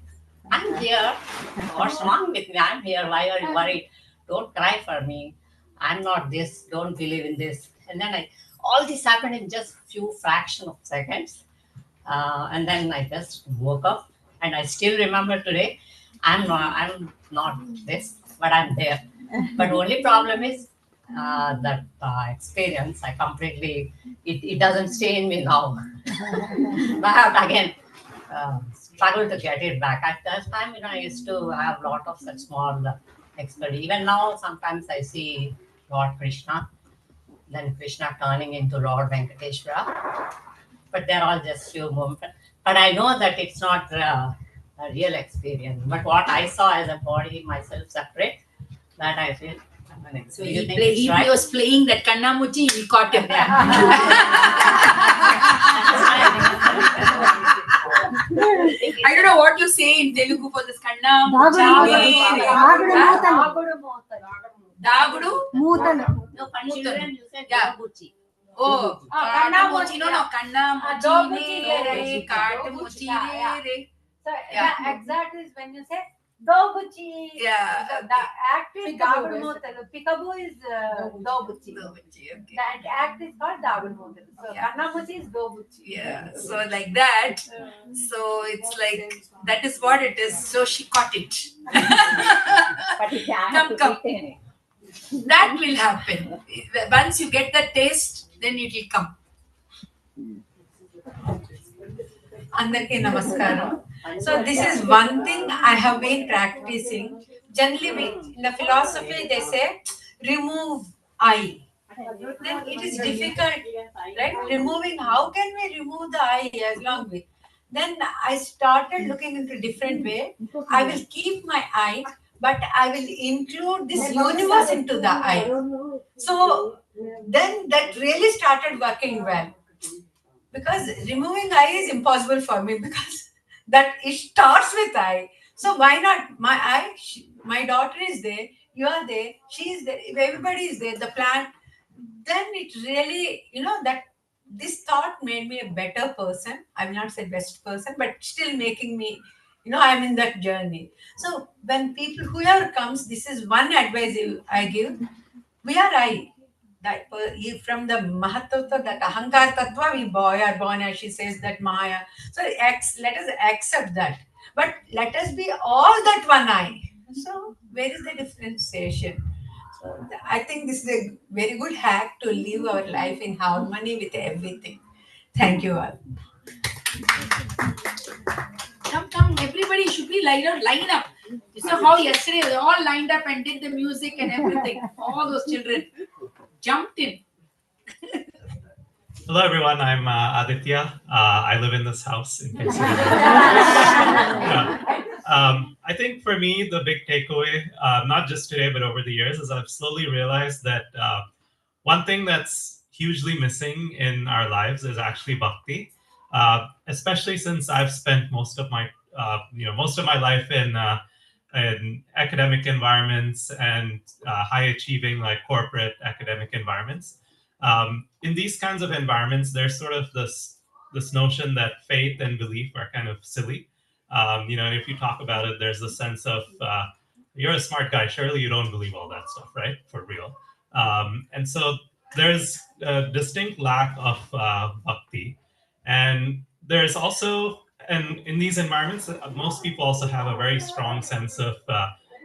I'm here. What's wrong with me? I'm here. Why are you worried? Don't cry for me. I'm not this. Don't believe in this. And then all this happened in just few fraction of seconds. And then I just woke up, and I still remember today. I'm not this, but I'm there. But only problem is that experience. I completely it doesn't stay in me now. I have to again struggle to get it back. At that time, I used to have a lot of such small experience. Even now, sometimes I see Lord Krishna, then Krishna turning into Lord Venkateshwara. But they're all just few moments. But I know that it's not a real experience. But what I saw as a body, myself separate, that I feel. So he was playing that Kannamuchi, he caught him. I don't know what you say in Telugu for this Kannamuchi. Dagudu? No, for children you said Daguchi. Oh, Kannamuchi. No, Kannamuchi. Katamuchi. So exact is when you say Dobuchi. Yeah. The act is Dagudu. Peekaboo is Dobuchi. Okay. That act is called Dagudu. So Kannamuchi is Dobuchi. Yeah. So like that. So it's like that is what it is. So she caught it. Come. That will happen. Once you get the taste, then it will come. Andarki namaskaram. So this is one thing I have been practicing. Generally, in the philosophy, they say, remove I. Then it is difficult, right? Removing, how can we remove the I as long with? Then I started looking into different way. I will keep my I, but I will include this universe into the I. So then that really started working well. Because removing I is impossible for me because that it starts with I. So why not? My daughter is there, you are there, she is there, if everybody is there, the plant, then it really, that this thought made me a better person. I will not say best person, but still making me, I am in that journey. So when people, whoever comes, this is one advice I give. We are I. that from the Mahatattva, that Ahankar Tattva, we are born, as she says, that Maya. So let us accept that. But let us be all that one I. So where is the differentiation? So I think this is a very good hack to live our life in harmony with everything. Thank you all. Come, everybody should be line up. You saw how yesterday they all lined up and did the music and everything. All those children jumped in. Hello, everyone. I'm Aditya. I live in this house. In case you didn't know. I think for me, the big takeaway, not just today, but over the years, is I've slowly realized that one thing that's hugely missing in our lives is actually bhakti, especially since I've spent most of my life in academic environments and high achieving like corporate academic environments. In these kinds of environments, there's sort of this notion that faith and belief are kind of silly. And if you talk about it, there's the sense of you're a smart guy, surely you don't believe all that stuff, right? For real. And so there's a distinct lack of bhakti. And there's also, and in these environments, most people also have a very strong sense of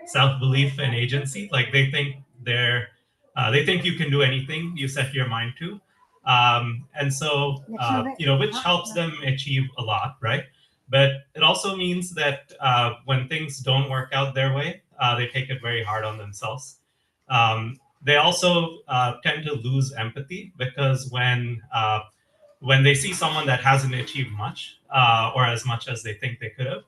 self-belief and agency. Like they think they think you can do anything you set your mind to. And so, which helps them achieve a lot, right? But it also means that when things don't work out their way, they take it very hard on themselves. They also tend to lose empathy because when they see someone that hasn't achieved much or as much as they think they could have,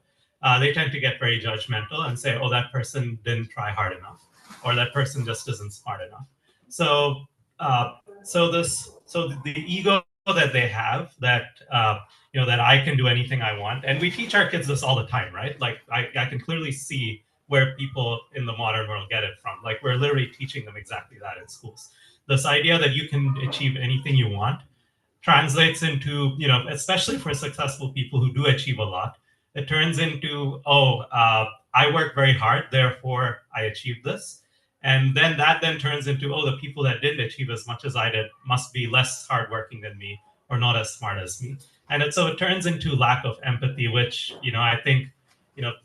they tend to get very judgmental and say, oh, that person didn't try hard enough, or that person just isn't smart enough. So the ego that they have that that I can do anything I want, and we teach our kids this all the time, right? Like I can clearly see where people in the modern world get it from. Like we're literally teaching them exactly that in schools. This idea that you can achieve anything you want translates into, especially for successful people who do achieve a lot, it turns into, I work very hard, therefore I achieved this. And then that turns into, the people that didn't achieve as much as I did must be less hardworking than me or not as smart as me. And so it turns into lack of empathy, which, I think,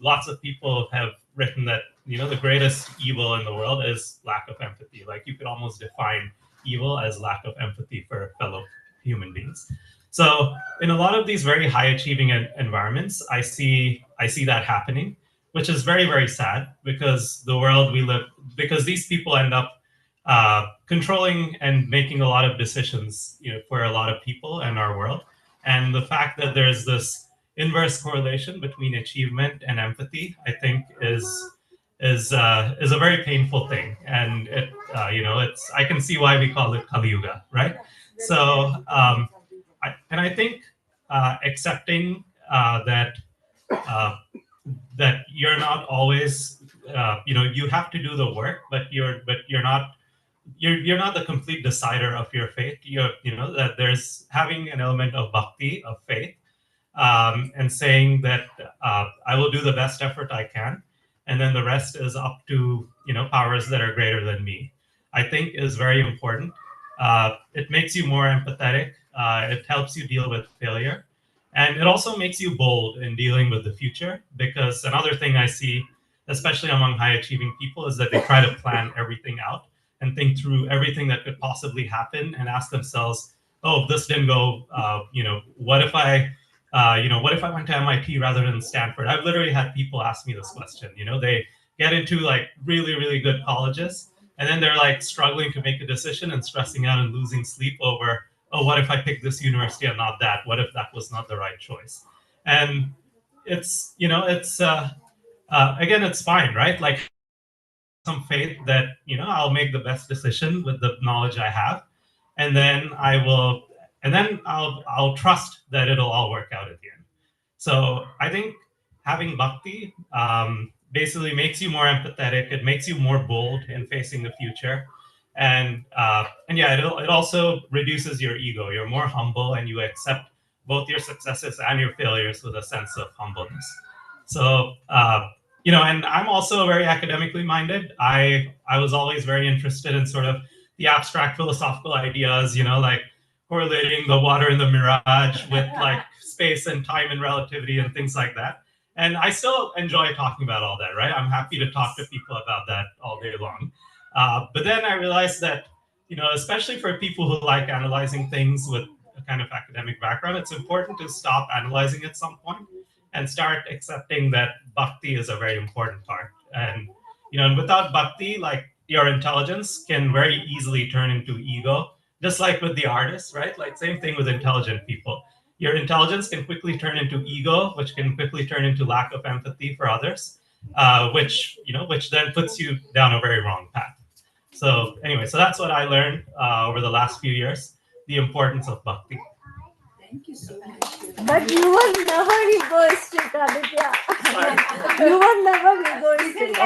lots of people have written that, the greatest evil in the world is lack of empathy. Like you could almost define evil as lack of empathy for fellow human beings. So in a lot of these very high achieving environments, I see that happening, which is very, very sad because the world we live, because these people end up controlling and making a lot of decisions, for a lot of people in our world. And the fact that there's this inverse correlation between achievement and empathy, I think is a very painful thing. And it, it's, I can see why we call it Kali Yuga, right? So, I think accepting that you're not always, you have to do the work, but you're not the complete decider of your fate. That there's having an element of bhakti, of faith, and saying that I will do the best effort I can, and then the rest is up to powers that are greater than me, I think is very important. It makes you more empathetic. It helps you deal with failure. And it also makes you bold in dealing with the future, because another thing I see, especially among high achieving people, is that they try to plan everything out and think through everything that could possibly happen and ask themselves, oh, if this didn't go, what if I went to MIT rather than Stanford? I've literally had people ask me this question. They get into like really, really good colleges, and then they're like struggling to make a decision and stressing out and losing sleep over, oh, what if I pick this university and not that? What if that was not the right choice? And it's, again, it's fine, right? Like some faith that, I'll make the best decision with the knowledge I have. And then I'll trust that it'll all work out at the end. So I think having bhakti basically makes you more empathetic. It makes you more bold in facing the future. And it also reduces your ego. You're more humble and you accept both your successes and your failures with a sense of humbleness. So, and I'm also very academically minded. I was always very interested in sort of the abstract philosophical ideas, like correlating the water in the mirage with like space and time and relativity and things like that. And I still enjoy talking about all that, right? I'm happy to talk to people about that all day long. But then I realized that, especially for people who like analyzing things with a kind of academic background, it's important to stop analyzing at some point and start accepting that bhakti is a very important part. And, and without bhakti, like your intelligence can very easily turn into ego, just like with the artists, right? Like same thing with intelligent people. Your intelligence can quickly turn into ego, which can quickly turn into lack of empathy for others, which then puts you down a very wrong path. So anyway, so that's what I learned over the last few years, the importance of bhakti. Thank you so much. But you were never egoistic, Aditya. You were never egoistic.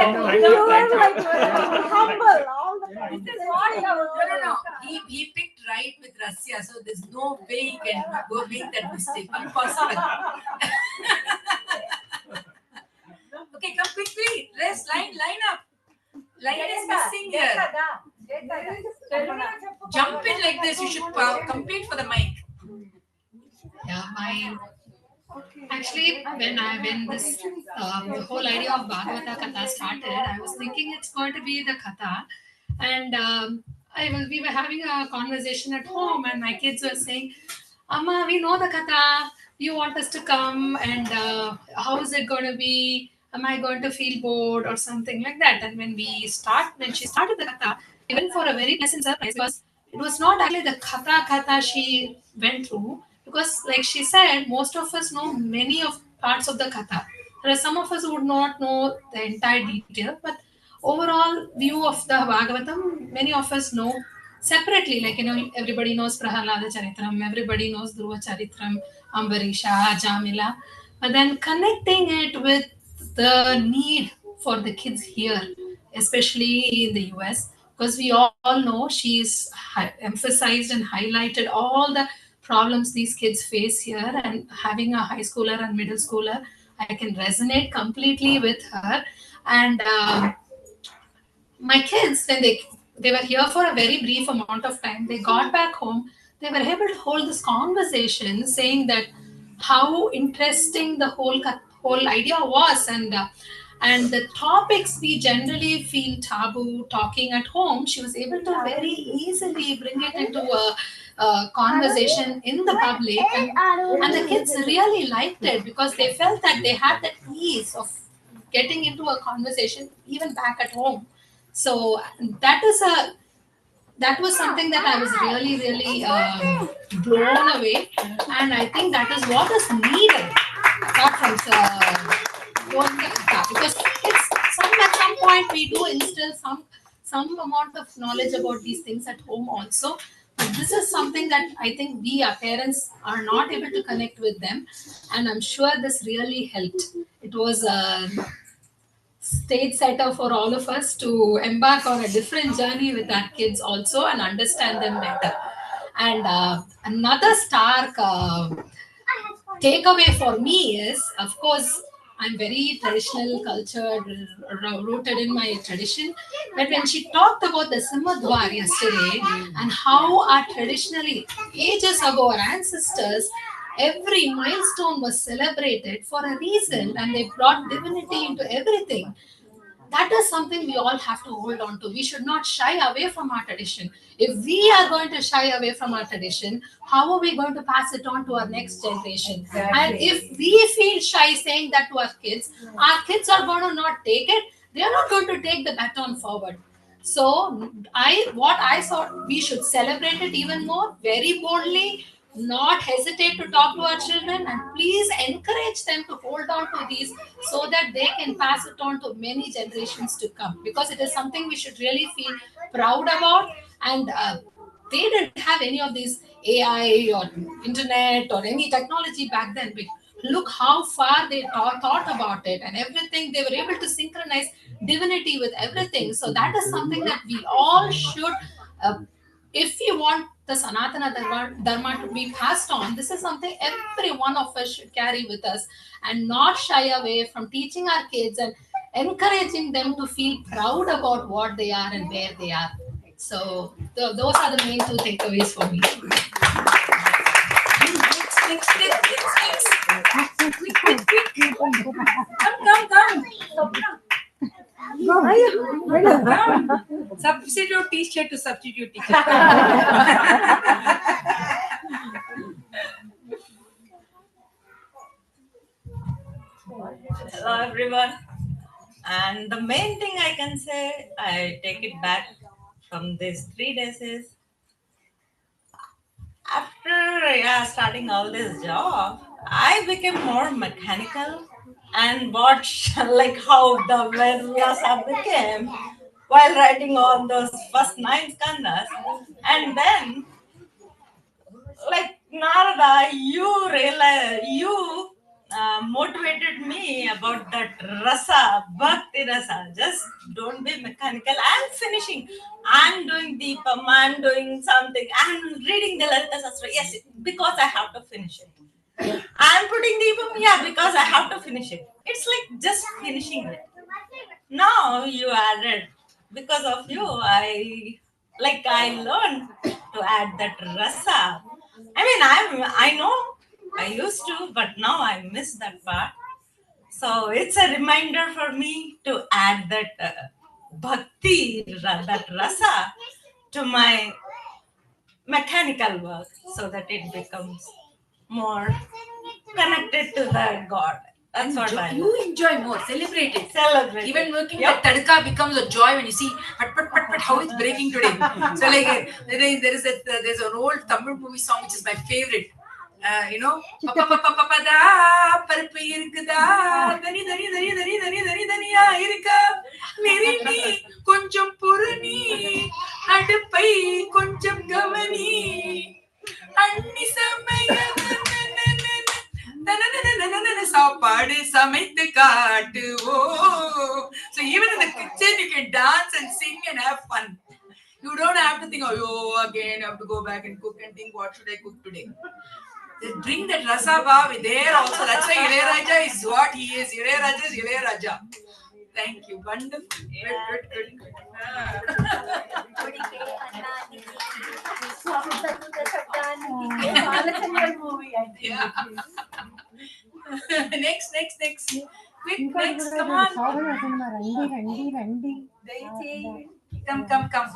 You were like humble all the time. No. He picked right with Rasya, so there's no way he can go make that mistake. Impossible. Okay, come quickly. Let's line up. Line is missing here. Jump in like this. You should compete for the mic. Yeah, actually, when this the whole idea of Bhagavata Katha started, I was thinking it's going to be the Katha, and we were having a conversation at home, and my kids were saying, "Amma, we know the Katha. You want us to come, and how is it going to be? Am I going to feel bored or something like that?" And when she started the Katha, we went for a very pleasant surprise because it was not actually the Katha she went through. Because, like she said, most of us know many of parts of the Katha. There are some of us who would not know the entire detail, but overall view of the Bhagavatam, many of us know separately. Like, everybody knows Prahalada Charitram, everybody knows Dhruva Charitram, Ambarisha, Jamila. But then connecting it with the need for the kids here, especially in the US, because we all know she's emphasized and highlighted all the problems these kids face here, and having a high schooler and middle schooler, I can resonate completely with her. And my kids, when they were here for a very brief amount of time, they got back home, they were able to hold this conversation saying that how interesting the whole idea was, and the topics we generally feel taboo talking at home, she was able to very easily bring it into a conversation in the public, and the kids really liked it because they felt that they had that ease of getting into a conversation even back at home. So that was something that I was really, really blown away, and I think that is what is needed apart from going the Katha, because it's at some point we do instill some amount of knowledge about these things at home also. But this is something that I think we, our parents, are not able to connect with them, and I'm sure this really helped. It was stage setter for all of us to embark on a different journey with our kids also and understand them better. And another stark takeaway for me is, of course, I'm very traditional culture, rooted in my tradition. But when she talked about the Simhadwar yesterday and how our traditionally, ages ago, our ancestors, every milestone was celebrated for a reason, and they brought divinity into everything. That is something we all have to hold on to. We should not shy away from our tradition. If we are going to shy away from our tradition, how are we going to pass it on to our next generation? Exactly. And if we feel shy saying that to our kids are going to not take it. They are not going to take the baton forward. So what I thought, we should celebrate it even more, very boldly, not hesitate to talk to our children, and please encourage them to hold on to these so that they can pass it on to many generations to come, because it is something we should really feel proud about. And they didn't have any of these AI or internet or any technology back then. But look how far they thought about it, and everything they were able to synchronize divinity with everything. So that is something that we all should, if we want the Sanatana Dharma to be passed on, this is something every one of us should carry with us, and not shy away from teaching our kids and encouraging them to feel proud about what they are and where they are. So those are the main two takeaways for me. Next. Quick. Come. Substitute teacher to substitute teacher. Hello everyone. And the main thing I can say, I take it back from these 3 days is after starting all this job, I became more mechanical and watch like how the Vyasa became while writing all those first 9 skandhas. And then, like Narada, you motivated me about that rasa, bhakti rasa. Just don't be mechanical. I'm finishing. I'm doing Deepam. I'm doing something. I'm reading the Lalita Sastra. Yes, because I have to finish it. I'm putting Deepam. Yeah, because I have to finish it. It's like just finishing it. Now you added. Because of you, I learned to add that rasa. I know I used to, but now I miss that part. So it's a reminder for me to add that bhakti, that rasa, to my mechanical work, so that it becomes more connected to the God. That's what I You enjoy more, celebrate it. Celebrate. Even working the tadka becomes a joy when you see but how it's breaking today. So like there's an old Tamil movie song which is my favorite. பருப்பு இருக்குதா தனி தனி தனி தனி தனி தனி தனியா இருக்கா நெருங்கி கொஞ்சம் பொறுனி அடுப்பை கொஞ்சம் கவனி அன்னி சமைய சாப்பாடு சமைத்து காட்டு. So even in the kitchen you can dance and sing and have fun. You don't have to think, again I have to go back and cook and think what should I cook today. Bring that rasa bhav there also. That's why Ilayaraja is what he is. Ilayaraja is Ilayaraja. Thank you. Wonderful. Good. Yeah. Next. Quick, next. Come on. Come.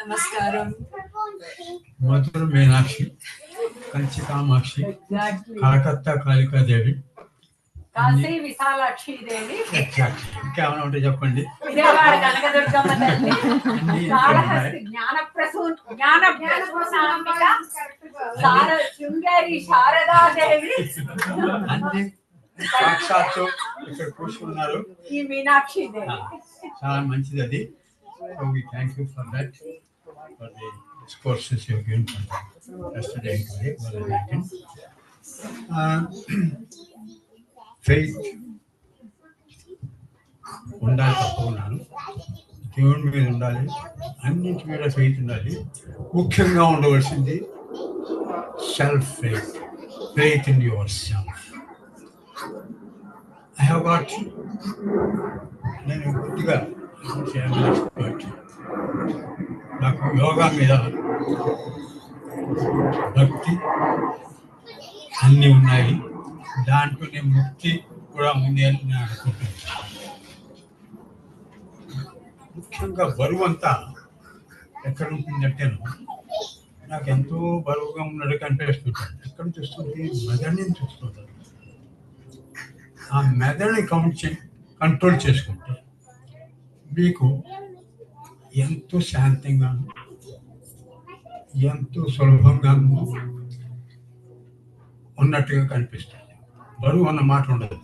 నమస్కారం మధుర మీనాక్షి కంచి కామాక్షి కలకత్తా కాళికాదేవి కాశీ విశాలాక్షి దేవి ఇంకేమైనా ఉంటే చెప్పండి. విజయవాడ కనకదుర్గమ్మ తల్లి కాళహస్తి జ్ఞానప్రసూనాంబిక శృంగేరి శారదాదేవి అంతే సాక్షాత్తు ఇక్కడ కూర్చున్నారు ఈ మీనాక్షి దేవి. చాలా మంచిది అది. So we thank you for that, for the discourses you have given yesterday and today. Well enlightened. Faith ఉండాలి తప్పకున్నాను. దేవుని మీద ఉండాలి, అన్నింటి మీద ఫెయిత్ ఉండాలి. ముఖ్యంగా ఉండవలసింది self faith in your self. I have got, నేను కొద్దిగా నాకు యోగా మీద భక్తి అన్నీ ఉన్నాయి. దాంట్లోనే ముక్తి కూడా ఉంది అని నేను అనుకుంటున్నాను. ముఖ్యంగా బరువు అంతా ఎక్కడ ఉంటుందంటే నాకు ఎంతో బరువుగా ఉన్నట్టు కనిపిస్తుంటాను. ఎక్కడ నుంచి వస్తుంది? మెదడు నుంచి వస్తుంటాను. ఆ మెదడుని కంట్రోల్ చేసుకుంటే మీకు ఎంతో శాంతంగాను ఎంతో సులభంగాను ఉన్నట్టుగా కనిపిస్తుంది. బరువు అన్న మాట ఉండదు.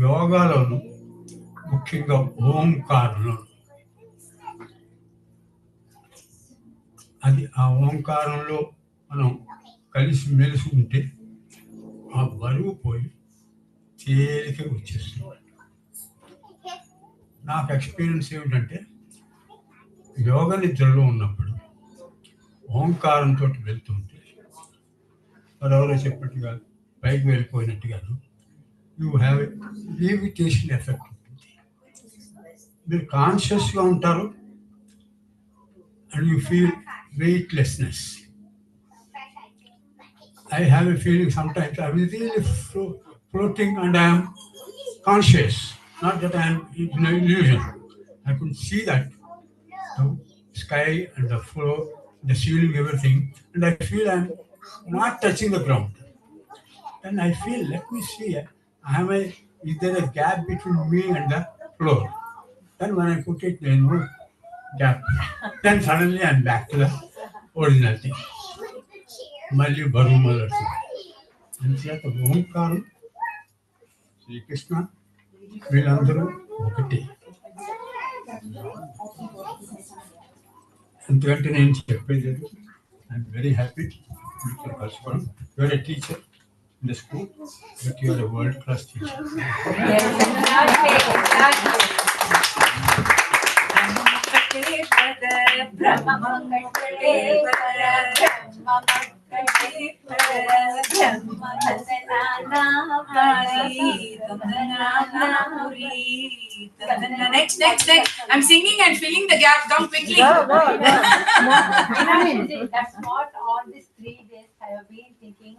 యోగాలోను ముఖ్యంగా ఓంకారంలో అది ఆ ఓంకారంలో మనం కలిసి మెలిసి ఉంటే ఆ బరువు పోయి తేలికగా వచ్చేస్తుంది. నాకు ఎక్స్పీరియన్స్ ఏమిటంటే యోగ నిద్రలో ఉన్నప్పుడు ఓంకారంతో వెళ్తుంటే ఎవరో చెప్పట్టుగా పైకి వెళ్ళిపోయినట్టుగాను యూ హ్యావ్ లిమిటేషన్ ఎఫెక్ట్ ఉంటుంది. మీరు కాన్షియస్గా ఉంటారు and you feel weightlessness. I have a feeling sometimes I will really floating and I am conscious, not that I am in an illusion. I could see that the sky and the floor, the ceiling, everything, and I feel I am not touching the ground. Then I feel, let me see, is there a gap between me and the floor? Then when I put it, there is no gap. Then suddenly I'm back to the original thing. Mali Barumal. And చేత ఓంకారం శ్రీకృష్ణ వీళ్ళందరూ ఒకటి. ఎందుకంటే నేను చెప్పేది I'm very happy మీతో కలుసుకోవడం. Your a teacher in the school but your a world class teacher. Next. I'm singing and filling the gap. Come quickly. That's what all these 3 days I have been thinking.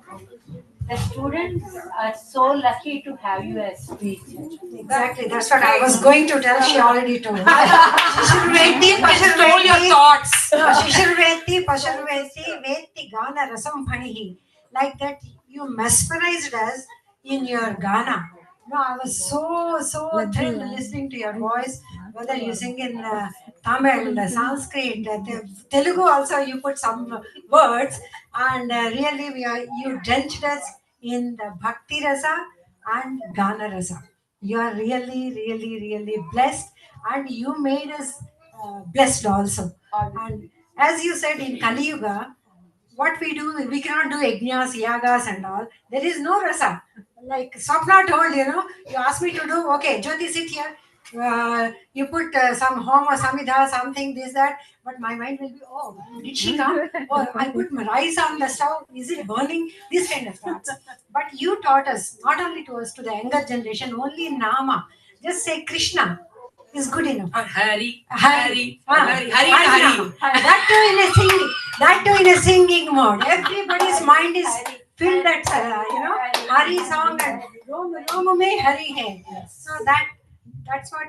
The students are so lucky to have you as teacher. Exactly, that's what I was going to tell. She already told. Shishirveti, Stole your thoughts. Shishirveti, Pasharveti, Veti, Gana, Rasam, Phanihi. Like that, you mesmerized us in your Gana. No, I was so thrilled listening to your voice, whether you sing in Tamil, Sanskrit, Telugu also you put some words, and really you drenched us in the Bhakti Rasa and Gana Rasa. You are really, really, really blessed, and you made us blessed also. And as you said in Kali Yuga, what we do, we cannot do yajnas, yagas and all. There is no rasa. Like Swapna told, you asked me to do, okay, Jyoti, sit here. You put some homa, samidha, something, this, that. But my mind will be, oh, did she come? Or I put my rice on the stove. Is it burning? This kind of thoughts. But you taught us, not only to us, to the younger generation, only Nama. Just say Krishna is good enough. Hari. That too in a singing mode. Everybody's mind is filled that Hari song and Rom mein Hari hai. So that's what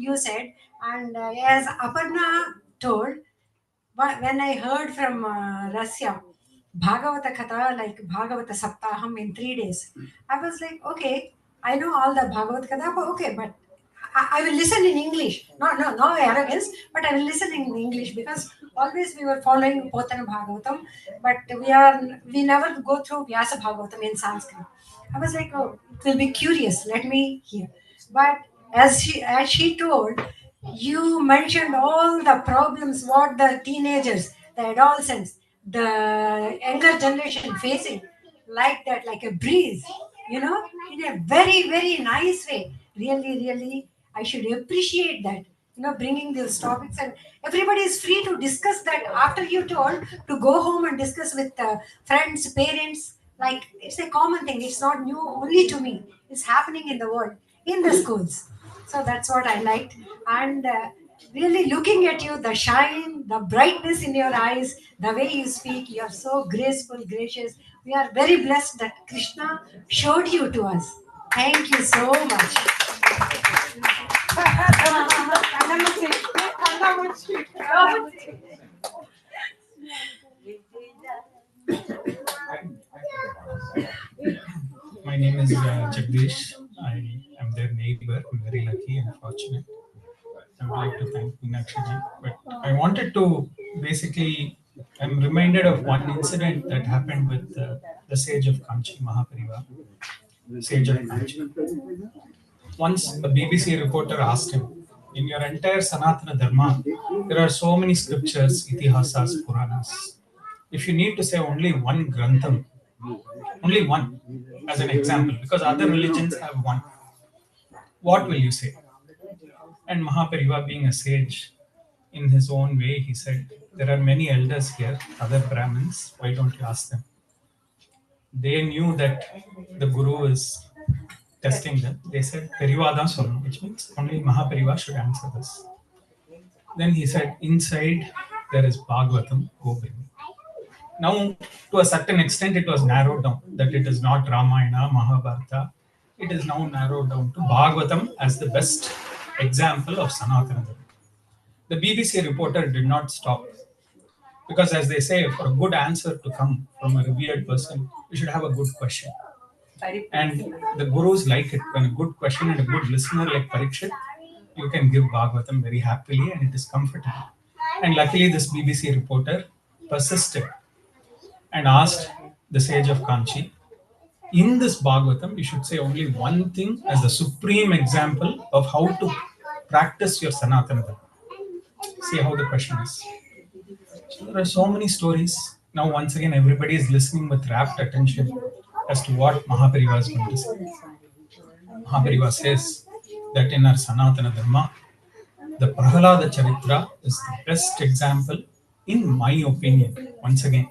you said. And as Aparna told, when I heard from Rasya Bhagavata Katha, like Bhagavata Saptaham in 3 days, I was like, okay, I know all the Bhagavata Katha, but okay, but I will listen in English. No arrogance, but I will listen in English because always we were following Potana Bhagavatam, but we never go through Vyasa Bhagavatam in Sanskrit. I was like, oh, it will be curious. Let me hear. But as she told, you mentioned all the problems what the teenagers, the adolescents, the younger generation facing, like that, like a breeze, in a very, very nice way. Really, really, I should appreciate that, bringing these topics, and everybody is free to discuss that after you told to go home and discuss with friends, parents. Like, it's a common thing. It's not new only to me. It's happening in the world, in the schools. So that's what I liked. And really looking at you, the shine, the brightness in your eyes, the way you speak, you are so graceful, gracious. We are very blessed that Krishna showed you to us. Thank you so much. My name is Jagdish. I am their neighbor. I'm very lucky and fortunate. I would like to thank Meenakshi ji. But I wanted to basically, I'm reminded of one incident that happened with the sage of Kanchi, Mahapariva. Sage of Kanchi. Once a BBC reporter asked him, in your entire Sanatana Dharma, there are so many scriptures, itihasas, Puranas. If you need to say only one Grantham, only one as an example, because other religions have one, what will you say? And Mahapariva, being a sage, in his own way, he said, there are many elders here, other Brahmins, why don't you ask them? They knew that the Guru is testing them. They said, Perivadan Solno, which means only Mahaperiva should answer this. Then he said, inside there is Bhagavatam, go bring it. Now, to a certain extent, it was narrowed down that it is not Ramayana, Mahabharata. It is now narrowed down to Bhagavatam as the best example of Sanatana Dharma. The BBC reporter did not stop because, as they say, for a good answer to come from a revered person, you should have a good question. And the gurus like it when a good question and a good listener like Parikshit, you can give Bhagavatam very happily and it is comfortable. And luckily, this BBC reporter persisted and asked the sage of Kanchi, in this Bhagavatam, you should say only one thing as the supreme example of how to practice your Sanatana Dharma. See how the question is. So there are so many stories. Now, once again, everybody is listening with rapt attention as to what Mahapariva is going to say. Mahapariva says that in our Sanatana Dharma, the Prahalada Charitra is the best example, in my opinion, once again,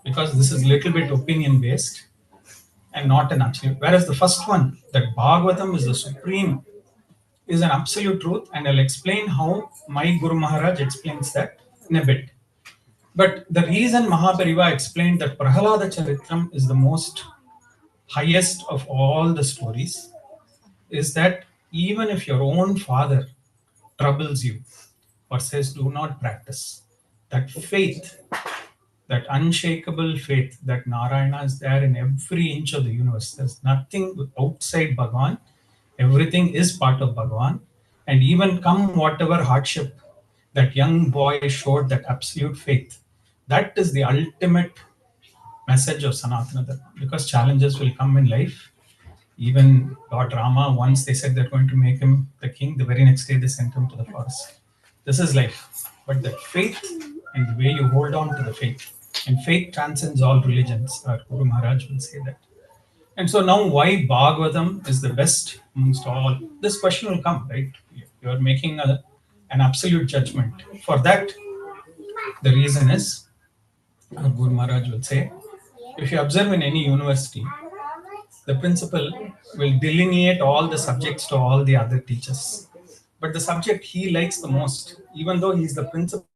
because this is a little bit opinion based and not an absolute. Whereas the first one, that Bhagavatam is the supreme, is an absolute truth, and I'll explain how my Guru Maharaj explains that in a bit. But the reason Mahapariva explained that Prahalada Charitram is the most highest of all the stories is that even if your own father troubles you or says do not practice, that faith, that unshakable faith that Narayana is there in every inch of the universe, there's nothing outside Bhagavan, everything is part of Bhagavan, and even come whatever hardship, that young boy showed that absolute faith. That is the ultimate message of Sanatana Dharma, because challenges will come in life. Even Lord Rama, once they said they're going to make him the king, the very next day they sent him to the forest. This is life. But the faith and the way you hold on to the faith, and faith transcends all religions, our Guru Maharaj will say that. And so now why Bhagavatam is the best amongst all? This question will come, right? You are making an absolute judgment. For that, the reason is, our Guru Maharaj will say, if you observe in any university, the principal will delineate all the subjects to all the other teachers. But the subject he likes the most, even though he is the principal,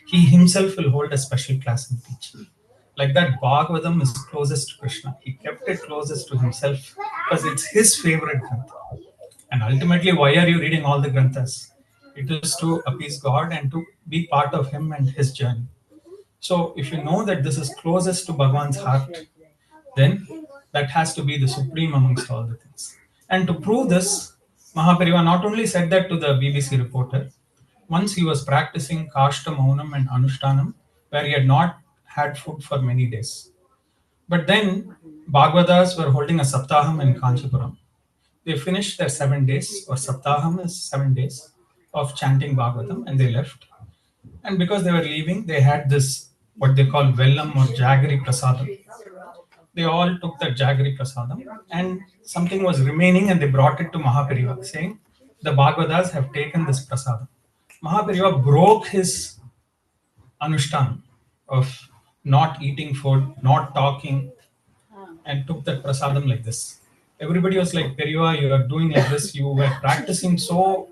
he himself will hold a special class and teach. Like that, Bhagavatam is closest to Krishna. He kept it closest to himself because it's his favorite grantha. And ultimately, why are you reading all the granthas? It is to appease God and to be part of him and his journey. So if you know that this is closest to Bhagavan's heart, then that has to be the supreme amongst all the things. And to prove this, Mahapariva not only said that to the BBC reporter, once he was practicing Kashta Maunam and Anushtanam, where he had not had food for many days. But then Bhagavatas were holding a Saptaham in Kanchipuram. They finished their 7 days, or Saptaham is 7 days of chanting Bhagavatam, and they left. And because they were leaving, they had this, what they call Vellam or Jaggery Prasadam. They all took that Jaggery Prasadam, and something was remaining, and they brought it to Mahapariva, saying, the Bhagavatas have taken this Prasadam. Mahapariva broke his Anushtan of not eating food, not talking, and took that Prasadam like this. Everybody was like, Periva, you are doing like this. You were practicing so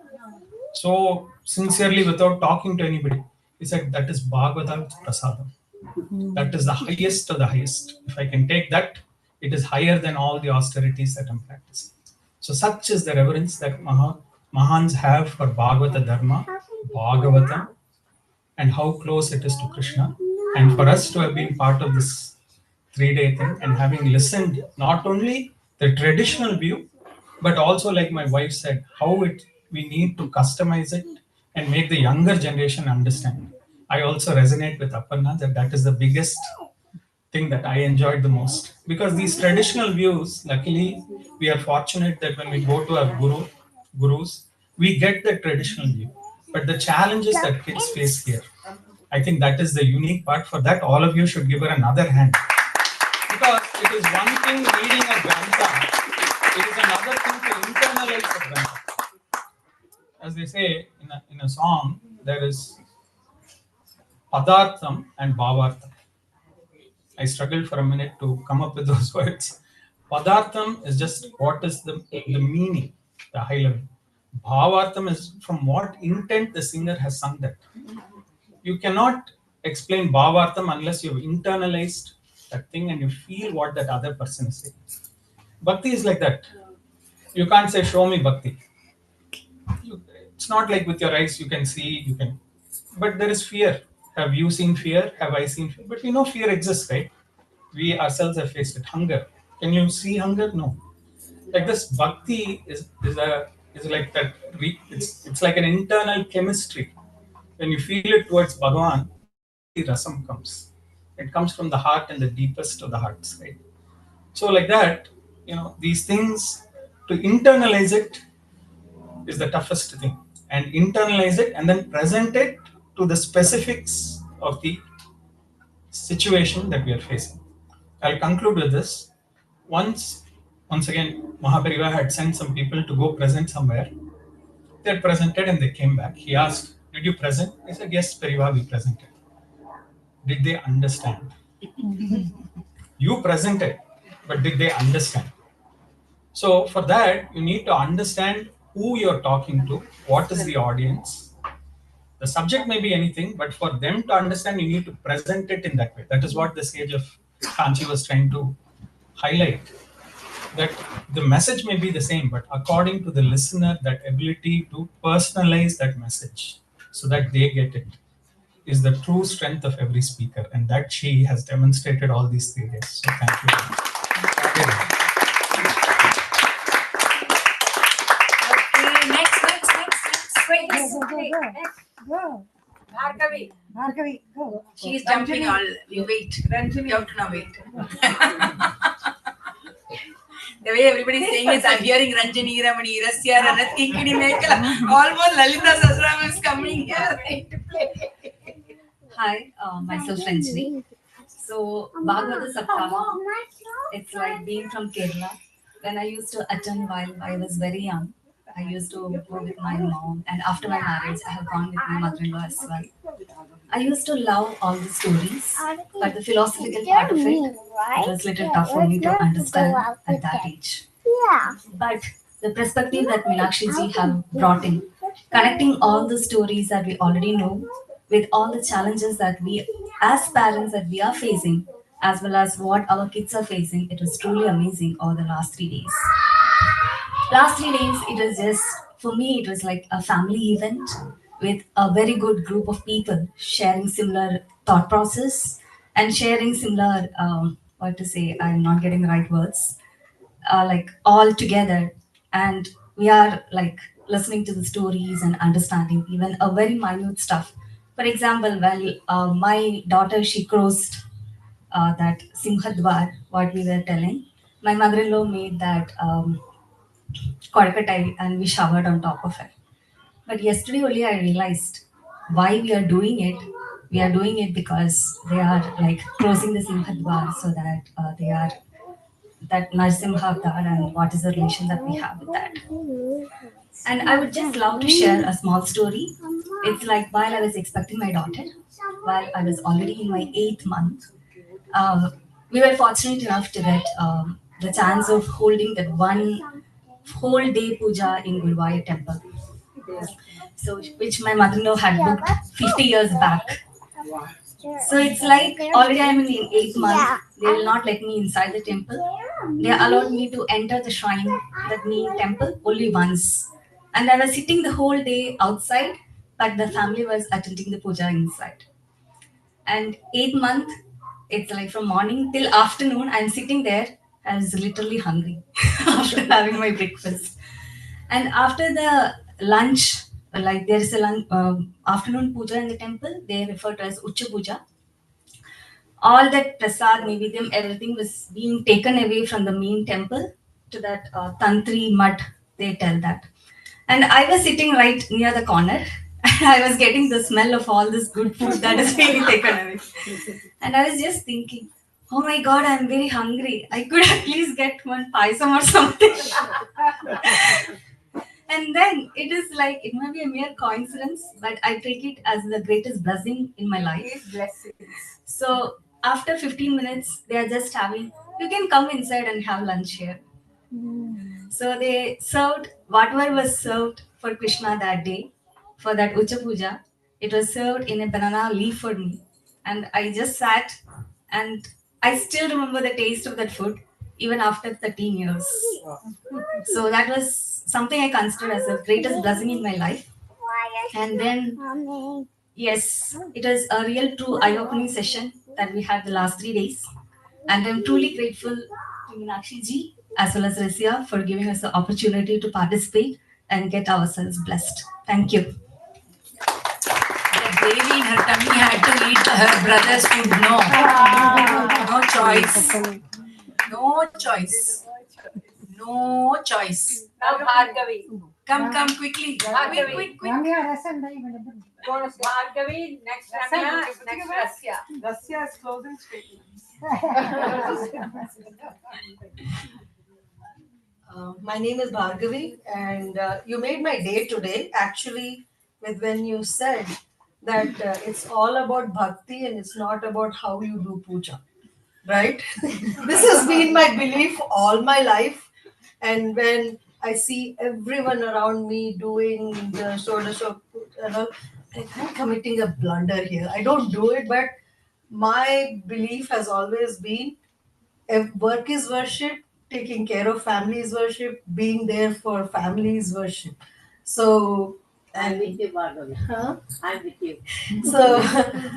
sincerely without talking to anybody. He said, that is Bhagavatam Prasadam. That is the highest of the highest. If I can take that, it is higher than all the austerities that I'm practicing. So such is the reverence that Mahans have for Bhagavata Dharma, Bhagavatam, and how close it is to Krishna. And for us to have been part of this 3-day thing and having listened not only the traditional view, but also, like my wife said, how we need to customize it and make the younger generation understand. I also resonate with Aparna that is the biggest thing that I enjoyed the most. Because these traditional views, luckily, we are fortunate that when we go to our gurus, we get the traditional view. But the challenges that kids face here, I think that is the unique part. For that, all of you should give her another hand. Because it is one thing reading a grantha, it is another thing to internalize the grantha. As they say in a song, there is padartham and bhavartham. I struggled for a minute to come up with those words. Padartham is just what is the meaning, the high level. Bhavartham is from what intent the singer has sung that. You cannot explain bhavartham unless you've internalized that thing and you feel what that other person is saying. Bhakti is like that. You can't say, show me bhakti. It's not like with your eyes you can see, but there is fear. Have you seen fear? Have I seen fear? But we know fear exists, right? We ourselves have faced it. Hunger. Can you see hunger? No. Like this bhakti is like that. It's like an internal chemistry. When you feel it towards Bhagavan, the rasam comes. It comes from the heart and the deepest of the hearts, right? So like that, these things, to internalize it is the toughest thing. And internalize it and then present it to the specifics of the situation that we are facing. I'll conclude with this. Once again, Mahapariva had sent some people to go present somewhere. They had presented and they came back. He asked, did you present? He said, yes, Pariva, we presented. Did they understand? You presented, but did they understand? So for that, you need to understand who you're talking to, what is the audience. The subject may be anything, but for them to understand, you need to present it in that way. That is what the sage of Kanchi was trying to highlight. That the message may be the same, but according to the listener, that ability to personalize that message so that they get it is the true strength of every speaker. And that she has demonstrated all these 3 days. So thank you. Okay, next. Wait, Go. Bhargavi, go. She's jumping all. You wait. You have to now wait. The way everybody is saying is, I'm hearing Ranjani, Ramani, Rasya, Ranat, Kinkini, Mekala. Almost Lalita Sasram is coming here to play. Hi, myself Ranjani. So, Bhagavata Saptama, it's like being from Kerala. When I used to attend while I was very young, I used to go with my mom, and after my marriage, I have gone with my mother-in-law as well. I used to love all the stories, but the philosophical part of it was a little tough for me to understand at that age. But the perspective that Meenakshi ji have brought in, connecting all the stories that we already know with all the challenges that we as parents that we are facing, as well as what our kids are facing, it was truly amazing over the last 3 days. Last 3 days, it was just, for me, it was like a family event with a very good group of people sharing similar thought process and sharing similar, I'm not getting the right words, like all together. And we are like listening to the stories and understanding even a very minute stuff. For example, my daughter, she crossed that Simhadwar, what we were telling, my mother-in-law made that Kolkatai and we showered on top of it. But yesterday only I realized why we are doing it. We are doing it because they are like closing the Simhadwar so that they are that Narsimha Avatar and what is the relation that we have with that. And I would just love to share a small story. It's like while I was expecting my daughter, while I was already in my 8th month, we were fortunate enough to get the chance of holding that one whole day puja in Guruvayur temple. So, which my mother-in-law had booked 50 years back. So it's like already I'm in the 8th month. They will not let me inside the temple. They allowed me to enter the shrine, that main temple, only once. And I was sitting the whole day outside, but the family was attending the puja inside. And 8th month, it's like from morning till afternoon, I'm sitting there. I was literally hungry after having my breakfast. And after the lunch, like there is a afternoon puja in the temple, they refer to as Ucha Puja. All that prasad, Nivedam, everything was being taken away from the main temple to that Tantri mud, they tell that. And I was sitting right near the corner and I was getting the smell of all this good food that is being taken away. And I was just thinking, oh my God, I'm very hungry. I could at least get one paisam or something. And then it is like it may be a mere coincidence, but I take it as the greatest blessing in my life. His blessings. So after 15 minutes, they are just having, you can come inside and have lunch here. So they served whatever was served for Krishna that day, for that Ucha Puja. It was served in a banana leaf for me. And I just sat and I still remember the taste of that food even after 13 years. So that was something I consider as the greatest blessing in my life. And then, yes, it was a real true eye-opening session that we had the last 3 days. And I'm truly grateful to Meenakshi ji as well as Resya for giving us the opportunity to participate and get ourselves blessed. Thank you. The baby in her tummy had to eat her brother's food. No choice. No choice. No choice. Now Bhargavi. Come quickly. Bhargavi. Quick. Bhargavi, next Ramya, next Rasya. Rasya is closing statements. My name is Bhargavi, and you made my day today actually with when you said that it's all about bhakti and it's not about how you do puja, right? This has been my belief all my life, and when I see everyone around me doing the Shodasha, I'm committing a blunder here. I don't do it, but my belief has always been if work is worship, taking care of family is worship, being there for family is worship. So, I'm with you, Bhargavi. Huh? I'm with you. So,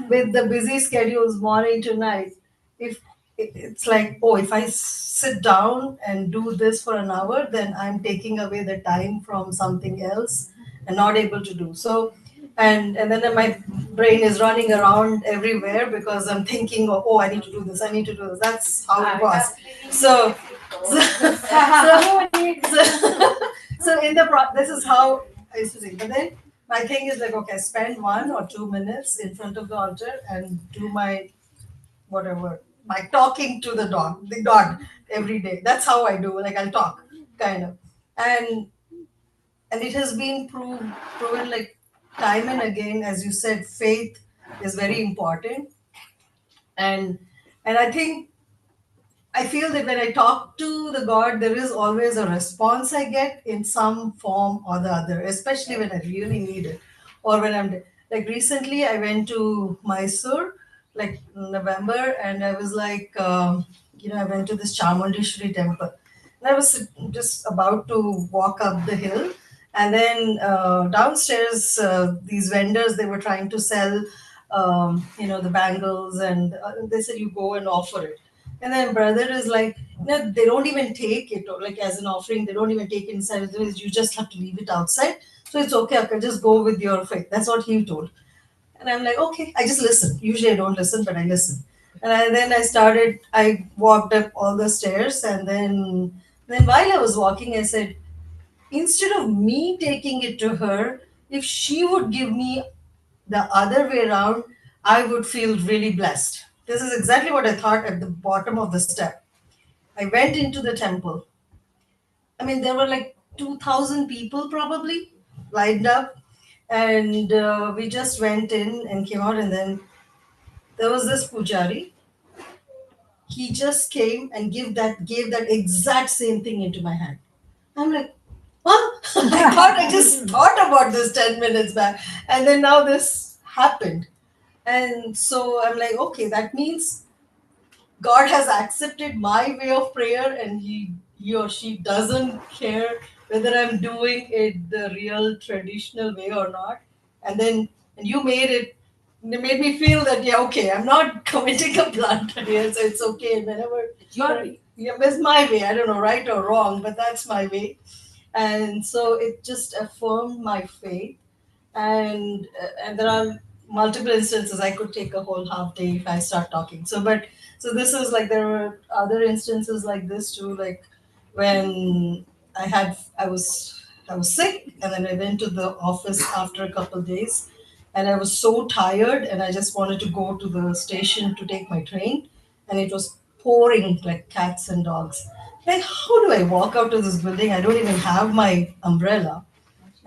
with the busy schedules morning to night, if it's like, oh, if I sit down and do this for an hour, then I'm taking away the time from something else and not able to do. So, and then my brain is running around everywhere because I'm thinking, oh, I need to do this, I need to do this. That's how it was. So, so in the this is how I used to think. But then my thing is like, okay, spend 1 or 2 minutes in front of the altar and do my whatever, my talking to the God every day. That's how I do. Like I'll talk, kind of, and it has been proven like time and again, as you said, faith is very important, and I think I feel that when I talk to the God, there is always a response I get in some form or the other, especially when I really need it. Or when I'm like recently, I went to Mysore, like November, and I was like, I went to this Chamundeshwari temple. And I was just about to walk up the hill. And then downstairs, these vendors, they were trying to sell, the bangles, and they said, you go and offer it. And then brother is like, no, they don't even take it, or like as an offering, they don't even take it inside. You just have to leave it outside. So it's okay, I can just go with your faith. That's what he told. And I'm like, okay, I just listen. Usually I don't listen, but I listen. And then I walked up all the stairs, and then while I was walking, I said, instead of me taking it to her, if she would give me the other way around, I would feel really blessed. This is exactly what I thought at the bottom of the step. I went into the temple. I mean, there were like 2,000 people probably lined up, and we just went in and came out, and then there was this pujari. He just came and gave that exact same thing into my hand. I'm like, huh? I just thought about this 10 minutes back, and then now this happened. And so I'm like, okay, that means God has accepted my way of prayer, and he or she doesn't care whether I'm doing it the real traditional way or not. And you made me feel that, yeah, okay, I'm not committing a blunder here, so it's okay whenever It's your way. Yeah, it's my way. I don't know, right or wrong, but that's my way. And so it just affirmed my faith, and there are multiple instances. I could take a whole half day if I start talking. So this is like, there were other instances like this too, like when I was sick, and then I went to the office after a couple of days, and I was so tired, and I just wanted to go to the station to take my train, and it was pouring like cats and dogs. Like, how do I walk out of this building? I don't even have my umbrella.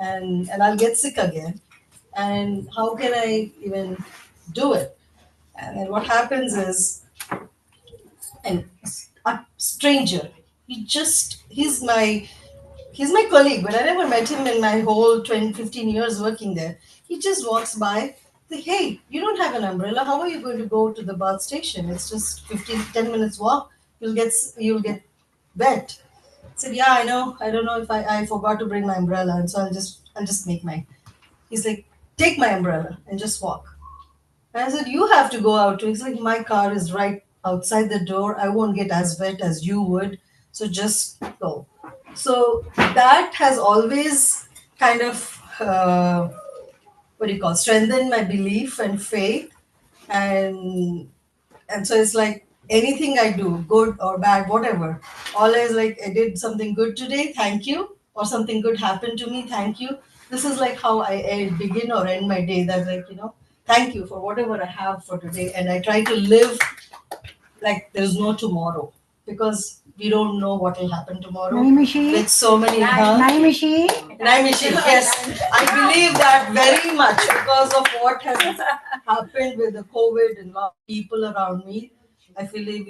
and I'll get sick again. And how can I even do it? And then what happens is, and a stranger, he's my colleague, but I never met him in my whole 20, 15 years working there. He just walks by, like, hey, you don't have an umbrella. How are you going to go to the bus station? It's just 10 minutes walk. You'll get wet. I said, yeah, I know. I don't know if I forgot to bring my umbrella. And so I'll just make my, he's like, take my umbrella and just walk. And I said, you have to go out too. He's like, my car is right outside the door. I won't get as wet as you would. So just go. So that has always kind of, strengthened my belief and faith. And so it's like anything I do, good or bad, whatever, always like I did something good today, thank you, or something good happened to me, thank you. This is like how I begin or end my day. That like thank you for whatever I have for today, and I try to live like there's no tomorrow because we don't know what will happen tomorrow. Naimishi? With so many Naimishi? Naimishi, yes. I believe that very much because of what has happened with the COVID and a lot of people around me. I believe,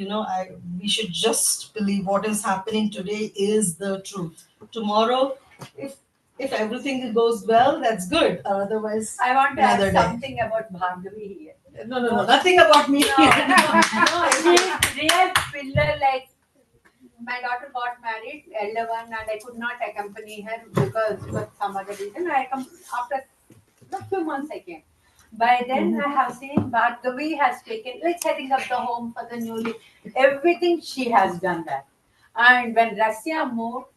we should just believe what is happening today is the truth. Tomorrow, if everything goes well, that's good. Otherwise, I want to add another day. something about Bhargavi here. No, nothing about me. No, she's real pillar. Like my daughter got married, elder one, and I could not accompany her because for some other reason. I come after a few months I came. By then I have seen Bhargavi has taken like setting up the home for the newly. Everything she has done that. And when Russia moved,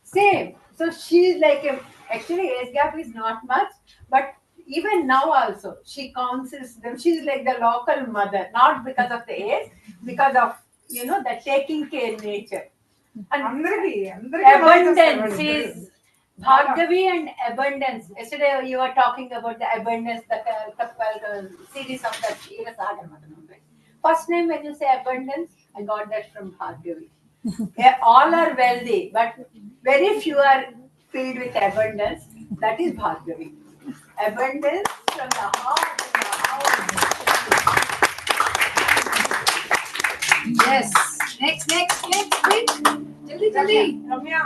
same. So she's like actually age gap is not much, but even now also she counsels them. She's like the local mother, not because of the age, because of the taking care nature. And abundance is Bhargavi and abundance. Yesterday you were talking about the abundance, the series of the Shira Sagar. First name when you say abundance, I got that from Bhargavi. Yeah, all are wealthy, but very few are filled with abundance. That is Bhargavi. Abundance from the heart to the house. Yes. Next, quick. Jaldi. Ramya.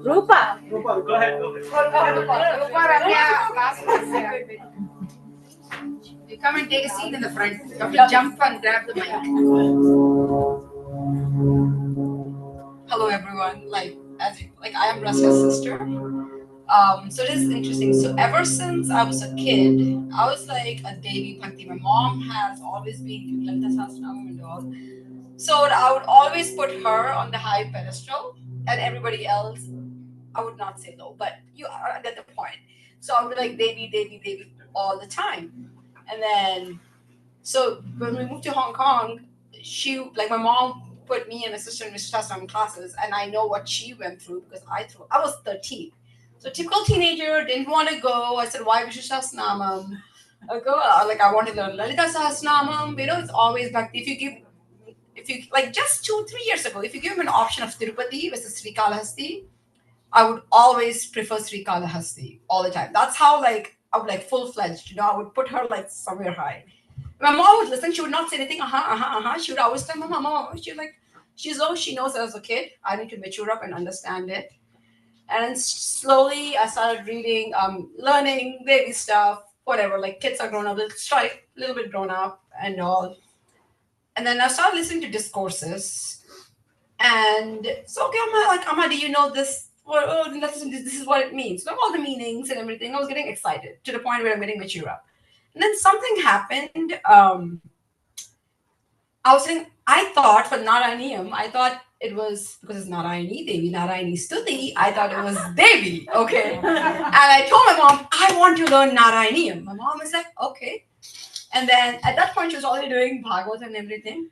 Rupa. Go ahead. Rupa, Ramya, last one. You come and take a seat in the front. You have to jump and grab the mic. Hello everyone. I am Raska's sister. So it is interesting. So ever since I was a kid, I was like a Devi Bhakti. My mom has always been Lalita Sahasranam and all. So I would always put her on the high pedestal, and everybody else, I would not say low, but you get the point. So I would be like Devi all the time. And then, so when we moved to Hong Kong, my mom put me and my sister in Mr. Sahasranam classes, and I know what she went through because I was 13. So typical teenager, didn't want to go. I said, why Vishnu Sahasranamam? I want to learn Lalita Sahasranamam. It's always Bhakti. If you just 2-3 years ago, if you give him an option of Tirupati versus Srikalahasti, I would always prefer Srikalahasti all the time. That's how I would full-fledged, I would put her somewhere high. My mom would listen, she would not say anything, She would always tell Mama, she knows as a kid, I need to mature up and understand it. And slowly I started reading, learning baby stuff, whatever, kids are grown up, a little bit grown up and all. And then I started listening to discourses. And so, okay, Amma, do you know this? This is what it means. All the meanings and everything. I was getting excited to the point where I'm getting mature up. And then something happened. I thought for Narayaniyam, I thought it was because it's Narayani, Devi, Narayani Stuti. I thought it was Devi. Okay. And I told my mom, I want to learn Narayaniyam. My mom was like, okay. And then at that point, she was already doing Bhagavatam and everything.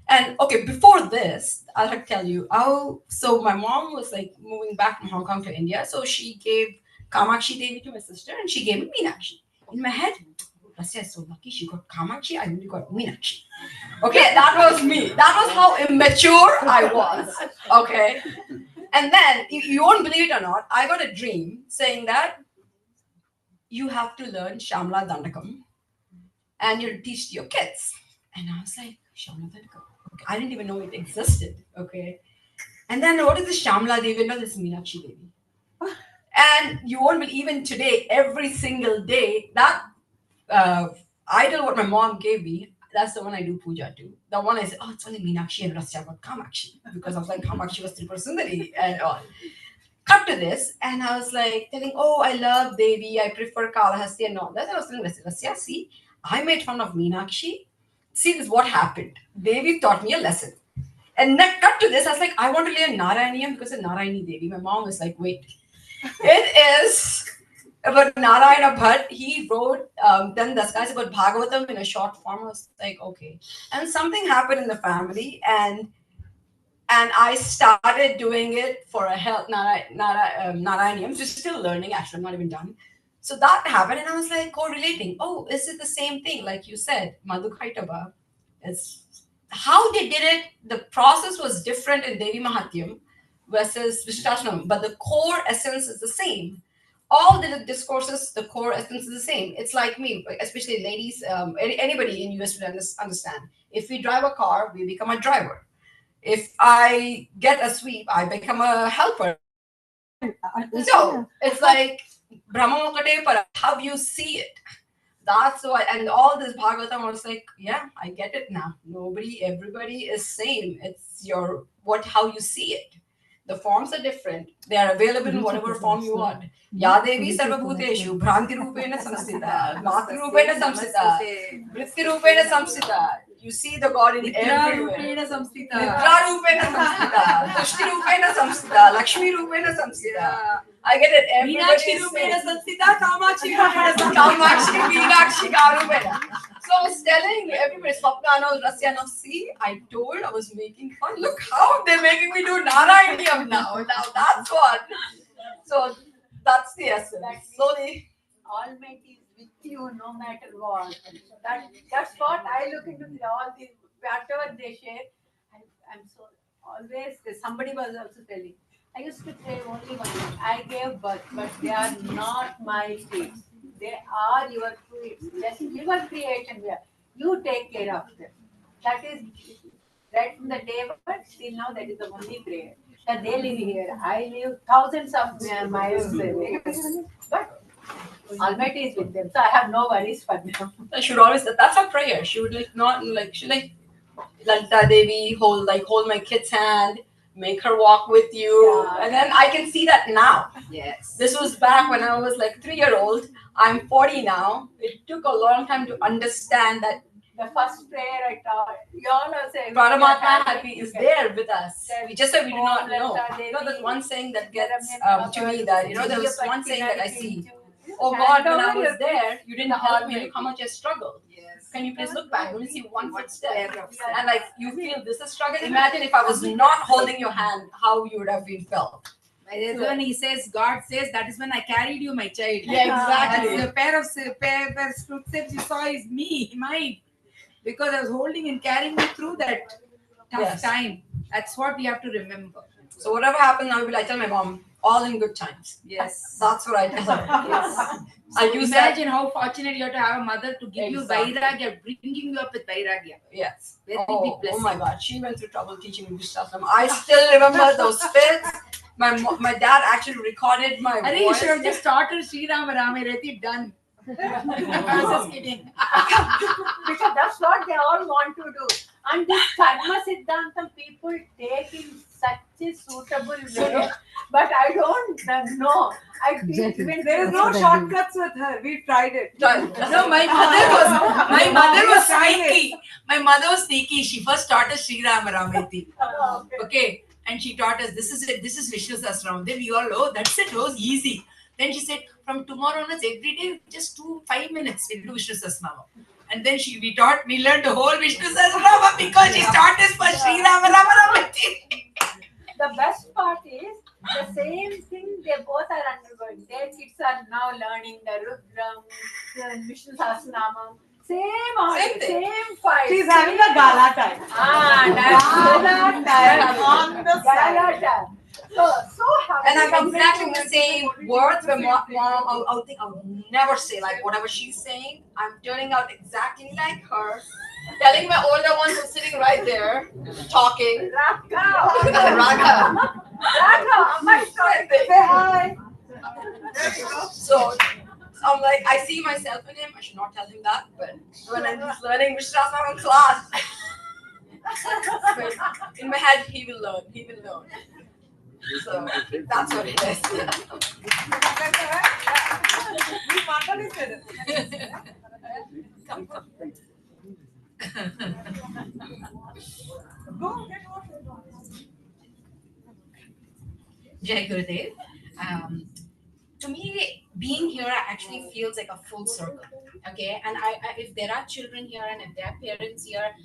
And okay, before this, I'll have to tell you. So my mom was moving back from Hong Kong to India. So she gave Kamakshi Devi to my sister and she gave me Meenakshi. In my head, Rasya is so lucky she got Kamakshi, I only got Meenakshi. Okay, that was me. That was how immature I was. Okay. And then, you won't believe it or not, I got a dream saying that you have to learn Shamla Dandakam and you'll teach to your kids. And I was like, Shamla Dandakam? Okay. I didn't even know it existed. Okay. And then what is the Shamla Devi? No, this is Meenakshi Devi. And you won't believe, even today, every single day, that idol what my mom gave me, that's the one I do puja to. The one I said, oh, it's only Meenakshi and Rasya, but Kamakshi. Because I was like, Kamakshi was Tripura Sundari and all. Cut to this, and I was like telling, oh, I love Devi, I prefer Kalahasti and all that. I was telling Rasya, see, I made fun of Meenakshi. See, this is what happened. Devi taught me a lesson. And then cut to this, I was like, I want to learn Narayaniyam because of Narayani Devi. My mom was like, wait. It is about Narayana Bhatt. He wrote 10 daskas about Bhagavatam in a short form. I was like, okay. And something happened in the family, and I started doing it for a health Narayaniyam. Just still learning, actually, I'm not even done. So that happened, and I was like correlating. Oh, is it the same thing? Like you said, Madhukaitaba. It's how they did it. The process was different in Devi Mahatyam versus Vishtashanam, but the core essence is the same. All the discourses, the core essence is the same. It's like me, especially ladies, anybody in US will understand. If we drive a car, we become a driver. If I get a sweep, I become a helper. So it's like Brahma Para, how you see it. That's why, and all this Bhagavatam was like, yeah, I get it now. Everybody is same. It's how you see it. The forms are different. They are available in whatever form you want. Yadevi sarvabhuteshu, bhranti rupena samsita, matri rupena samsita, vritti rupena samsita. You see the God in everywhere. Nidra rupena samsita, tushti rupena samsita, lakshmi rupena samsita. I get it. Meenakshi rupena samsita, Kamakshi rupena samsita. Kamakshi, Meenakshi, Karupena. So I was telling everybody, Swapna, Rasya, see, I was making fun. Look how they're making me do Narayaniyam now. Now that's what. So that's the essence. Slowly. Almighty is with you no matter what. That's what I look into all these, whatever they share. I'm so always, somebody was also telling, I used to say only one thing. I gave birth, but they are not my kids. They are your kids. That's your creation. You take care of them. That is right from the day one till now. That is the only prayer. That they live here. I live thousands of miles away. But Almighty is with them, so I have no worries for them. I should always. That's our prayer. She would Lalita Devi hold my kid's hand, make her walk with you, and then I can see that now. Yes. This was back when I was like 3-year-old. I'm 40 now. It took a long time to understand that. The first prayer I taught, you all are saying, Paramatma is there with us. We just said we do not know. There's one saying that gets to me that, there was one saying that I see. Oh God, when I was there, you didn't help me. Look how much I struggled. Yes. Can you please look back? You only see one footstep. And you feel this is struggle. Imagine if I was not holding your hand, how you would have been felt. When he says, God says, that is when I carried you, my child. Yeah, exactly. That's the pair of footsteps you saw is mine. Because I was holding and carrying you through that tough time. That's what we have to remember. So whatever happened, I tell my mom, all in good times. Yes. That's what I tell her. Yes. So imagine how fortunate you are to have a mother to give you vairagya, bringing you up with vairagya. Yes. Very big blessing. Oh my God, she went through trouble teaching me Vishtasam. I still remember those fits. My dad actually recorded my voice. You should have just taught her Sri Rama Rame Reti, done. I'm just kidding. Because that's what they all want to do. And this Karma Siddhantam people take in such a suitable way. But I don't know. There is no shortcuts with her. We tried it. No, my mother was sneaky. My mother was sneaky. She first taught us Sri Rama Rameti. Okay. And she taught us, this is it. This is Vishnu Sahasranam. Then we all, that's it. It was easy. Then she said, from tomorrow onwards, every day, just 5 minutes, we'll do Vishnu Sahasranam. And then we learned the whole Vishnu Sahasranam because she taught us for Sri Rama Ramati. The best part is, the same thing they both are undergoing. Their kids are now learning the Rudram, the Vishnu Sahasranam. Same fight. She's having a gala time. Gala time. On the gala time. So happy. And I'm exactly the same words. My mom, I'll think I'll never say like whatever she's saying. I'm turning out exactly like her. Telling my older ones who's sitting right there, talking. Raka. Say hi. So I'm like, I see myself in him. I should not tell him that, but when he's learning Vishrasana in class, in my head, he will learn. He will learn. So that's what it is. Come. Jai Gurudev. To me, being here actually feels like a full circle. Okay, and if there are children here and if there are parents here,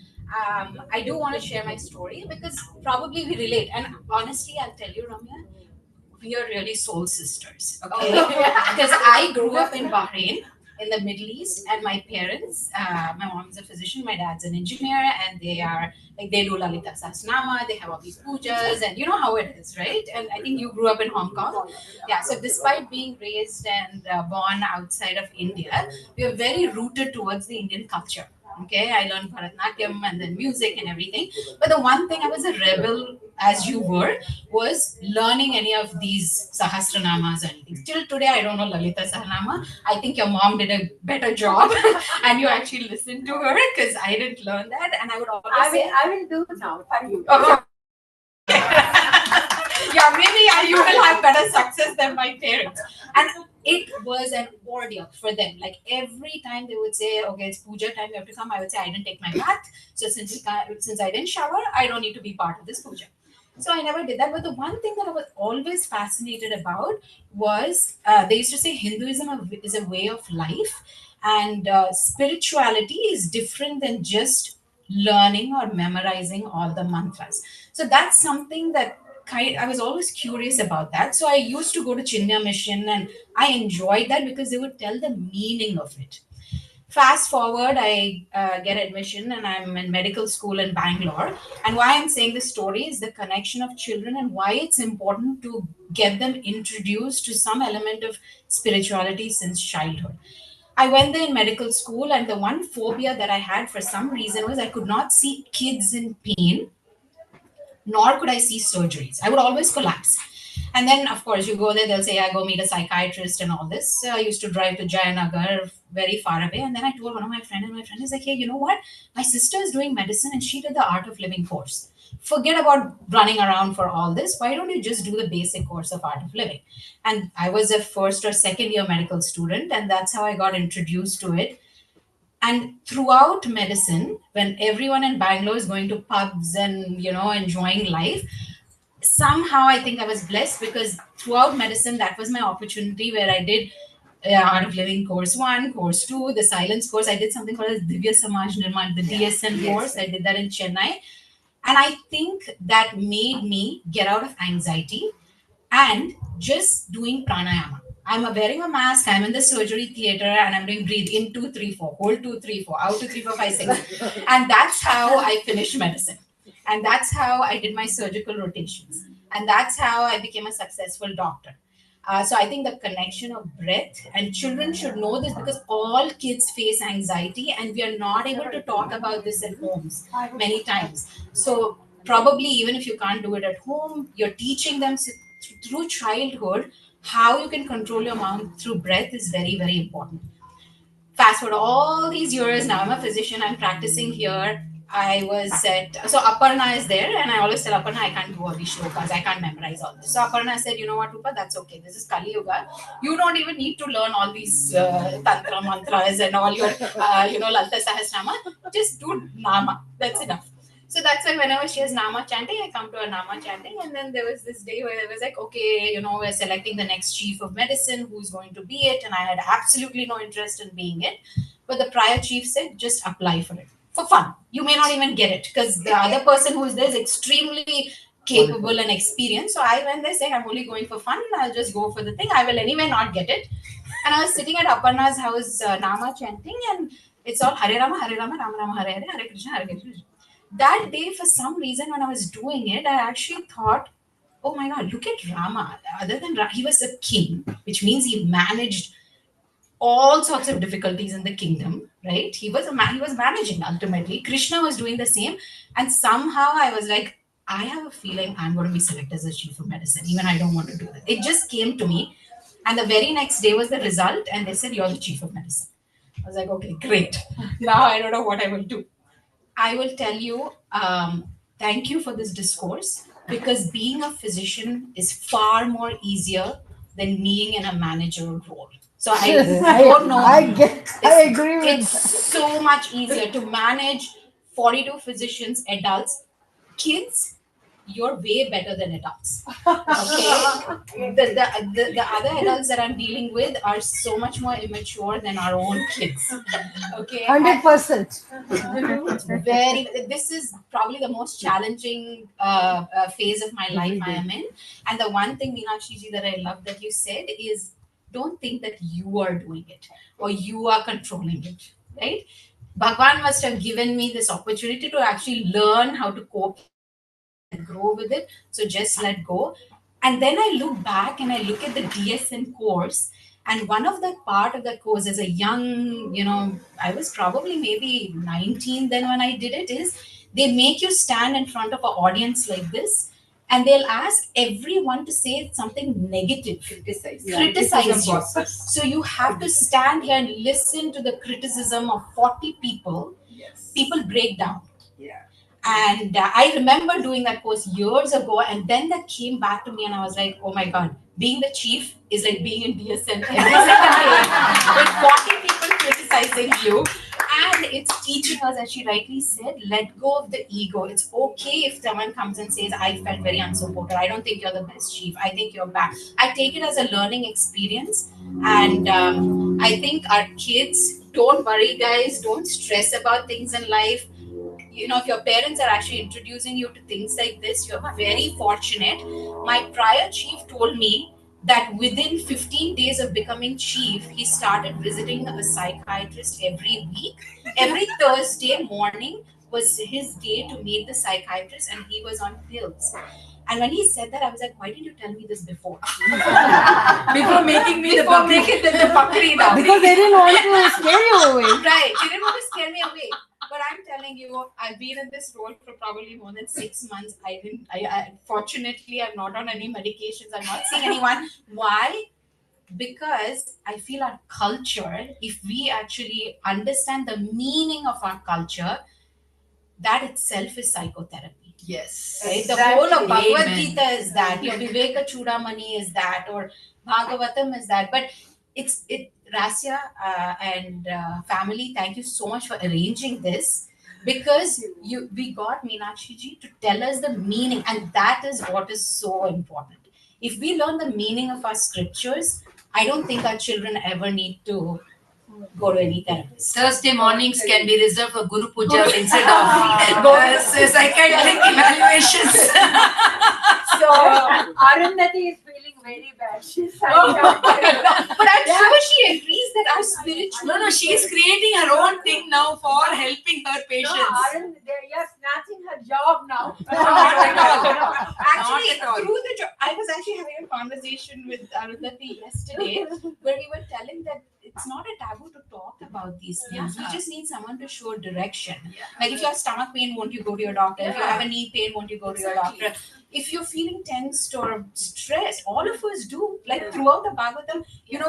I do want to share my story because probably we relate. And honestly, I'll tell you, Ramya, we are really soul sisters. Okay, because I grew up in Bahrain, in the Middle East, and my parents, my mom's a physician, my dad's an engineer, and they are like they do Lalita Sahasranama, they have all these pujas, and you know how it is, right? And I think you grew up in Hong Kong. Yeah, so despite being raised and born outside of India, we are very rooted towards the Indian culture. Okay, I learned Bharatanatyam and then music and everything. But the one thing I was a rebel, as you were, was learning any of these Sahasranamas or anything. Till today, I don't know Lalita Sahasranama. I think your mom did a better job and you actually listened to her because I didn't learn that. And I would always say, I will do now for you. Yeah, maybe you will have better success than my parents. And it was an ordeal for them. Like every time they would say, okay, it's puja time, you have to come. I would say, I didn't take my bath. So since I didn't shower, I don't need to be part of this puja. So I never did that. But the one thing that I was always fascinated about was they used to say Hinduism is a way of life, and spirituality is different than just learning or memorizing all the mantras. So that's something that I was always curious about that. So I used to go to Chinya Mission and I enjoyed that because they would tell the meaning of it. Fast forward, I get admission and I'm in medical school in Bangalore. And why I'm saying this story is the connection of children and why it's important to get them introduced to some element of spirituality since childhood. I went there in medical school, and the one phobia that I had for some reason was I could not see kids in pain, nor could I see surgeries. I would always collapse. And then, of course, you go there, they'll say, yeah, go meet a psychiatrist and all this. So I used to drive to Jayanagar, very far away. And then I told one of my friends, and my friend is like, hey, you know what? My sister is doing medicine and she did the Art of Living course. Forget about running around for all this. Why don't you just do the basic course of Art of Living? And I was a first or second year medical student, and that's how I got introduced to it. And throughout medicine, when everyone in Bangalore is going to pubs and enjoying life, somehow I think I was blessed because throughout medicine, that was my opportunity where I did Art of Living course 1, course 2, the silence course. I did something called as Divya Samaj Nirman, the DSN course. I did that in Chennai. And I think that made me get out of anxiety and just doing pranayama. I'm wearing a mask, I'm in the surgery theater, and I'm doing breathe in 2, 3, 4, hold 2, 3, 4, out 2, 3, 4, 5, 6. And that's how I finished medicine. And that's how I did my surgical rotations. And that's how I became a successful doctor. So I think the connection of breath, and children should know this because all kids face anxiety and we are not able to talk about this at homes many times. So probably even if you can't do it at home, you're teaching them through childhood how you can control your mouth through breath is very, very important. Fast forward all these years, now I'm a physician, I'm practicing here. I was at, so Aparna is there, and I always tell Aparna, I can't do all these shlokas, I can't memorize all this. So Aparna said, you know what, Rupa, that's okay. This is Kali Yuga. You don't even need to learn all these Tantra mantras and all your, Lalita Sahasrama. Just do Nama. That's enough. So that's why whenever she has Nama chanting, I come to her Nama chanting. And then there was this day where I was like, okay, we're selecting the next chief of medicine, who's going to be it. And I had absolutely no interest in being it. But the prior chief said, just apply for it. For fun. You may not even get it because the other person who is there is extremely capable and experienced. So I went there saying, I'm only going for fun. I'll just go for the thing. I will anyway not get it. And I was sitting at Aparna's house, Nama chanting, and it's all Hare Rama, Rama Rama, Hare Hare, Hare Krishna, Hare Krishna. That day, for some reason, when I was doing it, I actually thought, oh my God, look at Rama. Other than he was a king, which means he managed all sorts of difficulties in the kingdom, right? He was he was managing ultimately. Krishna was doing the same, and somehow I was like, I have a feeling I'm going to be selected as a chief of medicine, even I don't want to do it. It just came to me, and the very next day was the result, and they said you're the chief of medicine. I was like, okay, great. Now I don't know what I will do. I will tell you, thank you for this discourse, because being a physician is far more easier than being in a managerial role. So I don't know. I agree with It's so much easier to manage 42 physicians, adults, kids. You're way better than adults. Okay, the other adults that I'm dealing with are so much more immature than our own kids. Okay, 100%. very. This is probably the most challenging phase of my life I am in. And the one thing, Meenakshi ji, that I love that you said is, don't think that you are doing it or you are controlling it, right? Bhagwan must have given me this opportunity to actually learn how to cope and grow with it. So just let go. And then I look back and I look at the DSN course. And one of the part of that course as a young, I was probably maybe 19 then when I did it, is they make you stand in front of an audience like this, and they'll ask everyone to say something negative, criticize you. So you have to stand here and listen to the criticism of 40 people. People break down. And I remember doing that course years ago, and then that came back to me, and I was like, oh my God, being the chief is like being in DSN every single day with 40 people criticizing you. And it's teaching us, as she rightly said, let go of the ego. It's okay if someone comes and says, I felt very unsupported. I don't think you're the best chief. I think you're bad. I take it as a learning experience. And I think our kids, don't worry, guys, don't stress about things in life. If your parents are actually introducing you to things like this, you're very fortunate. My prior chief told me that within 15 days of becoming chief, he started visiting a psychiatrist every week. Every Thursday morning was his day to meet the psychiatrist, and he was on pills. And when he said that, I was like, why didn't you tell me this before? Before making me the bakri now. Because they didn't want to scare you away. Right, they didn't want to scare me away. But I'm telling you, I've been in this role for probably more than 6 months. Fortunately, I'm not on any medications. I'm not seeing anyone. Why? Because I feel our culture, if we actually understand the meaning of our culture, that itself is psychotherapy. Yes. Right? Exactly. The whole of Bhagavad Amen. Gita is that. Your Viveka Chudamani is that, or Bhagavatam is that. But Rasya and family, thank you so much for arranging this, because we got Meenakshi ji to tell us the meaning, and that is what is so important. If we learn the meaning of our scriptures, I don't think our children ever need to go to any therapist. Thursday mornings can be reserved for Guru Pujas instead of psychiatric evaluations. So Arundhati is feeling very bad. She's But I'm sure she agrees that our spiritual... No, she is creating her own thing now for helping her patients. No, you're snatching her job now. Not at all. Actually, through the job, I was actually having a conversation with Arundhati yesterday where we were telling that it's not a taboo to talk about these things. We just need someone to show direction. Like if you have stomach pain, won't you go to your doctor? If you have a knee pain, won't you go to your doctor? If you're feeling tensed or stressed, all of us do. Like throughout the Bhagavatam,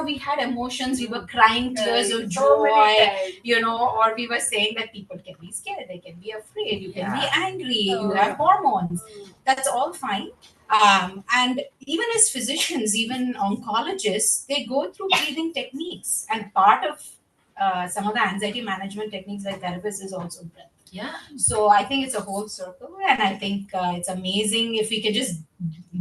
we had emotions. We were crying tears of joy, or we were saying that people can be scared, they can be afraid, you can be angry, you have hormones. That's all fine. And even as physicians, even oncologists, they go through breathing techniques. And part of some of the anxiety management techniques like therapists is also breath. Yeah. So I think it's a whole circle, and I think it's amazing if we could just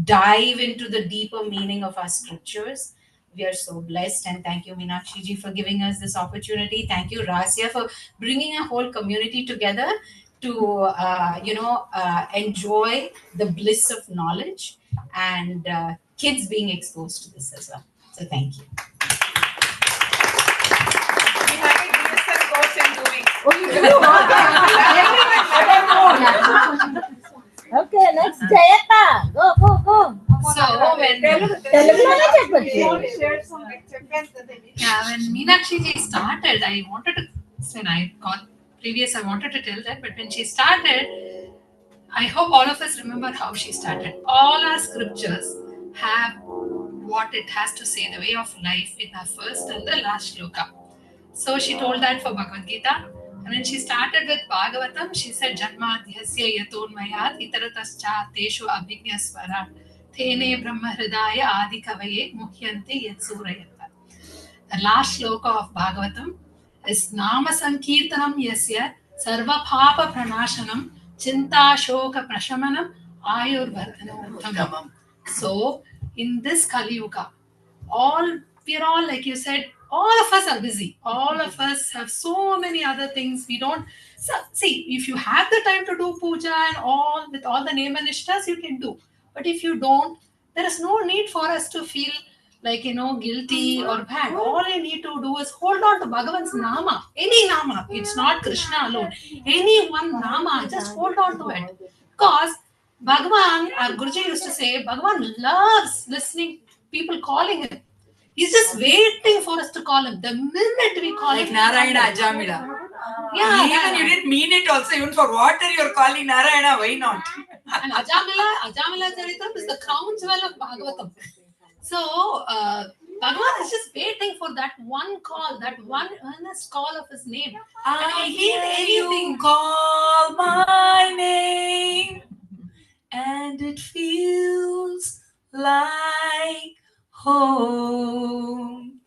dive into the deeper meaning of our scriptures. We are so blessed, and thank you, Meenakshi ji, for giving us this opportunity. Thank you, Rasya, for bringing a whole community together to enjoy the bliss of knowledge, and kids being exposed to this as well. So thank you. We have a DSL course in 2 weeks. Oh, you do? Okay, next Jayata. Go, go, go. So when Teluguloనే చెప్పొచ్చు. yeah, when Meenakshi ji started, I wanted to when I got previous I wanted to tell that, but when she started, I hope all of us remember how she started. All our scriptures have what it has to say, the way of life in her first and the last shloka. So she told that for Bhagavad Gita. And when she started with Bhagavatam, she said, Janmadhyasya yatonmayat itaratascha teshu abhignaswarat thene brahma hridaya adi kavaye muhyante yatsurayata. The last shloka of Bhagavatam is Nama Sankirtanam Yasya Sarva Papa Pranashanam Chinta Shoka Prashamanam Ayurvardhanam. So, in this Kali Yuga, we're all, like you said, all of us are busy. All of us have so many other things. We don't see, if you have the time to do puja and all with all the name and ishtas, you can do. But if you don't, there is no need for us to feel like guilty or bad. All you need to do is hold on to Bhagavan's nama, any nama. It's not Krishna alone, any one nama, just hold on to it. Because Bhagavan, our Guruji used to say, Bhagavan loves listening people calling him. He's just waiting for us to call him. The minute we call like him, Narayana Ajamila. Yeah, Even you didn't mean it also. Even for water, you're calling Narayana. Why not? And Ajamila Charitam is the crown jewel of Bhagavatam. So Bhagavan is just waiting for that one call, that one earnest call of his name. And I he hear anything. you call my name, and it feels like home.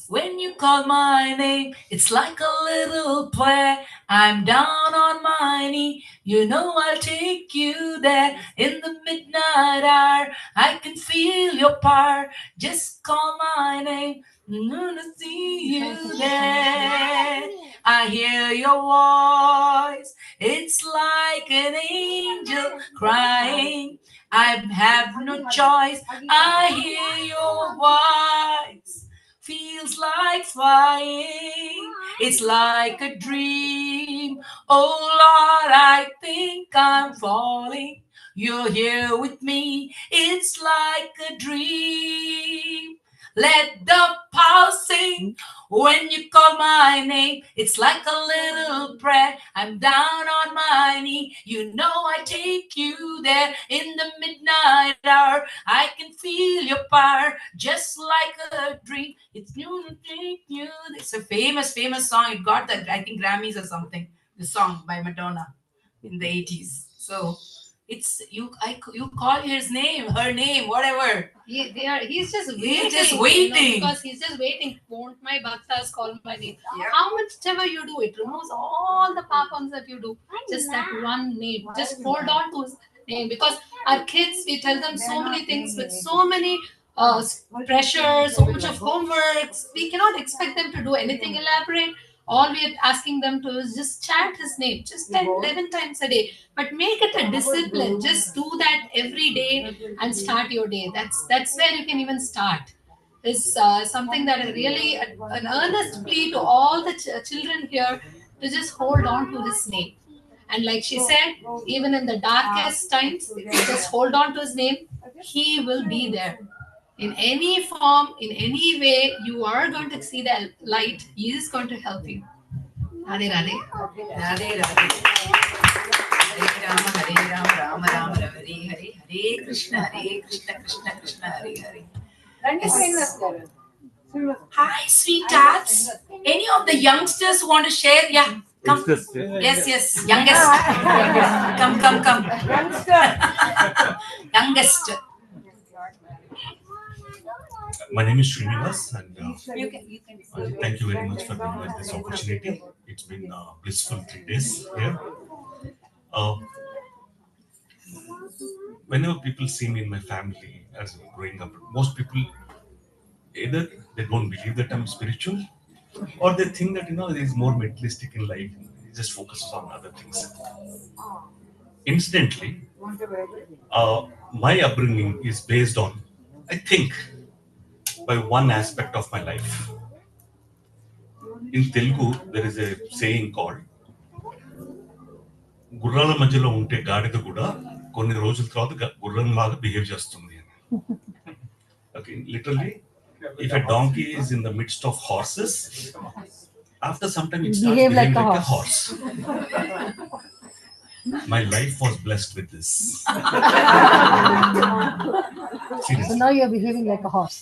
When you call my name, it's like a little prayer. I'm down on my knee. You know I'll take you there in the midnight hour. I can feel your power. Just call my name. I'm gonna see you there. I hear your voice. It's like an angel crying. I have no choice. I hear your voice. Feels like flying. It's like a dream. Oh Lord, I think I'm falling. You're here with me. It's like a dream. Let the power sing when you call my name. It's like a little prayer. I'm down on my knee. You know I take you there in the midnight hour. I can feel your power just like a dream. It's new to take you. It's a famous song. It got that, I think, Grammys or something. The song by Madonna in the 80s. So it's you call his name, her name, whatever. He's just waiting. He's just waiting. Because he's just waiting. Won't my bhaktas call my name? How much ever you do, it removes all the papams that you do. Just that one name. Just hold on to his name. Because our kids, we tell them so many things with so many pressure, so much of homework. We cannot expect them to do anything elaborate. All we are asking them to is just chant his name, just 10, 11 times a day. But make it a discipline. Just do that every day and start your day. That's where you can even start. Is something that is really an earnest plea to all the children here to just hold on to his name. And like she said, even in the darkest times, just hold on to his name. He will be there. In any form, in any way, you are going to see the light. He is going to help you. Radhe Radhe. Radhe Radhe. Hare Rama, Rama Rama, Hare Hare, Hare Krishna, Krishna Krishna, Hare Hare. Yes. Hi, sweethearts. Any of the youngsters who want to share? Yeah, come. Yes, youngest. Come. Youngest. My name is Srinivas, and thank you very much for giving us this opportunity. It's been blissful 3 days here. Whenever people see me in my family as growing up, most people either they don't believe that I'm spiritual, or they think that there's more materialistic in life. He just focuses on other things. Incidentally, my upbringing is based on, I think, by one aspect of my life. In Telugu, there is a saying called "Gurrala Majalo Unte Gadida Guda కొన్ని రోజుల తర్వాత గుర్రం లాగా behave చేస్తుంది అని. Okay, literally, if a donkey is in the midst of horses, after some time it starts behaving like a horse. My life was blessed with this. So now you're behaving like a horse.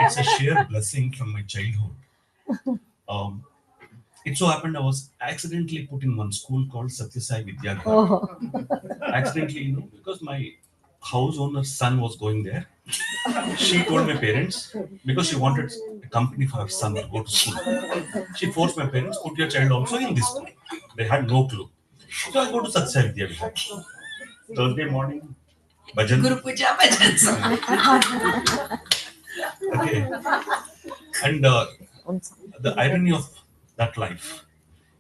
It's a sheer blessing from my childhood. It so happened I was accidentally put in one school called Satyasai Vidyagara. Accidentally, because my house owner's son was going there. She told my parents, because she wanted a company for her son to go to school. She forced my parents, put your child also in this school. They had no clue. So I go to Satyasai Vidyagara. Thursday morning, bhajan. Guru Puja bhajans. Okay. And the irony of that life,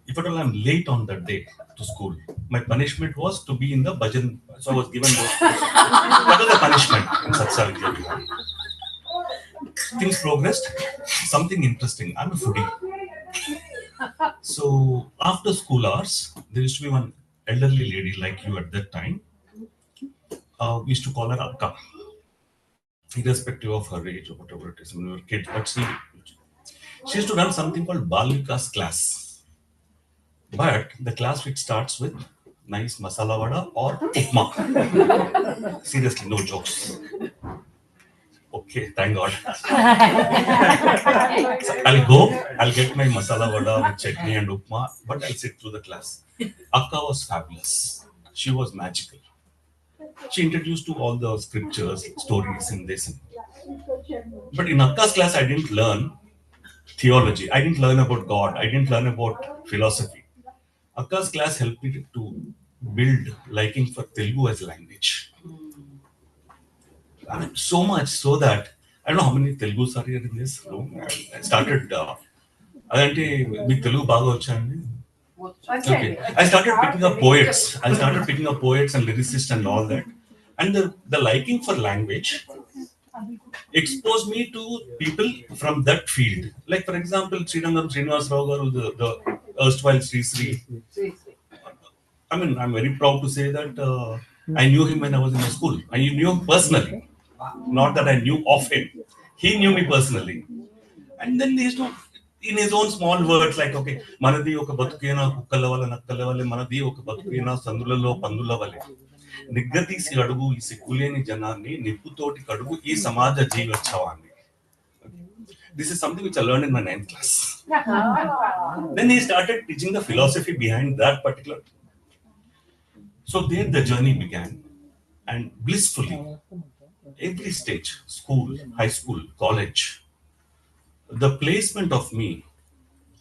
if at all I'm late on that day to school, my punishment was to be in the bhajan. So I was given those. That was the punishment in Satsang Vidyagara. Things progressed. Something interesting. I'm a foodie. So after school hours, there used to be one elderly lady like you at that time. We used to call her Akka, irrespective of her age or whatever it is when we were kids. But she used to run something called Balika's class. But the class which starts with nice masala vada or upma. Seriously, no jokes. Okay, thank God. So I'll get my masala vada with chutney and upma, but I'll sit through the class. Akka was fabulous. She was magical. She introduced to all the scriptures, stories in this. But in Akka's class, I didn't learn theology. I didn't learn about God. I didn't learn about philosophy. Akka's class helped me to build liking for Telugu as a language. I mean, so much so that I don't know how many Telugus are here in this room. I started. అదంటే మీకు తెలుగు బాగా వచ్చండి. Okay, I started picking up poets. And lyricists and all that. And the liking for language exposed me to people from that field. Like for example, Srirangam Srinivas Rao garu, the erstwhile Sri Sri. I mean, I'm very proud to say that I knew him when I was in my school. I knew him personally. Not that I knew of him. He knew me personally. And then he used to, in his own small words, like, okay, Manadi oka batukena kukkala vale nakkala vale, Manadi oka batukena sandulalo pandula vale. Niggatisi adugu ee sikkuleni janarni nipputoti kadugu ee samaja jeevachavaani. This is something which I learned in my 9th class. Then he started teaching the philosophy behind that particular. So there the journey began, and blissfully, every stage, school, high school, college, the placement of me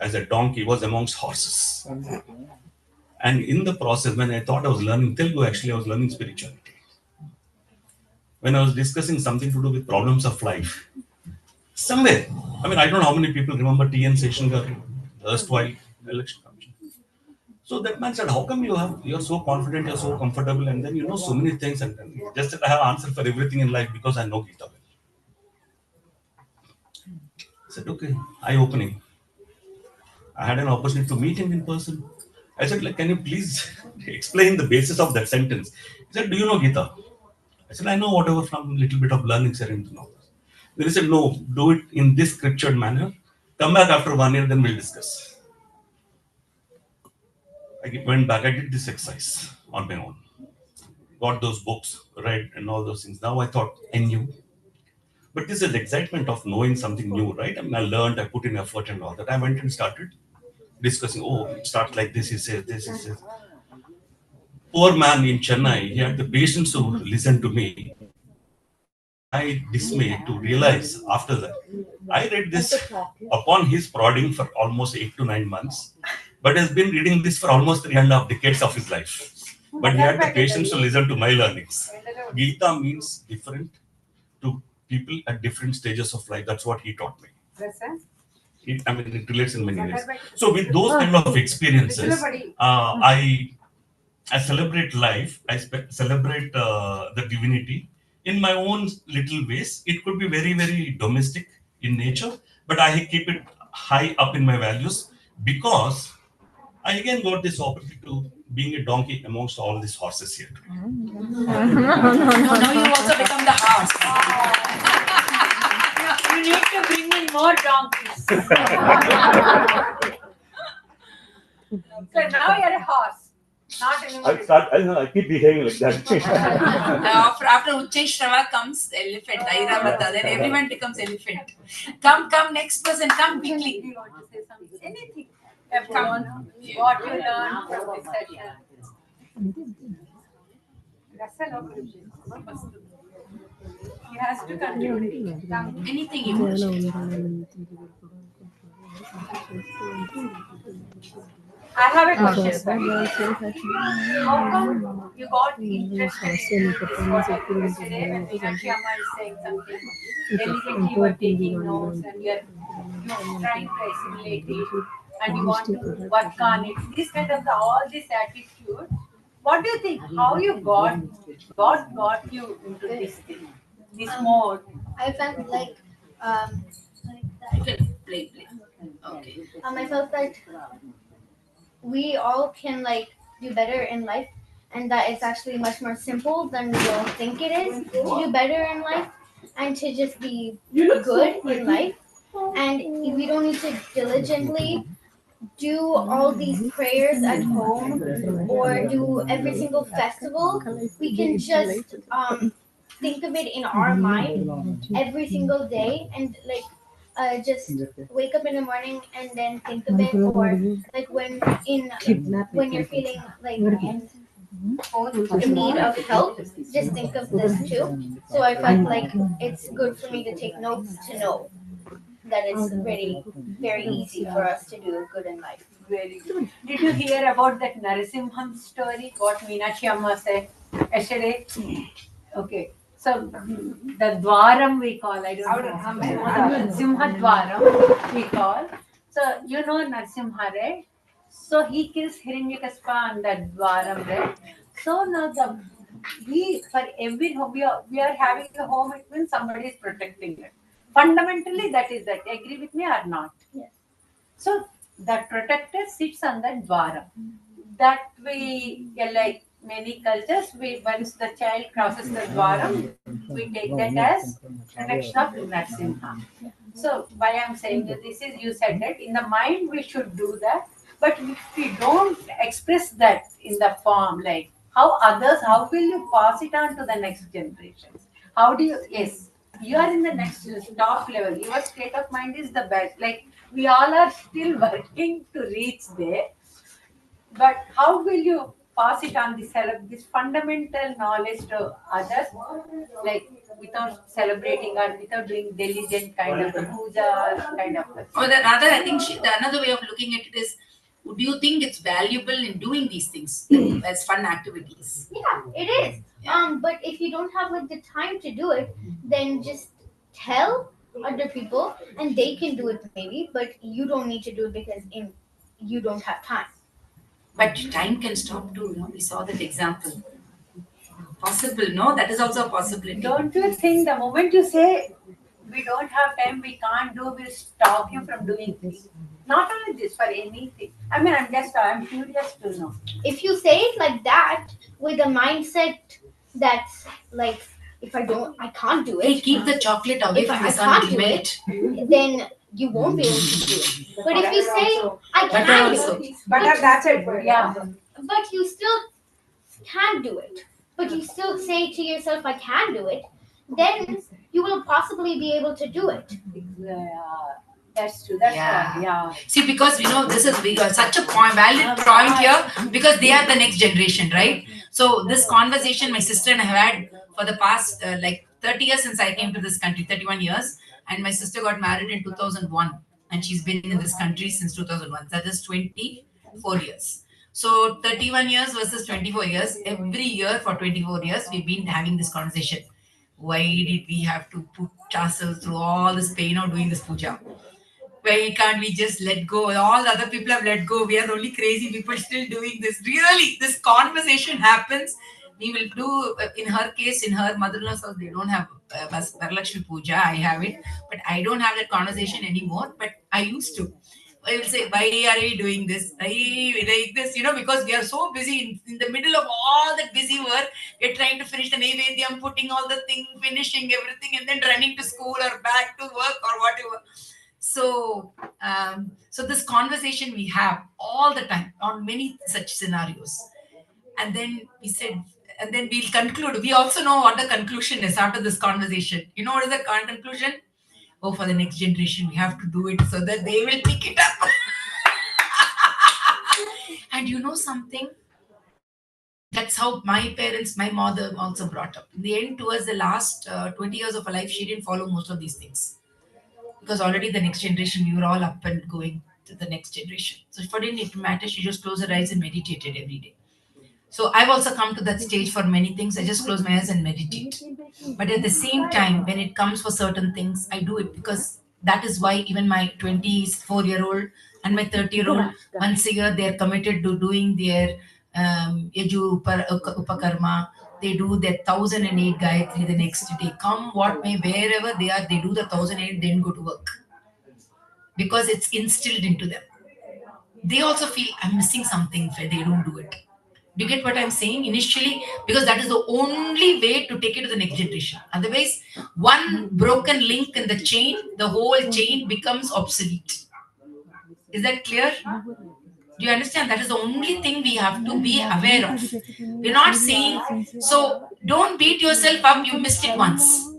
as a donkey was amongst horses. And in the process, when I thought I was learning Telugu, actually I was learning spirituality. When I was discussing something to do with problems of life, somewhere, I mean, I don't know how many people remember T.N. Session Garu, erstwhile election commission. So that man said, how come you're so confident, you're so comfortable, and then you know so many things, and just that I have answer for everything in life because I know Gita well. I said, okay, eye-opening. I had an opportunity to meet him in person. I said, like, can you please explain the basis of that sentence? He said, do you know Gita? I said, I know whatever from little bit of learning, sir, into knowledge. Then he said, no, do it in this scriptured manner. Come back after 1 year, then we'll discuss. I went back, I did this exercise on my own. Got those books, read, and all those things. Now I thought I knew. But this is the excitement of knowing something new, right? I mean, I learned, I put in effort and all that. I went and started discussing, oh, it starts like this, he says, this, he says. Poor man in Chennai, he had the patience to listen to me. I dismay to realize after that, I read this upon his prodding for almost 8 to 9 months, but has been reading this for almost 3.5 decades of his life. But he had the patience to listen to my learnings. Gita means different to people at different stages of life. That's what he taught me. I mean, it relates in many ways. So with those kind of experiences, I celebrate life. I celebrate the divinity in my own little ways. It could be very, very domestic in nature, but I keep it high up in my values because I again got this opportunity to being a donkey amongst all these horses here. No, now you also become the horse. You need to bring in more donkeys. So now you're a horse, not anymore. I keep behaving like that. After Ucheshrava comes elephant, Airavata, then everyone becomes elephant. Come, next person, come quickly. You want to say something? Anything. Come. What you learn from this session. He has to contribute. Anything you want to I have a question. How come you got interested in this? What yesterday when Meenakshi Amma is saying something, delicately you are taking notes and you're trying to assimilate it and you want to work on it. This kind of all this attitude. What do you think? How you got you into this thing, this mode? I felt like You can play. Okay. I felt that we all can like do better in life, and that it's actually much more simple than we all think it is to do better in life and to just be good in life. And we don't need to diligently do all these prayers at home or do every single festival. We can just think of it in our mind every single day and like just wake up in the morning and then think of it, or like when you're feeling like in need of help, just think of this too. So I felt like it's good for me to take notes to know that it's very easy for us to do good in life. Very good. Did you hear about that Narasimham story? What Meenakshi Amma said yesterday? Okay. So the Dwaram we call, I don't know. Simha Dwaram we call. So you know Narasimha, right? So he kills Hiranyakaspa on that Dwaram, right? So now for every home we are having a home, it means somebody is protecting it. Fundamentally, that is that. Agree with me or not? Yes. So that protector sits on that dwara. That like many cultures, once the child crosses the dwara, we take that as protection of Narasimha. So why I'm saying that this is, you said that in the mind we should do that, but if we don't express that in the form, like how will you pass it on to the next generations? How do you, yes, you are in the next top level. Your state of mind is the best. Like we all are still working to reach there. But how will you pass it on this fundamental knowledge to others, like without celebrating or without doing diligent kind of puja kind of? Or rather, I think another way of looking at it is, do you think it's valuable in doing these things as fun activities? Yeah, it is. But if you don't have like the time to do it, then just tell other people and they can do it maybe, but you don't need to do it because you don't have time. But time can stop too, no? We saw that example. Possible, no? That is also a possibility. Don't you think the moment you say we don't have time, we can't do, will stop you from doing this? Not only this, for anything. I mean, I'm curious to know. If you say it like that with a mindset that's like, if I can't do it. Hey, keep the chocolate away from the sun. I can't do it, then you won't be able to do it. But if you say I can do it, But that's it. Yeah. but you still can do it, but you still say to yourself, I can do it, then you will possibly be able to do it. That's true. That's Yeah. right. Yeah. See, because this is such a valid point here, because they are the next generation, right? So this conversation my sister and I have had for the past like 30 years since I came to this country, 31 years, and my sister got married in 2001, and she's been in this country since 2001. That is 24 years. So 31 years versus 24 years. Every year for 24 years, we've been having this conversation. Why did we have to put ourselves through all this pain of doing this puja? Why can't we just let go? All the other people have let go. We are the only crazy people still doing this. Really, this conversation happens. We will do, in her case, in her mother-in-law's house, they don't have Varalakshmi Puja. I have it. But I don't have that conversation anymore. But I used to. I will say, why are we doing this? Why like this? Because we are so busy in the middle of all that busy work. We're trying to finish the Naivedyam, putting all the thing, finishing everything, and then running to school or back to work or whatever. So this conversation we have all the time on many such scenarios. And then we said, and then we'll conclude. We also know what the conclusion is after this conversation. You know what is the conclusion? Oh, for the next generation, we have to do it so that they will pick it up. And you know something? That's how my parents, my mother also brought up. In the end, towards the last 20 years of her life, she didn't follow most of these things. Because already the next generation, we were all up and going to the next generation. So for didn't it matter, she just closed her eyes and meditated every day. So I've also come to that stage for many things. I just close my eyes and meditate. But at the same time, when it comes for certain things, I do it because that is why even my 24-year-old and my 30-year-old, once a year, they're committed to doing their Upakarma. They do their 1008 Gayatri the next day. Come what may, wherever they are, they do the 1008, then go to work. Because it's instilled into them. They also feel I'm missing something if they don't do it. Do you get what I'm saying? Initially, because that is the only way to take it to the next generation. Otherwise, one broken link in the chain, the whole chain becomes obsolete. Is that clear? Do you understand? That is the only thing we have to be aware of. We're not saying, so don't beat yourself up, you missed it once.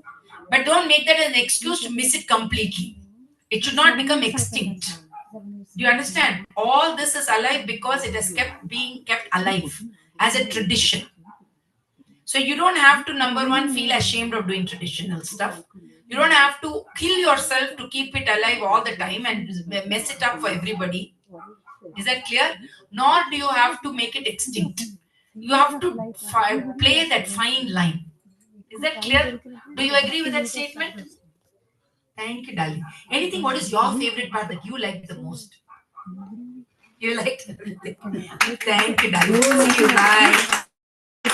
But don't make that an excuse to miss it completely. It should not become extinct. Do you understand? All this is alive because it has kept being kept alive as a tradition. So you don't have to, number one, feel ashamed of doing traditional stuff. You don't have to kill yourself to keep it alive all the time and mess it up for everybody. Is that clear? Nor do you have to make it extinct. You have to play that fine line. Is that clear? Do you agree with that statement? Thank you, darling. Anything, what is your favorite part that you like the most? You liked everything. Thank you, darling. See you. Bye.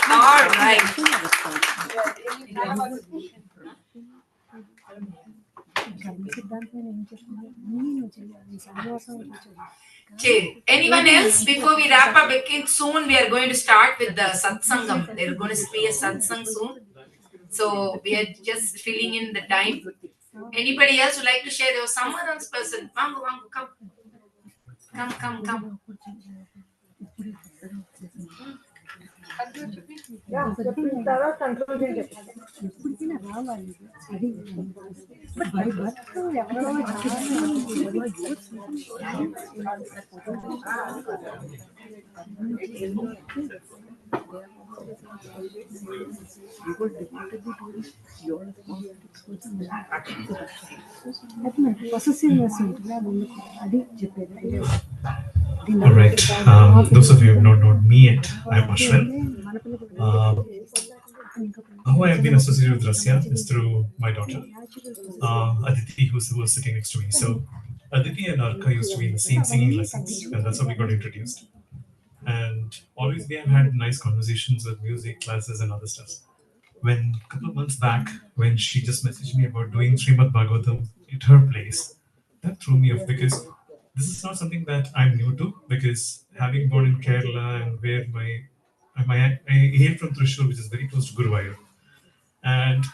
All right. Okay. Anyone else before we wrap up? Because soon we are going to start with the satsangam. They're going to be a satsang soon. So we are just filling in the time. Anybody else would like to share? There was someone else person. Vangu, Vangu, come. Come. But by birth, all right. Those of you who have not known me yet, I'm Ashwin. How I have been associated with Russia is through my daughter, Aditi, who was sitting next to me. So Aditi and Arka used to be in the same singing lessons, and that's how we got introduced. And always we have had nice conversations with music classes and other stuff. When a couple of months back, when she just messaged me about doing Srimad Bhagavatam at her place, that threw me off because this is not something that I'm new to. Because having born in Kerala and where I hail from Thrissur, which is very close to Guruvayur, and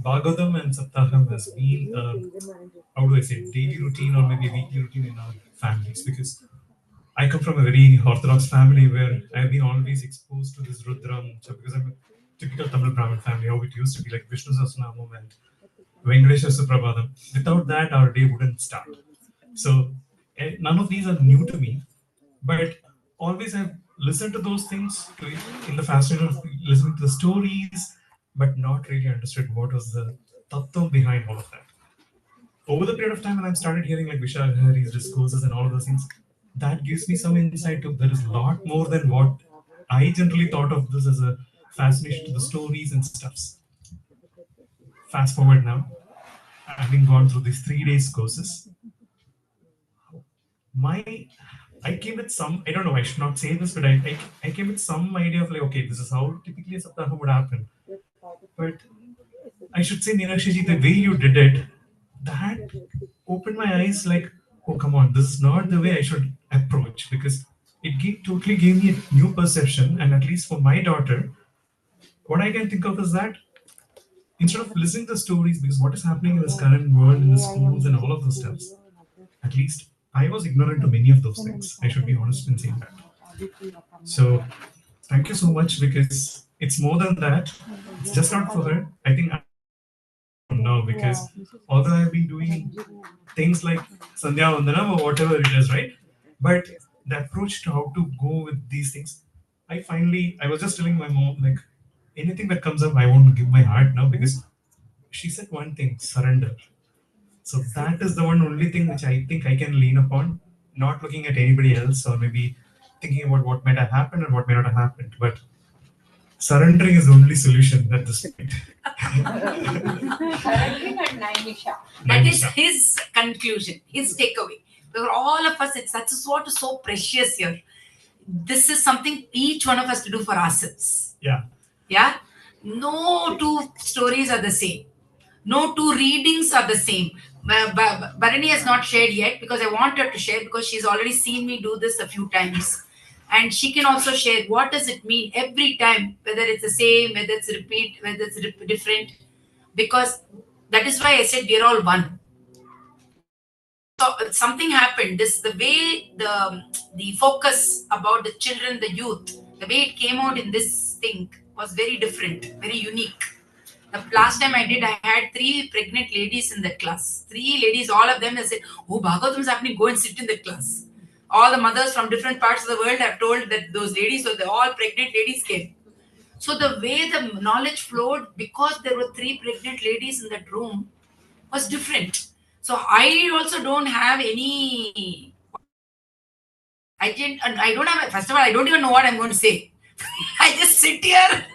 Bhagavatam and Saptaham has been, how do I say, daily routine or maybe weekly routine in our families. Because I come from a very orthodox family where I've been always exposed to this Rudram, because I'm a typical Tamil Brahmin family, how it used to be like Vishnu Sahasranamam and Venkateswara Suprabhadam. Without that, our day wouldn't start. So none of these are new to me, but always I've listened to those things in the fascination of listening to the stories, but not really understood what was the tattva behind all of that. Over the period of time when I started hearing like Vishal Hari's discourses and all of those things, that gives me some insight to there is a lot more than what I generally thought of this as a fascination to the stories and stuffs. Fast forward now, having gone through these 3 days courses, I came with some, I don't know, I should not say this, but I came with some idea of like, okay, this is how typically a Saptaha would happen. But I should say, Meenakshi ji, the way you did it, that opened my eyes like, oh, come on, this is not the way I should approach, because totally gave me a new perception. And at least for my daughter, what I can think of is that instead of listening to stories, because what is happening in this current world, in the schools and all of those stuff, at least I was ignorant to many of those things. I should be honest in saying that. So thank you so much, because it's more than that. It's just not for her. I think I know, because although I've been doing things like Sandhya Vandanam or whatever it is, right? But the approach to how to go with these things, I was just telling my mom, like, anything that comes up, I won't give my heart now, because she said one thing: surrender. So that is the one only thing which I think I can lean upon, not looking at anybody else or maybe thinking about what might have happened or what may not have happened. But surrendering is the only solution at this point. Surrendering and Naimisha. That is his conclusion, his takeaway. For all of us, that's what is so precious here. This is something each one of us to do for ourselves. Yeah. Yeah. No two stories are the same. No two readings are the same. Bharani has not shared yet because I want her to share, because she's already seen me do this a few times. And she can also share what does it mean every time, whether it's the same, whether it's repeat, whether it's different. Because that is why I said we're all one. So something happened. This the way the focus about the children, the youth, the way it came out in this thing was very different, very unique. The last time I did, I had 3 pregnant ladies in that class. 3 ladies, all of them, I said, "Oh, Bhagavatam is happening. Go and sit in that class." All the mothers from different parts of the world have told that those ladies, so they all pregnant ladies came. So the way the knowledge flowed, because there were 3 pregnant ladies in that room, was different. So I also don't have any. I don't have. First of all, I don't even know what I'm going to say. I just sit here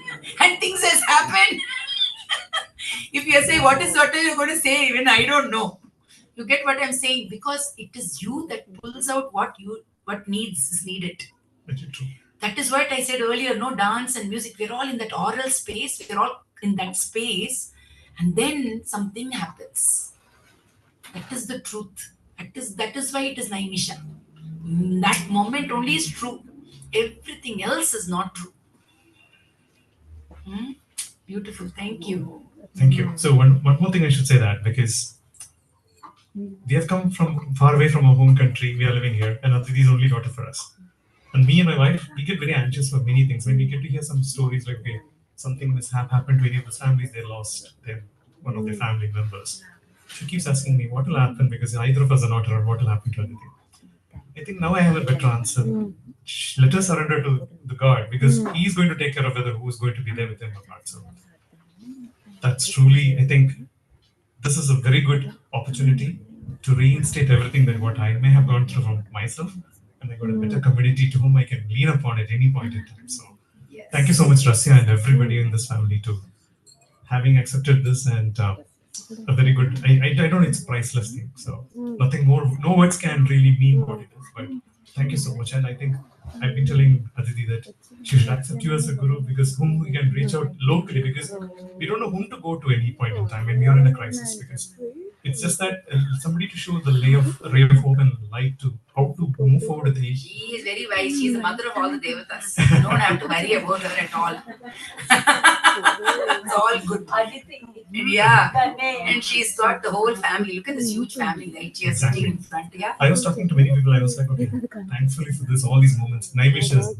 and things has happened. If you say what you're going to say, even I don't know. You get what I'm saying? Because it is you that pulls out what needs is needed. That is what I said earlier. No dance and music. We're all in that oral space. We're all in that space, and then something happens. That is the truth. That is why it is Naimisha. That moment only is true. Everything else is not true. Beautiful. Thank you. Thank you. So one more thing I should say, that because we have come from far away from our home country, we are living here, and Aditi is only daughter for us. And me and my wife, we get very anxious for many things. When we get to hear some stories like, okay, something mishap happened to any of those families, they lost one of their family members. She keeps asking me, what will happen? Because either of us are not around, what will happen to Aditi? I think now I have a better answer. Let us surrender to the God, because He is going to take care of whether who is going to be there with him or not. So that's truly, I think, this is a very good opportunity to reinstate everything that what I may have gone through from myself, and I got a better community to whom I can lean upon at any point in time. So thank you so much, Rasya, and everybody in this family to having accepted this, and a very good. I don't know, it's a priceless thing. So nothing more, no words can really mean what it is. But thank you so much, and I think I've been telling Aditi that she should accept you as a guru, because whom we can reach out locally, because we don't know whom to go to any point in time when we are in a crisis, because it's just that somebody to show the ray of hope and light to how to move forward with the. She is very wise. She is the mother of all the devatas. You don't have to worry about her at all. It's all good. Yeah. And she's got the whole family. Look at this huge family, right? She is sitting in front. Yeah. I was talking to many people. I was like, okay, thankfully for this, all these moments, Naimisha is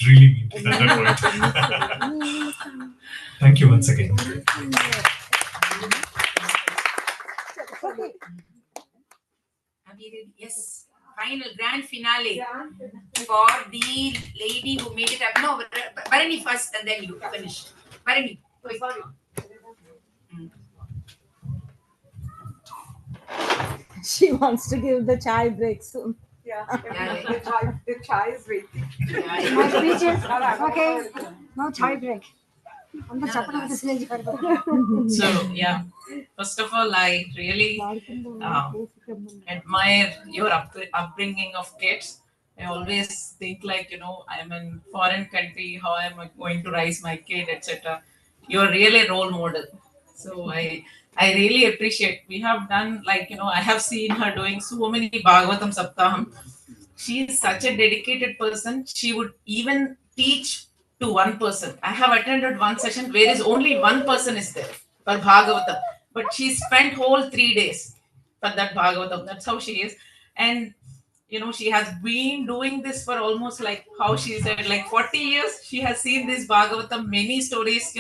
really mean at that point. Thank you once again. Yes. Final grand finale for the lady who made it up. No, Bharani first and then you finish. Bharani. Sorry. She wants to give the chai break soon. Yeah, the chai is waiting. My speeches. Okay, no chai break. So yeah, first of all, I really admire your upbringing of kids. I always think like, I am in foreign country, how am I going to raise my kid, etc. You're really a role model. So I really appreciate. We have done, like, I have seen her doing so many Bhagavatam Saptaham. She is such a dedicated person. She would even teach to one person. I have attended one session where is only one person is there for Bhagavatam, but she spent whole 3 days for that Bhagavatam. That's how she is. And she has been doing this for almost, like how she said, like 40 years. She has seen this Bhagavatam, many stories.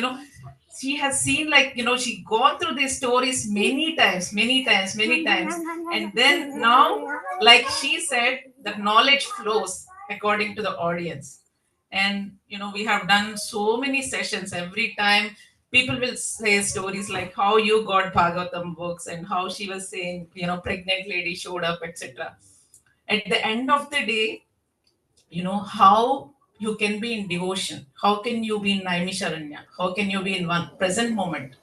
She has seen, like, she gone through these stories many times, many times, many times. And then now, like she said, the knowledge flows according to the audience. And we have done so many sessions. Every time people will say stories like how you got Bhagavatam books, and how she was saying, pregnant lady showed up, etc. At the end of the day, how you can be in devotion, how can you be in Naimisharanya, how can you be in one present moment,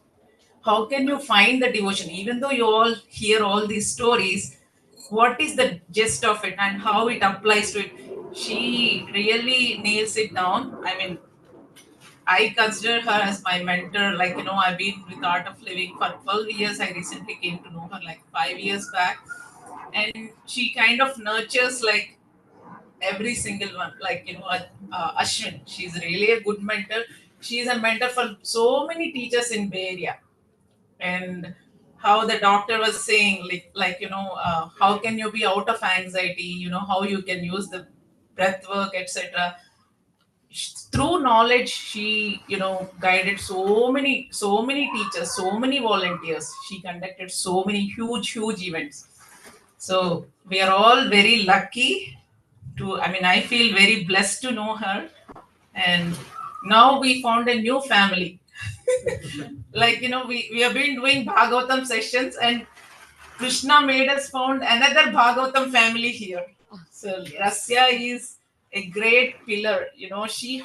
how can you find the devotion even though you all hear all these stories, what is the gist of it and how it applies to it. She really nails it down. I mean, I consider her as my mentor. Like, I've been with Art of Living for 12 years. I recently came to know her like 5 years back. And she kind of nurtures, like, every single one. Like, Ashwin, she's really a good mentor. She's a mentor for so many teachers in Bay Area. And how the doctor was saying, how can you be out of anxiety, how you can use the breath work, etc. Through knowledge, she guided so many teachers, so many volunteers. She conducted so many huge events. So we are all very lucky to, I mean, I feel very blessed to know her. And now we found a new family. Like, we have been doing Bhagavatam sessions, and Krishna made us found another Bhagavatam family here. So Rasya is a great pillar. She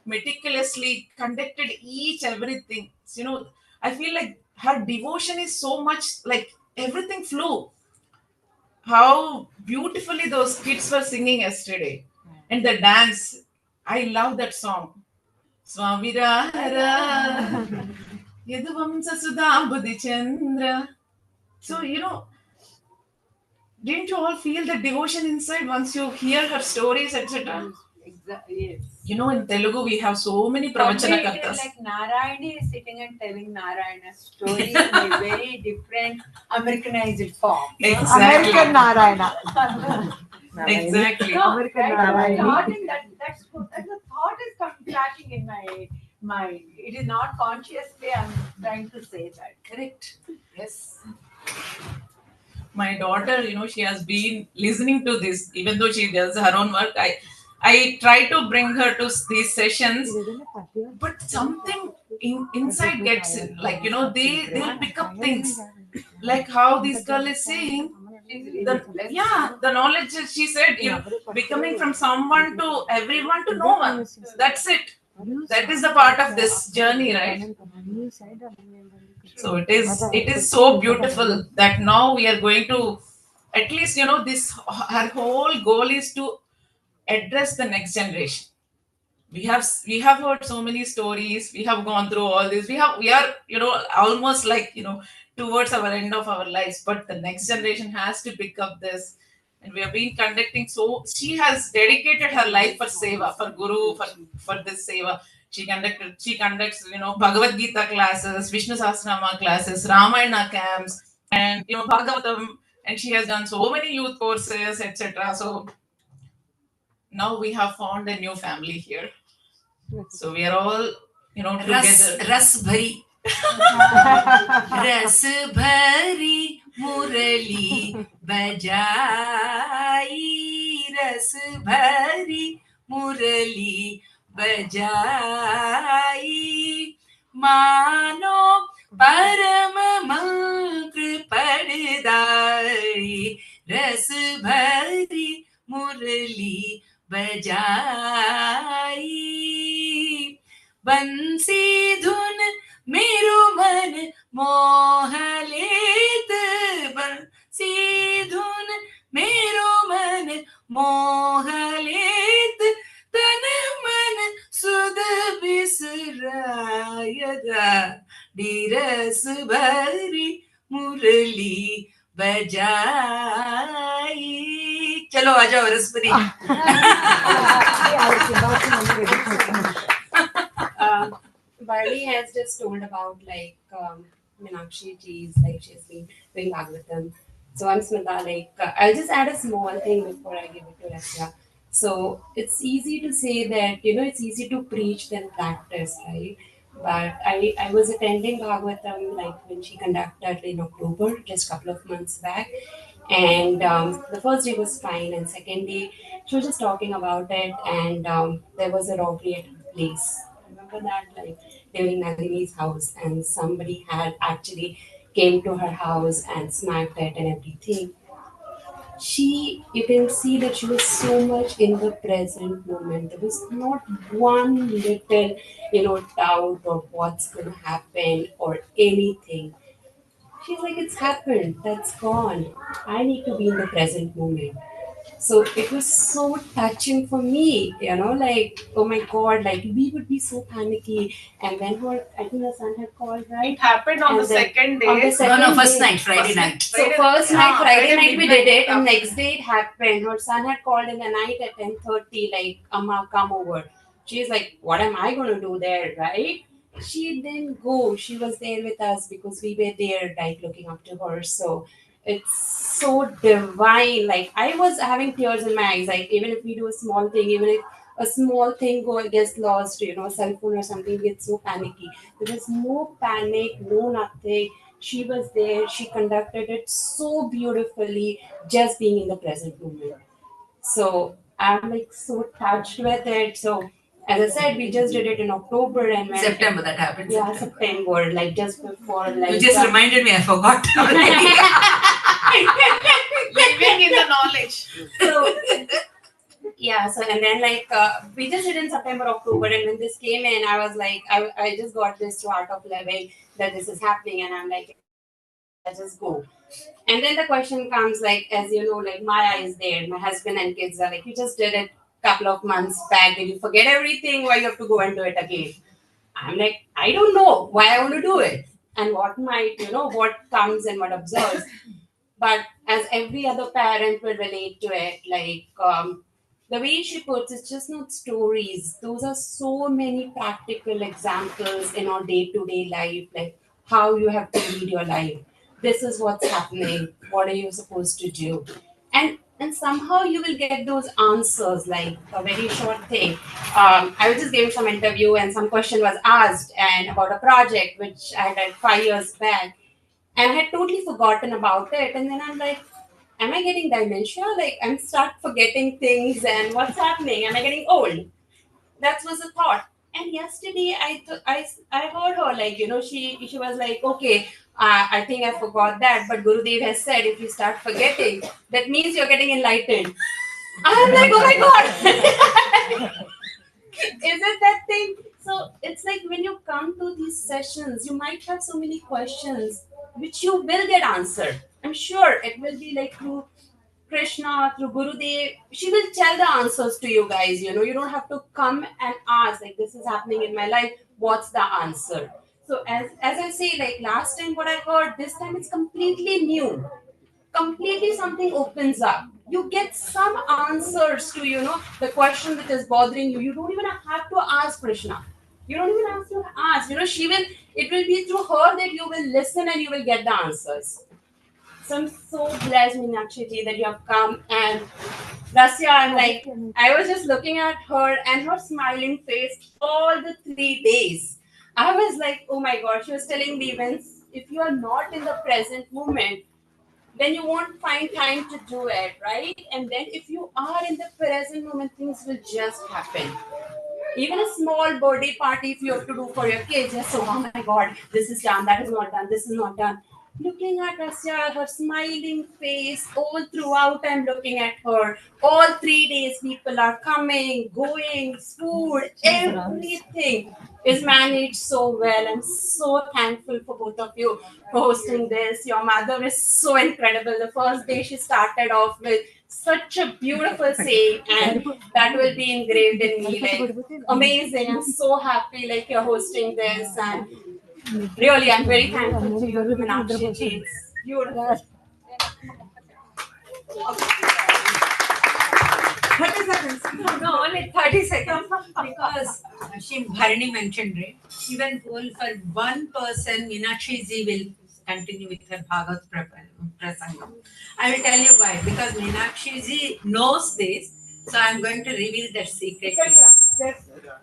meticulously conducted each everything. I feel like her devotion is so much, like, everything flew. How beautifully those kids were singing yesterday. And the dance. I love that song. Swamirahara Yaduvamsa Sudambudhi Chandra. So, didn't you all feel the devotion inside once you hear her stories, etc.? Exactly. Yes. In Telugu, we have so many Probably pravachana it is kartas. like Narayani is sitting and telling Narayana's story in a very different Americanized form. Exactly. American Narayana. Exactly. No, American right? Narayana. That's the thought is flashing in my mind. It is not consciously I'm trying to say that. Correct. Yes. My daughter, she has been listening to this, even though she does her own work. I try to bring her to these sessions, but something inside gets in. Like, they'll pick up things, like how this girl is saying. The knowledge, she said, becoming from someone to everyone to no one. That's it. That is the part of this journey, right? So it is so beautiful that now we are going to, at least, this, our whole goal is to address the next generation. We have heard so many stories. We have gone through all this. We are almost like, towards our end of our lives, but the next generation has to pick up this. And we have been conducting, so she has dedicated her life for seva, for guru, for this seva. She conducts Bhagavad Gita classes, Vishnu Sahasranama classes, Ramayana camps, and Bhagavatam. And she has done so many youth courses, etc. So now we have found a new family here. So we are all, together. Ras bhari. रस भरी मुरली बजाई, रस भरी मुरली बजाई, मानो परम मंत्र पढ़दाई, रस भरी मुरली बजाई, बंसी धुन मेरो मन मोह लेत, बंसी धुन मेरो मन मोह लेत, तन मन सुध बिसरायदा, धीरस भरी मुरली बजाई. चलो आ जाओ Raspuri. Barney has just told about like Meenakshi ji's like she's been doing Bhagavatam. So I'm Smita. Like I'll just add a small thing before I give it to Rasya. So it's easy to say that it's easy to preach than practice, right? But I was attending Bhagavatam like when she conducted in October, just a couple of months back, and the first day was fine, and second day she was just talking about it, and there was a robbery at her place. Remember that, like during Nalini's house, and somebody had actually came to her house and smacked it and everything. You can see that she was so much in the present moment. There was not one little, doubt of what's going to happen or anything. She's like, it's happened, that's gone. I need to be in the present moment. So it was so touching for me, like, oh my God, like we would be so panicky. And then I think her son had called, right? It happened on And the then second day. On the second No, first day. night, Friday night. So first night, Friday night we did it, and Okay. next day it happened. Her son had called in the night at 10:30, like, Amma, come over. She's like, what am I going to do there, right? She didn't go. She was there with us because we were there, like, looking up to her. So it's so divine. Like, I was having tears in my eyes. Like, even if we do a small thing, even if a small thing gets lost, a cell phone or something, we get so panicky. There was no panic, no nothing. She was there. She conducted it so beautifully, just being in the present moment. So I'm like so touched with it. So as I said, we just did it in October and when September that happened. Yeah, September, like just before, like You just reminded me, I forgot. Living in the knowledge. So yeah, so and then like we just did in September, October, and when this came in, I was like, I just got this to out of level that this is happening, and I'm like, let's just go. And then the question comes, like, as you know, like Maya is there, my husband and kids are like, you just did it couple of months back. Did you forget everything? Why you have to go and do it again? I'm like, I don't know why I want to do it and what might, what comes and what observes. But as every other parent will relate to it, like the way she puts it's just not stories. Those are so many practical examples in our day-to-day life, like how you have to lead your life. This is what's happening. What are you supposed to do? And somehow you will get those answers, like a very short thing. I was just giving some interview and some question was asked and about a project which I did 5 years back and I had totally forgotten about it. And then I'm like, am I getting dementia? Like I'm start forgetting things and what's happening? Am I getting old? That was a thought. And yesterday I heard her like, she was like, okay, I think I forgot that. But Gurudev has said if you start forgetting, that means you're getting enlightened. I'm like, oh my God. Is it that thing? So it's like when you come to these sessions, you might have so many questions which you will get answered. I'm sure it will be like through Krishna, through Gurudev. She will tell the answers to you guys. You don't have to come and ask, like, this is happening in my life. What's the answer? So as I say, like last time what I heard, this time it's completely new, completely something opens up. You get some answers to the question that is bothering you. You don't even have to ask Krishna. You don't even have to ask. She will. It will be through her that you will listen and you will get the answers. So I'm so blessed, Meenakshi ji, that you have come. And Rasya, I'm like, I was just looking at her and her smiling face all the 3 days. I was like, oh my God, she was telling me, if you are not in the present moment, then you won't find time to do it, right? And then if you are in the present moment, things will just happen. Even a small birthday party, if you have to do for your kids, just so, oh my God, this is done, that is not done, this is not done. Looking at Rasya, her smiling face, all throughout, I'm looking at her. All 3 days, people are coming, going, food, everything is managed so well. I'm so thankful for both of you for hosting this. Your mother is so incredible. The first day she started off with such a beautiful saying, and that will be engraved in me. Like amazing. I'm so happy like you're hosting this, and Really, I'm very thankful to you, Meenakshi ji. It's beautiful. 30 seconds. No, only 30 seconds. Because Bharani mentioned it. Even for one person, Meenakshi ji will continue with her Bhagavat Prasangam. I will tell you why. Because Meenakshi ji knows this. So I'm going to reveal that secret.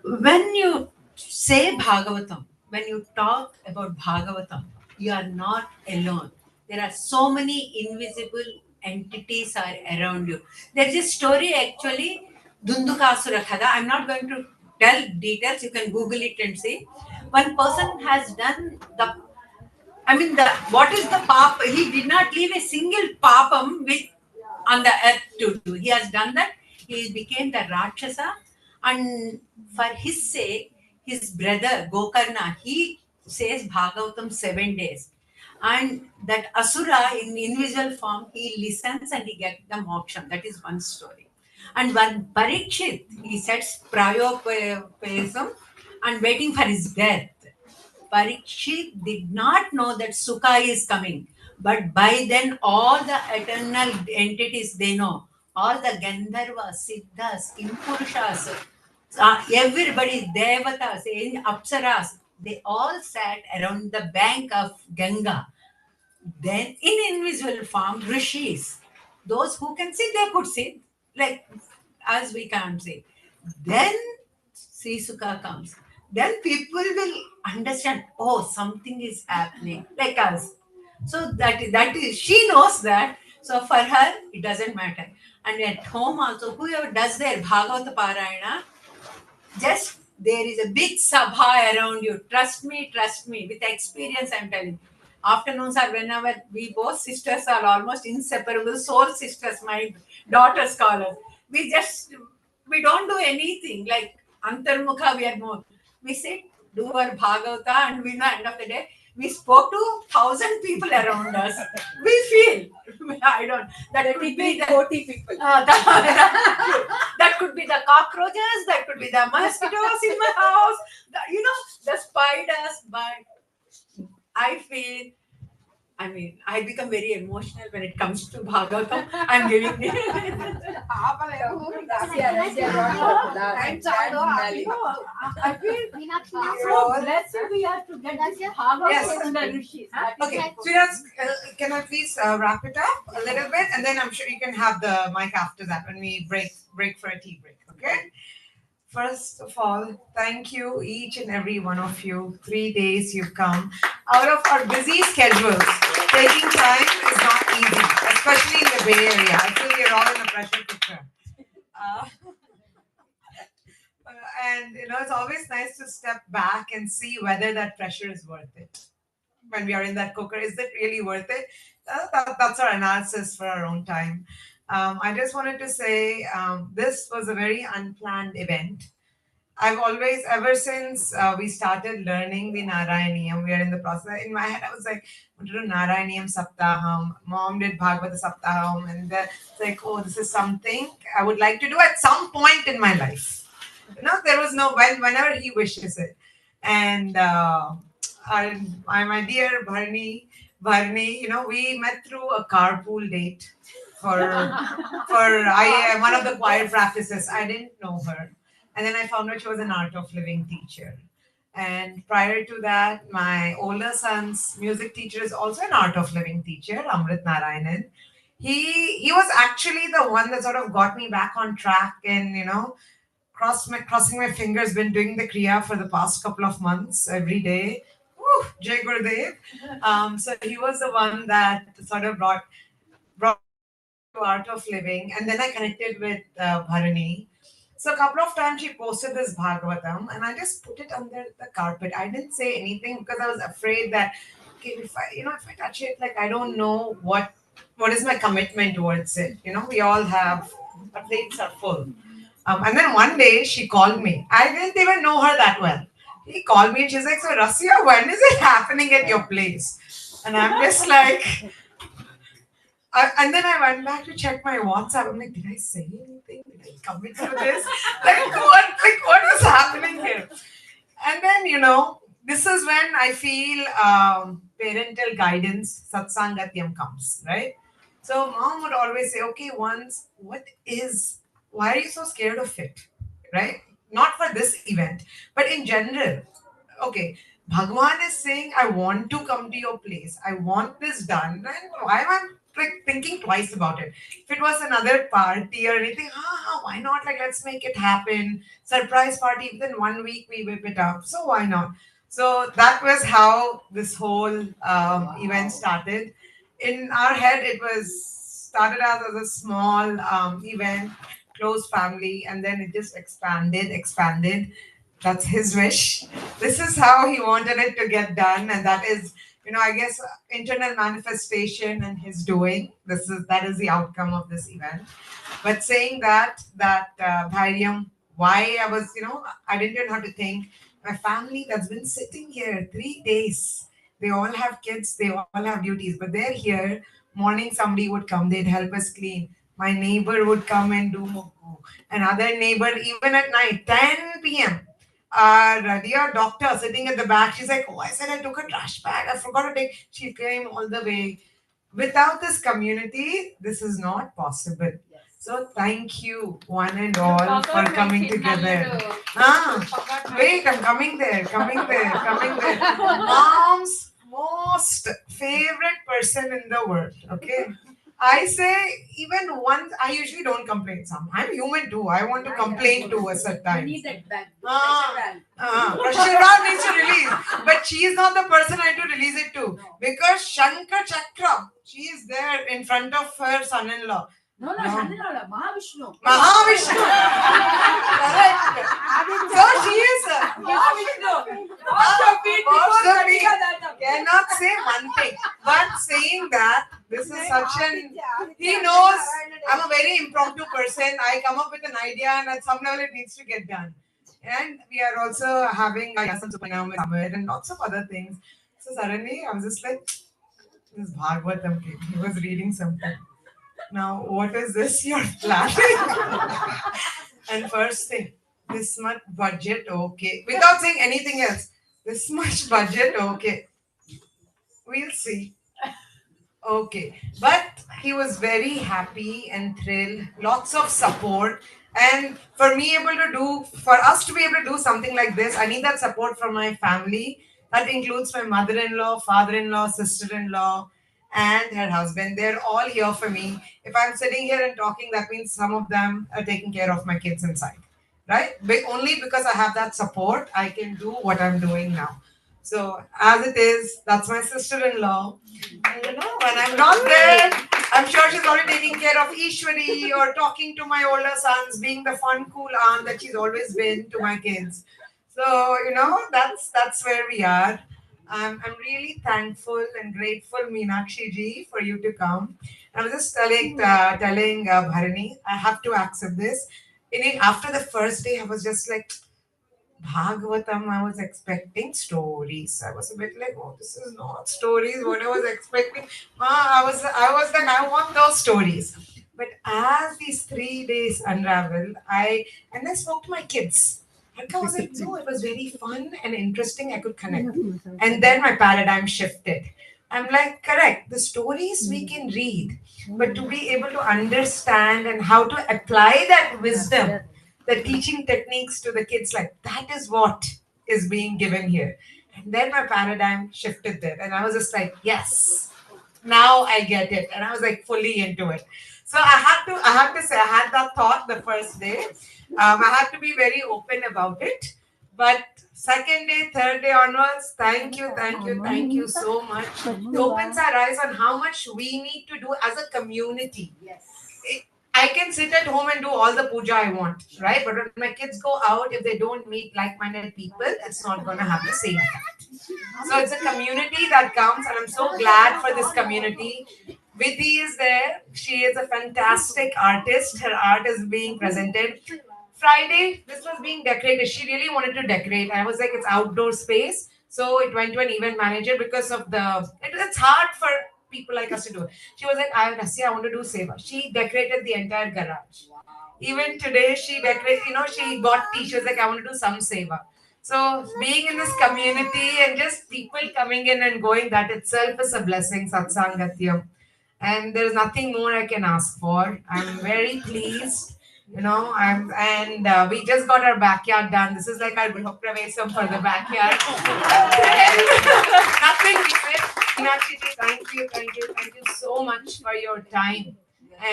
When you say Bhagavatam, when you talk about Bhagavatam, you are not alone. There are so many invisible entities are around you. There is a story actually, Dundukasura Khada. I'm not going to tell details. You can Google it and see. One person has done what is the pap? He did not leave a single papam with on the earth to do. He has done that. He became the Rakshasa, and for his sake, his brother Gokarna, he says Bhagavatam 7 days. And that Asura in invisible form, he listens and he gets the moksha. That is one story. And one Parikshit, he sets prayopayasam and waiting for his death. Parikshit did not know that Sukha is coming, but by then all the eternal entities they know, all the Gandharvas, Siddhas, Impurushas, everybody, Devatas, Apsaras, they all sat around the bank of Ganga. Then in invisible form, Rishis, those who can see, they could see, like as we can't see. Then Sri Sukha comes. Then people will understand, oh, something is happening, like us. So that is she knows that. So for her, it doesn't matter. And at home also, whoever does their Bhagavata Parayana, just there is a big sabha around you. Trust me, with experience, I'm telling you. Afternoons are whenever we both sisters are almost inseparable, soul sisters, my daughters call us. We don't do anything like Antarmukha, we are more. We sit, do our Bhagavata, and we know end of the day, we spoke to 1,000 people around us. We feel, I don't, that could be the 40 people. That could be the cockroaches, that could be the mosquitoes in my house, the spiders, but I feel, I become very emotional when it comes to Bhagavatam. I'm giving it. I feel so blessed we are to get this Bhagavatam Yes. from the Rishis. Okay, sweethearts, can I please wrap it up a little bit, and then I'm sure you can have the mic after that when we break for a tea break. Okay. First of all, thank you, each and every one of you. 3 days you've come out of our busy schedules. Taking time is not easy, especially in the Bay Area. I feel we're all in a pressure cooker. And it's always nice to step back and see whether that pressure is worth it. When we are in that cooker, is it really worth it? That's our analysis for our own time. I just wanted to say this was a very unplanned event. I've always, ever since we started learning the Narayaniyam, we are in the process. In my head, I was like, I want to do Narayaniyam Saptaham. Mom did Bhagavata Saptaham, and it's like, oh, this is something I would like to do at some point in my life. There was no whenever he wishes it. And my dear Bharani, we met through a carpool date for one of the choir practices. I didn't know her. And then I found out she was an Art of Living teacher. And prior to that, my older son's music teacher is also an Art of Living teacher, Amrit Narayanan. He was actually the one that sort of got me back on track and, crossing my fingers, been doing the Kriya for the past couple of months every day. Woo, Jai Gurudev. So he was the one that sort of brought to Art of Living. And then I connected with Bharani. So a couple of times she posted this Bhagavatam and I just put it under the carpet. I didn't say anything because I was afraid that, okay, if I touch it, like, I don't know what is my commitment towards it. We all have, our plates are full. And then one day she called me. I didn't even know her that well. He called me and she's like, so Rasya, when is it happening at your place? And I'm just like, and then I went back to check my WhatsApp. I'm like, did I say anything? Did I commit to this? What was happening here? And then, this is when I feel parental guidance, satsangatyam comes, right? So mom would always say, okay, once, why are you so scared of it, right? Not for this event, but in general. Okay, Bhagwan is saying, I want to come to your place. I want this done. And why am I like thinking twice about it? If it was another party or anything, why not? Like, let's make it happen. Surprise party within 1 week, we whip it up. So why not? So that was how this whole event started. In our head, it was started out as a small event, close family, and then it just expanded. That's his wish. This is how he wanted it to get done, and that is, I guess, internal manifestation and his doing. That is the outcome of this event. But saying that Dhairyam, why I was, I didn't even have to think. My family that's been sitting here 3 days. They all have kids, they all have duties, but they're here. Morning, somebody would come, they'd help us clean. My neighbor would come and do mukku. Another neighbor, even at night, 10 p.m. Our dear doctor sitting at the back, she's like, oh, I said I took a trash bag. I forgot to take. She came all the way. Without this community, this is not possible. So thank you, one and all, for coming together. Wait, I'm coming there, coming there, coming there. Mom's most favorite person in the world. Okay. I say even once, I usually don't complain. I'm human too. I want to complain too at times. Need that bag. Pressure valve needs to release. But she is not the person I need to release it to. Because Shankar Chakra, she is there in front of her son-in-law. No, son-in-law, Mahavishnu. Mahavishnu. Correct. So she is Mahavishnu. Cannot say one thing. But saying that, this is such an... He knows I'm a very impromptu person. I come up with an idea and at some level it needs to get done. And we are also having a Yasam Supanam with Ahmed and lots of other things. So suddenly I was just like, this Bhagavatam kid, he was reading something. Now, what is this you're planning? And first thing, this much budget, okay. Without saying anything else, this much budget, okay. We'll see. Okay. But he was very happy and thrilled, lots of support. And for us to be able to do something like this, I need that support from my family. That includes my mother-in-law, father-in-law, sister-in-law, and her husband. They're all here for me. If I'm sitting here and talking, that means some of them are taking care of my kids inside, right? But only because I have that support, I can do what I'm doing now. So as it is, that's my sister-in-law. And when I'm not there, I'm sure she's already taking care of Ishwari or talking to my older sons, being the fun, cool aunt that she's always been to my kids. So, that's where we are. I'm really thankful and grateful, Meenakshi ji, for you to come. I was just telling Bharani, I have to accept this. After the first day, I was just like, Bhagavatam, I was expecting stories. I was a bit like, oh, this is not stories. What I was expecting. I was like, I want those stories. But as these 3 days unravel, I spoke to my kids. Harka was like, no, it was very fun and interesting. I could connect. And then my paradigm shifted. I'm like, correct. The stories we can read, but to be able to understand and how to apply that wisdom, the teaching techniques to the kids, like that is what is being given here. And then my paradigm shifted there. And I was just like, yes, now I get it. And I was like fully into it. So I had to say, I had that thought the first day. I had to be very open about it. But second day, third day onwards, thank you so much. It opens our eyes on how much we need to do as a community. Yes. I can sit at home and do all the puja I want, right? But when my kids go out, if they don't meet like-minded people, it's not going to have the same effect. So it's a community that comes, and I'm so glad for this community. Vidhi is there. She is a fantastic artist. Her art is being presented. Friday, this was being decorated. She really wanted to decorate. I was like, it's outdoor space. So it went to an event manager because of it's hard for people like us to do it. She was like, I want to do seva. She decorated the entire garage. Even today, she decorated, she got t-shirts like, I want to do some seva. So being in this community and just people coming in and going, that itself is a blessing, Satsangatyam. And there's nothing more I can ask for. I'm very pleased. We just got our backyard done. This is like our Pravesam for the backyard. Nothing we said. Meenakshi ji, thank you so much for your time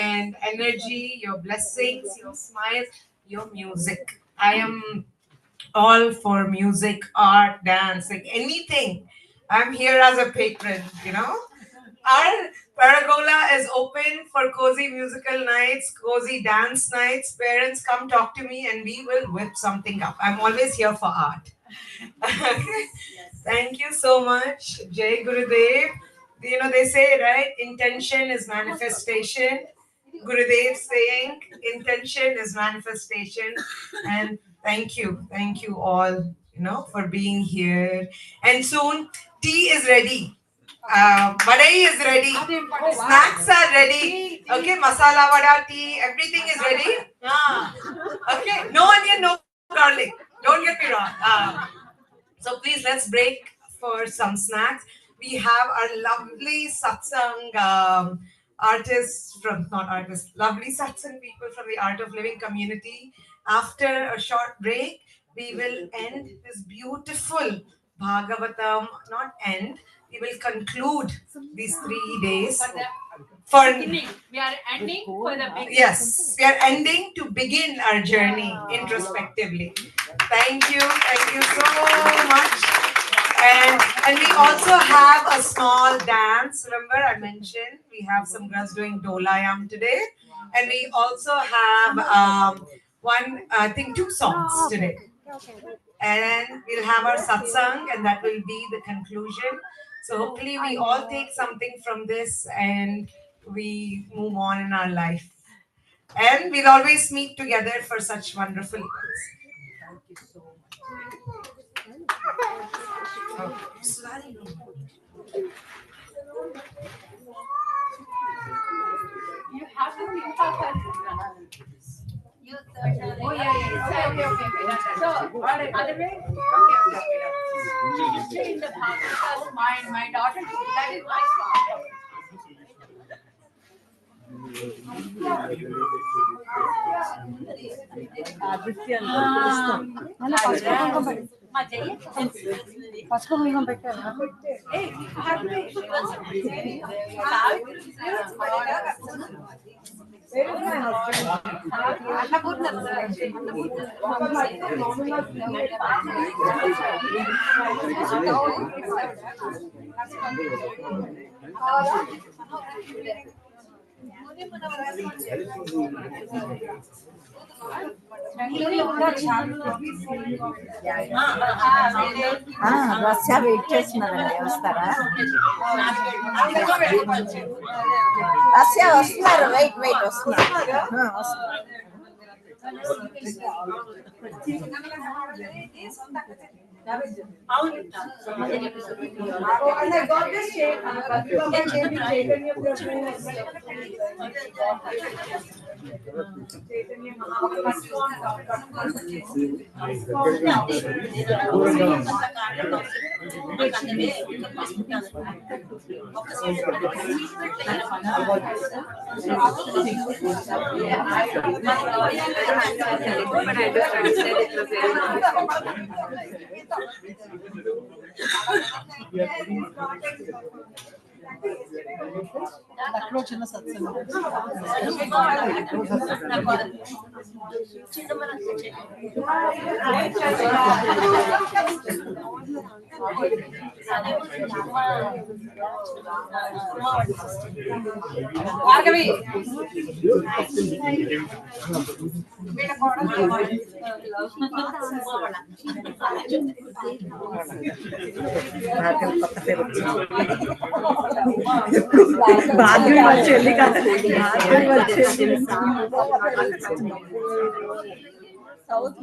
and energy, your blessings, your smiles, your music. I am all for music, art, dance, like anything. I'm here as a patron. Our Paragola is open for cozy musical nights, cozy dance nights. Parents, come talk to me and we will whip something up. I'm always here for art. Okay. Thank you so much, Jai Gurudev. They say, right? Intention is manifestation. Gurudev saying, intention is manifestation. And thank you all, for being here. And soon, tea is ready. Vadai is ready. Snacks are ready. Okay, masala vada, tea, everything is ready. Okay, no onion, no garlic. Don't get me wrong. So please, let's break for some snacks. We have our lovely satsang lovely satsang people from the Art of Living community. After a short break, we will end this beautiful Bhagavatam, not end, we will conclude these 3 days. We are ending for the beginning. Yes, we are ending to begin our journey introspectively. Thank you so much. And we also have a small dance. Remember, I mentioned we have some girls doing Dolayam today, and we also have two songs today. And we'll have our satsang, and that will be the conclusion. So hopefully we all take something from this and we move on in our life. And we'll always meet together for such wonderful events. Thank you so You have to think of her. Oh yeah. Okay. So, other way? Okay. In the Bhagavatam, my daughter, that is my song. Russia wait చేస్తున్నారండి వస్తారా Russia వస్తున్నారు wait వస్తున్నారు And I got this shape. భాగ్యం వాళ్ళ చెల్లి కదా భాగ్యం వాళ్ళ చెల్లి south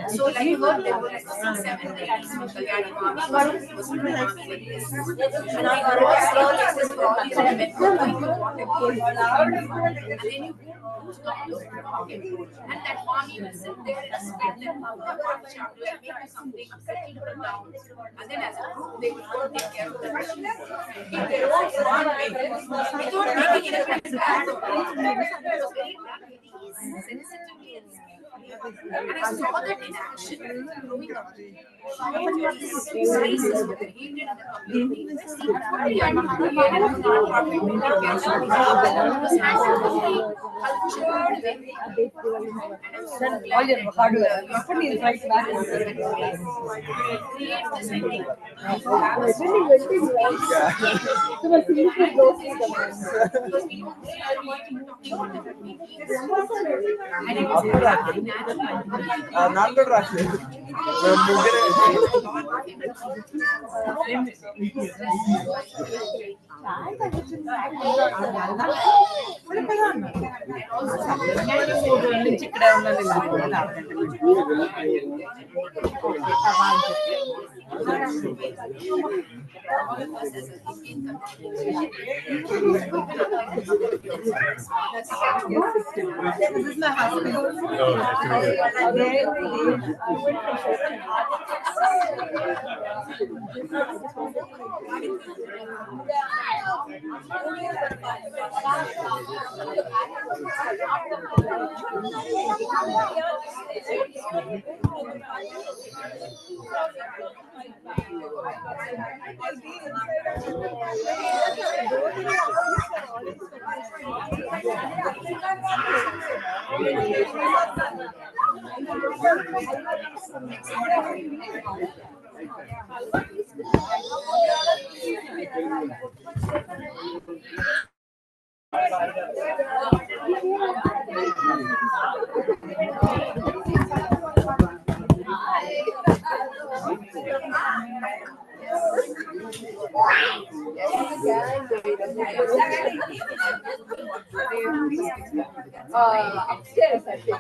So like her, there were like 6-7 ladies in Kalyani Mami, was in Mami like this. And I got all slow like this for all these women going to water. And then you stop looking at him. And that mommy will sit there and spend them chapter and make you something, settle them down. And then as a group, they will go and take care of the rest. In their own smart way, without making it a bad or sensitively and and I saw that in action growing up. Spaces were created in the community. All your hard work. You put it right back. This is my husband. Upstairs, I think.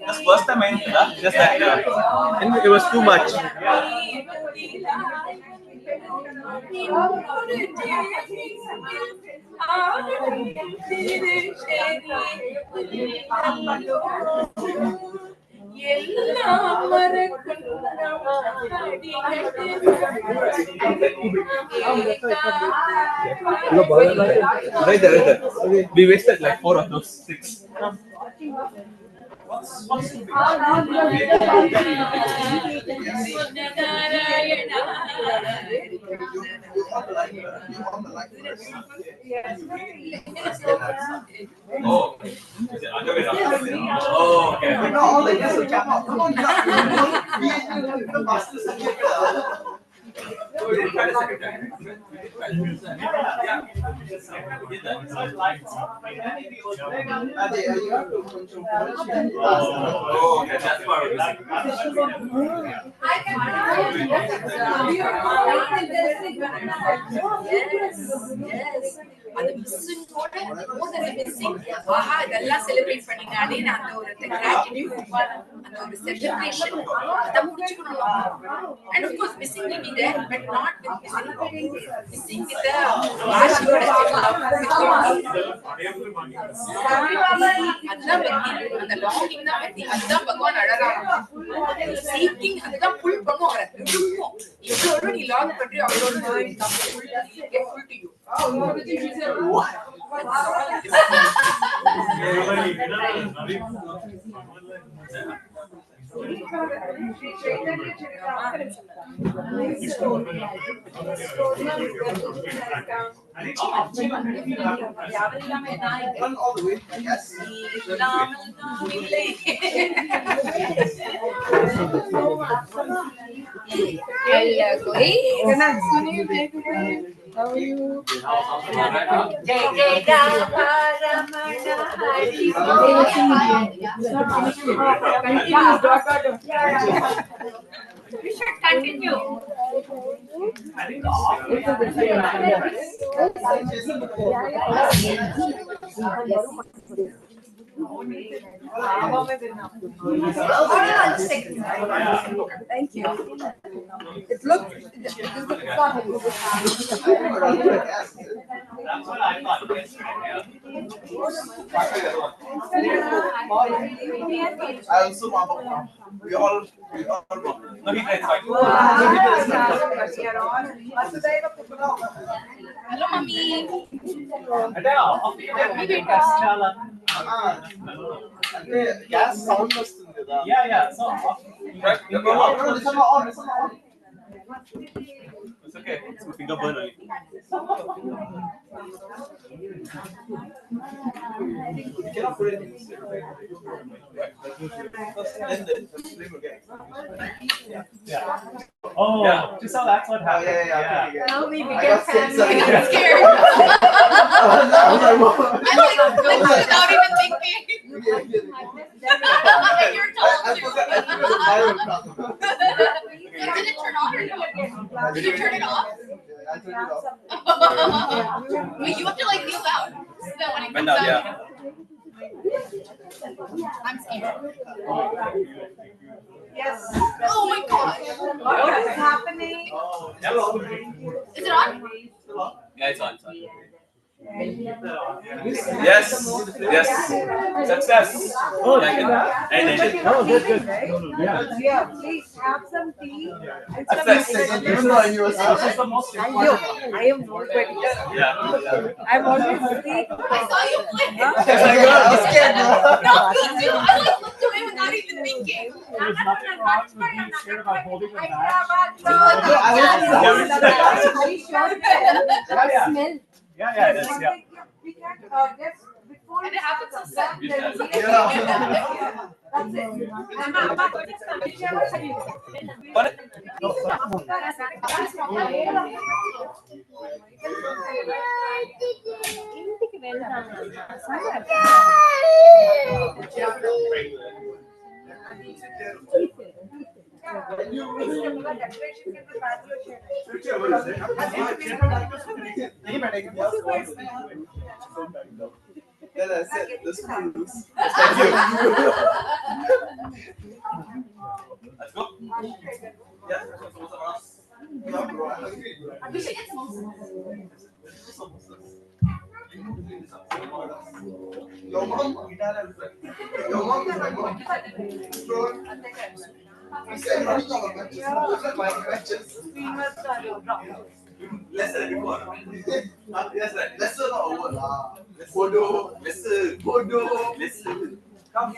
That's first time I just that and it was too much. Right there. Okay. We wasted like 4 of those 6. Oh, is it other way around? Oh, okay. No, all the guests will jump out. Come on, the master subject. So we didn't try the second time. Oh, okay, that's why we're Yes. அது மிஸ்ஸிங்கோட missing ஆஹா இதெல்லாம் celebrate பண்ணிட்டானே அந்த ஒரு gratitude அந்த ஒரு celebration அத முடிச்சுக்கணும் and of course missing will be there but not with missing with the ஆஷியோட அதான் அந்த longing தான் அதான் பகவான் அழகான சீக்கிங் அதான் புல் பண்ணும் அவரை எவ்வளவு நீ லாங் பண்றியோ அவ்வளவு get full to you. Run all the way. Yes. How are you? Jai Jai Radha Ramana Hari We should continue. Thank you. It looks. That's what I thought. I also Papa. We all no, he tried. Hello, mommy. Gas sound వస్తుంది కదా. Yeah. So, It's okay. It's a finger burn only. You cannot put it in this. Then the flame again. yeah. Oh, Yeah. so that's what happened. Yeah. Now we I became got family. scared. Scared. I'm like, without even thinking. And you're told I to. forgot the fire would come. Did it turn on or no? Did you turn it off? I turned it off. Wait, you have to like kneel down. So that when it Bend comes down, out. I'm scared. Yes. Oh my god. What is happening? Is it on? Yeah, it's on. Yes. Success. Oh, good. Yeah, please have some tea. And some Success. Even though I knew it. This is the most important. I am not better. Yeah. I'm always asleep. I saw you play. I was scared. No, me too. I like looked away without even thinking. There's nothing wrong with being scared about holding them back. Smell. Yeah, it is. Yeah. We can just before And it happens so suddenly. That's Then I said, this is Thank you. Let's go. Yeah. We should get some. Your mom, your mom is my mom. I said, my matches. Lesser before. Yes, right. Lesser not over. Bodo. Lesser. Bodo. Lesser. Come,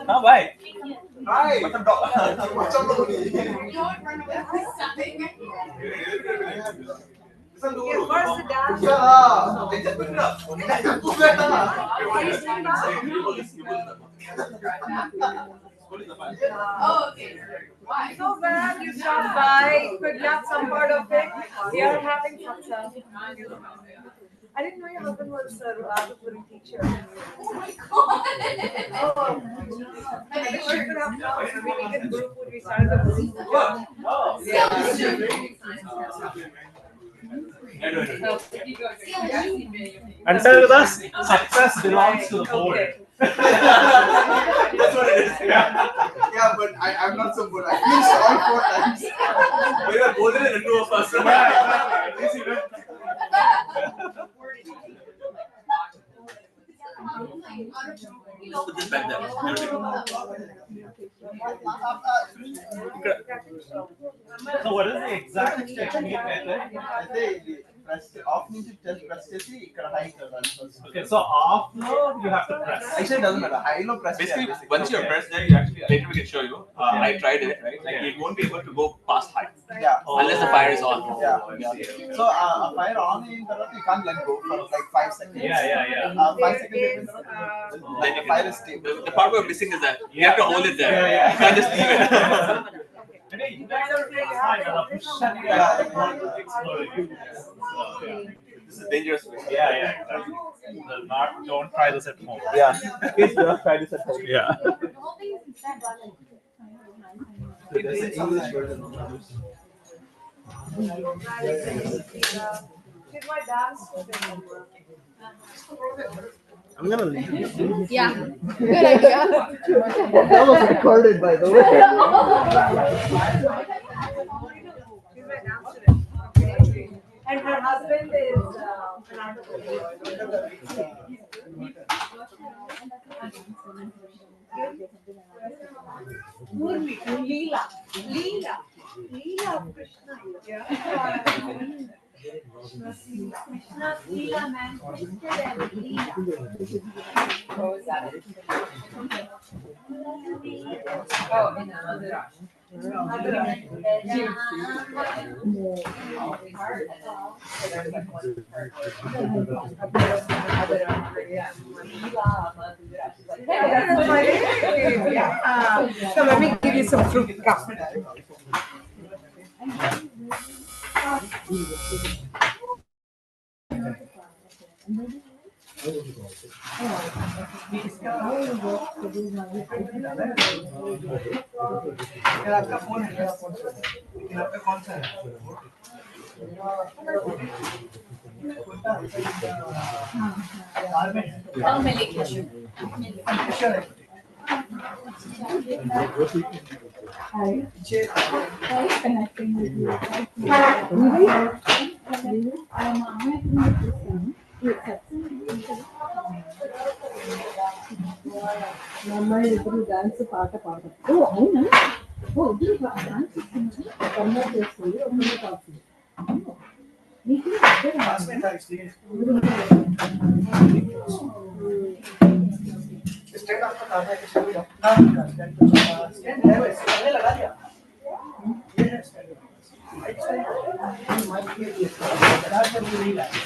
Oh, bye. Hi. Macam dog. Macam dog ni. Don't run away from something. First dance. Ya lah. Jangan benar. Bukan lah. Oh, okay. Why? So glad you stopped by. Could not some part of it. We are having success. I didn't know your husband was a Rajapuri teacher. Oh my god. Oh. I wish you could have come. We can Gurukul. We started the Gurukul. Oh. And tell us, success belongs to the board. That's what it is. Yeah, but I'm not so good. I finished all 4 times. We were both in the 2 of us. Put this back there. So what is the exact technique method? off means it just press చేసి ఇక్కడ high run first. Okay, so off low you have to press. Actually, it doesn't matter. High low press. Basically, once you're pressed there, you actually later we can show you. I tried it, right? Like you won't be able to go past high. Yeah. Unless the fire is on. Yeah. So fire on in tarvata you can't let go for like 5 seconds. Yeah. 5 seconds Then the fire is stable. The part we're missing is that you have to hold it there. You can't just leave it. You guys are really high. This is dangerous. Yeah. Don't try this at home. Yeah. Please do not try this at home. Yeah. There's an English version of this. I'm gonna leave. Yeah. Good idea. That was recorded, by the way. And her husband is Leela Krishna. Krishna's Leela manifested and Leela. What was that? Oh, in So let me give you some fruit. आपका phone है लेकिन आपका कौन सा है मैं लिख Connecting with you. Mama ఇప్పుడు డాన్స్ పాట పాడతారు. ఓ అవునా? ఓ ఇది డాన్స్ కన్నడ చేస్తుంది ఒకటి కాదు. నీకు स्टैंड आपका कहाँ है किसी भी हाँ स्टैंड है वैसे मैंने लगा दिया ये है स्टैंड माइक के लिए लगा कर नहीं लगा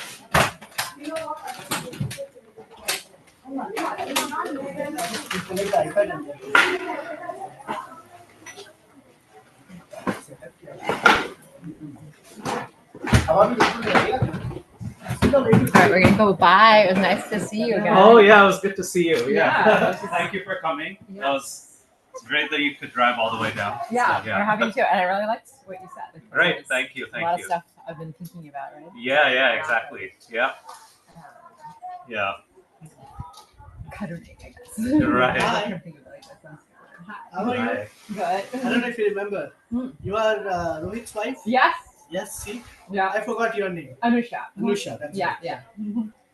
Alright, we're gonna go. Bye. It was nice to see you again. Oh yeah, it was good to see you. Yeah. Thank you for coming. That was it's great that you could drive all the way down. Yeah, So, we're happy to, and I really liked what you said. Right. Thank you. A Thank lot of you. stuff I've been thinking about, right? Yeah. Exactly. Yeah. Yeah. Cuddling, I guess. Right. Hi. How are you? Right. Good. I don't know if you remember. You are Rohit's wife? Yes. Yes, see? Yeah. I forgot your name. Anusha. Anusha, that's Yeah, right. yeah.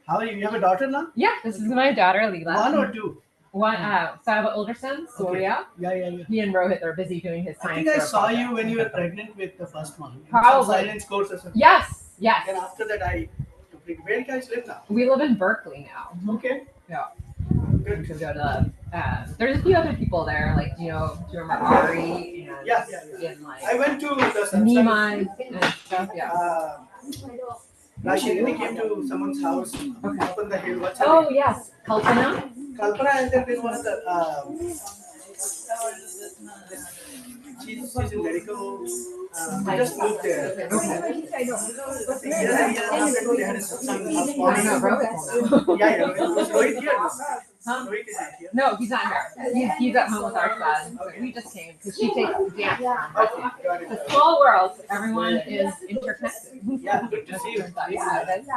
How are you? You have a daughter now? Yeah, this is my daughter, Leela. One or two? One. So I have an older son, Surya. Yeah. He and Rohit are busy doing his I science think I fair saw project. you when you were pregnant with the first one. Probably. Some silence course or something. Yes. And after that, where do you guys live now? We live in Berkeley now. Okay. Yeah. Good. We could go to. There's a few other people there, like do you remember Ari? And, Yeah. And like I went to the Nimai and stuff. Yeah. Rashidini came to someone's house up on the hill. What's her Oh name? yes, Kalpana. Kalpana, and then there's one of the. She's in medical. I just moved there. Okay. Was Rohit here? Huh? Rohit is here. No, he's not here. He's at home with our son. So we just came because she takes dance. It's a small world. Everyone is interconnected. Yeah, good to see you. Yeah, that's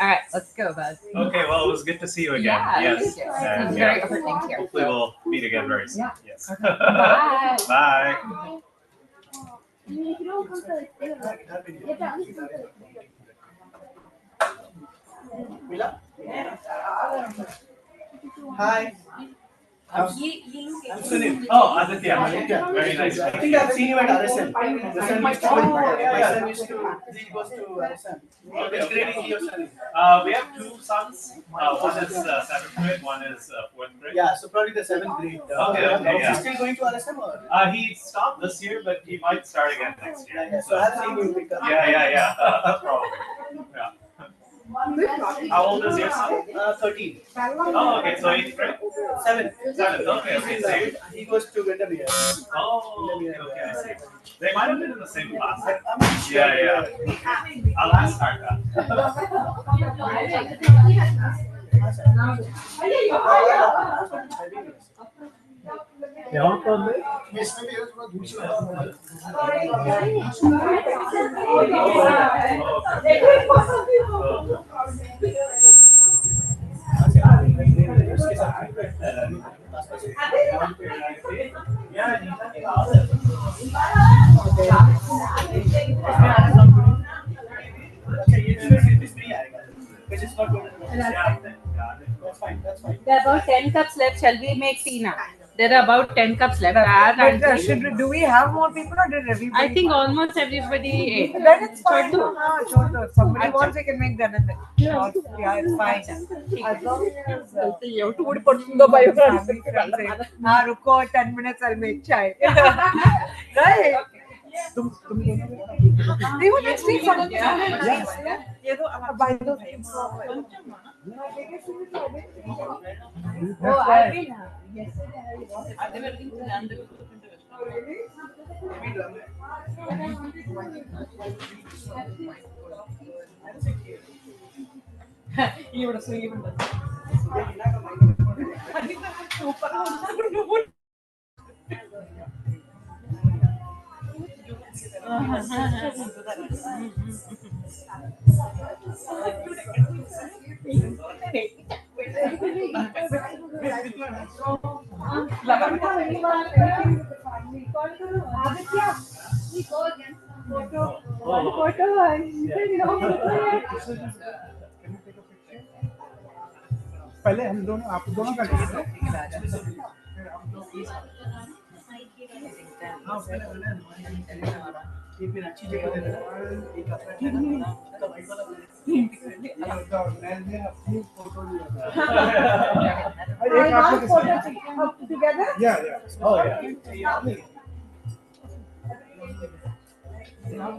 all right, let's go, bud. Okay. Well, it was good to see you again. Yeah, Yes. thank you. And, It's very overthinked here. Hopefully, we'll meet again very soon. Yeah. Yes. Okay. Bye. Bye. Hi. Sunil. Oh, Aditya. Very nice. I think I've seen you at RSM. The son used to go. My son used to. He goes to RSM. Which grade is your son? We have two sons. One is seventh grade, one is fourth grade. Yeah, so probably the 7th grade. Okay, yeah. He's still going to RSM or? He stopped this year, but he might start again next year. Yeah, so I've seen you pick up. Yeah. Probably. Yeah. How old is your son? 13. Oh, okay. So he's grade? 7. 7. Okay. Same. He goes to Windermere. Oh, okay. I see. They might have been in the same class. Sure. Yeah. I'll ask her There are about 10 cups left. Shall we make tea now? There are about 10 cups left. Do we have more people or did everybody? I think almost everybody ate. Then it's fine. Chodu. Chodu. Somebody wants, they can make that. Yeah, it's fine. As long as ruko 10 minutes, I'll make chai. Right? They were next week. By the way. Oh, I've been yesterday. पहले हम दोनों आप दोनों का लीजिए एक दिन अच्छी जगह दे देना एक अपनी photo Together? Yeah. Oh, yeah.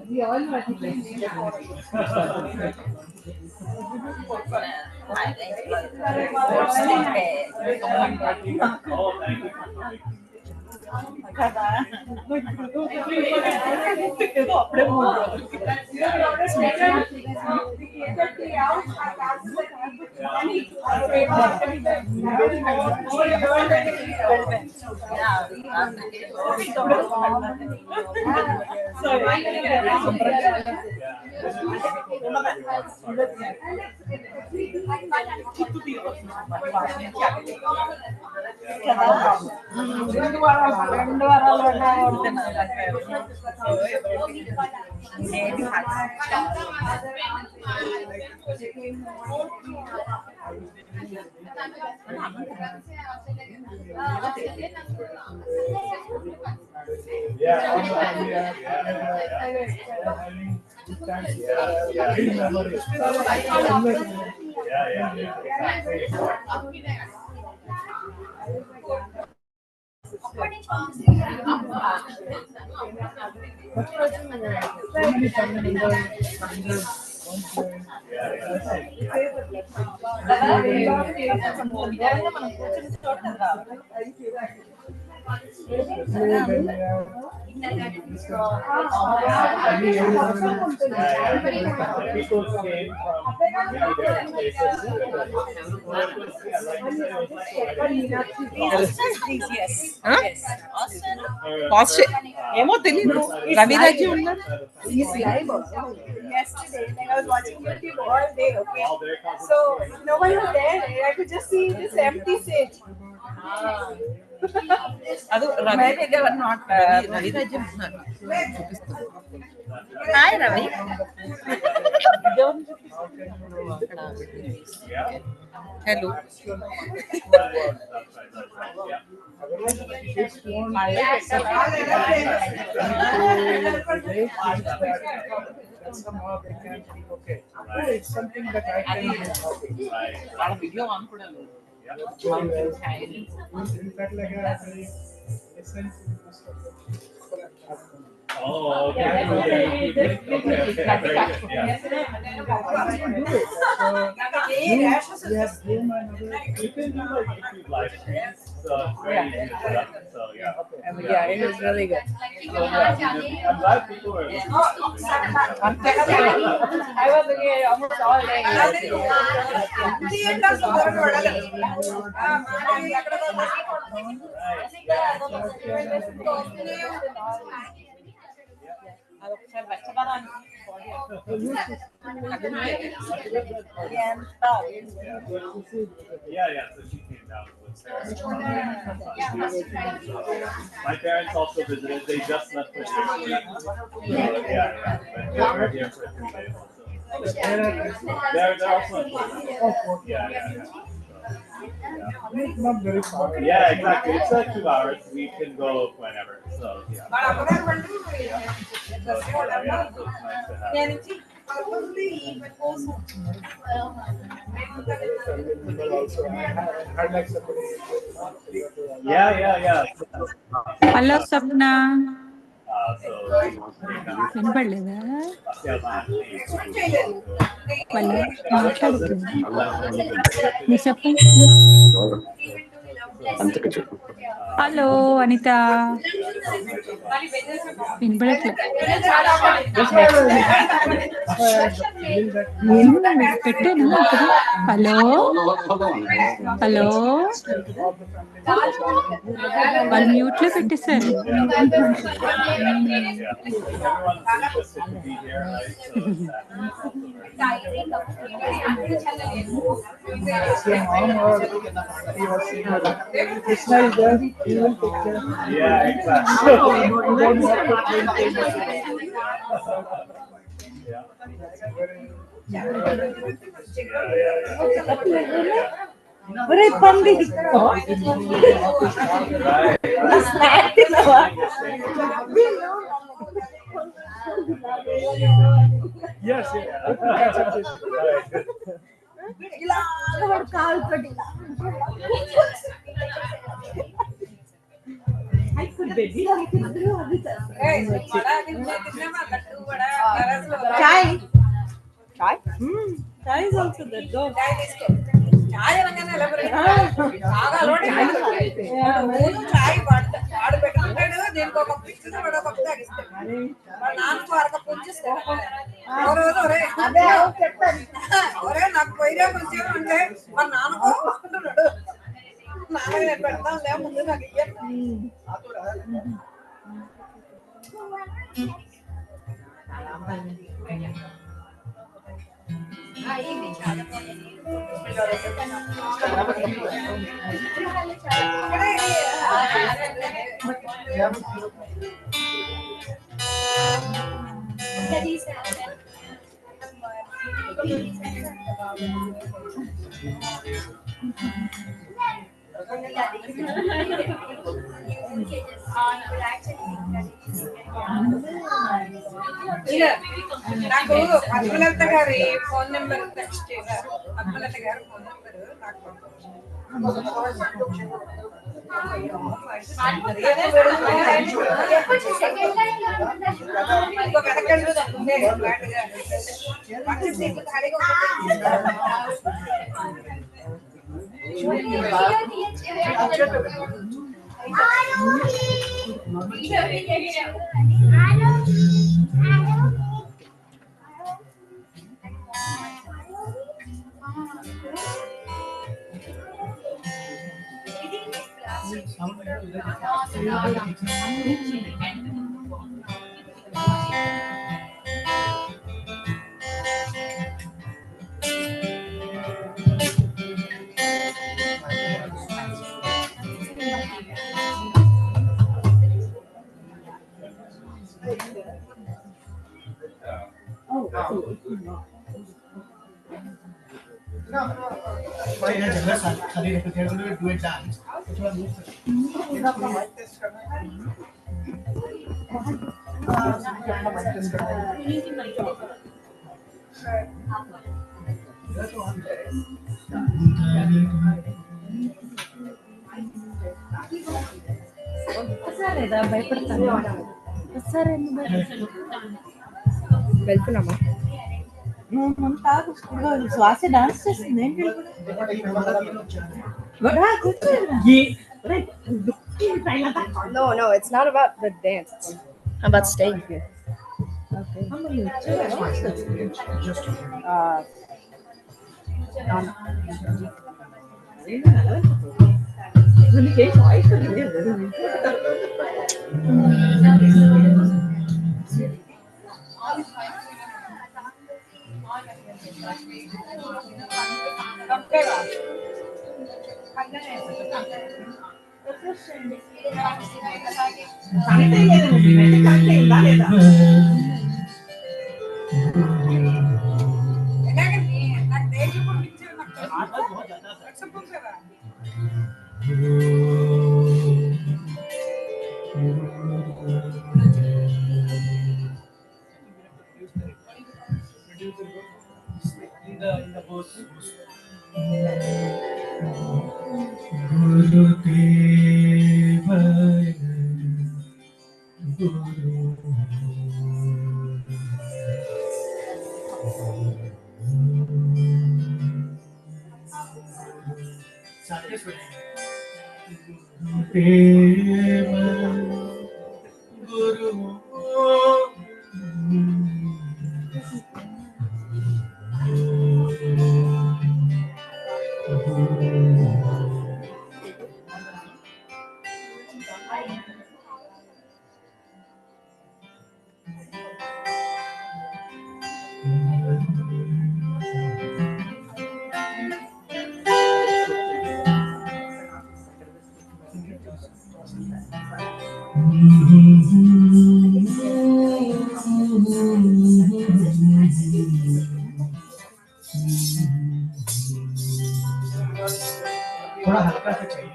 We all know ఏమో తెలీదు రవిరాజు ఉన్నారు He's live also. Yesterday, like I was watching YouTube all day, okay? So, no one was there. I could just see this empty stage. Maybe they were not. Hi, Ravi. Hello. Okay. It's something that I can do. Video on In fact, like a very essential. Oh, okay. You have Zoom and other. You can do like YouTube live streams. So it's very easy to set up. So yeah. Yeah, it is really good. I'm glad people are listening. I was here almost all day. Yeah, so she came down with my parents also visited. They just left for Turkey. Yeah. But they were here for 3 days. So. They're also in Florida. Yeah. Not very far. Yeah, exactly. It's like 2 hours. We can go whenever. So yeah. So it's nice to have. Yeah. Hello Swapna So వినపడలేదా వాళ్ళు మాట్లాడుతున్నారు మీరు చెప్పండి hello Anitha వినపడట్లే నేను పెట్టాను ఇప్పుడు hello వాళ్ళు mute లో పెట్టేశారు Krishna is there, he will take care. Yeah, exactly. You don't have to train ఒరే పంది Yes. ఇలా కాలుతోటి చాయ్ చాయ్ is also there. Go. చాయ్ అనగానే ఎలా బాగా అలవాటు చాయ్ వాడు పెట్టుకుంటాడు దీనికి ఒక పిచ్చి వాడు ఒక కప్పు తాగిస్తాడు వాళ్ళ నాన్నకు అరకప్పు ఉంచేస్తాడు రోజు ఒరే నాకు పోయినా కొంచెం అంటే వాళ్ళ నాన్నకు వస్తున్నాడు నాన్న నేను పెడతాను లే ముందు నాకు నాకు పద్మలత గారి ఫోన్ నెంబర్ టెక్స్ట్ చేశారు పద్మలత గారి ఫోన్ నెంబర్ నాకు खाली replicate करके do a dance. వెళ్తున్నామా నువ్వు ముందు కాదు శ్వాస డాన్స్ చేస్తుంది ఏంటి No, no, it's not about the dance. It's about staying here. Okay. थोड़ा हल्का सा चाहिए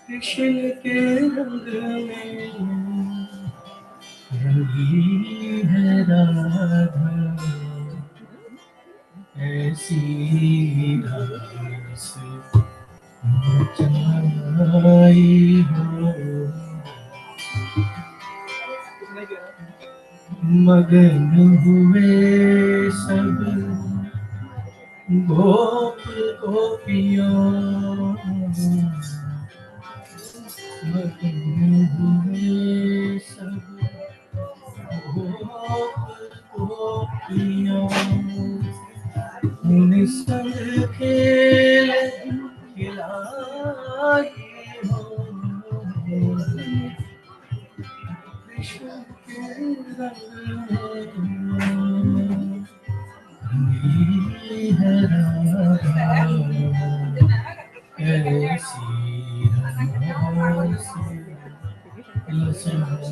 कृष्ण के रंग में रंगी है राधा ऐसी रास मचाई हो मगन हुए सब गोप गोपियों मगन हुए सब गोप गोपियों निसंग खेल खिलाई हो कृष्ण के रंग में रंगी है राधा ऐसी रास लसमाई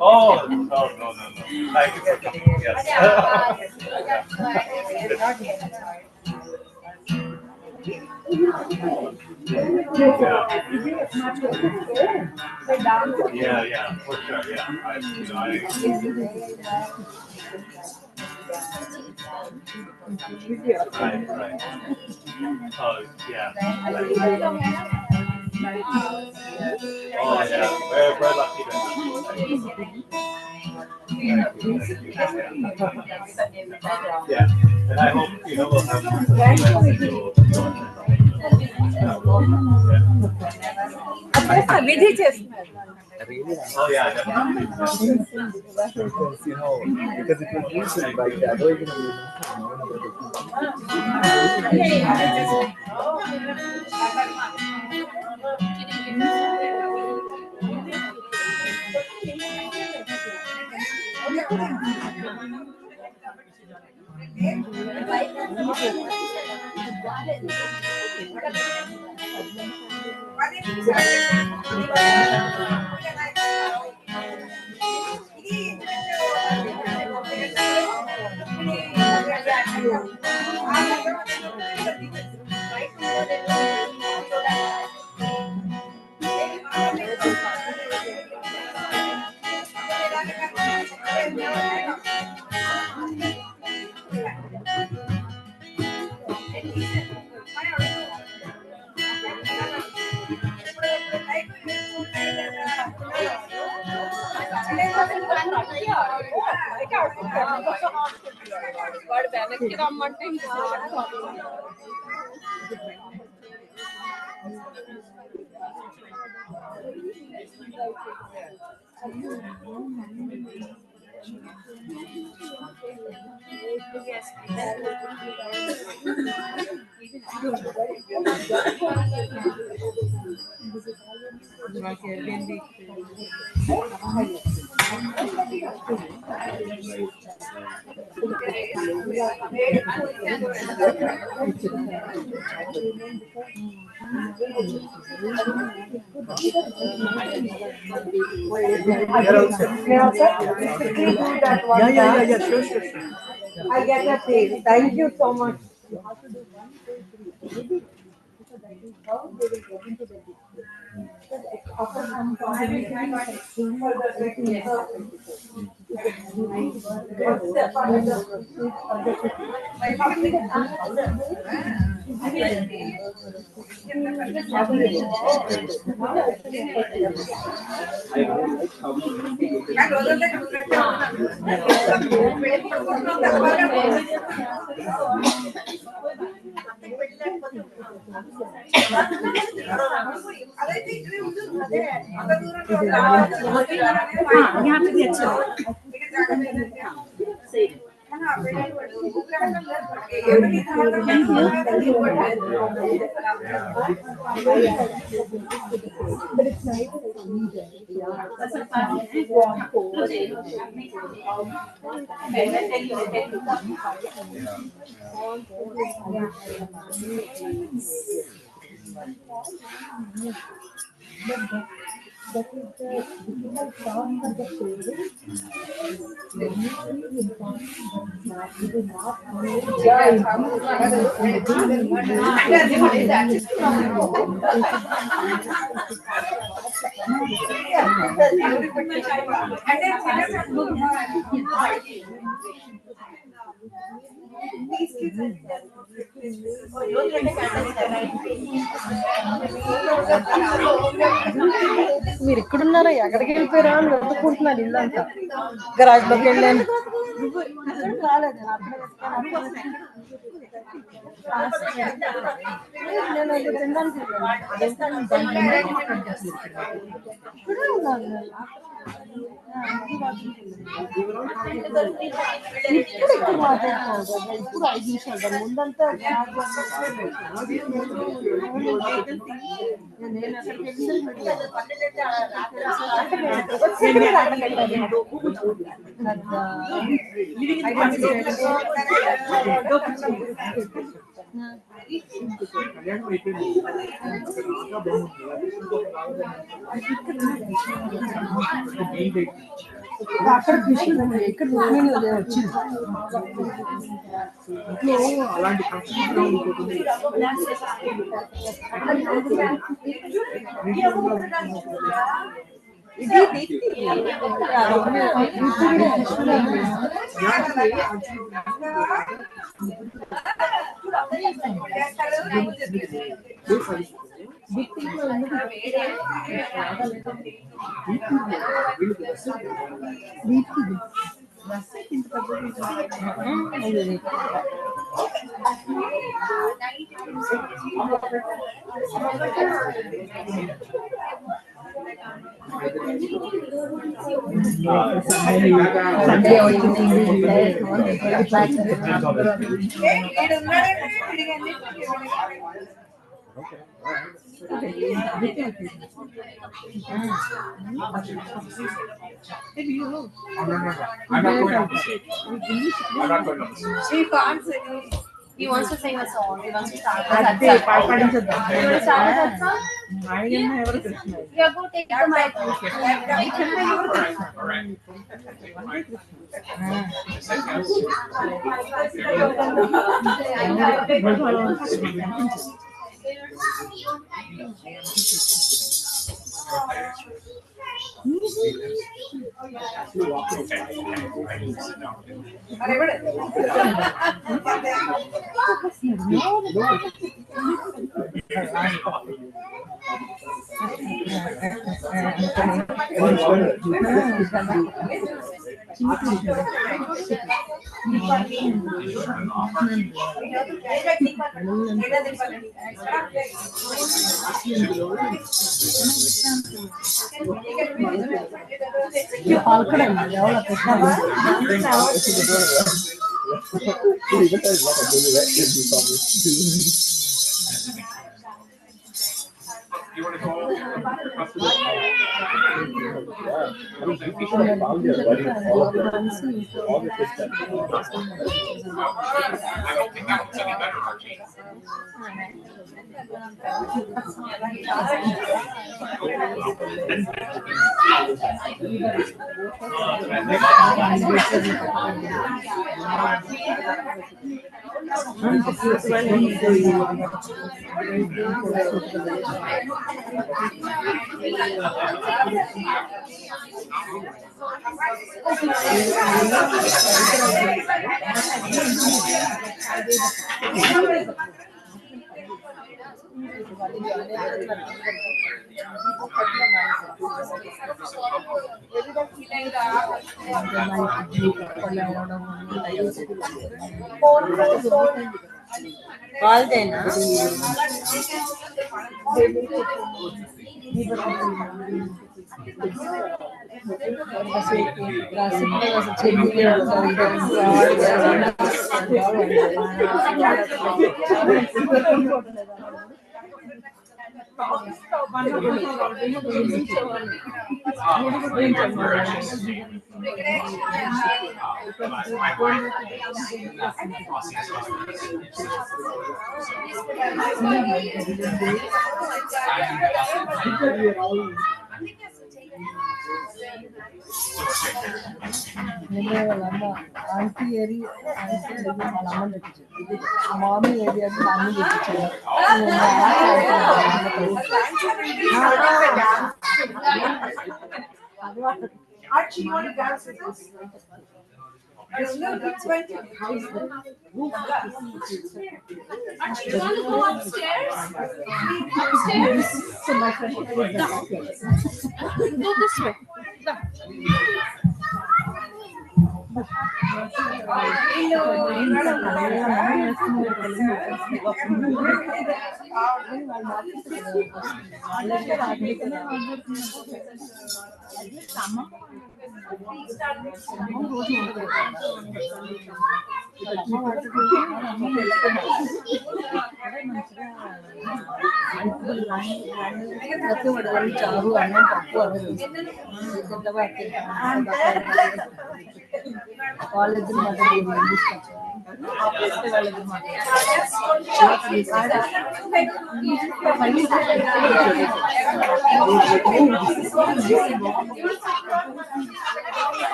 Oh, no. Thank you for coming. Yeah, for sure. Yeah, right. Oh, yeah. Oh, yeah. We're lucky then. Yeah, and I hope we'll have more విధి చేస్తున్నారు. Oh yeah, definitely. Because it was recent, but otherwise, వాడు వెనక్కి రమ్మంటే Yeah. Sure. I get a pay. Thank you so much. మీరు ఎక్కడున్నారా ఎక్కడికి వెళ్ళిపోయారా అని వెతుక్కుంటున్నాను ఇల్లంతా గరాజ్లోకి వెళ్ళాను రాలేదు నేను అది తినడానికి ఇక్కడే ఉన్నాను ఇప్పుడు ఇక్కడ మాట్లాడుతున్నాను కదా ఇప్పుడు 5 నిమిషాలు దాని ముందంతా నేను అక్కడికి అక్కడ కృష్ణ ఇక్కడ వచ్చింది అలాంటి Sunday He wants to sing a song. He wants to start. Yeah, go take the mic. Aunty ఏరి వాళ్ళ అమ్మని తెప్పించారు మామీ ఏరియా అన్ని తెప్పించారు Archie, you want to dance with us? You want to go upstairs? Upstairs? So my friend was like, Go this way. చారు అన్నం పప్పు వాళ్ళిద్దరు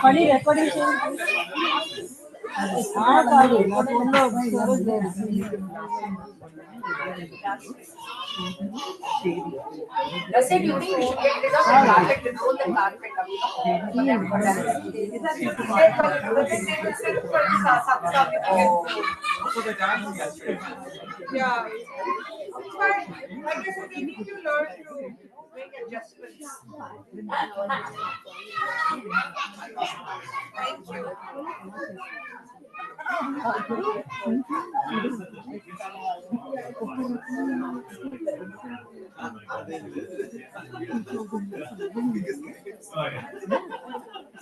పని రికార్డింగ్ కాదు నా ఫోన్లో స్టోరేజ్ లేదు. That's it, you think we should get rid of the carpet, remove the carpet up. Yeah. But like I said, we need to learn to make adjustments. Thank you.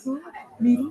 So మీరు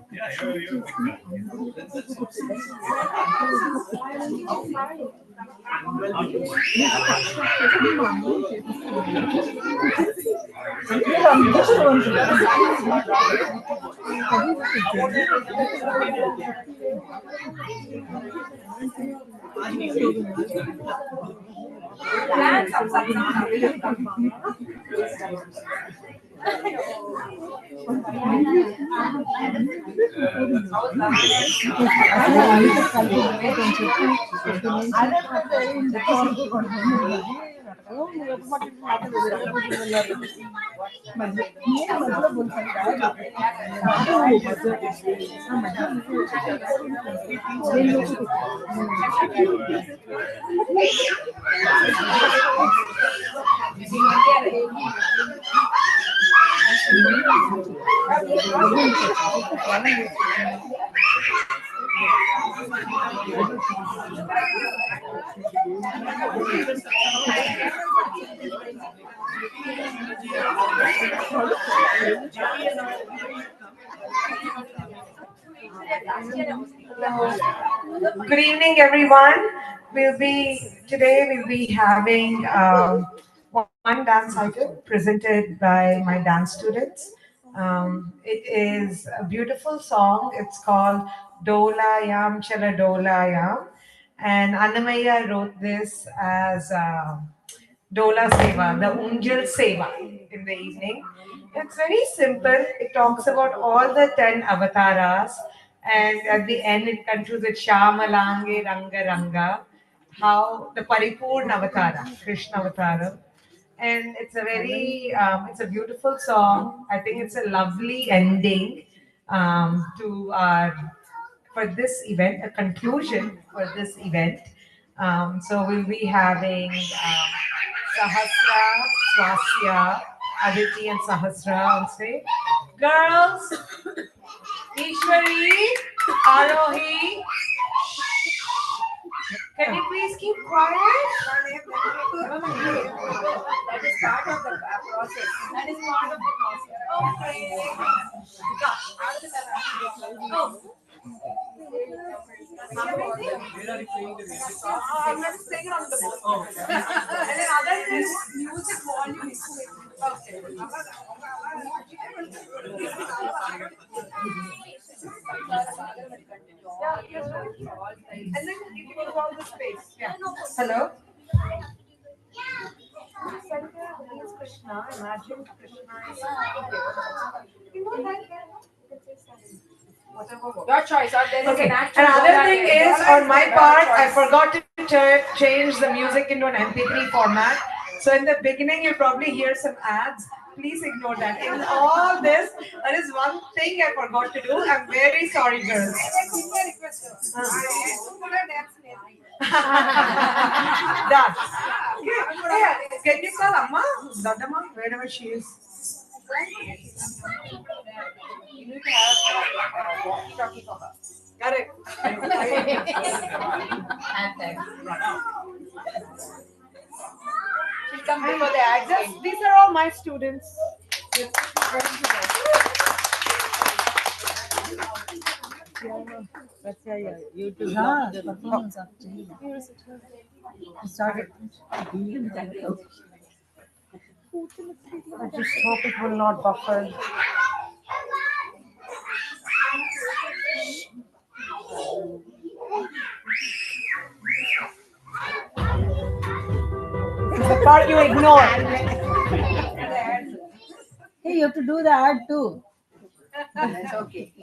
Good evening, everyone. Today we'll be having one dance item presented by my dance students. It is a beautiful song. It's called Dola Yam Chala Dola Yam, and Annamaya wrote this as Dola Seva, the Unjal Seva in the evening. It's very simple. It talks about all the 10 avatars, and at the end it concludes with Shamalange Ranga Ranga, how the Paripurna Avatara, Krishna Avatara. And it's it's a beautiful song. I think it's a lovely ending for this event, a conclusion for this event. So we'll be having Sahasra, Swasya, Aditi, and Sahasra on stage. Girls, Ishwari, Arohi, can you please keep quiet? That is part of the process. That is part of the process. Okay. I'm not saying on the phone. And then other than music volume is okay. And then you can use all the space. Yeah. Hello. Krishna. Imagine Krishna is. You know that. Your choice. Or there is Okay. an actual Another Lola thing there. is, on my part, I forgot to change the music into an MP3 format. So in the beginning, you'll probably hear some ads. Please ignore that. In all this, that is one thing I forgot to do. I'm very sorry, girls. Done. Yeah. Can you call Amma? Dadamma, wherever she is. You need to have walkie-talkie for her. Correct. She'll come before the ads. These are all my students. YouTube. Performance of started. I just hope it will not buffer. This is the part you ignore. Hey, you have to do the ad too. That's okay.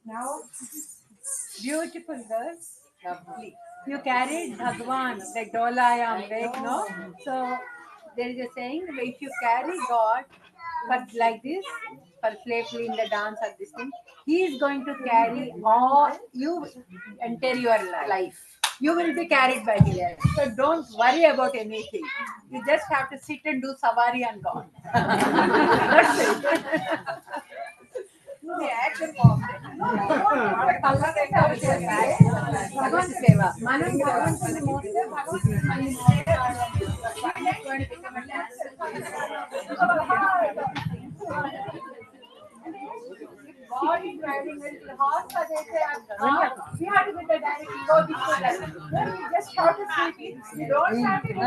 Now, beautiful girls. Lovely. You carried Bhagwan, like Dolayam, right? No? So there is a saying, if you carry God for like this, for playfully in the dance or this thing, He is going to carry all you entire your life. You will be carried by Him. So don't worry about anything. You just have to sit and do savari on God. That's it. భగవంతు సేవ మనం భగవంతుని మోస్తే భగవంతుని మళ్ళీ God is driving us to the horse, but they say, we have to get the direction, go this way, that way. Then we just have to sleep it. We don't have to go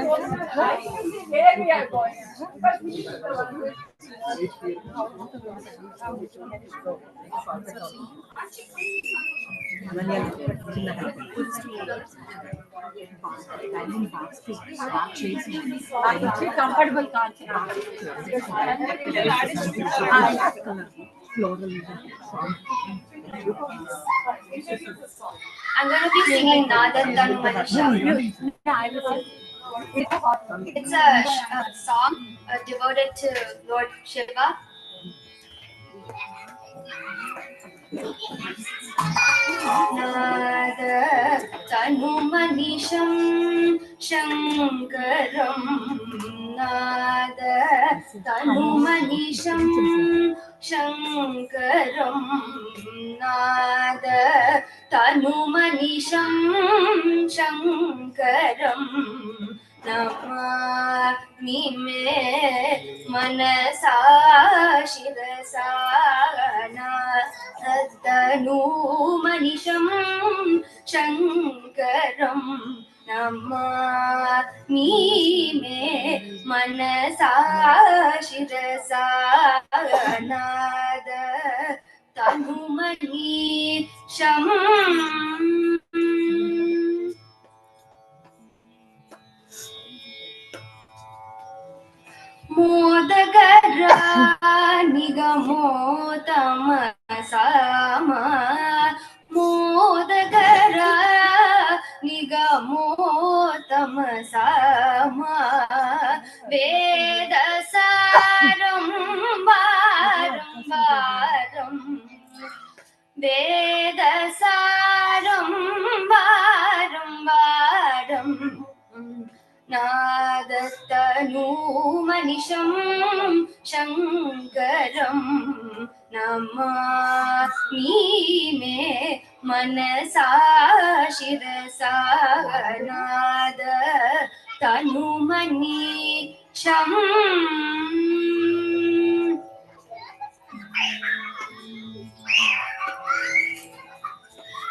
where we are going. But we need to go. Comfortable concept. I'm going to be singing Nadan Tanu Manisha. It's a song devoted to Lord Shiva. Nada Tanu Manisham Shankaram Nada Tanu Manisham Shankaram Nada Tanu Manisham Shankaram Namami me manasa shirasa Tanu Manisham Shankaram Namami me manasa shirasa Nada Tanu Manisham Modagara Nigamotama Sama Modagara Nigamotama Sama Vedasaram Varam Varam Vedasaram Varam Varam Nadatanu Manisham Shankaram Namami me manasa shirasa Nada Tanu Manisham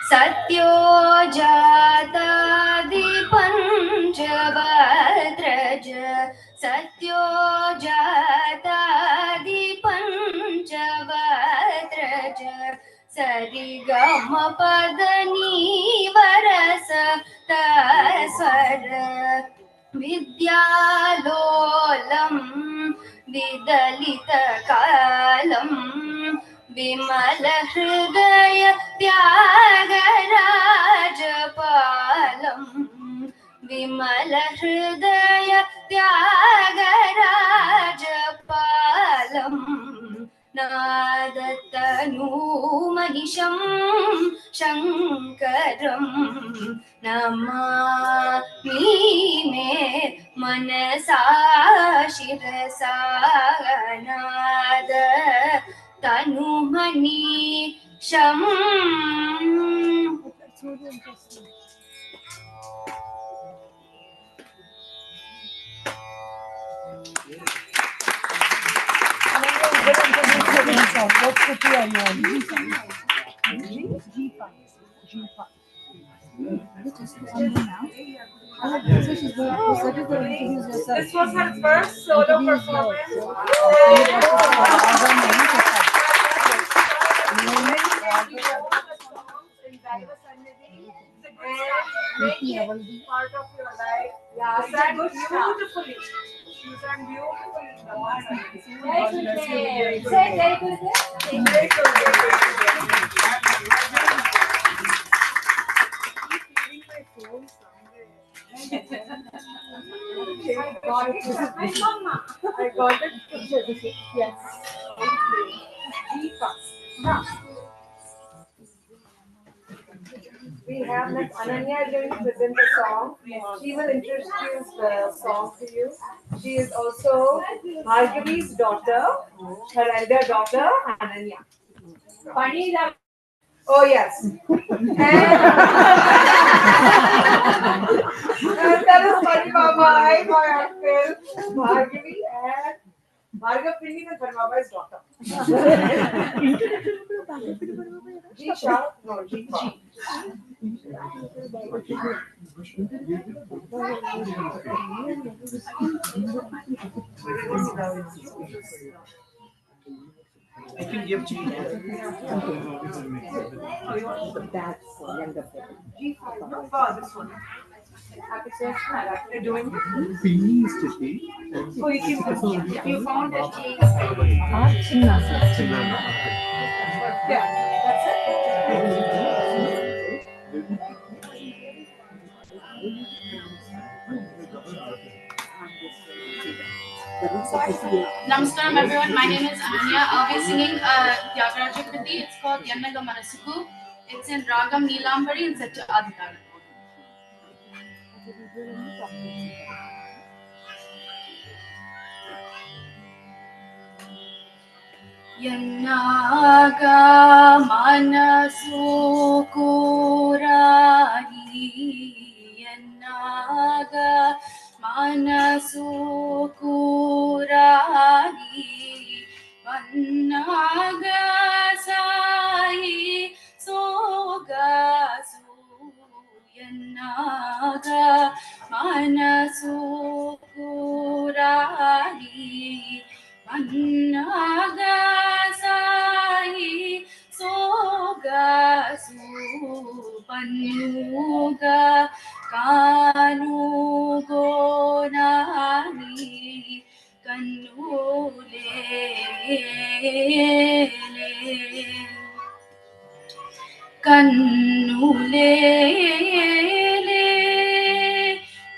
Satyo Jata Dipanchavatraja Satyo Jata Dipanchavatraja Sarigama Padani Varasa Taswara Vidyalolam Vidalita Kalam Vimala Hridaya Tyagarajapalam Vimala Hridaya Tyagarajapalam Nadatanu Manisham Shankaram Namami me manasa shirasa Nada Tanu Manisham What city are you on? G5. This was her first solo performance. Part of your life. Yeah, you sang beautifully. You sang beautifully. I got it. Yes. We have next Ananya is going to present the song. She will introduce the song to you. She is also Bhargavi's daughter, her elder daughter, Ananya. Oh yes. And that is Pani Baba, my uncle, Bhargavi, and Bhargav Pindi and Pani Baba's daughter. G sharp? No, G. I can give G. That's wonderful. G5. No, for this one. You're doing it? Please to be. Oh, you can you found it. Yeah, that's Namaskaram everyone, my name is Ananya. I'll be singing Tyagaraja Kriti. It's called Yannaga Manasuku. It's in Ragam Neelambari and set to Aditara. Yannaga Manasuku Rani Yannaga Manasuku Rani Vannaga Sai Sogasu Yannaga Manasuku Rani Vannaga Sai Sogasu Pannuga Kanu Gonani Kannule Kannule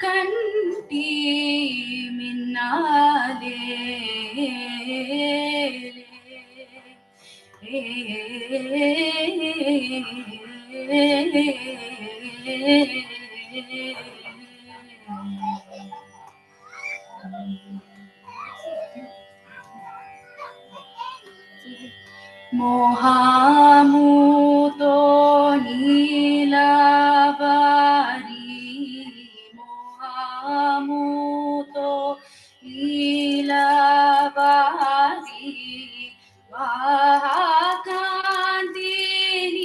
Kanti Minnale Mohamuto Nilavari Mohamuto Nilavari Mahakandini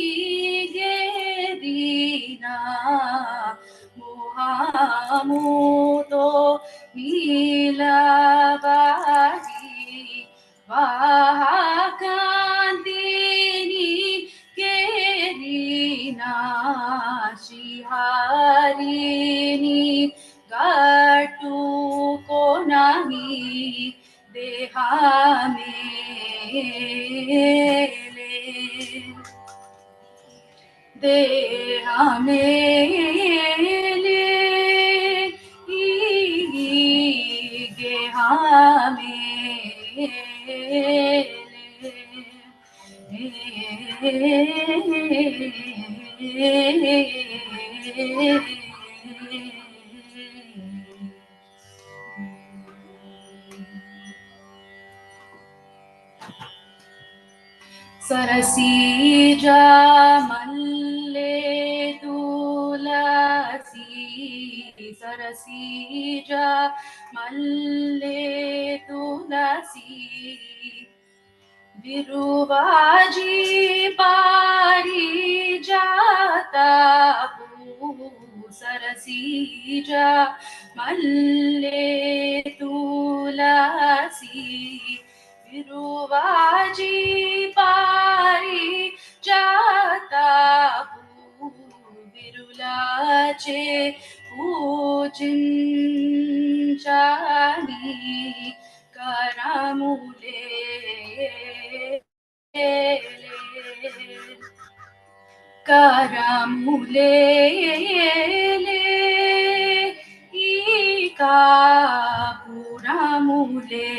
Gerina Mohamuto Nilavari Vahakandini Gerina Shiharini Gatu Konami Dehamele Dehamele Sarasija malle tulasi Sarasija malle tulasi Viruvaji parijata Sarasija malle tulasi विरुवाजी पारी जाता हूँ विरुलाचे पूजिंचानी करामुले करामुले ika puramule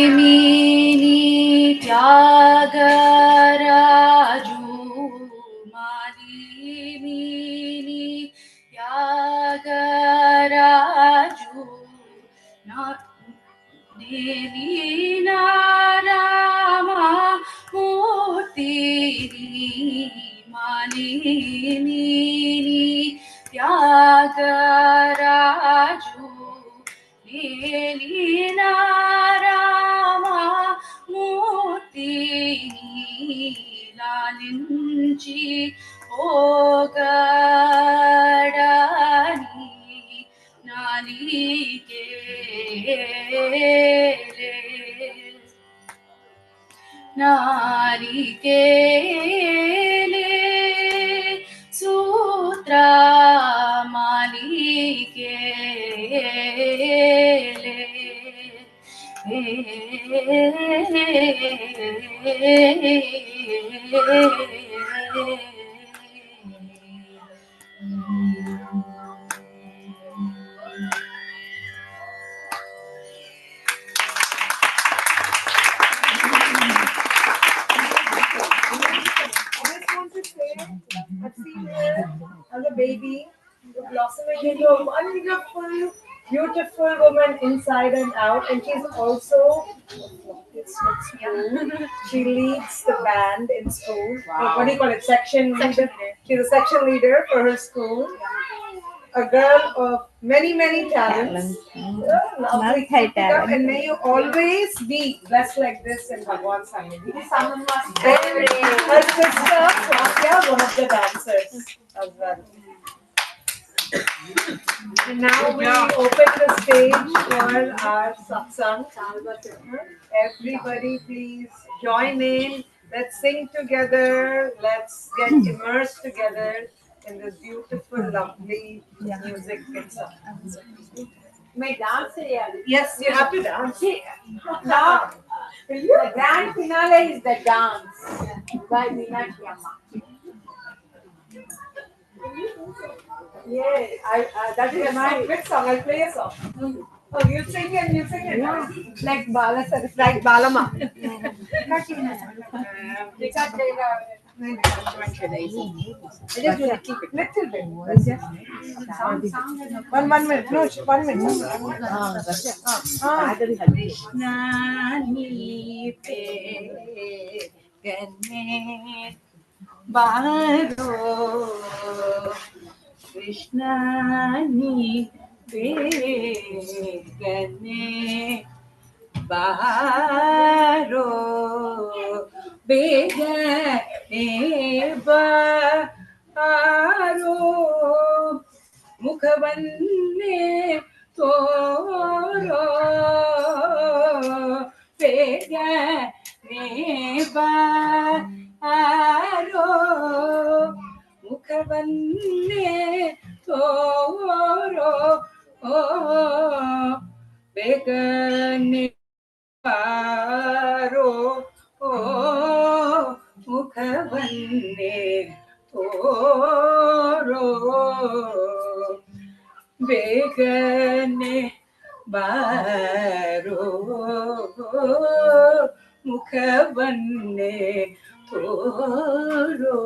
Malimini Tyagaraju Malimini Tyagaraju Nilina Rama Murti Malimini Tyagaraju Nilina Rama Murti Lalinchi Ogadani Narikele Sutra Malikele I've seen her as a baby, blossoming into a wonderful, beautiful woman inside and out, and she's also she leads the band in school. Wow. What do you call it? Section leader. She's a section leader for her school. A girl of many, many talents. Lovely. Keep it up, and may you always be blessed like this in Bhagwan's family. Her sister, Swatya, one of the dancers as well. And now we open the stage for our satsang. Everybody please join in. Let's sing together. Let's get immersed together in this beautiful, lovely music and song. May dance Yes, you have to dance. Now, the grand finale is the dance by Meenakshi Amma. Yeah, that is my big song. I'll play a song. Oh, you sing and you sing it. Yeah. Like Balama. Just keep it little bit. One minute. No, 1 minute. Krishna ni pe gane baro Krishna ni pe gane baro begane baro mukhavanne toro begane baro mukhavanne toro begane baro mukhavanne toro begane baro mukhavanne toro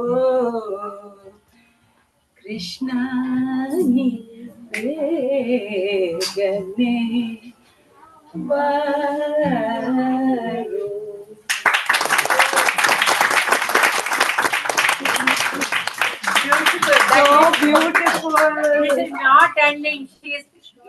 Krishna ni begane baro. So beautiful. This is not ending. She is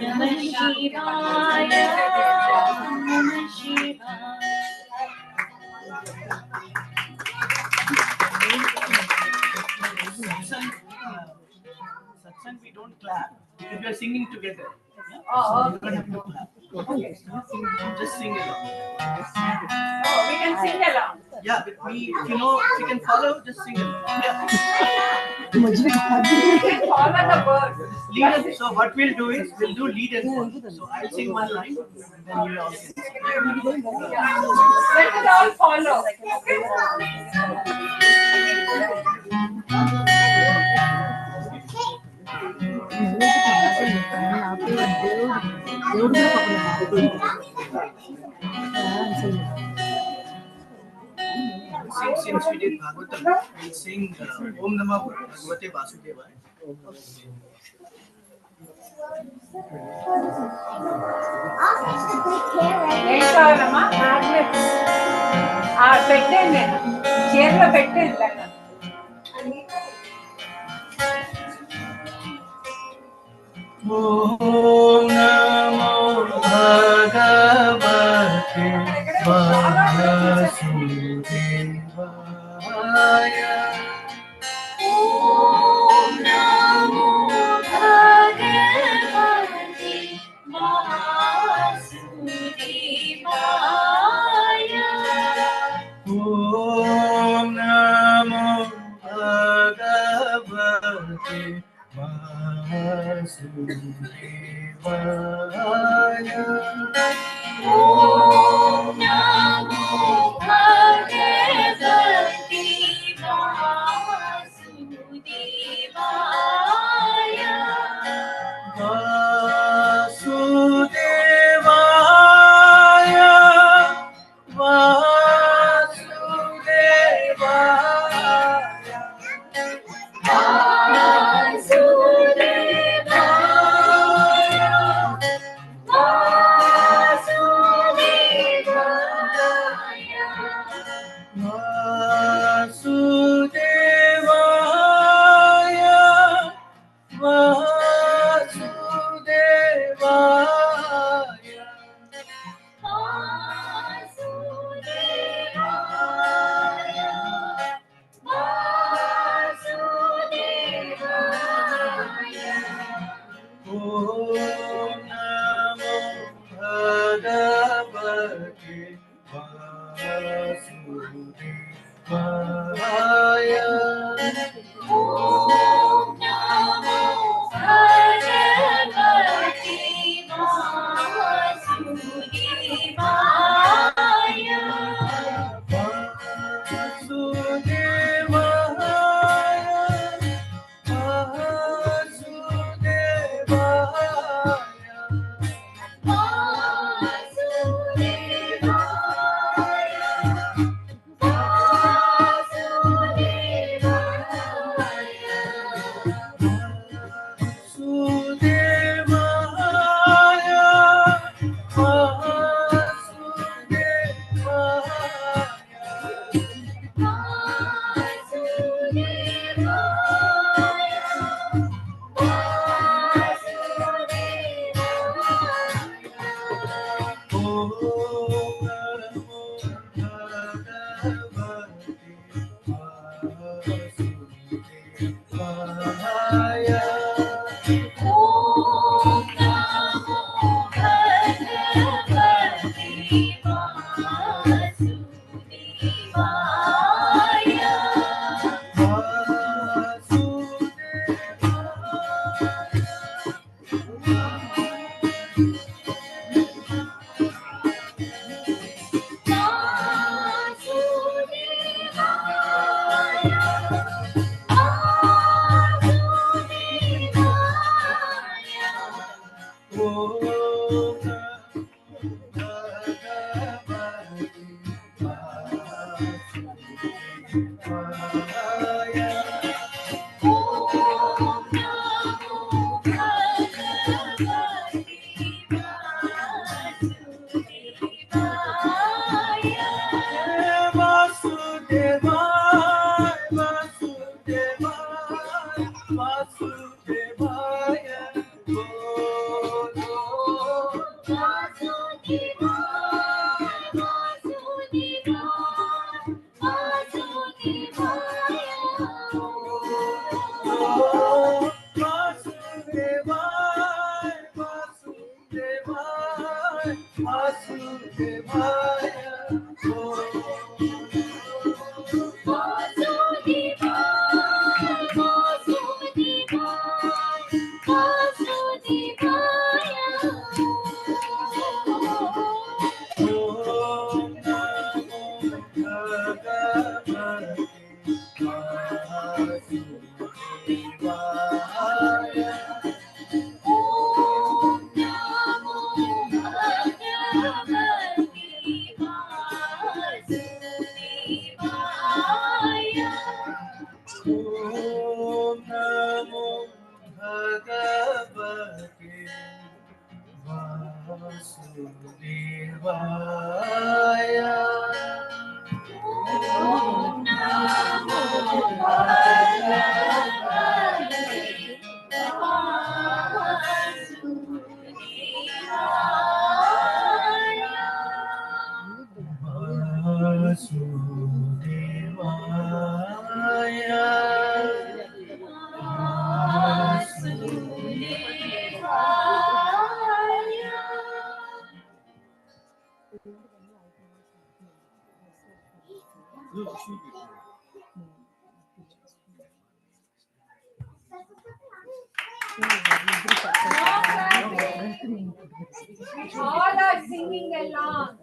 Namah Shivaya, Namah Shivaya. Satsang, we don't clap. If we are singing together. Oh, You don't have to clap. Okay. Just sing along. Oh, we can sing along. Yeah, with me. If you can follow, just sing along. Yeah. We can follow the words. Lead. So what we'll do is we'll do lead and follow. So I'll sing one line, and then you all can sing. Let us all follow. Since we did Bhagavatam, we'll sing Om Namah Bhagavate Vasudevaya. ఏంటమ్మా magnets పెట్టాను నేను చీరలో పెట్టాను లేదా Om Namo Bhagavate Vasudevaya. Om Namo Bhagavate Vasudevaya. Om Namo Bhagavate Vasudevaya. Om Namo Bhagavate Vasudevaya. Vasudevaya. Vasudevaya. Vasudevaya. All are singing along.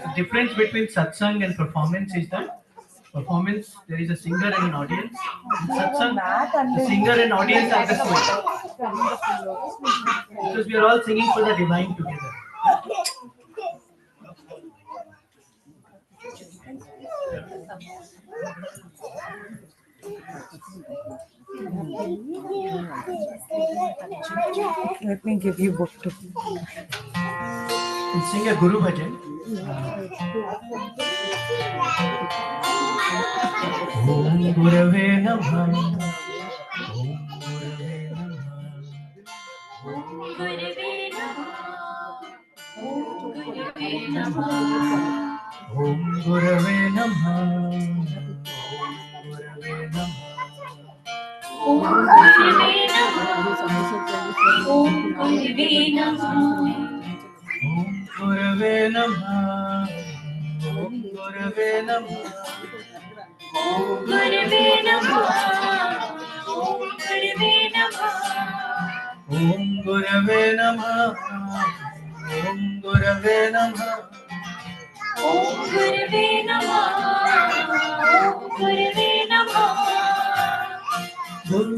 The difference between satsang and performance is that performance, there is a singer and an audience. In satsang, the singer and audience are the same. Because we are all singing for the divine together. Let me give you book too. And sing a Guru Bhajan. Om Gurave Namah. Om Gurave Namah. Om Gurave Namah. Om Gurave Namah. Om Gurave Namah. Om Gurave Namah. Om Gurave Namah. Om Gurave Namah. Om Gurave Namah. Om Gurave Namah. Om Gurave Namah. Om Gurave Namah. Om Gurave Namah. Om Gurave Namah. Om Gurave Namah. Guru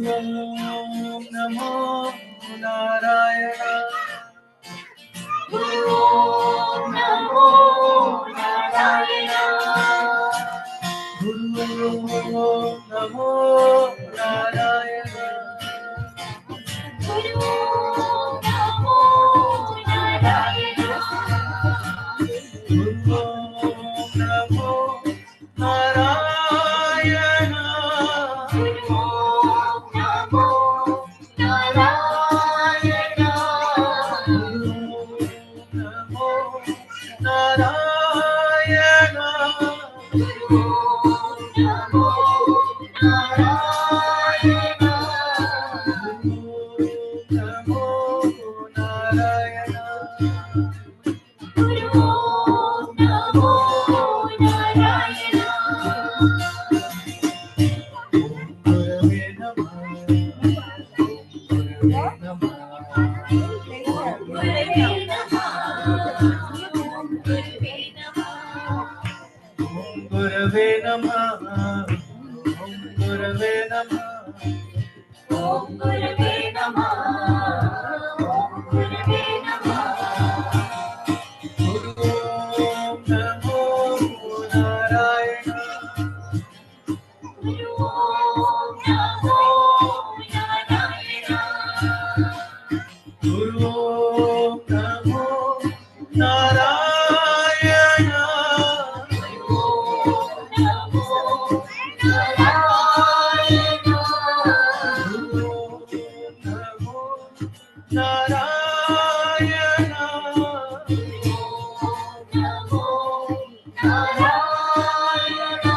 Namo Narayana. Guru Namo Narayana. Guru Namo Narayana. Guru Namo Narayana. Guru Namo Narayana. Guru Namo Narayana. Narayana. Guru Namo Narayana. Guru Namo Narayana. Gurave Namah. Om Gurave Namah. Om Gurave Namah. Om Gurave Namah. Guru Namo Narayana. Guru Namo Narayana. Guru Namo Narayana. Narayana. Namo Narayana.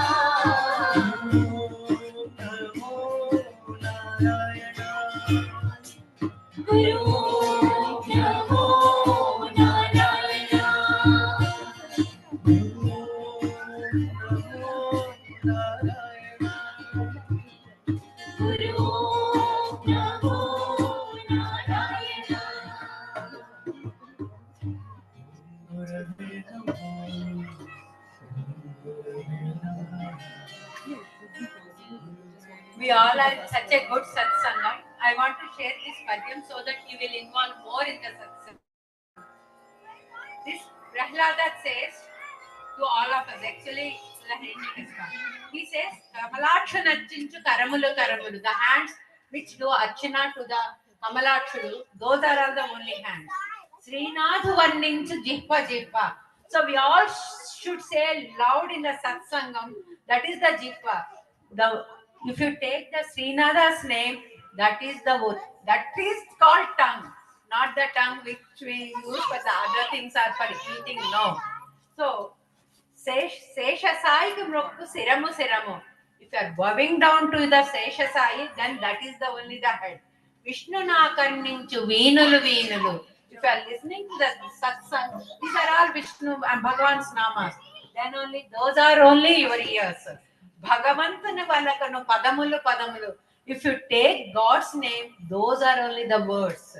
Namo Narayana. Guru Namo Narayana. We all are such a good satsangam. I want to share this padyam so that you will involve more in the satsang. This Prahlada says to all of us, actually, he says, Kamalakshana karamulu karamulu, the hands which do archana to the Kamalakshudu, those are all the only hands. Srinath Varninchu Jihva Jihva. So we all should say loud in the satsangam, that is the Jihva. If you take the Srinatha's name, that is called tongue, not the tongue which we use for the other things are for eating. No. So Sesha Sai Mrokku Siramu Siramu. If you are bowing down to the Sesha Sai, then that is the only the head. Vishnu Nakarninchu Veenulu Veenulu. If you are listening to the satsang, these are all Vishnu and Bhagavan's namas. Then only those are only your ears. Bhagavantana Valakanu Padamulu Padamulu. If you take God's name, those are only the words.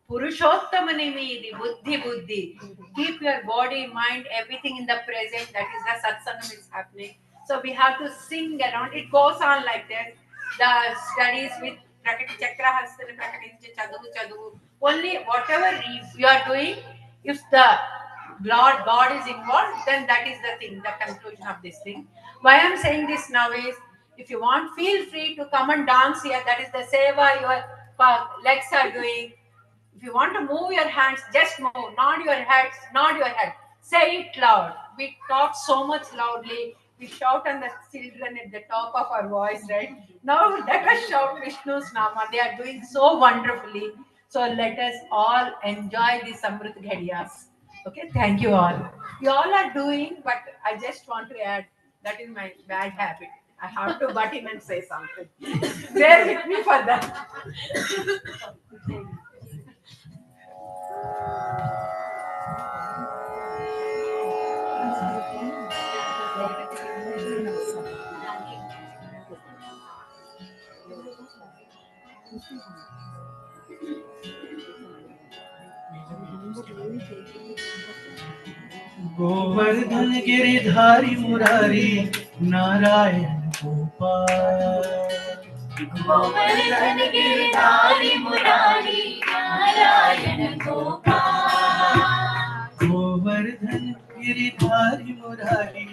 Purushottamani Midi, Buddhi Buddhi. Keep your body, mind, everything in the present. That is the satsangam is happening. So we have to sing around. It goes on like that. The studies with Prakati Chakra Hastana Prakati Chadavu Chadavu. Only whatever you are doing, if the God is involved, then that is the thing, the conclusion of this thing. Why I am saying this now is, if you want, feel free to come and dance here. That is the seva your legs are doing. If you want to move your hands, just move, not your heads, not your head. Say it loud. We talk so much loudly. We shout on the children at the top of our voice, right? Now let us shout Vishnu's Nama. They are doing so wonderfully. So let us all enjoy the Samrit Ghadiyas. Okay, thank you all. You all are doing, but I just want to add, that is my bad habit. I have to butt in and say something. Bear with me for that. Govardhan Giridhari Murari Narayan Gopal Govardhan Giridhari Murari Narayan Gopal Govardhan Giridhari Murari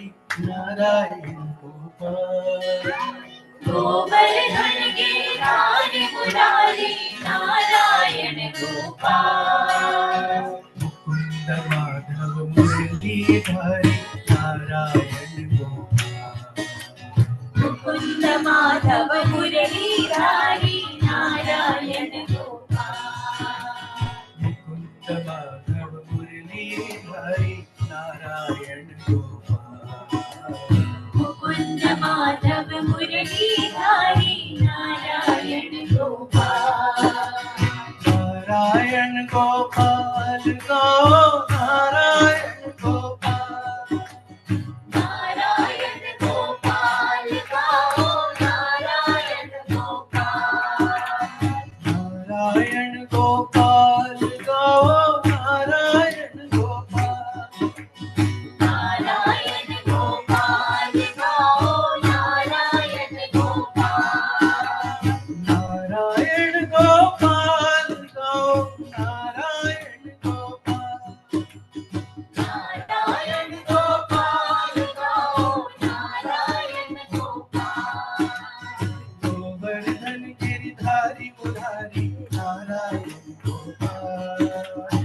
Narayan Gopal Govardhan Giridhari Murari Narayan Gopal Mukund Madhav मुरलीधरी Narayan Gopal Mukund Madhav मुरलीधरी Narayan Gopal Mukund Madhav मुरलीधरी Narayan Gopal Mukund Madhav मुरलीधरी Narayan Gopal Narayan Gopal गो नारायण गोपाल नारायण गोपाल गाओ नारायण गोपाल नारायण गोपाल गो नारायण गोपाल नारायण गोपाल गाओ नारायण गोपाल नारायण गोपाल गो नारायण गोपाल नारायण गोपाल गाओ नारायण गोपाल गोवर्धन गिरिधारी मुरारी नारायण गोपाल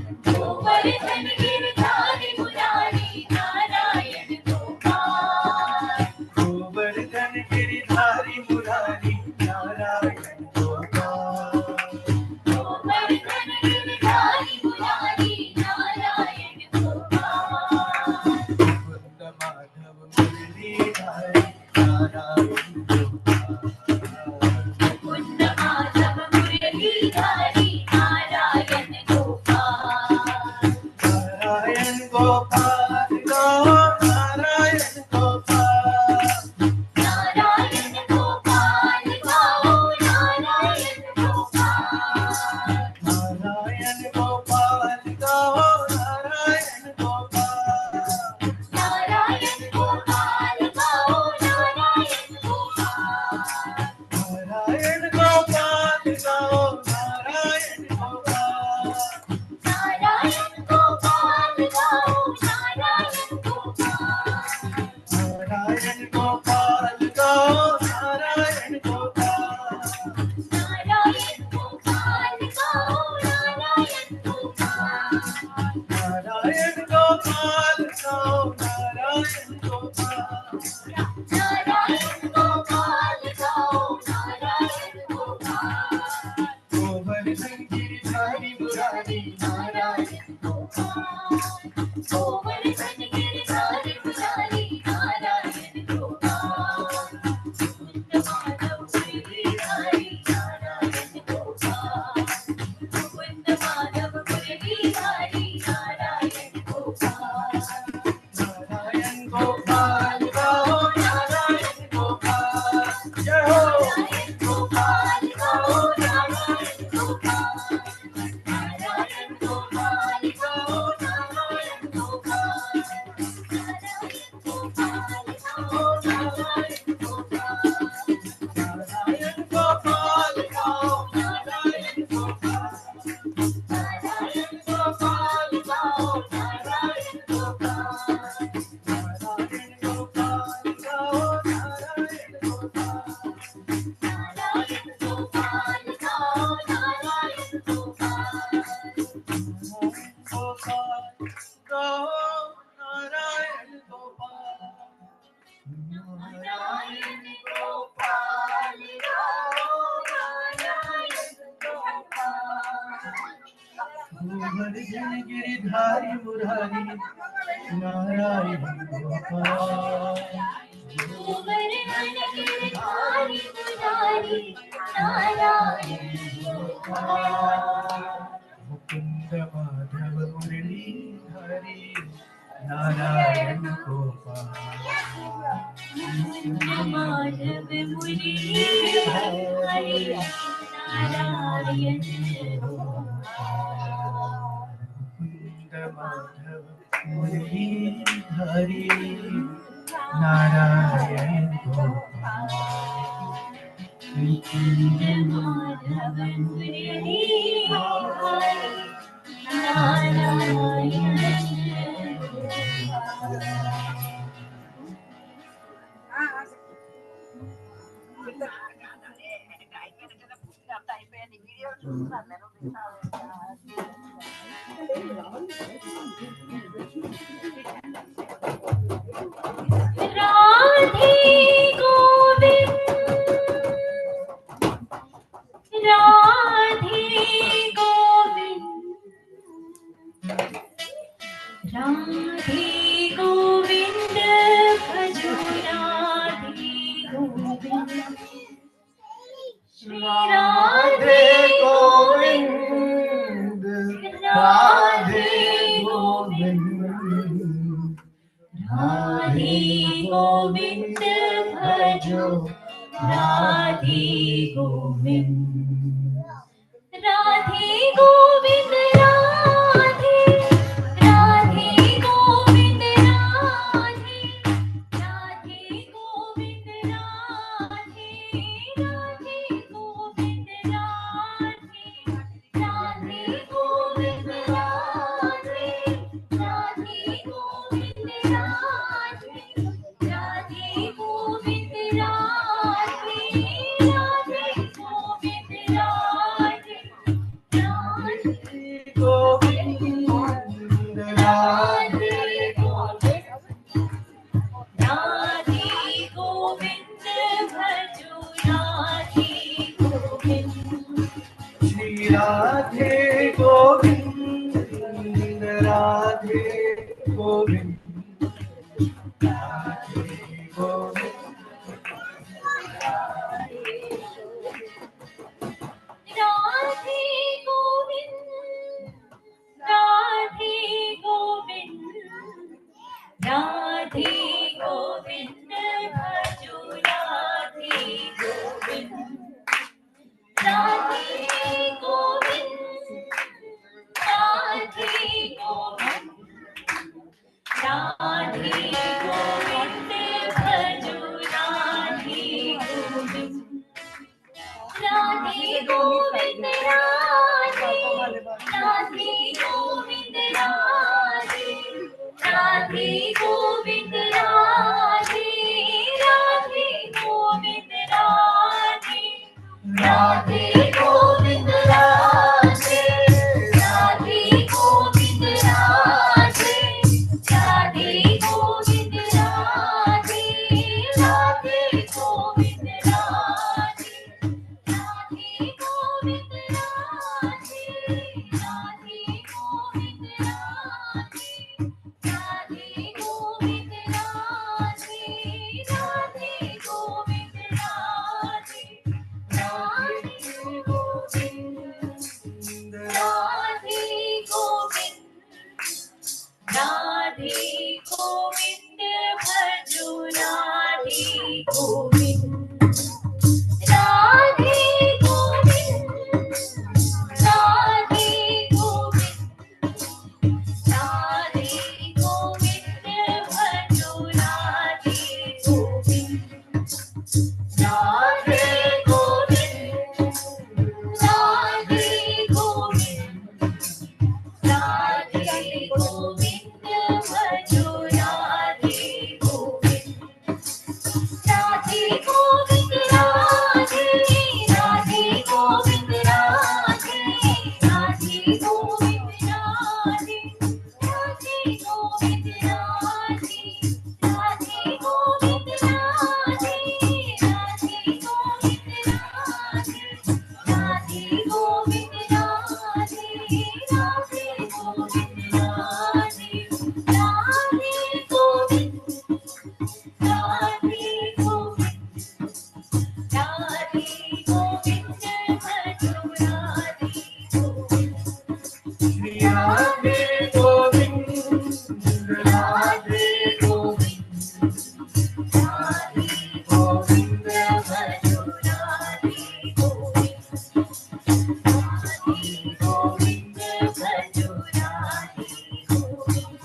मुरारी नारायण गोपाल कोमल बन गिरधारी मुरारी नारायण गोपाल मुकुंद माधव मुरलीधारी नारायण गोपाल मुकुंद माधव मुरलीधारी नारायण गोपाल नारायण गोपाल गाओ नारायण गोपाल जय हो नारायण गोपाल गाओ नारायण गोपाल नारायण गोपाल गाओ नारायण गोपाल नारायण गोपाल गाओ नारायण गोपाल नारायण गोपाल गाओ नारायण गोपाल नारायण गोपाल गाओ नारायण गोपाल नारायण गोपाल गाओ नारायण गोपाल नारायण गोपाल गाओ नारायण गोपाल गोपाल गाओ नारायण गोपाल नारायण गोपाल गाओ नारायण गोपाल कोमल जन गिरिधारी मुरारी नारायण गोपाल कोमल बन गिरधारी मुरारी नारायण गोपाल मुकुंद माधव मुरली हरि नारायण गोपाल मुकुंद माधव मुरलीधरी नारायण मुकुंद माधव मुरली हरि नारायण गोपाल मुकुंद माधव मुरलीधरी नारायण राधे गोविंद राधे गोविंद राधे गोविंद भजो राधे गोविंद श्री राधे गोविंद राधे गोविंद राधे गोविंद भजो राधे गोविंद राधे गोविंद राधे राधे गोविंद राधे राधे गोविंद राधे राधे गोविंद राधे राधे गोविंद राधे राधे गोविंद राधे राधे गोविंद राधे राधे गोविंद राधे गोविंद राधे राधे गोविंद भजो राधे गोविंद श्री राधे गोविंद राधे गोविंद राधे गोविंद राधे गोविंद राधे गोविंद भजो राधे गोविंद राधे गोविंद राधे गोविंद राधे गोविंद भजो राधे गोविंद राधे गोविंद राधे राधे गोविंद राधे राधे गोविंद राधे गोविंद भजो राधे गोविंद राधे गोविंद राधे गोविंद राधे गोविंद भजो राधे गोविंद राधे गोविंद राधे गोविंद राधे गोविंद भजो राधे गोविंद राधे गोविंद राधे राधे गोविंद राधे राधे गोविंद राधे राधे गोविंद राधे राधे गोविंद राधे राधे गोविंद राधे राधे गोविंद राधे राधे गोविंद राधे राधे गोविंद राधे गोविंद राधे गोविंद भजो राधे गोविंद राधे गोविंद राधे गोविंद राधे गोविंद भजो राधे गोविंद राधे गोविंद भजो राधे गोविंद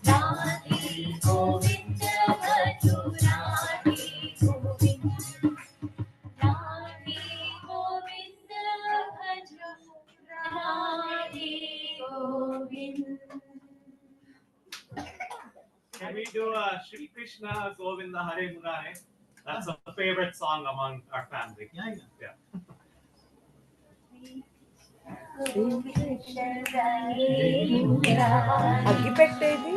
राधे गोविंद भजो राधे गोविंद राधे गोविंद भजो Radhe Govind. Can we do Shri Krishna Govinda Hare Murare? That's a favorite song among our family. Yeah. అగ్గిపెట్టేది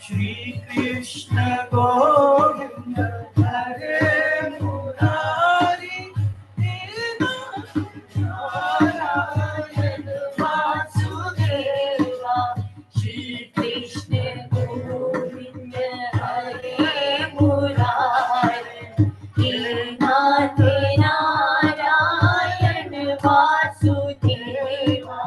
Shri Krishna Govinda Hare Murari Narayana Vasudeva Shri Krishna Govinda Hare Murari Nath Narayana Vasudeva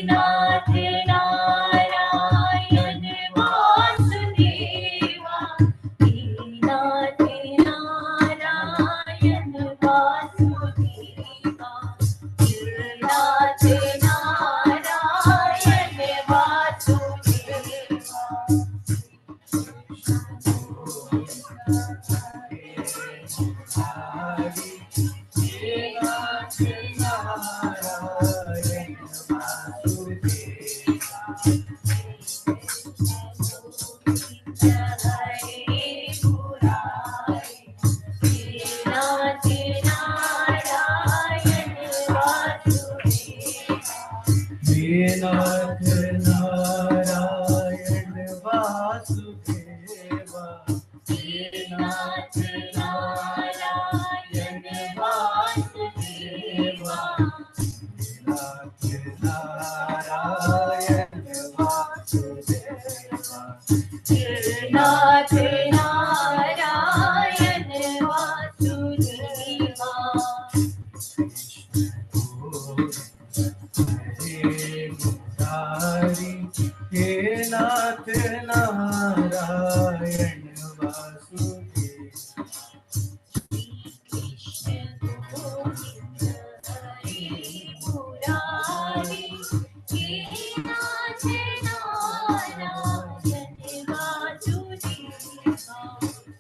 Nath Narayana Vasudeva Nath Narayana Vasudeva Nath Narayana Vasudeva Nath Narayana Vasudeva. Nath Narayana Vasudeva Nath Narayana Vasudeva Nath Narayana Vasudeva Nath Narayana Vasudeva. He Nath Narayana Vasudeva.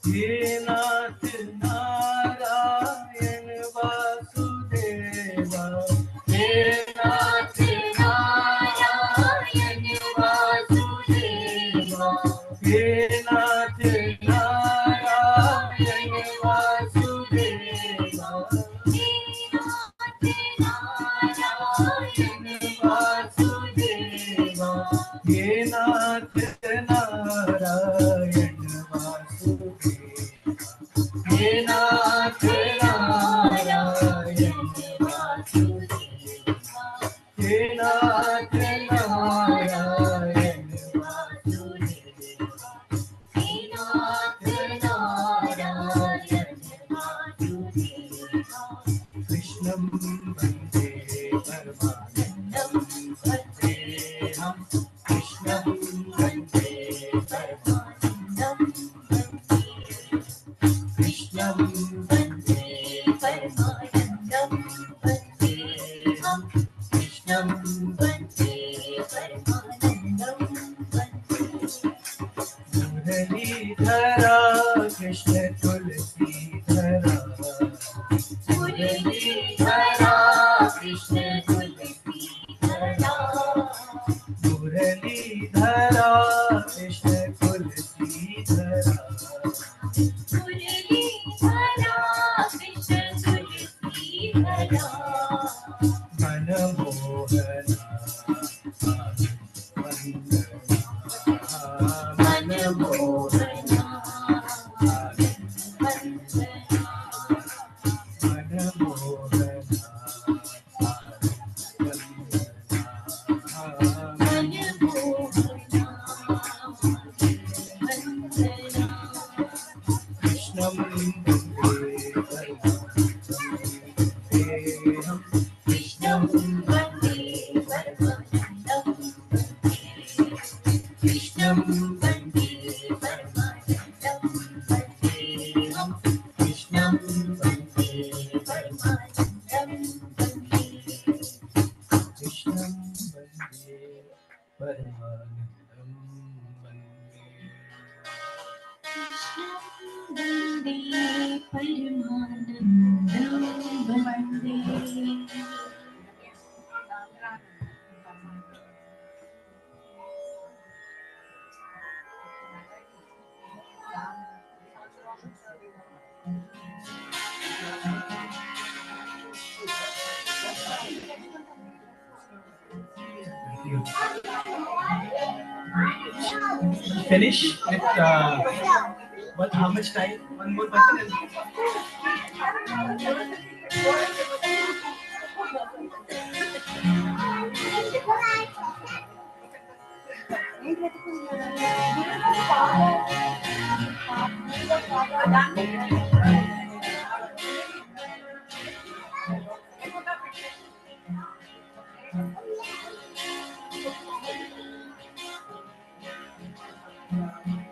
He Nath Narayana Vasudeva. He Nath Narayana Vasudeva. हे नाथ नारायण वासुदेव, हे नाथ नारायण वासुदेव, हे नाथ नारायण वासुदेव, हे नाथ नारायण वासुदेव। कृष्णं वन्दे परमानन्दं वन्देऽहं, कृष्णं वन्दे परमानन्दं वन्देऽहं, कृष्णं वन्दे परमानन्दं वन्देऽहं, कृष्णं वन्दे परमानन्दं वन्देऽहं। मुरलीधरा कृष्ण तुलसीधरा, मुरलीधरा कृष्ण तुलसीधरा, मुरलीधरा कृष्ण तुलसीधरा, मुरलीधरा कृष्ण तुलसीधरा। मनमोहना मनमोहना कृष्णं वन्दे परमानन्दं, कृष्णं वन्दे परमानन्दं वन्देऽहं, कृष्णं वन्दे परमानन्दं वन्देऽहं, कृष्णं वन्दे परमानन्दं वन्दे। Finish with what? How much time? One more person.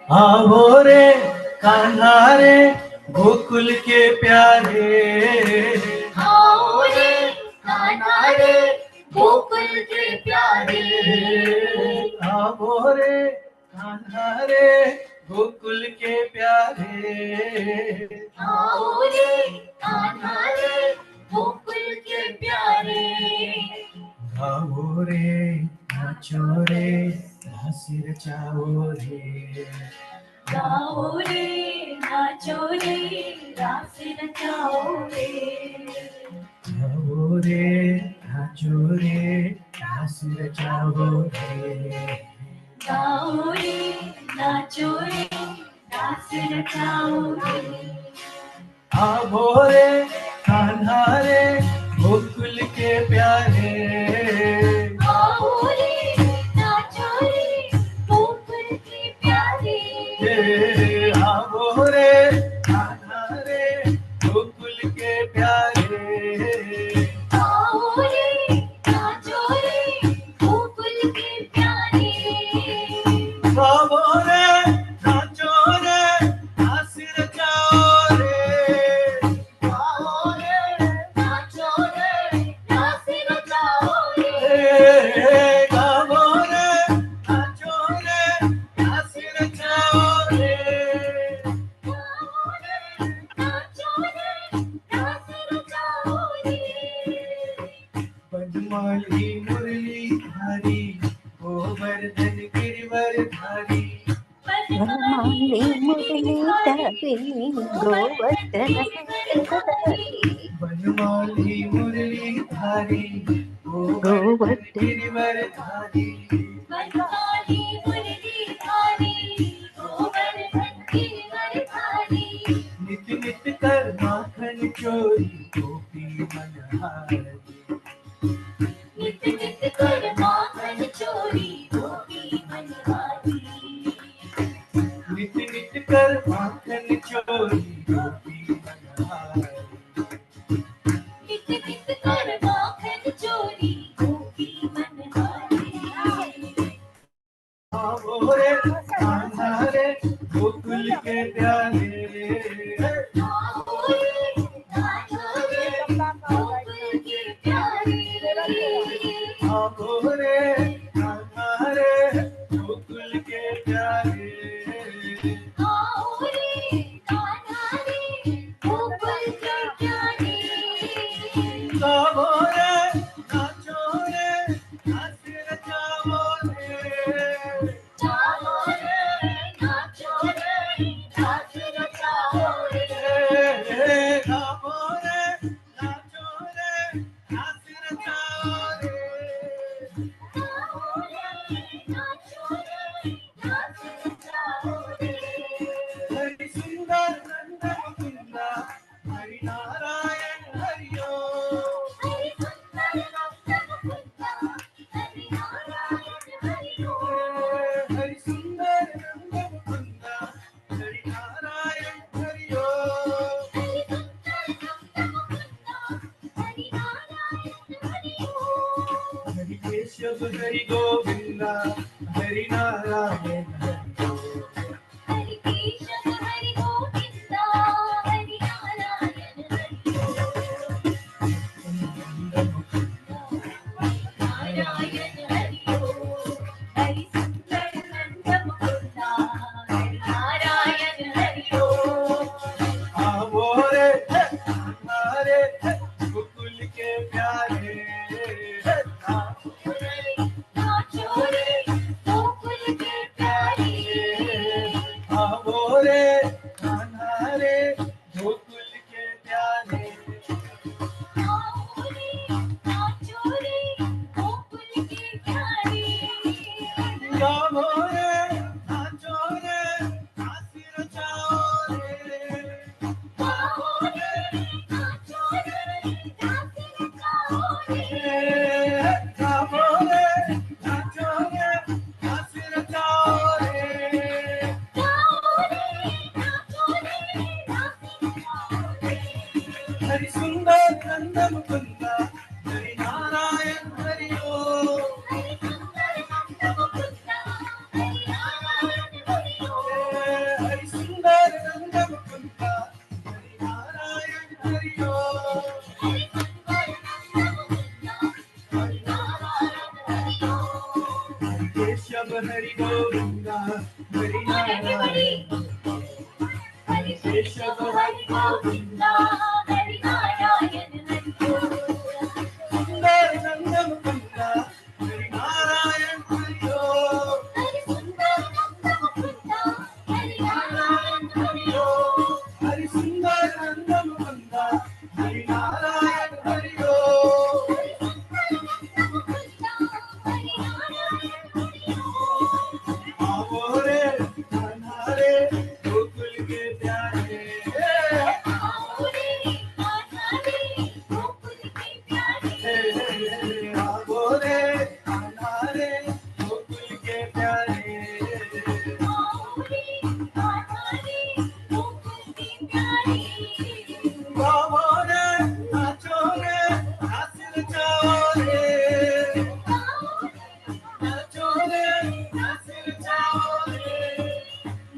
आओ रे कान्हा रे गोकुल के प्यारे, आओ रे कान्हा रे गोकुल के प्यारे, आओ रे कान्हा रे गोकुल के प्यारे, आओ रे कान्हा रे गोकुल के प्यारे। गाओ रे नाचो रे हासिर चाओ रे, गाओ रे नाचो रे रासिर चाओ रे, गाओ रे नाचो रे रासिर चाओ रे, गाओ रे नाचो रे रासिर चाओ रे। आओ रे कान्हा रे गोकुल के प्यारे, आओ रे नाचो रे गोकुल के प्यारे, आओ रे कान्हा रे गोकुल के प्यारे, आओ रे नाचो रे गोकुल के प्यारे, आओ रे नाचो रे हासिर चाओ रे, आओ रे नाचो रे हासिर चाओ रे, गाओ रे नाचो रे हासिर चाओ रे, गाओ रे नाचो रे हासिर चाओ रे। बनमाली मुरली धारी गोवर्धन गिरिवर धारी, बनमाली मुरली धारी गोवर्धन गिरिधारी, बनमाली मुरली धारी गोवर्धन गिरिवर धारी, बनवाली मुरलीधारी गोवर्धन गिरिवरधारी नित नित कर माखन चोरी गोपी मनहारी नित नित कर माखन चोरी गोपी मनहारी नित नित कर माखन चोरी गोपी मनहारी नित नित कर माखन चोरी गोपी मनहारी आओ रे कान्हा रे गोकुल के प्यारे आओ रे कान्हा रे गोकुल के प्यारे आओ रे कान्हा रे गोकुल के प्यारे आओ रे कान्हा रे गोकुल के प्यारे गाओ रे नाचो रे नाच रचाओ रे जाओ रे नाचो रे नाच रचाओ रे गाओ रे नाचो रे नाच रचाओ रे जाओ रे नाचो रे नाच रचाओ रे हरि सुंदर नंद मुकुंद हरि नारायण हरि ओम हरि सुंदर नंद मुकुंद हरि नारायण हरि ओम हरि सुंदर नंद मुकुंद हरि नारायण हरि ओम हरि सुंदर नंद मुकुंद हरि नारायण हरि ओम हरि केशव हरि गोविंद हरि नारायण हरि ओम हरि केशव हरि गोविंद हरि नारायण हरि ओम नारायण हरि ओम हरि सुंदर नंद मुकुंद हरि नारायण हरि ओम आओ रे कान्हा रे गोकुल के प्यारे नाचो रे गोकुल के प्यारे आओ रे कान्हा रे गोकुल के प्यारे आओ रे नाचो रे गोकुल के प्यारे गाओ रे नाचो रे नाच रचाओ रे आओ रे नाचो रे नाच रचाओ रे गाओ रे नाचो रे नाच रचाओ रे आओ रे नाचो रे नाच रचाओ रे हरि सुंदर नंद मुकुंद हरि नारायण हरि ओम हरि सुंदर नंद मुकुंद हरि नारायण हरि ओम हरि सुंदर नंद मुकुंद हरि नारायण हरि ओम हरि सुंदर नंद मुकुंद हरि नारायण हरि ओम हरि केशव हरि गोविंद हरि नारायण हरि केशव हरि गोविंद हरि नारायण हरि ओम सुंदर नंद मुकुंद हरि नारायण हरि ओम हरि सुंदर नंद मुकुंद हरि नारायण हरि ओम हरि सुंदर नंद मुकुंद हरि नारायण हरि ओम हरि सुंदर नंद मुकुंद हरि नारायण हरि ओम आओ रे कान्हा रे गोकुल के प्यारे आओ रे कान्हा रे गोकुल के प्यारे आओ रे कान्हा रे गोकुल के प्यारे आओ रे कान्हा रे गोकुल के प्यारे गाओ रे नाचो रे नाच रचाओ रे नाचो रे नाच रचाओ रे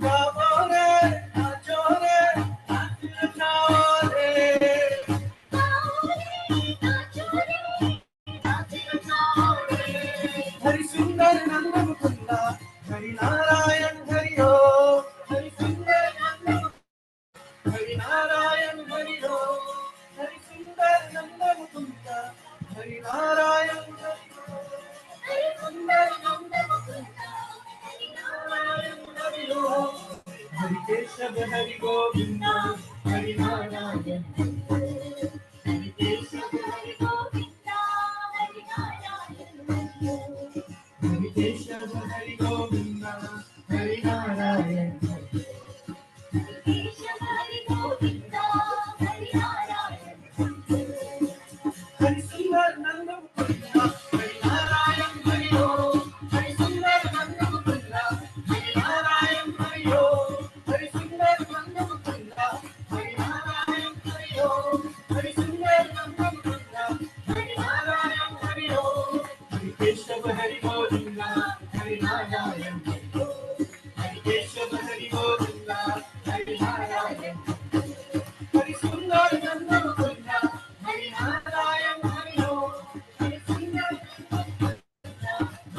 गाओ रे नाचो रे नाच रचाओ रे हरि सुंदर नंद मुकुंद हरि नारायण हरि ओम हरि सुंदर नंद Hari Narayan Hari Om Hari Sundar Nand Mukund Hari Narayan Hari Om Hari Sundar Nand Mukund Hari Narayan Hari Om Hari Keshav Hari Govind Hari Narayan Hari Keshav Hari Govind Hari Narayan Hari Om Hari Keshav Hari Govinda, Hari Narayan. Hari Govinda, Hari Narayan. Hari Sundar Nanda Mukunda, Hari Narayan, Hari Om. Hari Sundar Nanda Mukunda, Hari Narayan, Hari Om. Hari Sundar Nanda Mukunda, Hari Narayan, Hari Om. Hari Sundar Nanda Mukunda, Hari Narayan, Hari Om. Hari Keshava, Hari Govinda, Hari Narayan, Hari Om. Hari Keshava, Hari Govinda, Hari Narayan. Hari Sundar Nanda Mukunda, Hari Narayan, Hari Om. Hari Sundar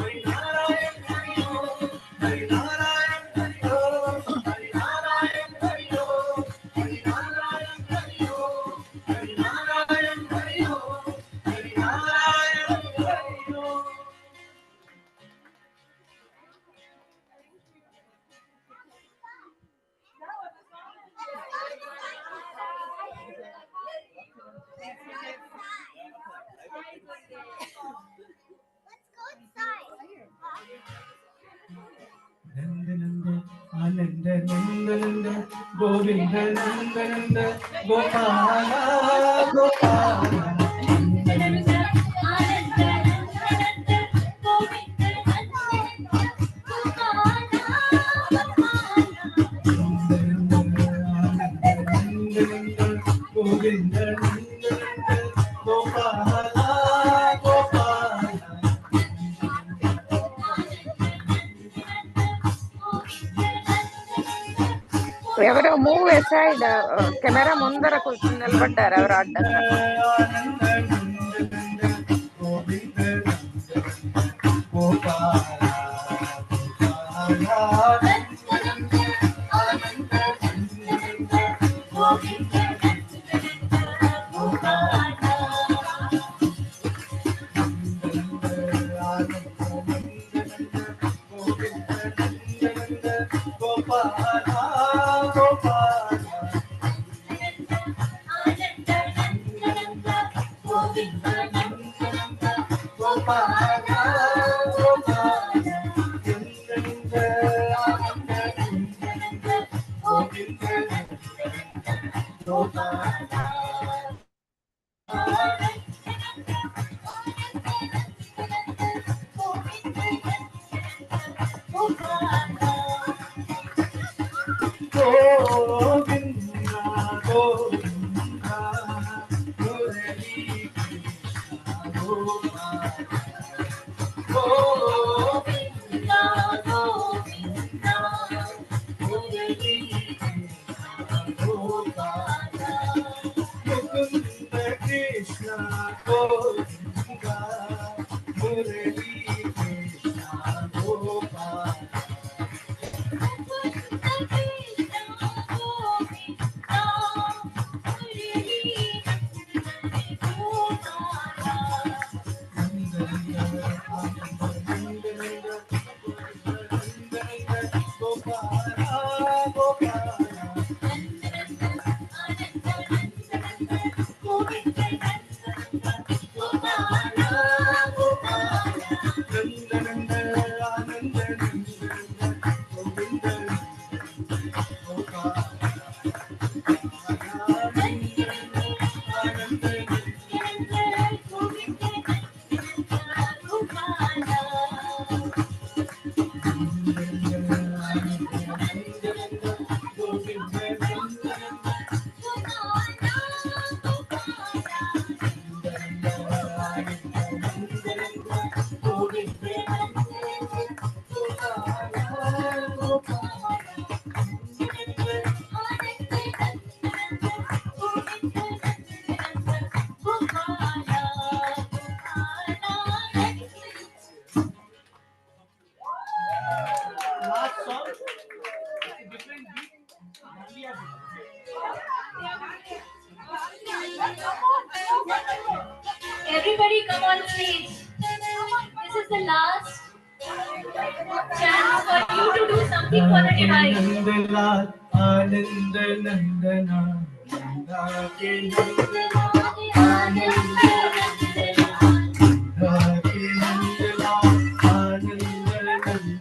Hari Narayan, Hari Om. Hari Narayan, Hari Om. Hari Narayan, Hari Om. Hari Narayan, Hari Om. Hari Narayan, Hari Om. Hari Narayan, Hari Om. Nanda Nanda, Ananda Nanda Nanda, Govinda Nanda Nanda, Gopala Gopala. Nanda Nanda, Ananda, Ananda, Govinda, Govinda Nanda Nanda, Gopala Gopala. ఎవరో move aside camera ముందర నిలబడ్డారు ఎవరు అడ్డంగా. Everybody come on stage. This is the last chance for you to do something for the divine. Ananda Nandana, Nanda ke Nandana, Ananda Nandana, Nanda ke Nandana, Ananda Nandana.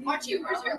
Watch you, where's your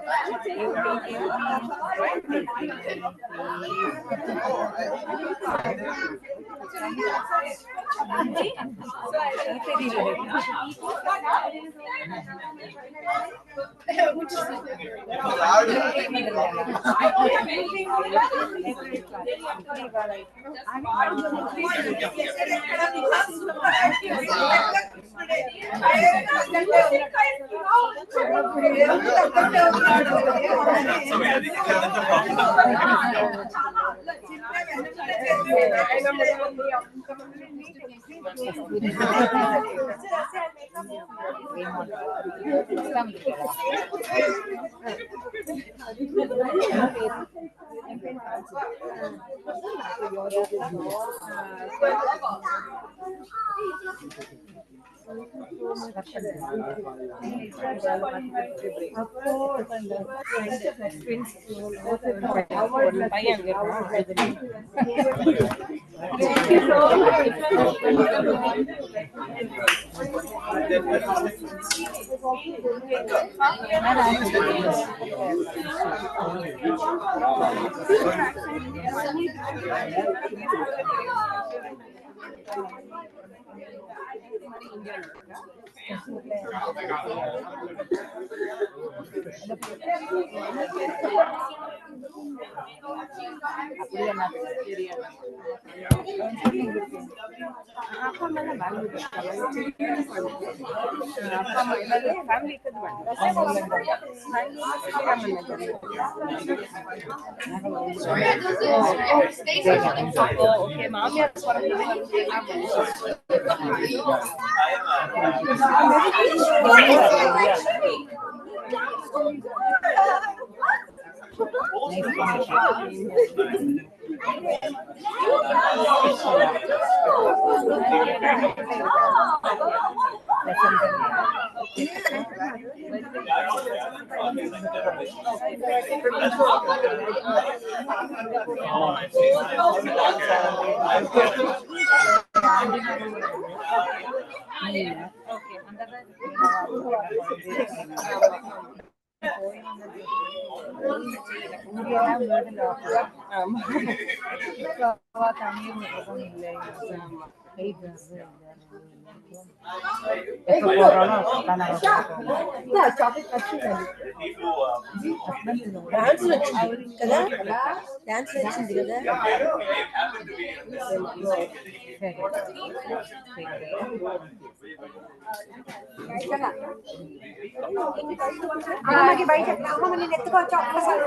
అమ్మకి బయట అమ్మ నేను ఎత్తుకోవచ్చు ఒక్కసారి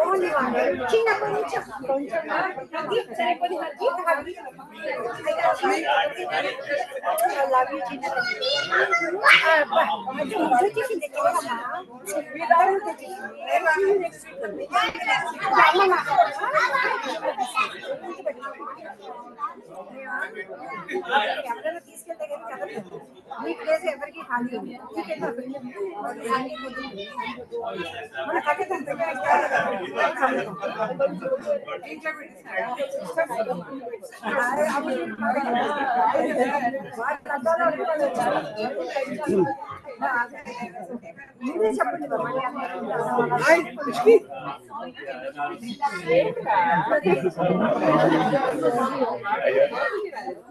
only one చిన్న కొంచెం కొంచెం సరిపోయి love you చిన్న వచ్చేసింది చూడమ్మా ఎవరైనా తీసుకెళ్తే మీ ప్లేస్ ఎవరికి ఖాళీ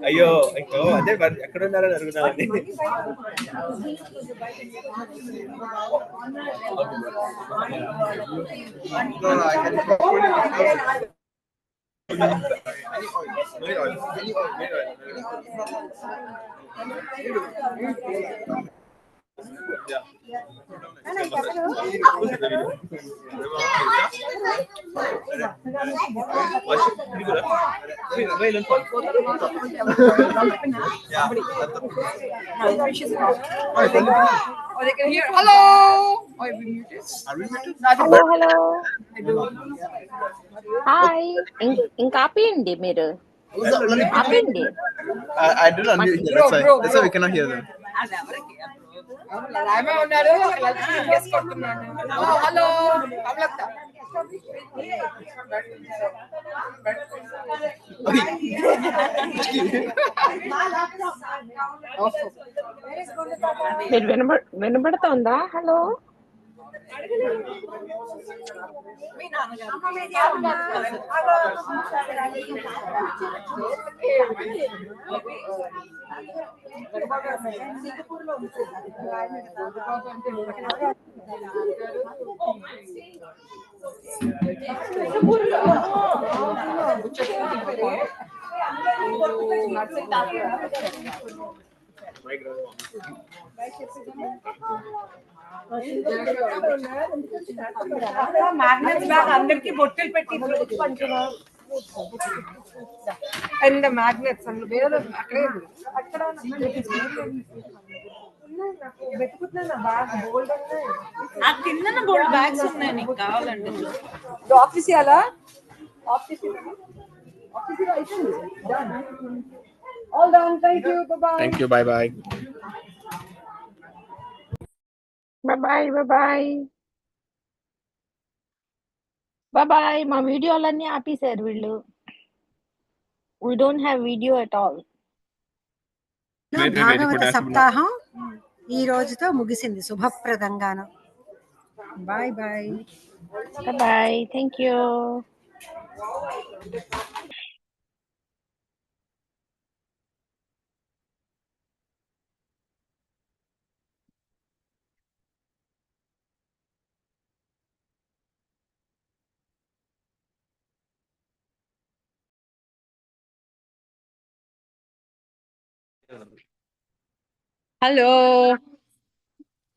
అయ్యో అయ్యో అదే ఎక్కడ ఉన్నారని అడుగుతున్నామండి. హలో హాయ్ ఇంకా ఆపేయండి మీరు ఆపేయండి I did unmute here. That's why we cannot hear them. Hello మీరు వినబడుతోందా హలో మ్యాగ్నెట్స్ బ్యాగ్ అందరికి బొట్టెలు పెట్టి పంచడం And the magnets and where ఆ కిందన బోల్డ్ బ్యాగ్స్ ఉన్నాయి నీకు కావాలంటే ఆఫీస్ అలా ఆఫీస్ అయిపోయింది all done thank you bye Thank you. Bye bye. Bye bye మా వీడియోలన్నీ ఆపేశారు వీళ్ళు. We don't have video at all. భాగవత సప్తాహం ఈ రోజుతో ముగిసింది శుభప్రదంగాను. Bye bye bye thank you. Hello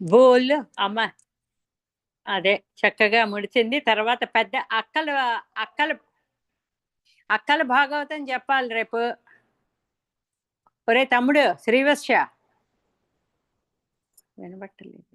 బోల్ అమ్మ అదే చక్కగా ముడిచింది. తర్వాత పెద్ద అక్కల భాగవతం చెప్పాలి రేపు. ఒరే తమ్ముడు శ్రీవత్స వినబట్టలేదు.